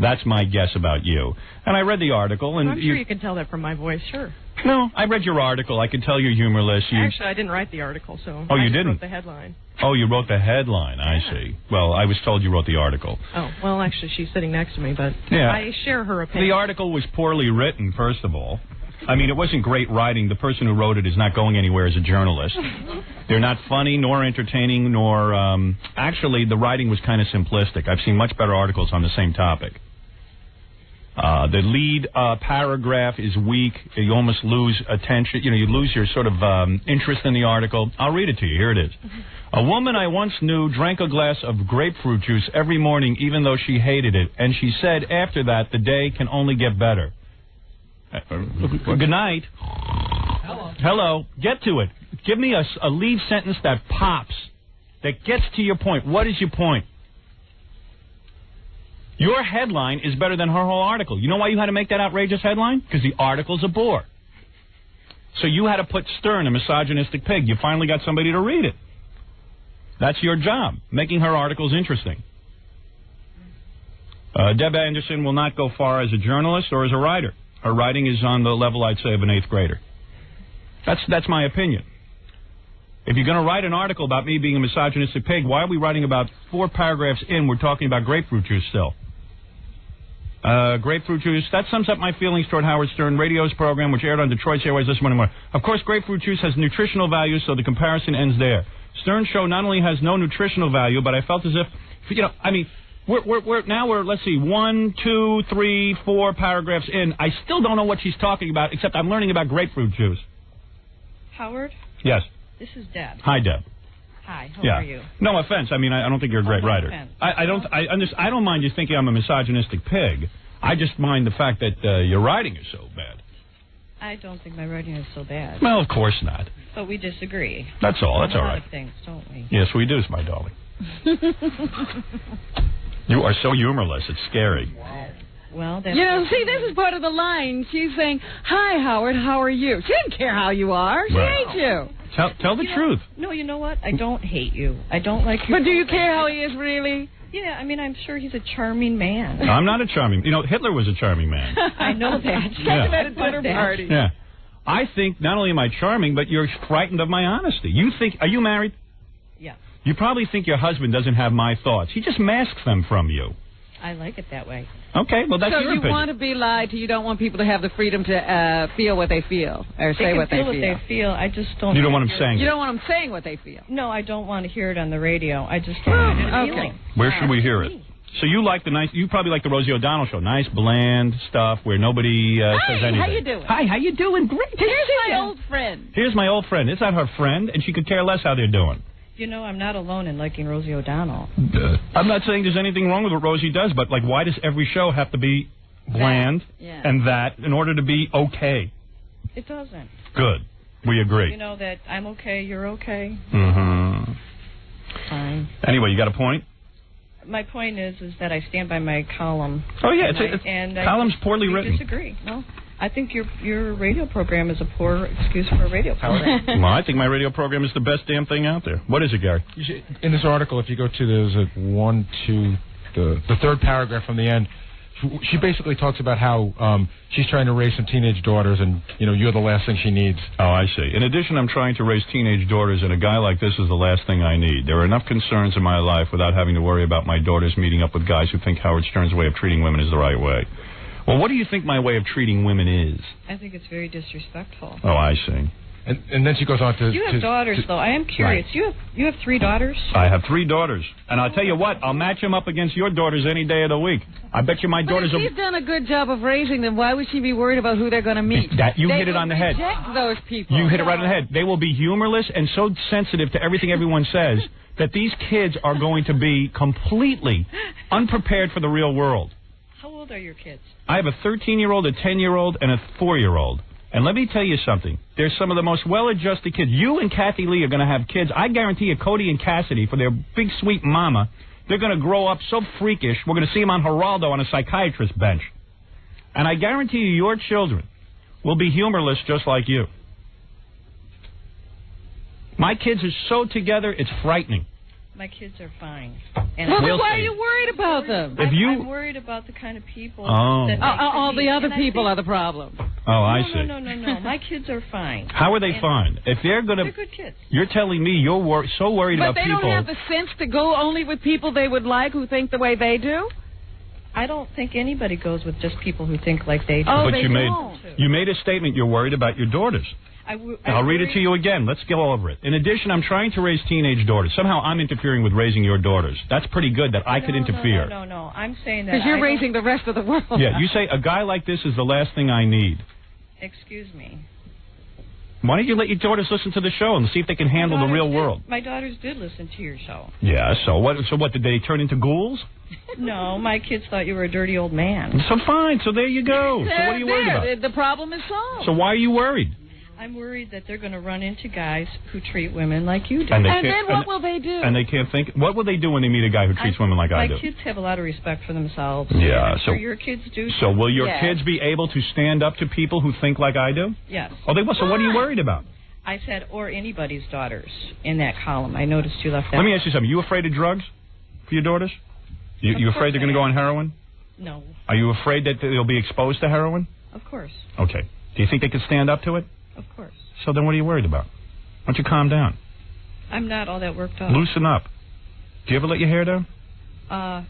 Speaker 11: That's my guess about you. And I read the article, and
Speaker 5: I'm sure you can tell that from my voice. Sure.
Speaker 11: No, I read your article. I can tell you're humorless.
Speaker 5: Actually, I didn't write the article, so
Speaker 11: I you didn't?
Speaker 5: wrote the headline.
Speaker 11: Oh, you wrote the headline. I see. Well, I was told you wrote the article.
Speaker 5: Oh, well, actually, she's sitting next to me, but
Speaker 11: yeah.
Speaker 5: I share her opinion.
Speaker 11: The article was poorly written, first of all. I mean, it wasn't great writing. The person who wrote it is not going anywhere as a journalist. They're not funny, nor entertaining, nor... actually, the writing was kind of simplistic. I've seen much better articles on the same topic. The lead paragraph is weak. You almost lose attention. You lose your sort of interest in the article. I'll read it to you. Here it is. A woman I once knew drank a glass of grapefruit juice every morning, even though she hated it. And she said after that, the day can only get better. Good night. Hello. Get to it. Give me a lead sentence that pops, that gets to your point. What is your point? Your headline is better than her whole article. You know why you had to make that outrageous headline? Because the article's a bore. So you had to put Stern, a misogynistic pig. You finally got somebody to read it. That's your job, making her articles interesting. Deb Anderson will not go far as a journalist or as a writer. Her writing is on the level, I'd say, of an 8th grader. That's my opinion. If you're going to write an article about me being a misogynistic pig, why are we writing about 4 paragraphs in? We're talking about grapefruit juice still. Grapefruit juice, that sums up my feelings toward Howard Stern radio's program, which aired on Detroit's Airways this morning. Of course, grapefruit juice has nutritional value, so the comparison ends there. Stern's show not only has no nutritional value, but I felt as if, we're let's see, 1, 2, 3, 4 paragraphs in. I still don't know what she's talking about, except I'm learning about grapefruit juice.
Speaker 5: Howard?
Speaker 11: Yes.
Speaker 5: This is Deb.
Speaker 11: Hi, Deb.
Speaker 5: Hi, how are you?
Speaker 11: No offense. I mean, I don't think you're a great writer. I don't mind you thinking I'm a misogynistic pig. I just mind the fact that your writing is so bad.
Speaker 5: I don't think my writing is so bad.
Speaker 11: Well, of course not.
Speaker 5: But we disagree.
Speaker 11: That's all. That's all right.
Speaker 5: A lot of things, don't we?
Speaker 11: Yes, we do, my darling. You are so humorless. It's scary.
Speaker 5: Well, that's...
Speaker 12: see, this is part of the line. She's saying, "Hi, Howard, how are you?" She didn't care how you are. She hates you.
Speaker 11: Tell the truth.
Speaker 5: No, you know what? I don't hate you. I don't like you.
Speaker 12: But do you care how he is, really?
Speaker 5: Yeah, I mean, I'm sure he's a charming man.
Speaker 11: I'm not a charming... Hitler was a charming man.
Speaker 5: I know that.
Speaker 12: Take him at a dinner party.
Speaker 11: Yeah. I think not only am I charming, but you're frightened of my honesty. You think... Are you married?
Speaker 5: Yeah.
Speaker 11: You probably think your husband doesn't have my thoughts. He just masks them from you.
Speaker 5: I like it that way.
Speaker 11: Okay, well, that's your opinion.
Speaker 12: So you want to be lied to. You don't want people to have the freedom to feel what they feel or say what they feel.
Speaker 5: They can feel what they feel. I just don't...
Speaker 11: You don't want them saying it.
Speaker 12: You don't want them saying what they feel.
Speaker 5: No, I don't want to hear it on the radio. I just don't want it feeling.
Speaker 11: Where should we hear it? So you like you probably like the Rosie O'Donnell show. Nice, bland stuff where nobody says anything.
Speaker 12: Hi, how you doing?
Speaker 11: Hi, how you doing? Great.
Speaker 12: Here's my old friend.
Speaker 11: Here's my old friend. It's not her friend, and she could care less how they're doing.
Speaker 5: I'm not alone in liking Rosie O'Donnell.
Speaker 11: I'm not saying there's anything wrong with what Rosie does, but, why does every show have to be bland and that in order to be okay?
Speaker 5: It doesn't.
Speaker 11: Good. We agree.
Speaker 5: You know that I'm okay, you're okay.
Speaker 11: Mm-hmm.
Speaker 5: Fine.
Speaker 11: Anyway, you got a point?
Speaker 5: My point is that I stand by my column.
Speaker 11: Oh, yeah. Column's poorly written.
Speaker 5: I disagree. No. I think your radio program is a poor excuse for a radio program.
Speaker 11: Well, I think my radio program is the best damn thing out there. What is it, Gary?
Speaker 14: In this article, if you go to the third paragraph from the end, she basically talks about how she's trying to raise some teenage daughters, and you're the last thing she needs.
Speaker 11: Oh, I see. In addition, I'm trying to raise teenage daughters, and a guy like this is the last thing I need. There are enough concerns in my life without having to worry about my daughters meeting up with guys who think Howard Stern's way of treating women is the right way. Well, what do you think my way of treating women is?
Speaker 5: I think it's very disrespectful.
Speaker 11: Oh, I see.
Speaker 14: And then she goes on to...
Speaker 5: You have daughters, though. I am curious. Right. You have 3 daughters?
Speaker 11: I have 3 daughters. And I'll tell you what, I'll match them up against your daughters any day of the week. I bet you my daughters...
Speaker 12: But if she's done a good job of raising them, why would she be worried about who they're going to meet?
Speaker 11: You hit it on the head.
Speaker 12: Reject those people.
Speaker 11: You hit it right on the head. They will be humorless and so sensitive to everything everyone says that these kids are going to be completely unprepared for the real world.
Speaker 5: How old are your kids?
Speaker 11: I have a 13-year-old, a 10-year-old, and a 4-year-old. And let me tell you something. They're some of the most well-adjusted kids. You and Kathy Lee are going to have kids. I guarantee you Cody and Cassidy, for their big, sweet mama, they're going to grow up so freakish, we're going to see them on Geraldo on a psychiatrist bench. And I guarantee you your children will be humorless just like you. My kids are so together, it's frightening.
Speaker 5: My kids are fine.
Speaker 12: And well, why are you worried about them?
Speaker 5: I'm worried about the kind of people that
Speaker 12: all the other people are the problem.
Speaker 11: Oh, I see.
Speaker 5: No. My kids are fine.
Speaker 11: How are they fine? If they're going to...
Speaker 5: They're good kids.
Speaker 11: You're telling me you're so worried about people...
Speaker 12: But they don't have the sense to go only with people they would like who think the way they do?
Speaker 5: I don't think anybody goes with just people who think like they do.
Speaker 12: Oh,
Speaker 11: but
Speaker 12: they
Speaker 11: you made a statement. You're worried about your daughters. I'll read it to you again. Let's go over it. In addition, I'm trying to raise teenage daughters. Somehow I'm interfering with raising your daughters. That's pretty good that I could interfere.
Speaker 5: No. I'm saying that
Speaker 12: because you're raising the rest of the world.
Speaker 11: Yeah, you say a guy like this is the last thing I need.
Speaker 5: Excuse me.
Speaker 11: Why don't you let your daughters listen to the show and see if they can handle the real world?
Speaker 5: My daughters did listen to your show.
Speaker 11: Yeah, so what? So what, did they turn into ghouls?
Speaker 5: No, my kids thought you were a dirty old man.
Speaker 11: So fine, so there you go. So what are you worried about?
Speaker 12: The problem is solved.
Speaker 11: So why are you worried?
Speaker 5: I'm worried that they're going to run into guys who treat women like you do.
Speaker 12: And then what will they do?
Speaker 11: And they can't think. What will they do when they meet a guy who treats women like I do?
Speaker 5: My kids have a lot of respect for themselves.
Speaker 11: Yeah,
Speaker 5: so your kids do.
Speaker 11: So will your kids be able to stand up to people who think like I do?
Speaker 5: Yes.
Speaker 11: Oh, they will. So what are you worried about?
Speaker 5: I said, or anybody's daughters in that column. I noticed you left that.
Speaker 11: Let me ask you something. You afraid of drugs for your daughters? You afraid they're going to go on heroin?
Speaker 5: No.
Speaker 11: Are you afraid that they'll be exposed to heroin?
Speaker 5: Of course.
Speaker 11: Okay. Do you think they can stand up to it?
Speaker 5: Of course.
Speaker 11: So then what are you worried about? Why don't you calm down?
Speaker 5: I'm not all that worked up.
Speaker 11: Loosen up. Do you ever let your hair down?
Speaker 5: I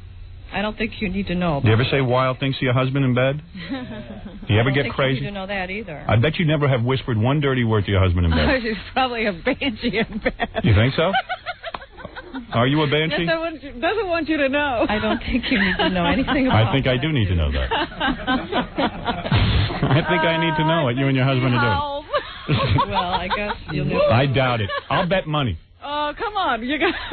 Speaker 5: don't think you need to know.
Speaker 11: Do you ever say wild things to your husband in bed? Do you ever get crazy?
Speaker 5: You need to know that either.
Speaker 11: I bet you never have whispered one dirty word to your husband in bed.
Speaker 12: She's probably a banshee in bed.
Speaker 11: You think so? Are you a banshee?
Speaker 12: Doesn't want you to know.
Speaker 5: I don't think you need to know anything about
Speaker 11: I think I do need to know that. I think I need to know what you and your husband are doing.
Speaker 5: Well, I guess you'll know.
Speaker 11: I doubt it. I'll bet money.
Speaker 12: Oh, come on.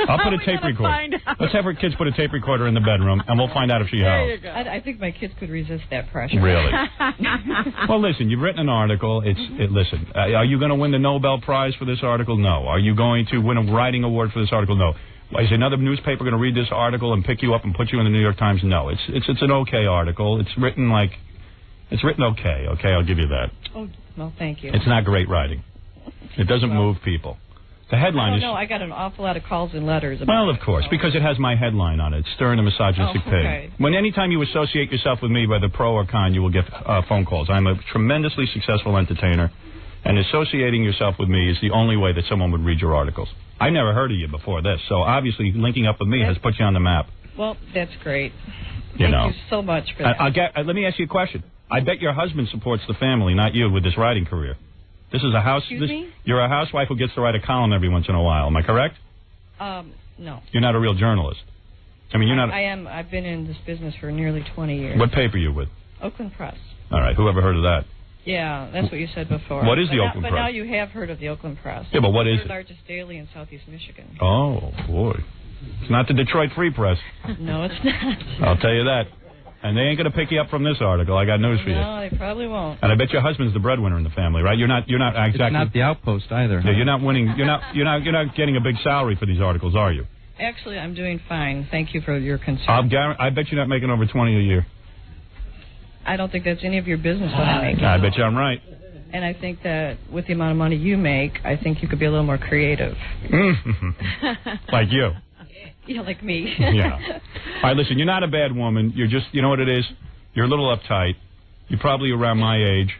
Speaker 11: I'll put a tape recorder. Let's have her kids put a tape recorder in the bedroom, and we'll find out if she howls.
Speaker 5: I think my kids could resist that pressure.
Speaker 11: Really? Well, listen, you've written an article. Listen, are you going to win the Nobel Prize for this article? No. Are you going to win a writing award for this article? No. Is another newspaper going to read this article and pick you up and put you in the New York Times? No. It's an okay article. It's written okay. Okay, I'll give you that.
Speaker 5: Oh, well, thank you.
Speaker 11: It's not great writing. It doesn't move people. The headline is...
Speaker 5: No, I got an awful lot of calls and letters about
Speaker 11: of course, because it has my headline on it, Stern, a misogynistic pig. Anytime you associate yourself with me, whether pro or con, you will get phone calls. I'm a tremendously successful entertainer, and associating yourself with me is the only way that someone would read your articles. I never heard of you before this, so obviously linking up with me has put you on the map.
Speaker 5: Well, that's great.
Speaker 11: Thank
Speaker 5: you so much for that.
Speaker 11: Let me ask you a question. I bet your husband supports the family, not you, with this writing career. This is a house.
Speaker 5: Excuse me?
Speaker 11: You're a housewife who gets to write a column every once in a while. Am I correct?
Speaker 5: No.
Speaker 11: You're not a real journalist. I mean, you're not.
Speaker 5: I am. I've been in this business for nearly 20 years.
Speaker 11: What paper are you with?
Speaker 5: Oakland Press.
Speaker 11: All right. Who ever heard of that?
Speaker 5: Yeah, that's what you said before.
Speaker 11: What is the Oakland Press?
Speaker 5: But now you have heard of the Oakland Press.
Speaker 11: Yeah, but what is it?
Speaker 5: It's the largest daily in southeast Michigan.
Speaker 11: Oh, boy. It's not the Detroit Free Press.
Speaker 5: No, it's not.
Speaker 11: I'll tell you that. And they ain't going to pick you up from this article. I got news for you.
Speaker 5: No, they probably won't.
Speaker 11: And I bet your husband's the breadwinner in the family, right? You're not exactly.
Speaker 18: It's not the Outpost either.
Speaker 11: Yeah, you're not winning. You're not getting a big salary for these articles, are you?
Speaker 5: Actually, I'm doing fine. Thank you for your concern.
Speaker 11: I bet you're not making over 20 a year.
Speaker 5: I don't think that's any of your business what I'm making.
Speaker 11: I bet you I'm right.
Speaker 5: And I think that with the amount of money you make, I think you could be a little more creative.
Speaker 11: Like you.
Speaker 5: Yeah, like me.
Speaker 11: Yeah. All right, listen, you're not a bad woman. You're just, you know what it is? You're a little uptight. You're probably around my age.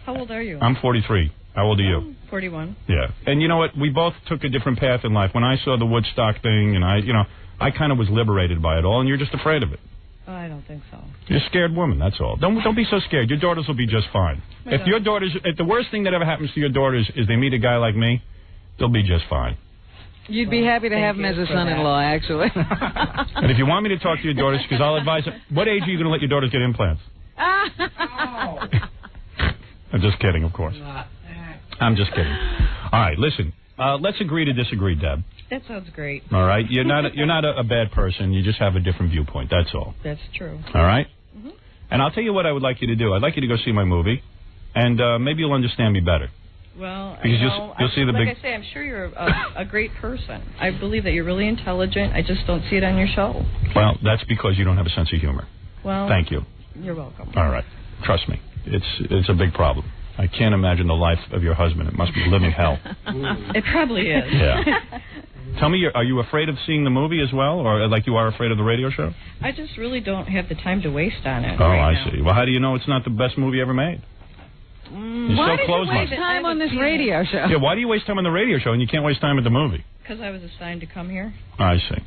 Speaker 5: How old are you?
Speaker 11: I'm 43. How old are you?
Speaker 5: 41.
Speaker 11: Yeah. And you know what? We both took a different path in life. When I saw the Woodstock thing, and I kind of was liberated by it all, and you're just afraid of it.
Speaker 5: Oh, I don't think so.
Speaker 11: You're a scared woman, that's all. Don't be so scared. Your daughters will be just fine. If the worst thing that ever happens to your daughters is they meet a guy like me, they'll be just fine.
Speaker 12: You'd be happy to have him as a son-in-law, actually.
Speaker 11: And if you want me to talk to your daughters, because I'll advise them, what age are you going to let your daughters get implants? I'm just kidding, of course. I'm just kidding. All right, listen. Let's agree to disagree, Deb.
Speaker 5: That sounds great.
Speaker 11: All right? You're not a bad person. You just have a different viewpoint. That's all.
Speaker 5: That's true.
Speaker 11: All right? Mm-hmm. And I'll tell you what I would like you to do. I'd like you to go see my movie, and maybe you'll understand me better.
Speaker 5: Well,
Speaker 11: because you'll see the big...
Speaker 5: Like I say, I'm sure you're a great person. I believe that you're really intelligent. I just don't see it on your show.
Speaker 11: Well, that's because you don't have a sense of humor.
Speaker 5: Well...
Speaker 11: Thank you.
Speaker 5: You're welcome.
Speaker 11: All right. Trust me. It's a big problem. I can't imagine the life of your husband. It must be living hell.
Speaker 5: It probably is.
Speaker 11: Yeah. Tell me, are you afraid of seeing the movie as well, or like you are afraid of the radio show?
Speaker 5: I just really don't have the time to waste on it.
Speaker 11: Oh,
Speaker 5: right
Speaker 11: I see. Well, how do you know it's not the best movie ever made?
Speaker 12: Why do you waste time on this radio show?
Speaker 11: Yeah, why do you waste time on the radio show and you can't waste time at the movie?
Speaker 5: Because I was assigned to come here.
Speaker 11: I see.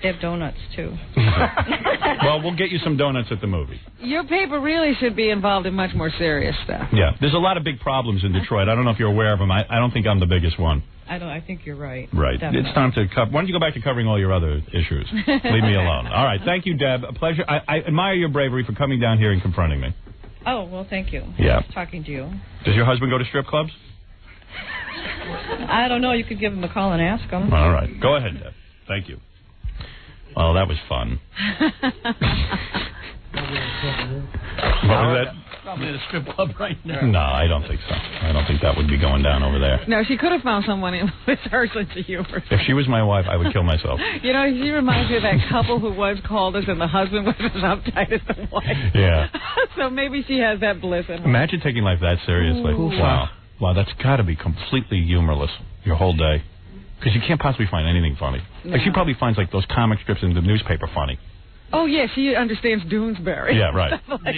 Speaker 19: They have donuts, too.
Speaker 11: Well, we'll get you some donuts at the movie.
Speaker 12: Your paper really should be involved in much more serious stuff.
Speaker 11: Yeah. There's a lot of big problems in Detroit. I don't know if you're aware of them. I don't think I'm the biggest one.
Speaker 19: I think you're right.
Speaker 11: Right.
Speaker 19: Definitely.
Speaker 11: It's time to cover. Why don't you go back to covering all your other issues? Leave me alone. All right. Thank you, Deb. A pleasure. I admire your bravery for coming down here and confronting me.
Speaker 19: Oh, well, thank you.
Speaker 11: Yeah.
Speaker 19: Nice talking to you.
Speaker 11: Does your husband go to strip clubs?
Speaker 19: I don't know. You could give him a call and ask him.
Speaker 11: All right. Go ahead, Deb. Thank you. Well, that was fun. What was that?
Speaker 13: Probably at a strip club right now.
Speaker 11: No, I don't think so. I don't think that would be going down over there.
Speaker 12: No, she could have found someone with her sense of humor.
Speaker 11: If she was my wife, I would kill myself.
Speaker 12: You know, she reminds me of that couple who was called us and the husband was as uptight as the wife.
Speaker 11: Yeah.
Speaker 12: So maybe she has that bliss in her.
Speaker 11: Imagine taking life that seriously.
Speaker 12: Ooh.
Speaker 11: Wow. Wow, that's got to be completely humorless your whole day. Because you can't possibly find anything funny.
Speaker 12: No.
Speaker 11: Like she probably finds like those comic strips in the newspaper funny.
Speaker 12: Oh, yeah, she understands Doonesbury.
Speaker 11: Yeah, right.
Speaker 12: Like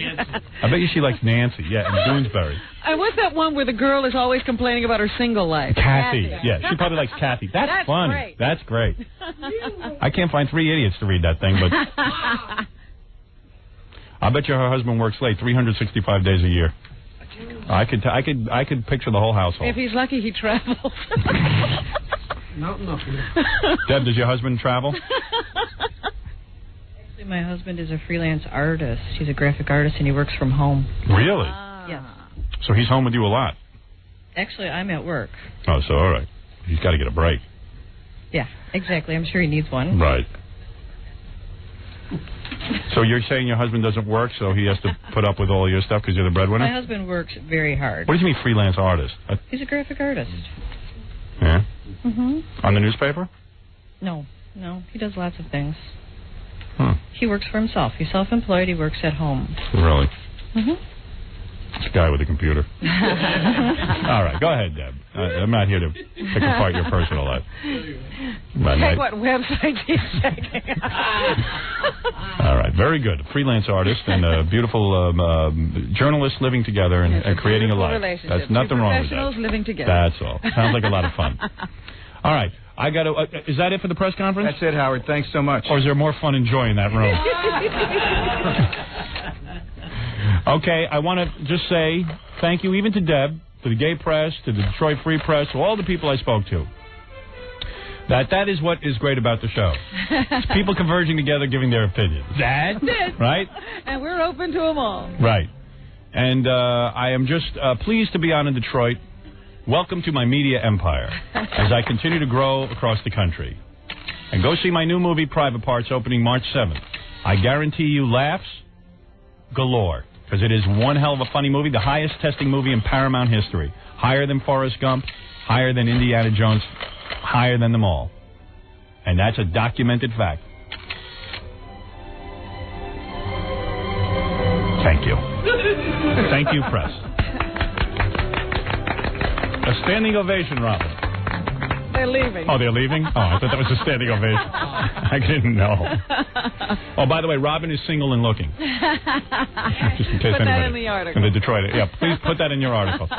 Speaker 11: I bet you she likes Nancy. Yeah, and Doonesbury.
Speaker 12: And what's that one where the girl is always complaining about her single life?
Speaker 11: Kathy. Yeah, she probably likes Kathy. That's funny.
Speaker 12: Great.
Speaker 11: That's great. I can't find 3 idiots to read that thing, but I bet you her husband works late 365 days a year. I could picture the whole household.
Speaker 12: If he's lucky, he travels.
Speaker 13: Not enough.
Speaker 11: Deb, does your husband travel?
Speaker 19: Actually, my husband is a freelance artist. He's a graphic artist, and he works from home.
Speaker 11: Really?
Speaker 19: Yes.
Speaker 11: So he's home with you a lot?
Speaker 19: Actually, I'm at work.
Speaker 11: Oh, so all right. He's got to get a break.
Speaker 19: Yeah, exactly. I'm sure he needs one.
Speaker 11: Right. So you're saying your husband doesn't work, so he has to put up with all your stuff because you're the breadwinner?
Speaker 19: My husband works very hard.
Speaker 11: What do you mean freelance artist?
Speaker 19: He's a graphic artist.
Speaker 11: Yeah?
Speaker 19: Mm-hmm.
Speaker 11: On the newspaper?
Speaker 19: No. He does lots of things.
Speaker 11: Huh.
Speaker 19: He works for himself. He's self-employed. He works at home.
Speaker 11: Really?
Speaker 19: Mm-hmm.
Speaker 11: It's a guy with a computer. All right, go ahead, Deb. I'm not here to pick apart your personal life.
Speaker 12: Check what website he's checking.
Speaker 11: All right, very good. Freelance artist and a beautiful journalist living together and creating a life. That's nothing wrong with that.
Speaker 12: Professionals living together.
Speaker 11: That's all. Sounds like a lot of fun. All right, I got to. Is that it for the press conference?
Speaker 15: That's it, Howard. Thanks so much.
Speaker 11: Or is there more fun enjoying that room? Okay, I want to just say thank you even to Deb, to the gay press, to the Detroit Free Press, to all the people I spoke to. That is what is great about the show. It's people converging together, giving their opinions.
Speaker 12: That's it.
Speaker 11: Right?
Speaker 12: And we're open to them all.
Speaker 11: Right. And I am just pleased to be on in Detroit. Welcome to my media empire as I continue to grow across the country. And go see my new movie, Private Parts, opening March 7th. I guarantee you laughs galore, because it is one hell of a funny movie, the highest testing movie in Paramount history. Higher than Forrest Gump, higher than Indiana Jones, higher than them all. And that's a documented fact. Thank you. Thank you, press. A standing ovation, Robin.
Speaker 12: They're leaving.
Speaker 11: Oh, they're leaving? Oh, I thought that was a standing ovation. I didn't know. Oh, by the way, Robin is single and looking. Just in case
Speaker 12: put
Speaker 11: anybody.
Speaker 12: that in the article.
Speaker 11: In the Detroit. Yeah, please put that in your article.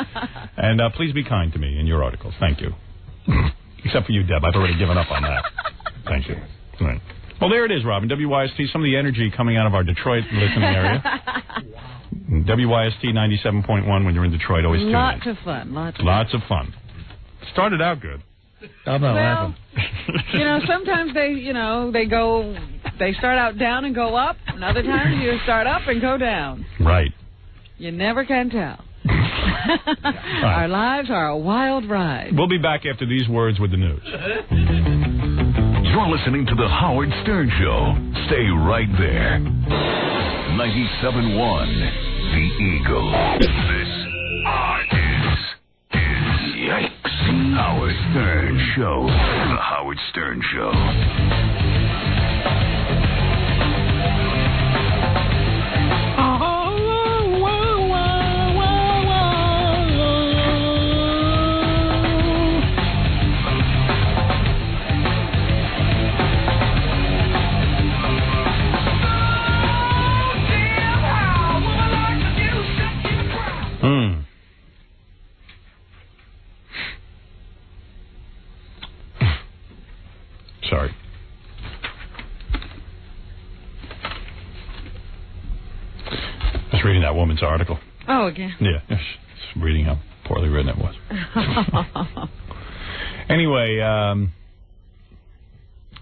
Speaker 11: And please be kind to me in your articles. Thank you. Except for you, Deb. I've already given up on that. Thank you. All right. Well, there it is, Robin. WYST, some of the energy coming out of our Detroit listening area. WYST 97.1 when you're in Detroit. Always tune in.
Speaker 12: Lots of fun.
Speaker 11: Lots of fun. Started out good.
Speaker 13: I'm not laughing.
Speaker 12: Sometimes they start out down and go up, and other times you start up and go down.
Speaker 11: Right.
Speaker 12: You never can tell.
Speaker 11: Right.
Speaker 12: Our lives are a wild ride.
Speaker 11: We'll be back after these words with the news.
Speaker 1: You're listening to The Howard Stern Show. Stay right there. 97.1 The Eagle. This is Yikes. Howard Stern Show. The Howard Stern Show.
Speaker 11: Sorry. mean that woman's article.
Speaker 12: Oh, again.
Speaker 11: Yeah, just reading how poorly written it was. Anyway,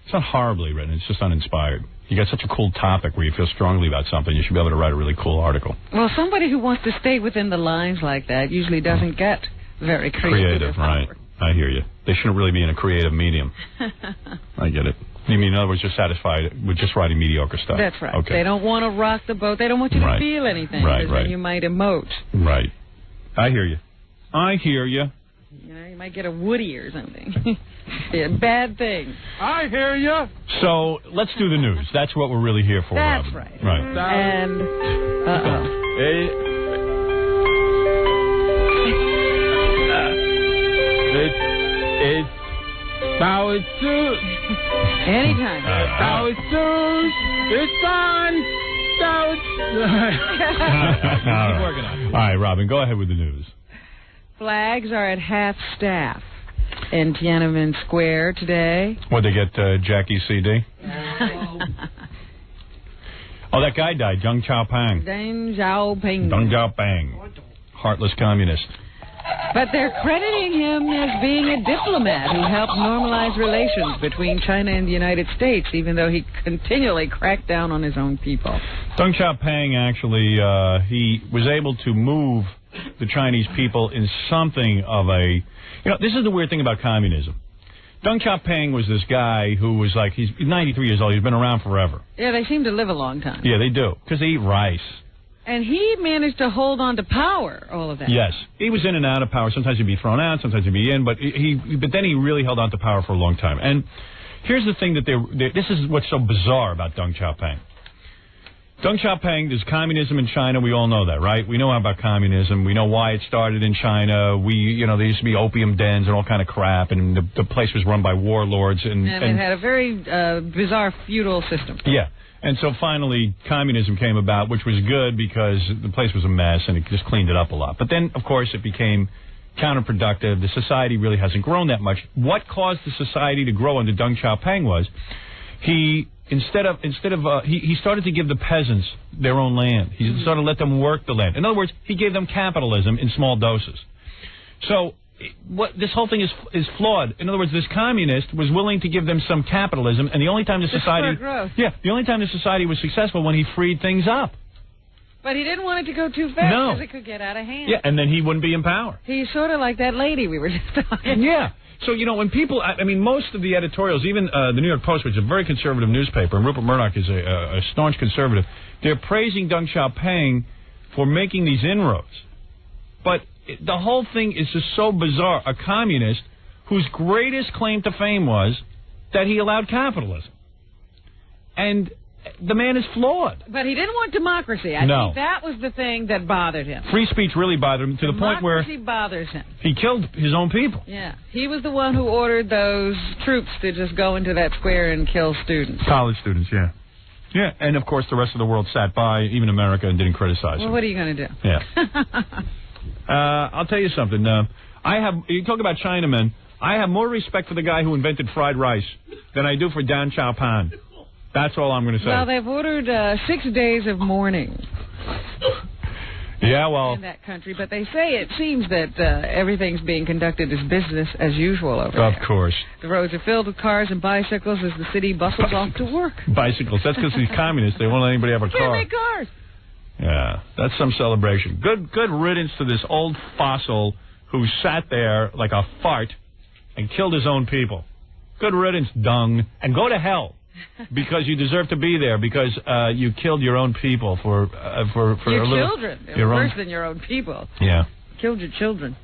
Speaker 11: it's not horribly written. It's just uninspired. You got such a cool topic where you feel strongly about something, you should be able to write a really cool article.
Speaker 12: Well, somebody who wants to stay within the lines like that usually doesn't get very creative.
Speaker 11: Right. I hear you. They shouldn't really be in a creative medium. I get it. You mean, in other words, you're satisfied with just writing mediocre stuff?
Speaker 12: That's right.
Speaker 11: Okay.
Speaker 12: They don't want to rock the boat. They don't want you to feel anything.
Speaker 11: Right.
Speaker 12: Then you might emote.
Speaker 11: Right. I hear you.
Speaker 12: You know, you might get a Woody or something. Be a bad thing.
Speaker 14: I hear you.
Speaker 11: So let's do the news. That's what we're really here for.
Speaker 12: That's
Speaker 11: Robin.
Speaker 12: right.
Speaker 11: Right.
Speaker 12: And
Speaker 13: It's Power Suit.
Speaker 12: Anytime.
Speaker 13: Power Suit. It's on.
Speaker 11: All right, Robin, go ahead with the news.
Speaker 12: Flags are at half staff in Tiananmen Square today.
Speaker 11: What, they get Jackie CD? Oh, that guy died, Deng Xiaoping.
Speaker 12: Deng Xiaoping.
Speaker 11: Deng Xiaoping. Heartless communist.
Speaker 12: But they're crediting him as being a diplomat who helped normalize relations between China and the United States, even though he continually cracked down on his own people.
Speaker 11: Deng Xiaoping actually, he was able to move the Chinese people in something of a... You know, this is the weird thing about communism. Deng Xiaoping was this guy who was like, he's 93 years old, he's been around forever.
Speaker 12: Yeah, they seem to live a long time.
Speaker 11: Yeah, they do, because they eat rice.
Speaker 12: And he managed to hold on to power, all of that.
Speaker 11: Yes. He was in and out of power. Sometimes he'd be thrown out, sometimes he'd be in, but then he really held on to power for a long time. And here's the thing this is what's so bizarre about Deng Xiaoping. Deng Xiaoping, there's communism in China. We all know that, right? We know about communism. We know why it started in China. There used to be opium dens and all kind of crap, and the place was run by warlords. And
Speaker 12: it had a very bizarre feudal system.
Speaker 11: Yeah. And so finally, communism came about, which was good because the place was a mess and it just cleaned it up a lot. But then, of course, it became counterproductive. The society really hasn't grown that much. What caused the society to grow under Deng Xiaoping was he started to give the peasants their own land. He started to let them work the land. In other words, he gave them capitalism in small doses. So this whole thing is flawed. In other words, this communist was willing to give them some capitalism, and the only time the society was successful when he freed things up.
Speaker 12: But he didn't want it to go too fast because it could get out of hand.
Speaker 11: Yeah, and then he wouldn't be in power.
Speaker 12: He's sort of like that lady we were just talking.
Speaker 11: Yeah. So, when people, most of the editorials, even the New York Post, which is a very conservative newspaper, and Rupert Murdoch is a staunch conservative, they're praising Deng Xiaoping for making these inroads. But the whole thing is just so bizarre. A communist whose greatest claim to fame was that he allowed capitalism. And the man is flawed.
Speaker 12: But he didn't want democracy. I think that was the thing that bothered him.
Speaker 11: Free speech really bothered him to the point where...
Speaker 12: Democracy bothers him.
Speaker 11: He killed his own people.
Speaker 12: Yeah. He was the one who ordered those troops to just go into that square and kill students.
Speaker 11: College students, yeah. Yeah, and of course the rest of the world sat by, even America, and didn't criticize him.
Speaker 12: Well, what are you going to do?
Speaker 11: Yeah. I'll tell you something. You talk about Chinamen. I have more respect for the guy who invented fried rice than I do for Deng Xiaoping. That's all I'm going to say.
Speaker 12: Well, they've ordered 6 days of mourning.
Speaker 11: Yeah, well...
Speaker 12: in that country, but they say it seems that everything's being conducted as business as usual over there.
Speaker 11: Of course.
Speaker 12: The roads are filled with cars and bicycles as the city bustles off to work.
Speaker 11: Bicycles. That's because these communists, they won't let anybody have a car.
Speaker 12: Can't make cars.
Speaker 11: Yeah, that's some celebration. Good riddance to this old fossil who sat there like a fart and killed his own people. Good riddance, Dung. And go to hell. Because you deserve to be there, because you killed your own people for
Speaker 12: your
Speaker 11: a little...
Speaker 12: children. They're worse than your own people.
Speaker 11: Yeah.
Speaker 12: Killed your children.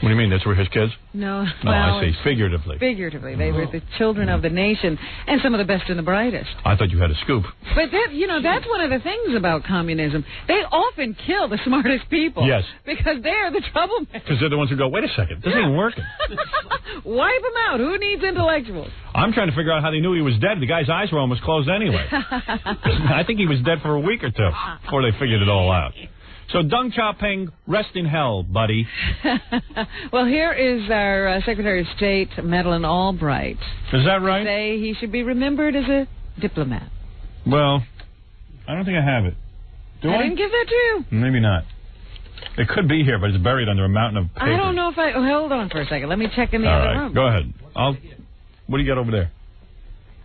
Speaker 11: What do you mean? That's where his kids?
Speaker 12: No.
Speaker 11: No, I see. Figuratively.
Speaker 12: Figuratively. They were the children of the nation and some of the best and the brightest.
Speaker 11: I thought you had a scoop.
Speaker 12: But that's one of the things about communism. They often kill the smartest people.
Speaker 11: Yes.
Speaker 12: Because they're the troublemakers.
Speaker 11: Because they're the ones who go, wait a second, this ain't working.
Speaker 12: Wipe them out. Who needs intellectuals?
Speaker 11: I'm trying to figure out how they knew he was dead. The guy's eyes were almost closed anyway. I think he was dead for a week or two before they figured it all out. So, Deng Xiaoping, rest in hell, buddy.
Speaker 12: Well, here is our Secretary of State, Madeleine Albright.
Speaker 11: Is that right?
Speaker 12: Say he should be remembered as a diplomat.
Speaker 11: Well, I don't think I have it. I
Speaker 12: didn't give that to you.
Speaker 11: Maybe not. It could be here, but it's buried under a mountain of papers.
Speaker 12: I don't know if I... hold on for a second. Let me check in the
Speaker 11: All
Speaker 12: other
Speaker 11: right,
Speaker 12: room.
Speaker 11: go ahead. What do you got over there?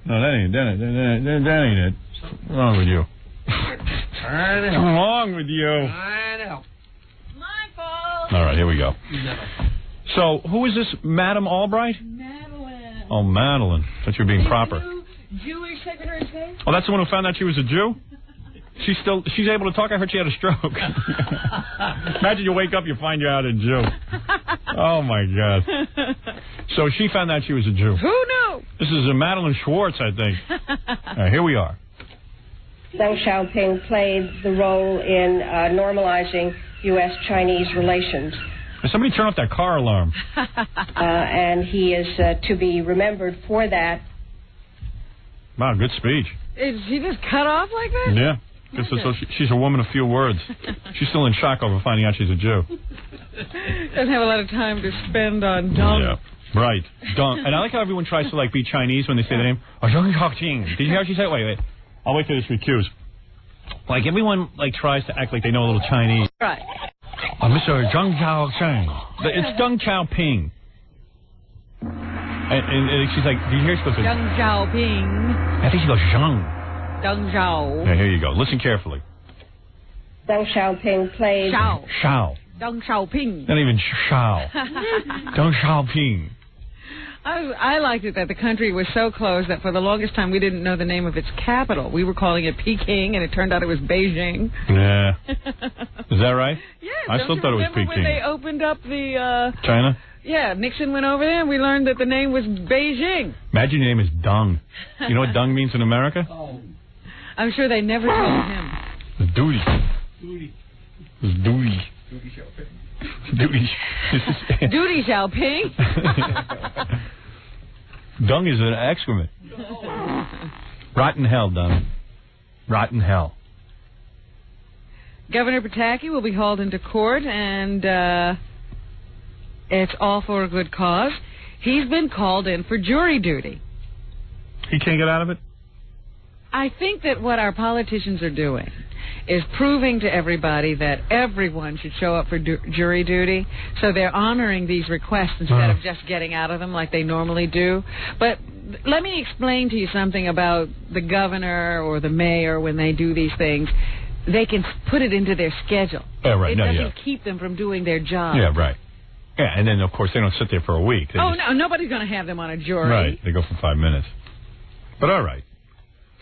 Speaker 11: No, that ain't it. What's wrong with you? What's wrong with you?
Speaker 13: I know.
Speaker 12: My fault.
Speaker 11: All right, here we go. So, who is this, Madam Albright?
Speaker 12: Madeline.
Speaker 11: Oh, Madeline. Thought you were being proper.
Speaker 12: Jewish Secretary of State?
Speaker 11: Oh, that's the one who found out she was a Jew? She's able to talk? I heard she had a stroke. Imagine you wake up, you find you're out a Jew. Oh, my God. So she found out she was a Jew.
Speaker 12: Who knew?
Speaker 11: This is Madeline Schwartz, I think. All right, here we are.
Speaker 6: Deng Xiaoping played the role in normalizing U.S.-Chinese relations.
Speaker 11: Somebody turn off that car alarm.
Speaker 6: And he is to be remembered for that.
Speaker 11: Wow, good speech.
Speaker 12: Is she just cut off like that?
Speaker 11: Yeah. She's a woman of few words. She's still in shock over finding out she's a Jew.
Speaker 12: Doesn't have a lot of time to spend on dumb.
Speaker 11: Yeah. Right. Dong. And I like how everyone tries to be Chinese when they say the name. Did you hear how she said it? Wait. I'll wait till this recuse. Like everyone tries to act like they know a little Chinese.
Speaker 12: Right.
Speaker 11: Mr. Deng Xiaoping. It's Deng Xiaoping. And she's like, do you hear? She goes,
Speaker 12: Deng Xiaoping.
Speaker 11: I think she goes, Zhang.
Speaker 12: Deng Xiao.
Speaker 11: Yeah, here you go. Listen carefully.
Speaker 6: Deng Xiaoping played...
Speaker 11: Shao.
Speaker 12: Deng Xiaoping.
Speaker 11: Not even Shao. Deng Xiaoping.
Speaker 12: I liked it that the country was so close that for the longest time we didn't know the name of its capital. We were calling it Peking, and it turned out it was Beijing.
Speaker 11: Yeah. Is that right?
Speaker 12: Yeah.
Speaker 11: I still thought it was Peking.
Speaker 12: When they opened up the...
Speaker 11: China?
Speaker 12: Yeah, Nixon went over there, and we learned that the name was Beijing.
Speaker 11: Imagine your name is Deng. You know what Deng means in America?
Speaker 12: Oh. I'm sure they never told him.
Speaker 11: It's duty. It's duty. Duty.
Speaker 12: Duty Xiaoping.
Speaker 11: Dung is an excrement. Rotten hell, Dung. Rotten hell.
Speaker 12: Governor Pataki will be hauled into court, and it's all for a good cause. He's been called in for jury duty.
Speaker 11: He can't get out of it?
Speaker 12: I think that what our politicians are doing is proving to everybody that everyone should show up for jury duty. So they're honoring these requests instead of just getting out of them like they normally do. But let me explain to you something about the governor or the mayor when they do these things. They can put it into their schedule.
Speaker 11: Yeah, right.
Speaker 12: It doesn't keep them from doing their job.
Speaker 11: Yeah, right. Yeah, and then, of course, they don't sit there for a week.
Speaker 12: No, nobody's going to have them on a jury.
Speaker 11: Right, they go for 5 minutes. But all right.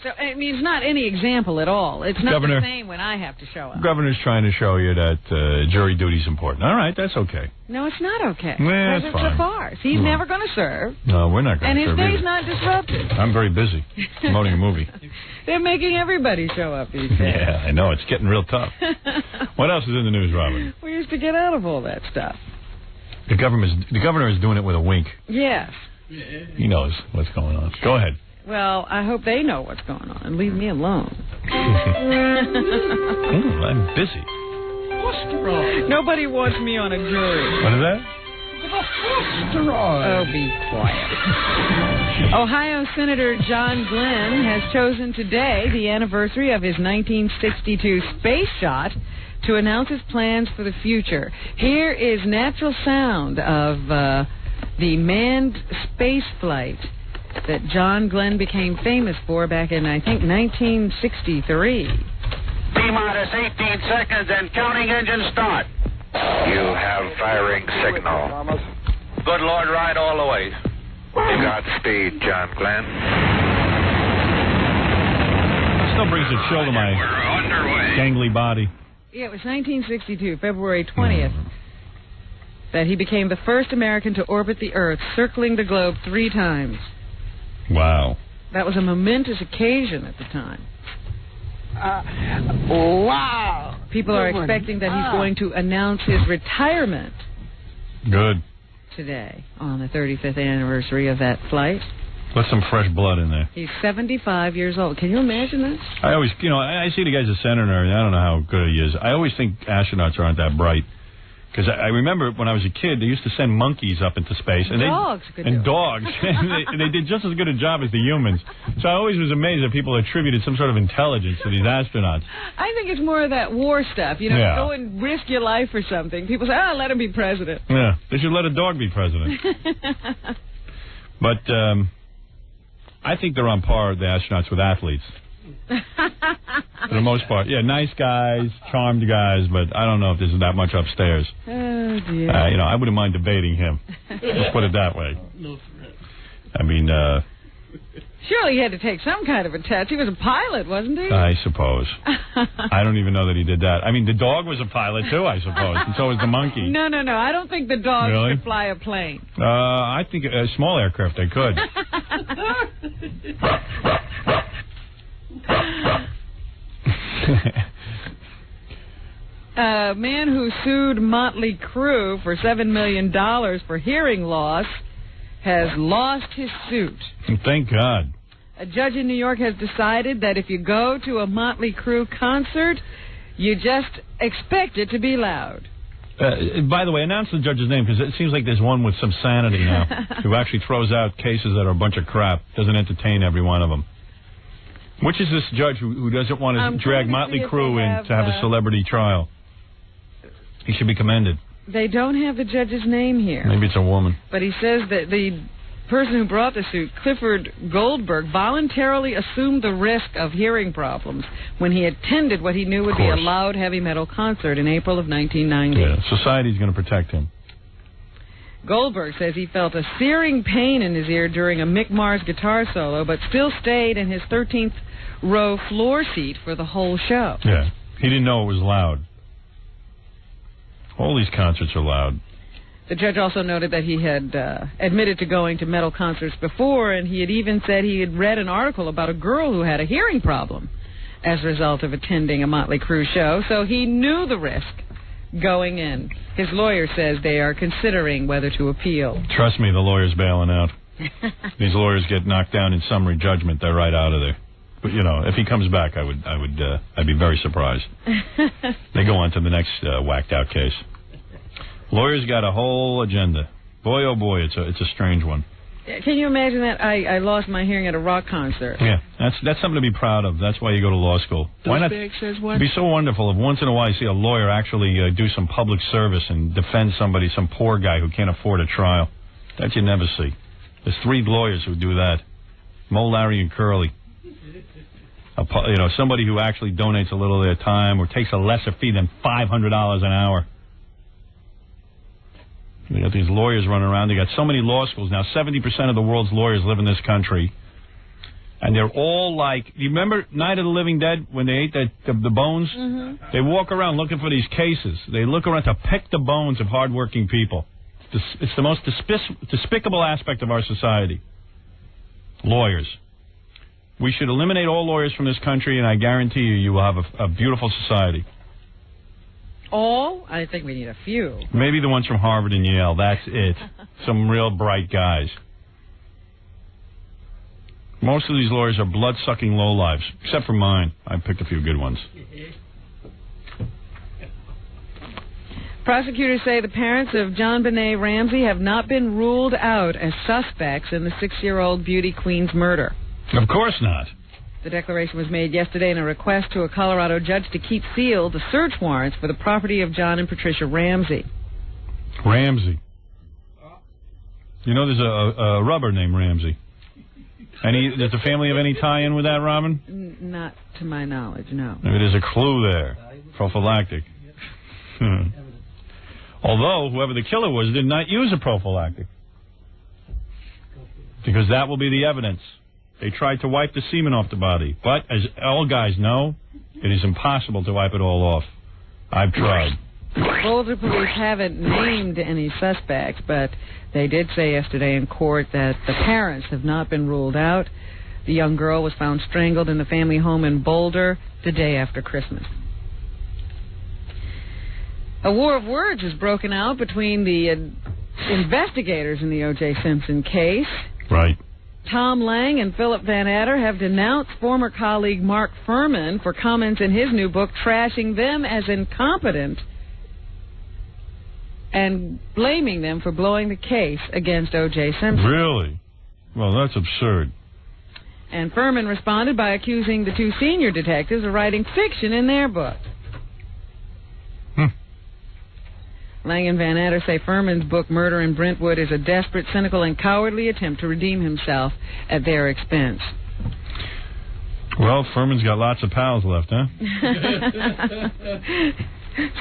Speaker 12: So, I mean, it's not any example at all. It's not the same when I have to show up.
Speaker 11: Governor's trying to show you that jury duty's important. All right, that's okay.
Speaker 12: No, it's not okay.
Speaker 11: Well, it's fine.
Speaker 12: a farce. He's never going to serve.
Speaker 11: No, we're not going to serve.
Speaker 12: And his day's not disrupted.
Speaker 11: I'm very busy promoting a movie.
Speaker 12: They're making everybody show up these days.
Speaker 11: Yeah, I know. It's getting real tough. What else is in the news, Robin?
Speaker 12: We used to get out of all that stuff.
Speaker 11: The governor is doing it with a wink.
Speaker 12: Yes.
Speaker 11: He knows what's going on. Go ahead.
Speaker 12: Well, I hope they know what's going on and leave me alone.
Speaker 11: I'm busy.
Speaker 12: Nobody wants me on a jury.
Speaker 11: What is that?
Speaker 12: Oh, be quiet. Ohio Senator John Glenn has chosen today, the anniversary of his 1962 space shot, to announce his plans for the future. Here is natural sound of the manned space flight that John Glenn became famous for back in, I think, 1963.
Speaker 20: T-minus 18 seconds and counting engine start.
Speaker 23: You have firing signal.
Speaker 20: Good Lord, ride all the way.
Speaker 23: Godspeed, John Glenn.
Speaker 11: Still brings a chill to my gangly body.
Speaker 12: Yeah, it was 1962, February 20th, that he became the first American to orbit the Earth, circling the globe 3 times.
Speaker 11: Wow.
Speaker 12: That was a momentous occasion at the time.
Speaker 20: Wow.
Speaker 12: People are expecting that he's going to announce his retirement.
Speaker 11: Good.
Speaker 12: Today, on the 35th anniversary of that flight.
Speaker 11: Put some fresh blood in there.
Speaker 12: He's 75 years old. Can you imagine that?
Speaker 11: I always, I see the guy's a senator, and I don't know how good he is. I always think astronauts aren't that bright. Because I remember when I was a kid, they used to send monkeys up into space. And
Speaker 12: dogs.
Speaker 11: Dogs. And they did just as good a job as the humans. So I always was amazed that people attributed some sort of intelligence to these astronauts.
Speaker 12: I think it's more of that war stuff. You know, go and risk your life for something. People say, let him be president.
Speaker 11: Yeah, they should let a dog be president. But I think they're on par, the astronauts, with athletes. For the most part. Yeah, nice guys, charmed guys, but I don't know if there's that much upstairs.
Speaker 12: Oh, dear.
Speaker 11: I wouldn't mind debating him. Let's put it that way. I mean,
Speaker 12: surely he had to take some kind of a test. He was a pilot, wasn't he?
Speaker 11: I suppose. I don't even know that he did that. I mean, the dog was a pilot, too, I suppose, and so was the monkey.
Speaker 12: No. I don't think the dog could fly a plane.
Speaker 11: I think a small aircraft they could.
Speaker 12: A man who sued Motley Crue for $7 million for hearing loss has lost his suit.
Speaker 11: Thank God.
Speaker 12: A judge in New York has decided that if you go to a Motley Crue concert, you just expect it to be loud.
Speaker 11: By the way, announce the judge's name, because it seems like there's one with some sanity now who actually throws out cases that are a bunch of crap, doesn't entertain every one of them. Which is this judge who doesn't want to drag Motley Crue in to have a celebrity trial? He should be commended.
Speaker 12: They don't have the judge's name here.
Speaker 11: Maybe it's a woman.
Speaker 12: But he says that the person who brought the suit, Clifford Goldberg, voluntarily assumed the risk of hearing problems when he attended what he knew would be a loud heavy metal concert in April of 1990.
Speaker 11: Yeah, society's going to protect him.
Speaker 12: Goldberg says he felt a searing pain in his ear during a Mick Mars guitar solo, but still stayed in his 13th row floor seat for the whole show.
Speaker 11: Yeah, he didn't know it was loud. All these concerts are loud.
Speaker 12: The judge also noted that he had admitted to going to metal concerts before, and he had even said he had read an article about a girl who had a hearing problem as a result of attending a Motley Crue show, so he knew the risk going in. His lawyer says they are considering whether to appeal.
Speaker 11: Trust me, the lawyer's bailing out. These lawyers get knocked down in summary judgment. They're right out of there. But, you know, if he comes back, I'd be very surprised. They go on to the next whacked out case. Lawyers got a whole agenda. Boy, oh boy, it's a strange one.
Speaker 12: Can you imagine that? I lost my hearing at a rock concert.
Speaker 11: Yeah, that's something to be proud of. That's why you go to law school. Why not? It'd be so wonderful if once in a while you see a lawyer actually do some public service and defend somebody, some poor guy who can't afford a trial. That you never see. There's 3 lawyers who do that. Mo, Larry, and Curly. Somebody who actually donates a little of their time or takes a lesser fee than $500 an hour. We got these lawyers running around. They got so many law schools now. 70% of the world's lawyers live in this country, and they're all like. You remember Night of the Living Dead when they ate the bones? Mm-hmm. They walk around looking for these cases. They look around to pick the bones of hardworking people. It's the most despicable aspect of our society. Lawyers. We should eliminate all lawyers from this country, and I guarantee you will have a beautiful society.
Speaker 12: All? I think we need a few.
Speaker 11: Maybe the ones from Harvard and Yale. That's it. Some real bright guys. Most of these lawyers are blood-sucking lowlifes, except for mine. I picked a few good ones.
Speaker 12: Prosecutors say the parents of JonBenet Ramsey have not been ruled out as suspects in the 6-year-old beauty queen's murder.
Speaker 11: Of course not.
Speaker 12: The declaration was made yesterday in a request to a Colorado judge to keep sealed the search warrants for the property of John and Patricia Ramsey.
Speaker 11: Ramsey. You know there's a rubber named Ramsey. Does the family have any tie-in with that, Robin?
Speaker 12: Not to my knowledge, no.
Speaker 11: Maybe there's a clue there. Prophylactic. Although, whoever the killer was did not use a prophylactic. Because that will be the evidence. They tried to wipe the semen off the body. But, as all guys know, it is impossible to wipe it all off. I've tried.
Speaker 12: Boulder police haven't named any suspects, but they did say yesterday in court that the parents have not been ruled out. The young girl was found strangled in the family home in Boulder the day after Christmas. A war of words has broken out between the investigators in the O.J. Simpson case.
Speaker 11: Right.
Speaker 12: Tom Lang and Philip Van Adder have denounced former colleague Mark Furman for comments in his new book trashing them as incompetent and blaming them for blowing the case against O.J. Simpson.
Speaker 11: Really? Well, that's absurd.
Speaker 12: And Furman responded by accusing the two senior detectives of writing fiction in their book. Lang and Van Adder say Furman's book, Murder in Brentwood, is a desperate, cynical, and cowardly attempt to redeem himself at their expense.
Speaker 11: Well, Furman's got lots of pals left, huh?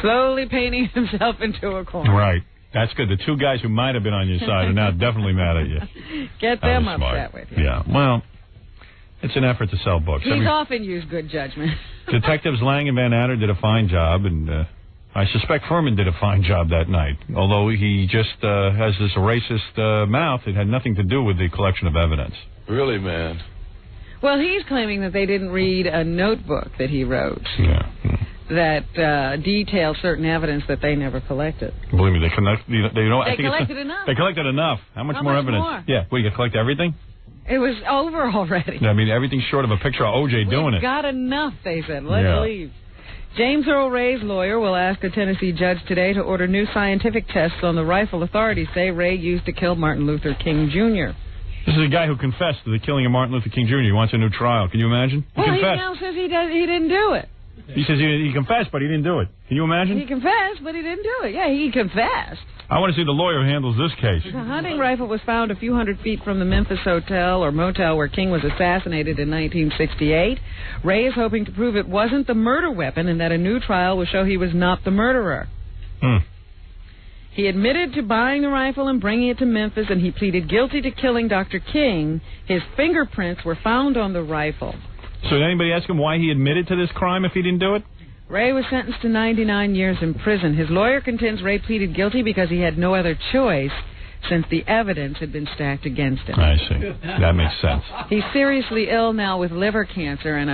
Speaker 12: Slowly painting himself into a corner.
Speaker 11: Right. That's good. The two guys who might have been on your side are now definitely mad at you.
Speaker 12: Get them upset with you.
Speaker 11: Yeah. Well, it's an effort to sell books.
Speaker 12: He's often used good judgment.
Speaker 11: Detectives Lang and Van Adder did a fine job, and I suspect Furman did a fine job that night. Although he just has this racist mouth, it had nothing to do with the collection of evidence.
Speaker 10: Really, man?
Speaker 12: Well, he's claiming that they didn't read a notebook that he wrote.
Speaker 11: Yeah.
Speaker 12: That details certain evidence that they never collected.
Speaker 11: Believe me, they
Speaker 12: collected enough.
Speaker 11: They collected enough. How much more evidence?
Speaker 12: More?
Speaker 11: Yeah, well, you collect everything?
Speaker 12: It was over already.
Speaker 11: I mean, everything short of a picture of O.J. doing it.
Speaker 12: We've got enough, they said. Let's leave. James Earl Ray's lawyer will ask a Tennessee judge today to order new scientific tests on the rifle authorities say Ray used to kill Martin Luther King, Jr.
Speaker 11: This is a guy who confessed to the killing of Martin Luther King, Jr. He wants a new trial. Can you imagine?
Speaker 12: He now says he didn't do it.
Speaker 11: He says he confessed, but he didn't do it. Can you imagine?
Speaker 12: He confessed, but he didn't do it. Yeah, he confessed.
Speaker 11: I want to see the lawyer who handles this case.
Speaker 12: The hunting rifle was found a few hundred feet from the Memphis hotel or motel where King was assassinated in 1968. Ray is hoping to prove it wasn't the murder weapon and that a new trial will show he was not the murderer. He admitted to buying the rifle and bringing it to Memphis, and he pleaded guilty to killing Dr. King. His fingerprints were found on the rifle.
Speaker 11: So did anybody ask him why he admitted to this crime if he didn't do it?
Speaker 12: Ray was sentenced to 99 years in prison. His lawyer contends Ray pleaded guilty because he had no other choice since the evidence had been stacked against him.
Speaker 11: I see. That makes sense.
Speaker 12: He's seriously ill now with liver cancer and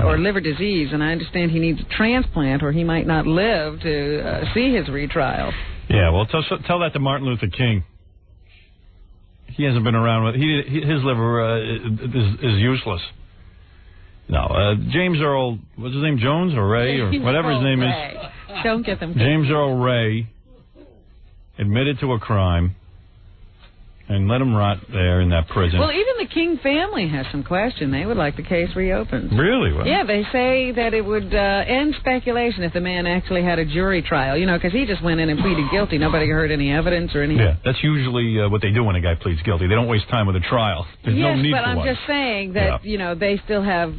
Speaker 12: or liver disease, and I understand he needs a transplant or he might not live to see his retrial.
Speaker 11: Yeah, well, tell that to Martin Luther King. He hasn't been around. His liver is useless. No, James Earl, what's his name, Jones or Ray or whatever his name is?
Speaker 12: Don't get them.
Speaker 11: James Earl Ray admitted to a crime and let him rot there in that prison.
Speaker 12: Well, even the King family has some question. They would like the case reopened.
Speaker 11: Really? Well,
Speaker 12: yeah, they say that it would end speculation if the man actually had a jury trial, you know, because he just went in and pleaded guilty. Nobody heard any evidence or anything.
Speaker 11: Yeah, that's usually what they do when a guy pleads guilty. They don't waste time with a trial. There's no need for one.
Speaker 12: Yes, but I'm just saying that, you know, they still have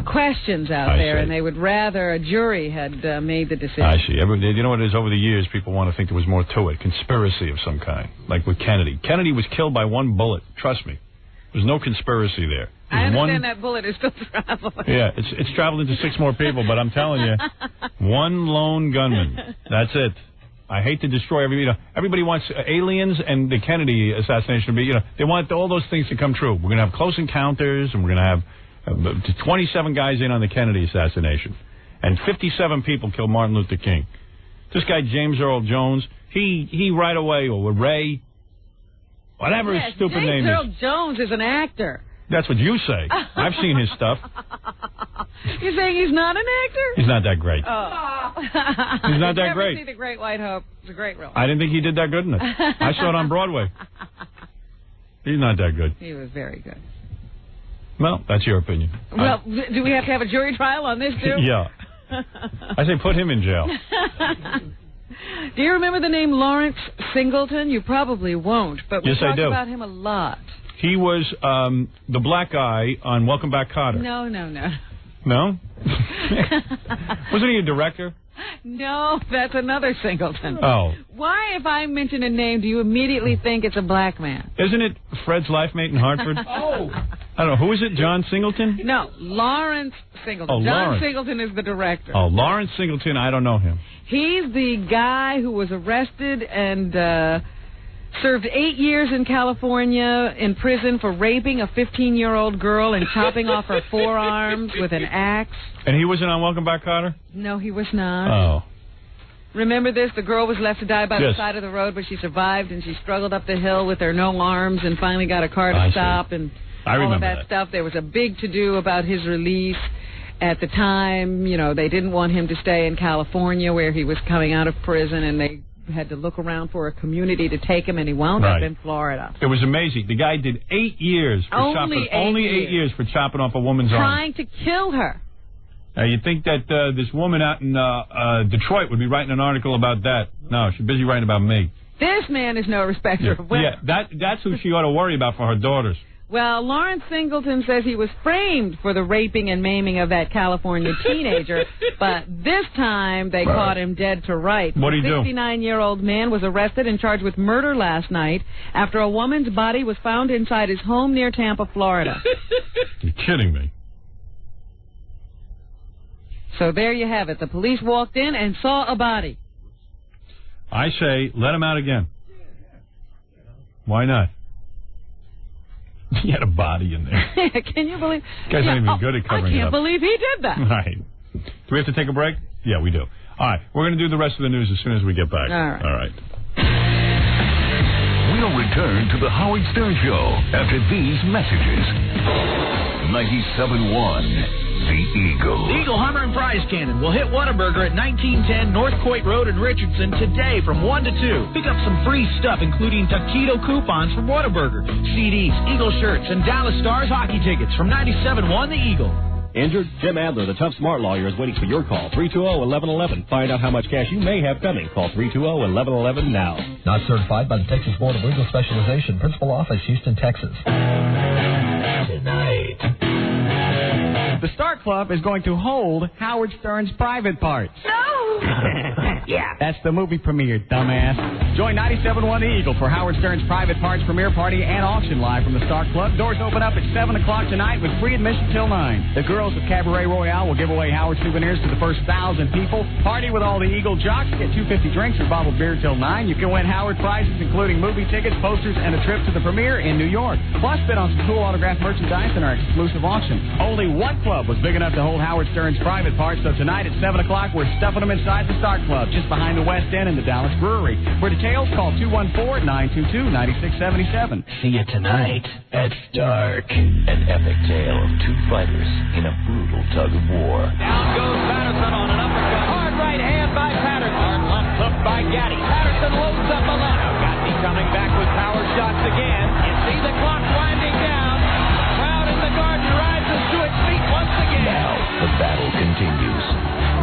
Speaker 12: questions out there, and they would rather a jury had made the decision.
Speaker 11: I see. You know what it is? Over the years, people want to think there was more to it. Conspiracy of some kind, like with Kennedy. Kennedy was killed by one bullet. Trust me. There's no conspiracy there.
Speaker 12: I understand that bullet is still traveling.
Speaker 11: Yeah, it's traveled into 6 more people, but I'm telling you, one lone gunman. That's it. I hate to destroy everybody wants aliens and the Kennedy assassination to be, they want all those things to come true. We're going to have close encounters, and we're going to have 27 guys in on the Kennedy assassination. And 57 people killed Martin Luther King. This guy, James Earl Jones, he right away, or Ray, whatever his stupid name is.
Speaker 12: James Earl Jones is an actor.
Speaker 11: That's what you say. I've seen his stuff.
Speaker 12: You're saying he's not an actor?
Speaker 11: He's not that great.
Speaker 12: Oh.
Speaker 11: He's not that great.
Speaker 12: Never see The Great White Hope. It's a great role.
Speaker 11: I didn't think he did that good in it. I saw it on Broadway. He's not that good.
Speaker 12: He was very good.
Speaker 11: Well, that's your opinion.
Speaker 12: Well, do we have to have a jury trial on this, too?
Speaker 11: Yeah. I say put him in jail.
Speaker 12: Do you remember the name Lawrence Singleton? You probably won't, but we talked about him a lot.
Speaker 11: He was the black guy on Welcome Back, Kotter.
Speaker 12: No.
Speaker 11: No? Wasn't he a director?
Speaker 12: No, that's another Singleton.
Speaker 11: Oh.
Speaker 12: Why, if I mention a name, do you immediately think it's a black man?
Speaker 11: Isn't it Fred's life mate in Hartford?
Speaker 12: Oh.
Speaker 11: I don't know. Who is it? John Singleton?
Speaker 12: No, Lawrence Singleton.
Speaker 11: Oh,
Speaker 12: John
Speaker 11: Lawrence.
Speaker 12: Singleton is the director.
Speaker 11: Oh, Lawrence Singleton. I don't know him.
Speaker 12: He's the guy who was arrested and served 8 years in California in prison for raping a 15-year-old girl and chopping off her forearms with an axe.
Speaker 11: And he wasn't on Welcome Back, Kotter?
Speaker 12: No, he was not.
Speaker 11: Oh.
Speaker 12: Remember this? The girl was left to die by the side of the road, but she survived, and she struggled up the hill with her no arms and finally got a car to stop and all of that stuff. There was a big to-do about his release. At the time, they didn't want him to stay in California where he was coming out of prison, and they had to look around for a community to take him, and he wound up in Florida.
Speaker 11: It was amazing. The guy did 8 years for chopping. Only 8 years for chopping off a woman's arm.
Speaker 12: Trying to kill her.
Speaker 11: You'd think that this woman out in Detroit would be writing an article about that. No, she's busy writing about me.
Speaker 12: This man is no respecter of women.
Speaker 11: Yeah, that's who she ought to worry about for her daughters.
Speaker 12: Well, Lawrence Singleton says he was framed for the raping and maiming of that California teenager, but this time they caught him dead to rights.
Speaker 11: What did he do?
Speaker 12: The 69-year-old man was arrested and charged with murder last night after a woman's body was found inside his home near Tampa, Florida.
Speaker 11: You're kidding me.
Speaker 12: So there you have it. The police walked in and saw a body.
Speaker 11: I say, let him out again. Why not? He had a body in there.
Speaker 12: Can you believe?
Speaker 11: Guy's not even good at covering it up.
Speaker 12: I can't believe he did that.
Speaker 11: Right. Do we have to take a break? Yeah, we do. All right. We're going to do the rest of the news as soon as we get back.
Speaker 12: All right.
Speaker 1: We'll return to the Howard Stern Show after these messages. 97.1. The Eagle.
Speaker 8: The Eagle Hummer and Prize Cannon will hit Whataburger at 1910 North Coit Road in Richardson today from 1 to 2. Pick up some free stuff, including taquito coupons from Whataburger, CDs, Eagle shirts, and Dallas Stars hockey tickets from 97.1 The Eagle.
Speaker 16: Injured? Jim Adler, the tough smart lawyer, is waiting for your call. 320-1111. Find out how much cash you may have coming. Call 320-1111 now.
Speaker 22: Not certified by the Texas Board of Legal Specialization. Principal office, Houston, Texas.
Speaker 16: Tonight.
Speaker 24: The Star Club is going to hold Howard Stern's Private Parts.
Speaker 21: No!
Speaker 24: Yeah. That's the movie premiere, dumbass. Join 97.1 The Eagle for Howard Stern's Private Parts premiere party and auction live from the Star Club. Doors open up at 7 o'clock tonight with free admission till 9. The girls of Cabaret Royale will give away Howard souvenirs to the first 1,000 people. Party with all the Eagle jocks. Get 250 drinks or bottled beer till 9. You can win Howard prizes, including movie tickets, posters, and a trip to the premiere in New York. Plus, bid on some cool autographed merchandise in our exclusive auction. Only one club was big enough to hold Howard Stern's Private Parts, so tonight at 7 o'clock, we're stuffing them inside the Star Club, just behind the West End and the Dallas Brewery. For details, call 214-922-9677.
Speaker 16: See you tonight at Dark. An epic tale of two fighters in a brutal tug of war.
Speaker 8: Down goes Patterson on an uppercut. Hard right hand by Patterson. Hard left hook by Gaddy. Patterson loads up Milano. Gaddy coming back with power shots again. You see the clock winding down. The crowd in the Garden rises to its feet once again.
Speaker 16: Now the battle continues.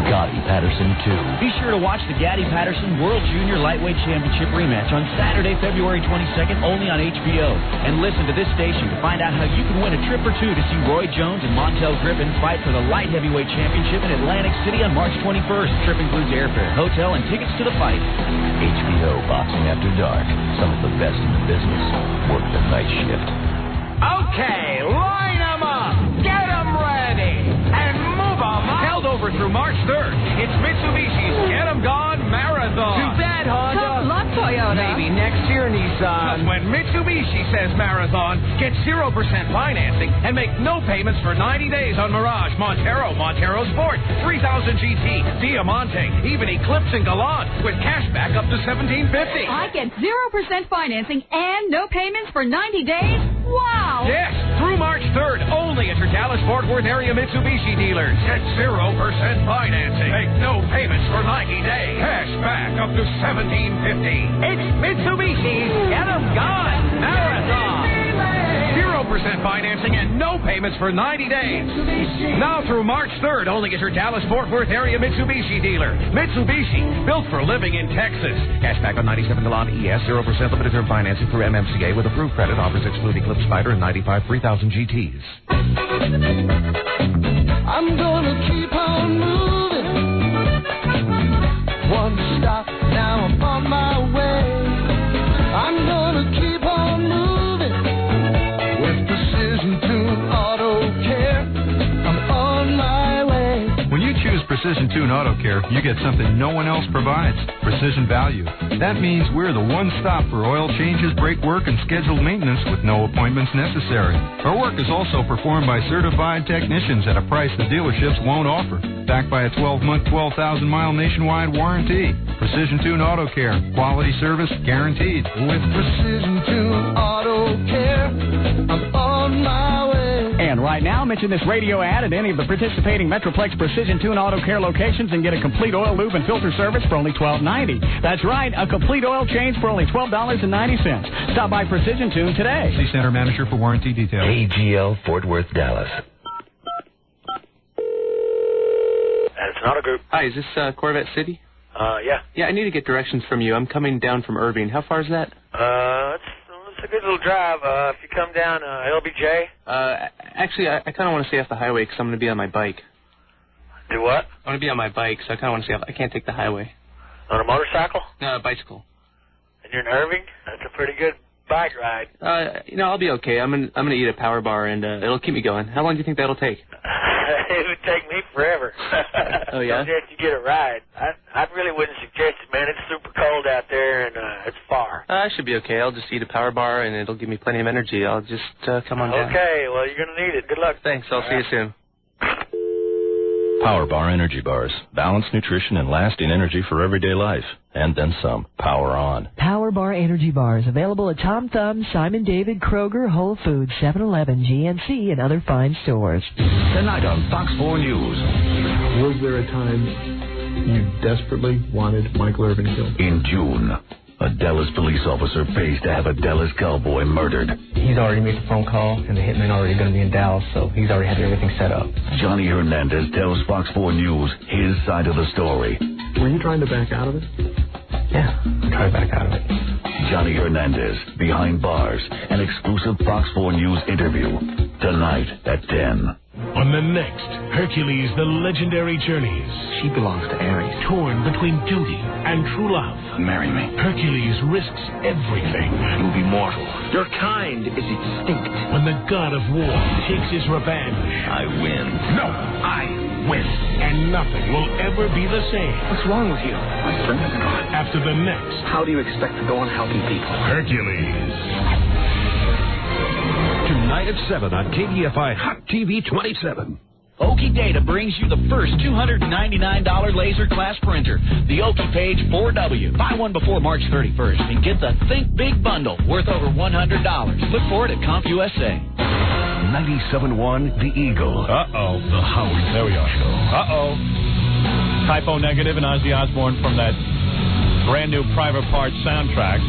Speaker 16: Gaddy Patterson 2.
Speaker 8: Be sure to watch the Gaddy Patterson World Junior Lightweight Championship rematch on Saturday, February 22nd, only on HBO. And listen to this station to find out how you can win a trip or two to see Roy Jones and Montel Griffin fight for the Light Heavyweight Championship in Atlantic City on March 21st. Trip includes airfare, hotel, and tickets to the fight.
Speaker 16: HBO Boxing After Dark. Some of the best in the business work the night shift.
Speaker 8: Okay, line them up. Get them ready. And move them up. Held over through March 3rd. It's Mitsubishi's Get 'em Gone Marathon. Too bad, Honda.
Speaker 12: Tough luck, Toyota.
Speaker 8: Maybe next year, Nissan. Because when Mitsubishi says marathon, get 0% financing and make no payments for 90 days on Mirage, Montero, Montero Sport, 3000 GT, Diamante, even Eclipse and Galant with cash back up to $1,750.
Speaker 21: I get 0% financing and no payments for 90 days? Wow!
Speaker 8: Yes, through March 3rd, only at your Dallas-Fort Worth area Mitsubishi dealers. Get 0% financing. Make no payments for 90 days. Cash back up to $1,750. It's Mitsubishi's Get 'em Gone Marathon. 0% financing and no payments for 90 days. Now through March 3rd, only at your Dallas-Fort Worth area Mitsubishi dealer. Mitsubishi, built for living in Texas. Cash back on 97 Galant ES, 0% limited term financing through MMCA with approved credit. Offers exclude Eclipse Spider and 95 3000 GTs.
Speaker 25: I'm gonna keep on moving. One stop, now I'm on my way. I'm gonna keep on moving. With Precision Tune Auto Care, I'm on my way.
Speaker 26: When you choose Precision Tune Auto Care, you get something no one else provides. Precision value. That means we're the one stop for oil changes, brake work, and scheduled maintenance with no appointments necessary. Our work is also performed by certified technicians at a price the dealerships won't offer. Backed by a 12-month, 12,000-mile nationwide warranty. Precision Tune Auto Care. Quality service guaranteed.
Speaker 25: With Precision Tune Auto Care, I'm on my way.
Speaker 24: And right now. Mention this radio ad at any of the participating Metroplex Precision Tune Auto Care locations and get a complete oil, lube, and filter service for only $12.90. That's right, a complete oil change for only $12.90. Stop by Precision Tune today.
Speaker 26: See Center Manager for warranty details.
Speaker 1: AGL Fort Worth, Dallas.
Speaker 23: It's an auto group.
Speaker 2: Hi, is this Corvette City?
Speaker 23: Yeah.
Speaker 2: Yeah, I need to get directions from you. I'm coming down from Irving. How far is that?
Speaker 23: It's a good little drive. If you come down LBJ.
Speaker 2: Actually, I kind of want to stay off the highway because I'm going to be on my bike.
Speaker 23: Do what?
Speaker 2: I want to be on my bike, so I kind of want to stay off. I can't take the highway.
Speaker 23: On a motorcycle?
Speaker 2: No, a bicycle.
Speaker 23: And you're in Irving? That's a pretty good bike ride.
Speaker 2: I'll be okay. I'm gonna eat a power bar, and it'll keep me going. How long do you think that'll take?
Speaker 23: It would take me forever.
Speaker 2: Oh, yeah?
Speaker 23: Suggest you get a ride. I really wouldn't suggest it, man. It's super cold out there, and it's far.
Speaker 2: I should be okay. I'll just eat a power bar, and it'll give me plenty of energy. I'll just come on down.
Speaker 23: Okay, well, you're going to need it. Good luck.
Speaker 2: Thanks. I'll see you soon.
Speaker 3: Power Bar Energy Bars. Balanced nutrition and lasting energy for everyday life. And then some. Power on.
Speaker 4: Power Bar Energy Bars. Available at Tom Thumb, Simon David, Kroger, Whole Foods, 7-Eleven, GNC, and other fine stores.
Speaker 1: Tonight on Fox 4 News.
Speaker 7: Was there a time you desperately wanted Michael Irvin killed?
Speaker 1: In June, a Dallas police officer pays to have a Dallas cowboy murdered.
Speaker 9: He's already made the phone call, and the hitman already going to be in Dallas, so he's already had everything set up.
Speaker 1: Johnny Hernandez tells Fox 4 News his side of the story.
Speaker 7: Were you trying to back out of it?
Speaker 9: Yeah, I tried to back out of it.
Speaker 1: Johnny Hernandez, Behind Bars, an exclusive Fox 4 News interview. Tonight at 10.
Speaker 17: On the next Hercules, the legendary journeys.
Speaker 9: She belongs to Ares.
Speaker 17: Torn between duty and true love.
Speaker 1: Marry me.
Speaker 17: Hercules risks everything.
Speaker 1: You'll be mortal.
Speaker 9: Your kind is extinct.
Speaker 17: When the god of war takes his revenge.
Speaker 1: I win.
Speaker 17: No, I win. And nothing will ever be the same.
Speaker 9: What's wrong with you?
Speaker 1: My strength is gone.
Speaker 17: After the next.
Speaker 9: How do you expect to go on helping people?
Speaker 17: Hercules.
Speaker 8: Tonight at 7 on KDFI Hot TV 27.
Speaker 27: Okie Data brings you the first $299 laser class printer, the Okie Page 4W. Buy one before March 31st and get the Think Big bundle worth over $100. Look for it at CompUSA.
Speaker 1: 97.1 The Eagle.
Speaker 11: Uh-oh.
Speaker 1: The Howard
Speaker 11: There we are.
Speaker 1: Show.
Speaker 11: Uh-oh. Typo Negative and Ozzy Osbourne from that brand new Private Parts soundtrack.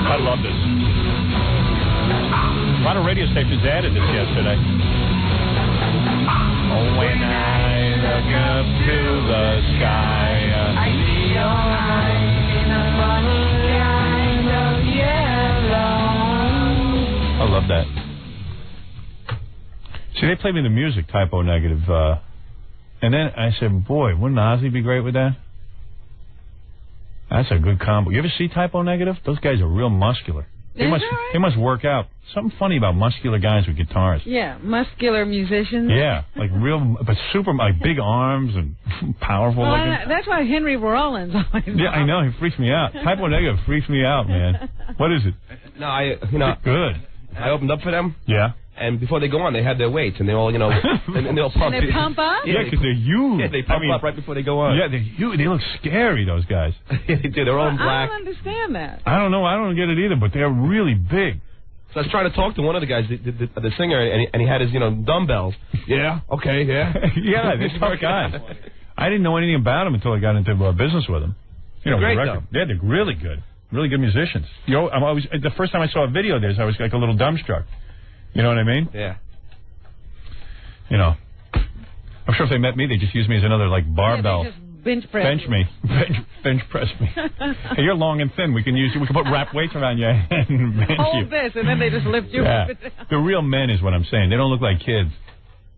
Speaker 11: I love this. A lot of radio stations added this yesterday. Oh, when I look up to the sky, I see your eyes in a funny kind of yellow. I love that. See, they played me the music, Typo Negative, and then I said, boy, wouldn't Ozzy be great with that? That's a good combo. You ever see Typo Negative? Those guys are real muscular. They must work out. Something funny about muscular guys with guitars.
Speaker 12: Yeah, muscular musicians.
Speaker 11: Yeah, like real, but super, like big arms and powerful looking.
Speaker 12: That's why Henry Rollins always.
Speaker 11: Yeah, I know. He freaks me out. Typo Negative freaks me out, man. What is it?
Speaker 28: No,
Speaker 11: good.
Speaker 28: I opened up for them.
Speaker 11: Yeah.
Speaker 28: And before they go on, they have their weights, and they all, and they'll pump.
Speaker 12: And they pump up?
Speaker 11: Yeah, because they're huge.
Speaker 28: Yeah, they pump up right before they go on.
Speaker 11: Yeah, they're huge. They look scary, those guys.
Speaker 28: Yeah, they do. They're all in black.
Speaker 12: I don't understand that.
Speaker 11: I don't know. I don't get it either, but they're really big.
Speaker 28: So I was trying to talk to one of the guys, the singer, and he had his, dumbbells. Yeah, okay, yeah.
Speaker 11: Yeah, they're tough guys. I didn't know anything about them until I got into business with them.
Speaker 28: They're great, though.
Speaker 11: Yeah, they're really good. Really good musicians. The first time I saw a video of theirs, I was like a little dumbstruck. You know what I mean?
Speaker 28: Yeah.
Speaker 11: I'm sure if they met me, they'd just use me as another, barbell.
Speaker 12: Yeah, they just bench press
Speaker 11: me. Bench press me. Hey, you're long and thin. We can put wrap weights around you and bench you.
Speaker 12: Hold this, and then they just lift you up.
Speaker 11: The real men is what I'm saying. They don't look like kids.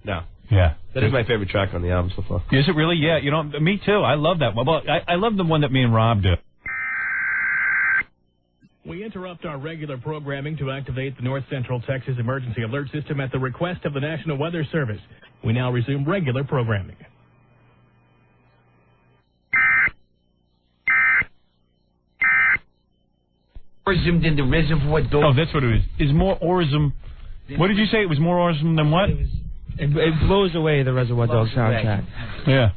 Speaker 28: No.
Speaker 11: Yeah.
Speaker 28: That is my favorite track on the album so far.
Speaker 11: Is it really? Yeah. Me too. I love that one. Well, I love the one that me and Rob did.
Speaker 29: We interrupt our regular programming to activate the North Central Texas Emergency Alert System at the request of the National Weather Service. We now resume regular programming.
Speaker 5: Orism than the Reservoir Dogs.
Speaker 11: Oh, that's what it is. Is more orism. What did you say? It was more orism than what?
Speaker 6: It blows away the Reservoir Dogs soundtrack.
Speaker 11: Yeah.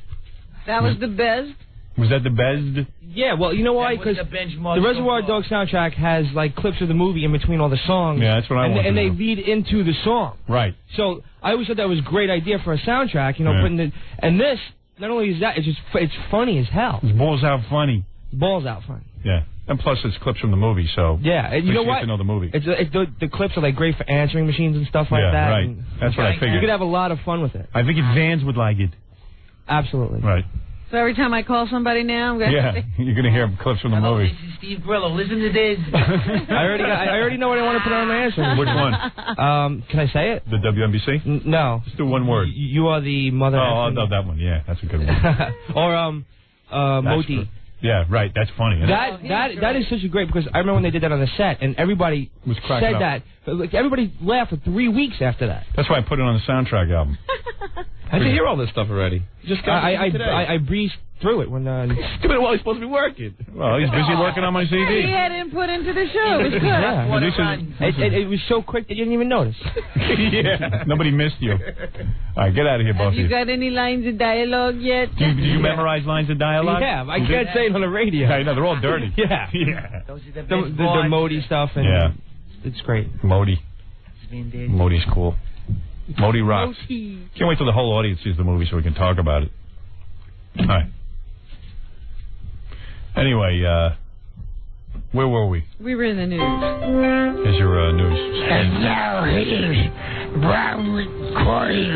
Speaker 12: That was the best.
Speaker 11: Was that the best?
Speaker 6: Yeah, well, you know why? Because the Reservoir Dogs soundtrack has like clips of the movie in between all the songs.
Speaker 11: Yeah, that's what I want.
Speaker 6: And they lead into the song.
Speaker 11: Right.
Speaker 6: So I always thought that was a great idea for a soundtrack. You know,
Speaker 11: Yeah.
Speaker 6: putting the and this not only is that it's funny as hell.
Speaker 11: It's balls out funny.
Speaker 6: Balls out funny.
Speaker 11: Yeah. And plus, it's clips from the movie, so
Speaker 6: yeah, and you know
Speaker 11: get
Speaker 6: what?
Speaker 11: to know the movie.
Speaker 6: It's the clips are like great for answering machines and stuff like
Speaker 11: Yeah,
Speaker 6: that.
Speaker 11: right.
Speaker 6: And
Speaker 11: That's what I figured.
Speaker 6: You could have a lot of fun with it.
Speaker 11: I think Vans would like it.
Speaker 6: Absolutely.
Speaker 11: Right.
Speaker 12: So every time I call somebody now, I'm going to
Speaker 11: Yeah, you're going to hear clips from the movie.
Speaker 5: This is Steve Grillo. Listen to this.
Speaker 6: I already know what I want to put on my answer.
Speaker 11: Which one?
Speaker 6: Can I say it?
Speaker 11: The WNBC?
Speaker 6: No.
Speaker 11: Just do one word.
Speaker 6: You are the mother.
Speaker 11: Oh, that one. Yeah, that's a good one.
Speaker 6: Or Moti.
Speaker 11: Yeah, right. That's funny.
Speaker 6: That is such a great, because I remember when they did that on the set and everybody
Speaker 11: was cracking
Speaker 6: said
Speaker 11: up.
Speaker 6: that. Like, everybody laughed for 3 weeks after that.
Speaker 11: That's why I put it on the soundtrack album.
Speaker 28: How'd you hear all this stuff already? Just got
Speaker 6: I breezed through it when.
Speaker 28: Doing it while he's supposed to be working.
Speaker 11: Well, he's busy working on my CD.
Speaker 12: He had input into the show. It was good.
Speaker 6: Yeah. It was so quick that you didn't even notice.
Speaker 11: Yeah. Nobody missed you. All right, get out of here, both
Speaker 12: Have
Speaker 11: of you.
Speaker 12: you got any lines of dialogue yet?
Speaker 11: Do you memorize lines of dialogue?
Speaker 6: Yeah, I can't say it on the radio.
Speaker 11: I know, they're all dirty.
Speaker 6: Yeah.
Speaker 11: Yeah.
Speaker 5: Those are the
Speaker 6: The Modi stuff. And
Speaker 11: yeah.
Speaker 6: It's great.
Speaker 11: Modi. Modi's cool. Modi rocks. Can't wait till the whole audience sees the movie so we can talk about it. All right. Anyway, where were we?
Speaker 12: We were in the news.
Speaker 11: Here's your news.
Speaker 17: And now here's Brown recording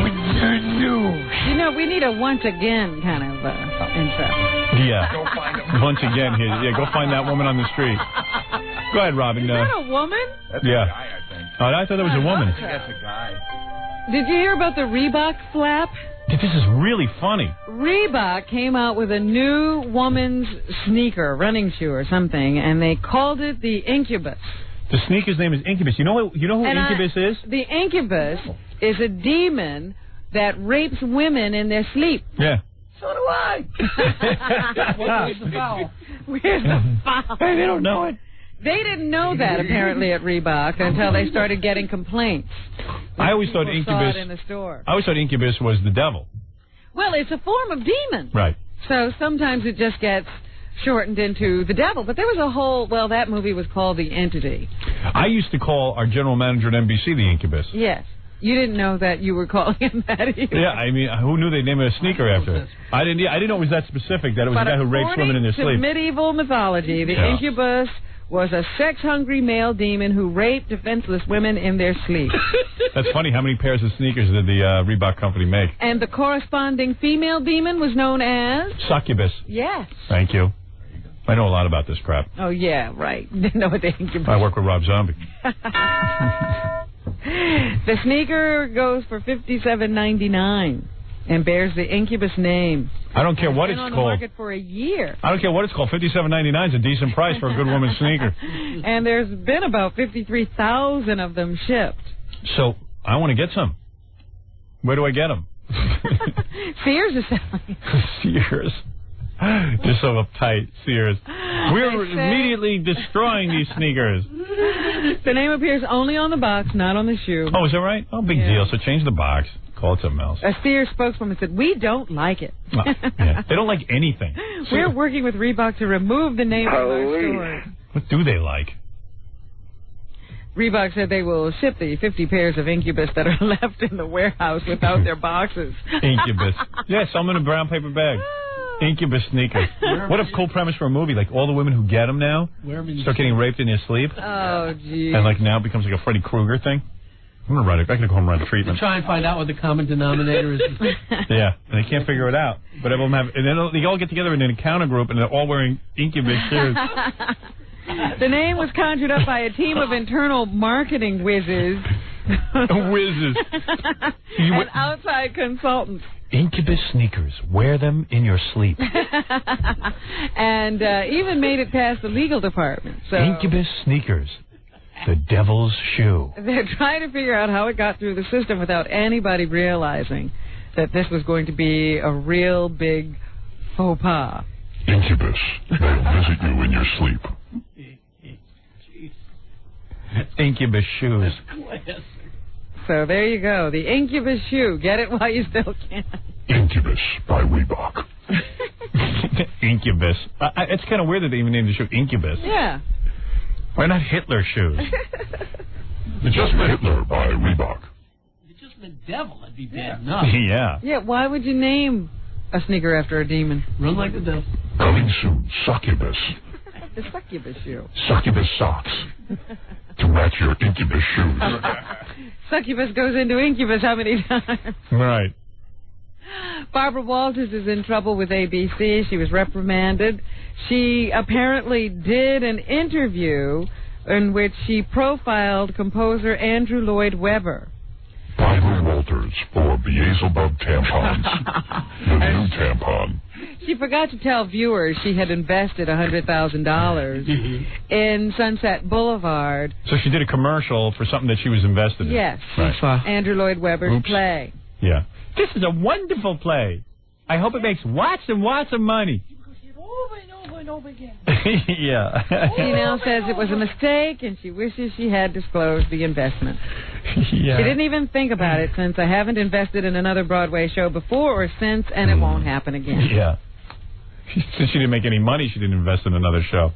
Speaker 17: with the news.
Speaker 12: You know, we need a once again kind of intro.
Speaker 11: Yeah.
Speaker 17: Go find him.
Speaker 11: Once again, here. Yeah, go find that woman on the street. Go ahead, Robin.
Speaker 12: Is that a woman?
Speaker 11: That's yeah. A guy, I think. Oh, I thought that was a woman.
Speaker 17: That's a guy.
Speaker 12: Did you hear about the Reebok flap?
Speaker 11: This is really funny.
Speaker 12: Reebok came out with a new woman's sneaker, running shoe or something, and they called it the Incubus.
Speaker 11: The sneaker's name is Incubus. You know who Incubus is?
Speaker 12: The Incubus is a demon that rapes women in their sleep.
Speaker 11: Yeah.
Speaker 5: So do I. Where's the foul?
Speaker 12: Where's the foul?
Speaker 11: Hey, they don't know it.
Speaker 12: They didn't know that, apparently, at Reebok until they started getting complaints.
Speaker 11: I always thought
Speaker 12: People
Speaker 11: Incubus.
Speaker 12: saw it in the store.
Speaker 11: I always thought Incubus was the devil.
Speaker 12: Well, it's a form of demon.
Speaker 11: Right.
Speaker 12: So sometimes it just gets shortened into the devil. But there was a whole, well, that movie was called The Entity.
Speaker 11: I used to call our general manager at NBC the Incubus.
Speaker 12: Yes. You didn't know that you were calling him that either.
Speaker 11: Yeah, I mean, who knew they'd name it a sneaker after it? I didn't know it was that specific, that it was a guy who rapes women in their sleep.
Speaker 12: According to medieval mythology, the Incubus was a sex-hungry male demon who raped defenseless women in their sleep.
Speaker 11: That's funny. How many pairs of sneakers did the Reebok company make?
Speaker 12: And the corresponding female demon was known as?
Speaker 11: Succubus.
Speaker 12: Yes.
Speaker 11: Thank you. I know a lot about this crap.
Speaker 12: Oh, yeah, right. Didn't know what the Incubus.
Speaker 11: I work with Rob Zombie.
Speaker 12: The sneaker goes for $57.99 and bears the Incubus name.
Speaker 11: I don't care what
Speaker 12: It's
Speaker 11: it's
Speaker 12: been on the
Speaker 11: called.
Speaker 12: market for a year.
Speaker 11: I don't care what it's called. $57.99 is a decent price for a good woman's sneaker.
Speaker 12: And there's been about 53,000 of them shipped.
Speaker 11: So I want to get some. Where do I get them?
Speaker 12: Sears is selling.
Speaker 11: Sears. Just so uptight, Sears. We're immediately destroying these sneakers.
Speaker 12: The name appears only on the box, not on the shoe.
Speaker 11: Oh, is that right? Oh, big deal. So change the box. Call it something else.
Speaker 12: A Sears spokeswoman said, "We don't like it."
Speaker 11: Yeah. They don't like anything.
Speaker 12: We're working with Reebok to remove the name from our stores.
Speaker 11: What do they like?
Speaker 12: Reebok said they will ship the 50 pairs of Incubus that are left in the warehouse without their boxes.
Speaker 11: Incubus. Yeah, some in a brown paper bag. Incubus sneakers. What a cool premise for a movie. Like, all the women who get them now start getting raped in their sleep.
Speaker 12: Oh, geez.
Speaker 11: And, like, now it becomes like a Freddy Krueger thing. I'm going to run it. I'm going to go home and run treatment.
Speaker 5: Try and find out what the common denominator is.
Speaker 11: Yeah, and they can't figure it out. But everyone have, and then they all get together in an encounter group, and they're all wearing Incubus shoes.
Speaker 12: The name was conjured up by a team of internal marketing whizzes.
Speaker 11: Whizzes.
Speaker 12: And outside consultants.
Speaker 11: Incubus sneakers. Wear them in your sleep.
Speaker 12: And even made it past the legal department. So
Speaker 11: Incubus sneakers. The devil's shoe.
Speaker 12: They're trying to figure out how it got through the system without anybody realizing that this was going to be a real big faux pas.
Speaker 1: Incubus. They'll visit you in your sleep.
Speaker 11: Incubus shoes.
Speaker 12: So there you go. The Incubus shoe. Get it while you still can.
Speaker 17: Incubus by Reebok.
Speaker 11: Incubus. It's kind of weird that they even named the shoe Incubus.
Speaker 12: Yeah.
Speaker 11: Why not Hitler shoes?
Speaker 17: Adjustment Hitler by Reebok.
Speaker 5: Adjustment Devil. That'd be bad enough.
Speaker 11: Yeah.
Speaker 12: Yeah, why would you name a sneaker after a demon?
Speaker 5: Run like the devil.
Speaker 17: Coming soon, Succubus.
Speaker 12: The Succubus shoe.
Speaker 17: Succubus socks. To match your Incubus shoes.
Speaker 12: Succubus goes into Incubus how many times?
Speaker 11: Right.
Speaker 12: Barbara Walters is in trouble with ABC. She was reprimanded. She apparently did an interview in which she profiled composer Andrew Lloyd Webber.
Speaker 17: Barbara Walters for Beelzebub tampons. The new tampon.
Speaker 12: She forgot to tell viewers she had invested $100,000 in Sunset Boulevard.
Speaker 11: So she did a commercial for something that she was invested in.
Speaker 12: Yes.
Speaker 11: Right.
Speaker 12: Andrew Lloyd Webber's play.
Speaker 11: Yeah. This is a wonderful play. I hope it makes lots and lots of money.
Speaker 5: Over and over and over again.
Speaker 11: Yeah.
Speaker 12: She now says it was a mistake and she wishes she had disclosed the investment.
Speaker 11: Yeah.
Speaker 12: She didn't even think about it since I haven't invested in another Broadway show before or since, and it won't happen again.
Speaker 11: Yeah. Since she didn't make any money, she didn't invest in another show.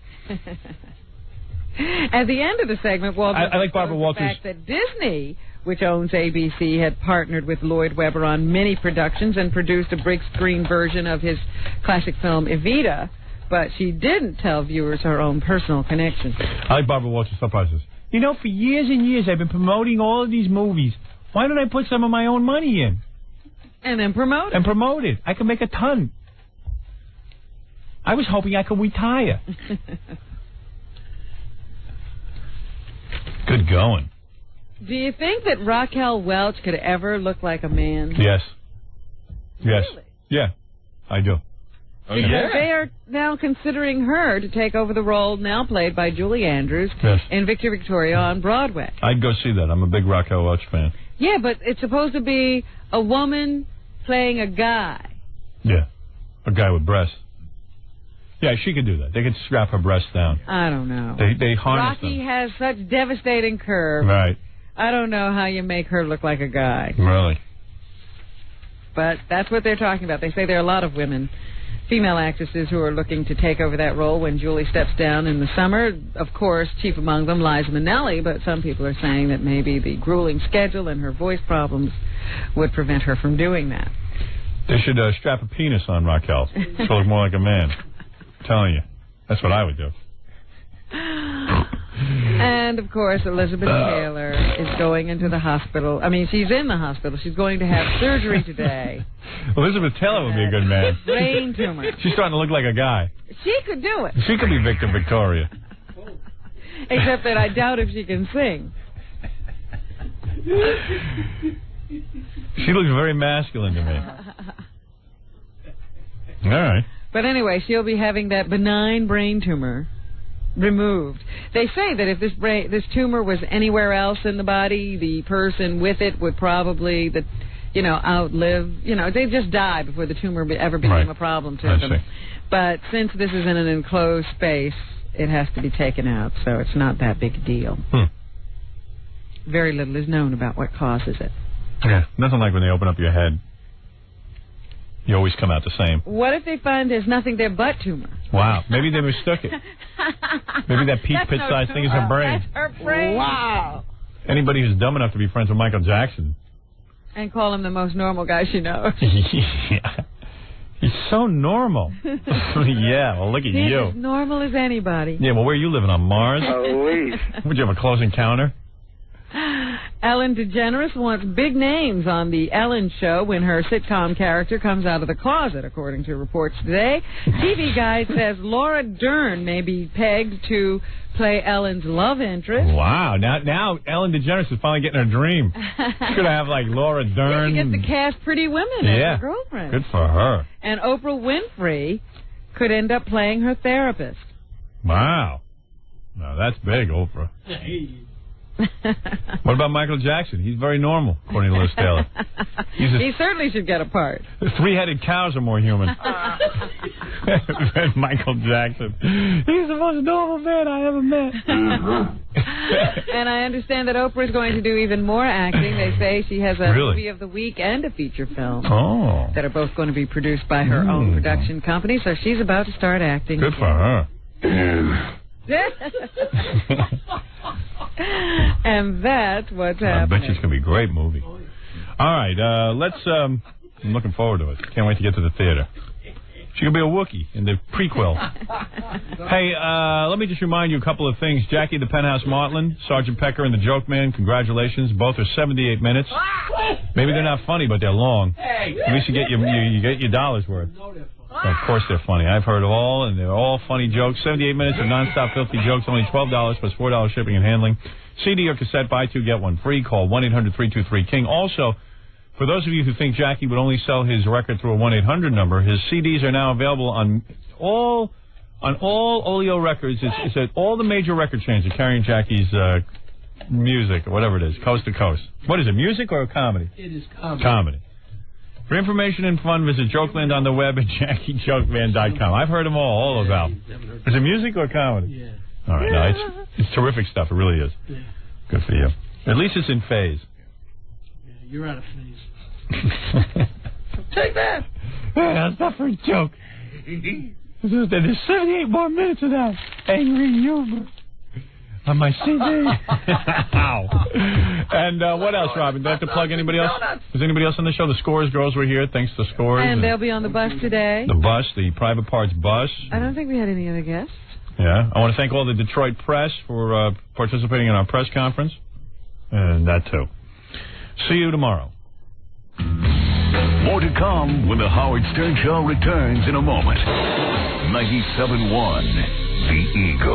Speaker 12: At the end of the segment, Walters
Speaker 11: I like Barbara Walters.
Speaker 12: the fact that Disney, which owns ABC, had partnered with Lloyd Webber on many productions and produced a big screen version of his classic film Evita, but she didn't tell viewers her own personal connection.
Speaker 11: I like Barbara Walters' surprises. You know, for years and years, I've been promoting all of these movies. Why don't I put some of my own money in?
Speaker 12: And then promote it.
Speaker 11: And promote it. I can make a ton. I was hoping I could retire. Good going.
Speaker 12: Do you think that Raquel Welch could ever look like a man?
Speaker 11: Yes. Yes.
Speaker 12: Really?
Speaker 11: Yeah, I do.
Speaker 12: Because they are now considering her to take over the role now played by Julie Andrews in Victor Victoria on Broadway.
Speaker 11: I'd go see that. I'm a big Raquel Welch fan.
Speaker 12: Yeah, but it's supposed to be a woman playing a guy.
Speaker 11: Yeah, a guy with breasts. Yeah, she could do that. They could strap her breasts down.
Speaker 12: I don't know.
Speaker 11: They harness
Speaker 12: Rocky
Speaker 11: them.
Speaker 12: has such devastating curves.
Speaker 11: Right.
Speaker 12: I don't know how you make her look like a guy.
Speaker 11: Really?
Speaker 12: But that's what they're talking about. They say there are a lot of women, female actresses, who are looking to take over that role when Julie steps down in the summer. Of course, chief among them, Liza Minnelli, but some people are saying that maybe the grueling schedule and her voice problems would prevent her from doing that.
Speaker 11: They should strap a penis on Raquel. She'll look more like a man. I'm telling you. That's what I would do.
Speaker 12: And, of course, Elizabeth Taylor is going into the hospital. I mean, she's in the hospital. She's going to have surgery today.
Speaker 11: Elizabeth Taylor would be a good man.
Speaker 12: Brain tumor.
Speaker 11: She's starting to look like a guy.
Speaker 12: She could do it.
Speaker 11: She could be Victor Victoria.
Speaker 12: Except that I doubt if she can sing.
Speaker 11: She looks very masculine to me. All right.
Speaker 12: But anyway, she'll be having that benign brain tumor removed. They say that if this tumor was anywhere else in the body, the person with it would probably outlive. They'd just die before the tumor ever became a problem to them.
Speaker 11: See.
Speaker 12: But since this is in an enclosed space, it has to be taken out, so it's not that big a deal. Very little is known about what causes it.
Speaker 11: Yeah, nothing like when they open up your head. You always come out the same.
Speaker 12: What if they find there's nothing there but tumor?
Speaker 11: Wow. Maybe they mistook it. Maybe that Pete Pit-sized thing is her brain.
Speaker 12: That's her brain. Wow.
Speaker 11: Anybody who's dumb enough to be friends with Michael Jackson.
Speaker 12: And call him the most normal guy she knows.
Speaker 11: Yeah. He's so normal. Yeah, well, look at
Speaker 12: He's
Speaker 11: you.
Speaker 12: as normal as anybody.
Speaker 11: Yeah, well, where are you living, on Mars? Would you have a close encounter?
Speaker 12: Ellen DeGeneres wants big names on The Ellen Show when her sitcom character comes out of the closet, according to reports today. TV Guide says Laura Dern may be pegged to play Ellen's love interest.
Speaker 11: Wow, now Ellen DeGeneres is finally getting her dream. She's going to have, like, Laura Dern.
Speaker 12: She gets to cast Pretty Women as her girlfriend.
Speaker 11: Good for her.
Speaker 12: And Oprah Winfrey could end up playing her therapist.
Speaker 11: Wow. No, that's big, Oprah. What about Michael Jackson? He's very normal, according to Liz Taylor.
Speaker 12: He certainly should get a part.
Speaker 11: The three-headed cows are more human. than Michael Jackson. He's the most normal man I ever met.
Speaker 12: And I understand that Oprah is going to do even more acting. They say she has a
Speaker 11: Really?
Speaker 12: movie of the week and a feature film
Speaker 11: that
Speaker 12: are both going to be produced by her own production company. So she's about to start acting.
Speaker 11: Good for her.
Speaker 12: And that's what's
Speaker 11: I
Speaker 12: happening.
Speaker 11: bet you it's going to be a great movie. All right, let's, I'm looking forward to it. Can't wait to get to the theater. She's going to be a Wookiee in the prequel. Hey, let me just remind you a couple of things. Jackie the Penthouse Martland, Sergeant Pecker, and the Joke Man, congratulations. Both are 78 minutes. Maybe they're not funny, but they're long. At least you get your dollar's worth. Well, of course they're funny. I've heard all, and they're all funny jokes. 78 minutes of nonstop filthy jokes, only $12 plus $4 shipping and handling. CD or cassette, buy two, get one free. Call 1-800-323-KING. Also, for those of you who think Jackie would only sell his record through a 1-800 number, his CDs are now available on all Oleo records. It's at all the major record chains are carrying Jackie's music, or whatever it is, coast to coast. What is it, music or comedy?
Speaker 5: It is comedy.
Speaker 11: Comedy. For information and fun, visit Jokeland on the web at JackieJokeman.com. I've heard them all of them. Is it music or comedy?
Speaker 5: Yeah.
Speaker 11: All right, no, it's terrific stuff. It really is.
Speaker 5: Yeah.
Speaker 11: Good for you. At least it's in phase.
Speaker 5: Yeah, you're out of phase. Take that.
Speaker 11: That's not for a joke. There's 78 more minutes of that angry humor on my CD. Ow. And what else, Robin? Do I have to plug anybody else? Is anybody else on the show? The Scores girls were here. Thanks to Scores.
Speaker 12: And they'll be on the bus today.
Speaker 11: The bus, the private parts bus.
Speaker 12: I don't think we had any other guests.
Speaker 11: Yeah. I want to thank all the Detroit press for participating in our press conference. And that, too. See you tomorrow.
Speaker 1: More to come when the Howard Stern Show returns in a moment. 97.1 The Eagle.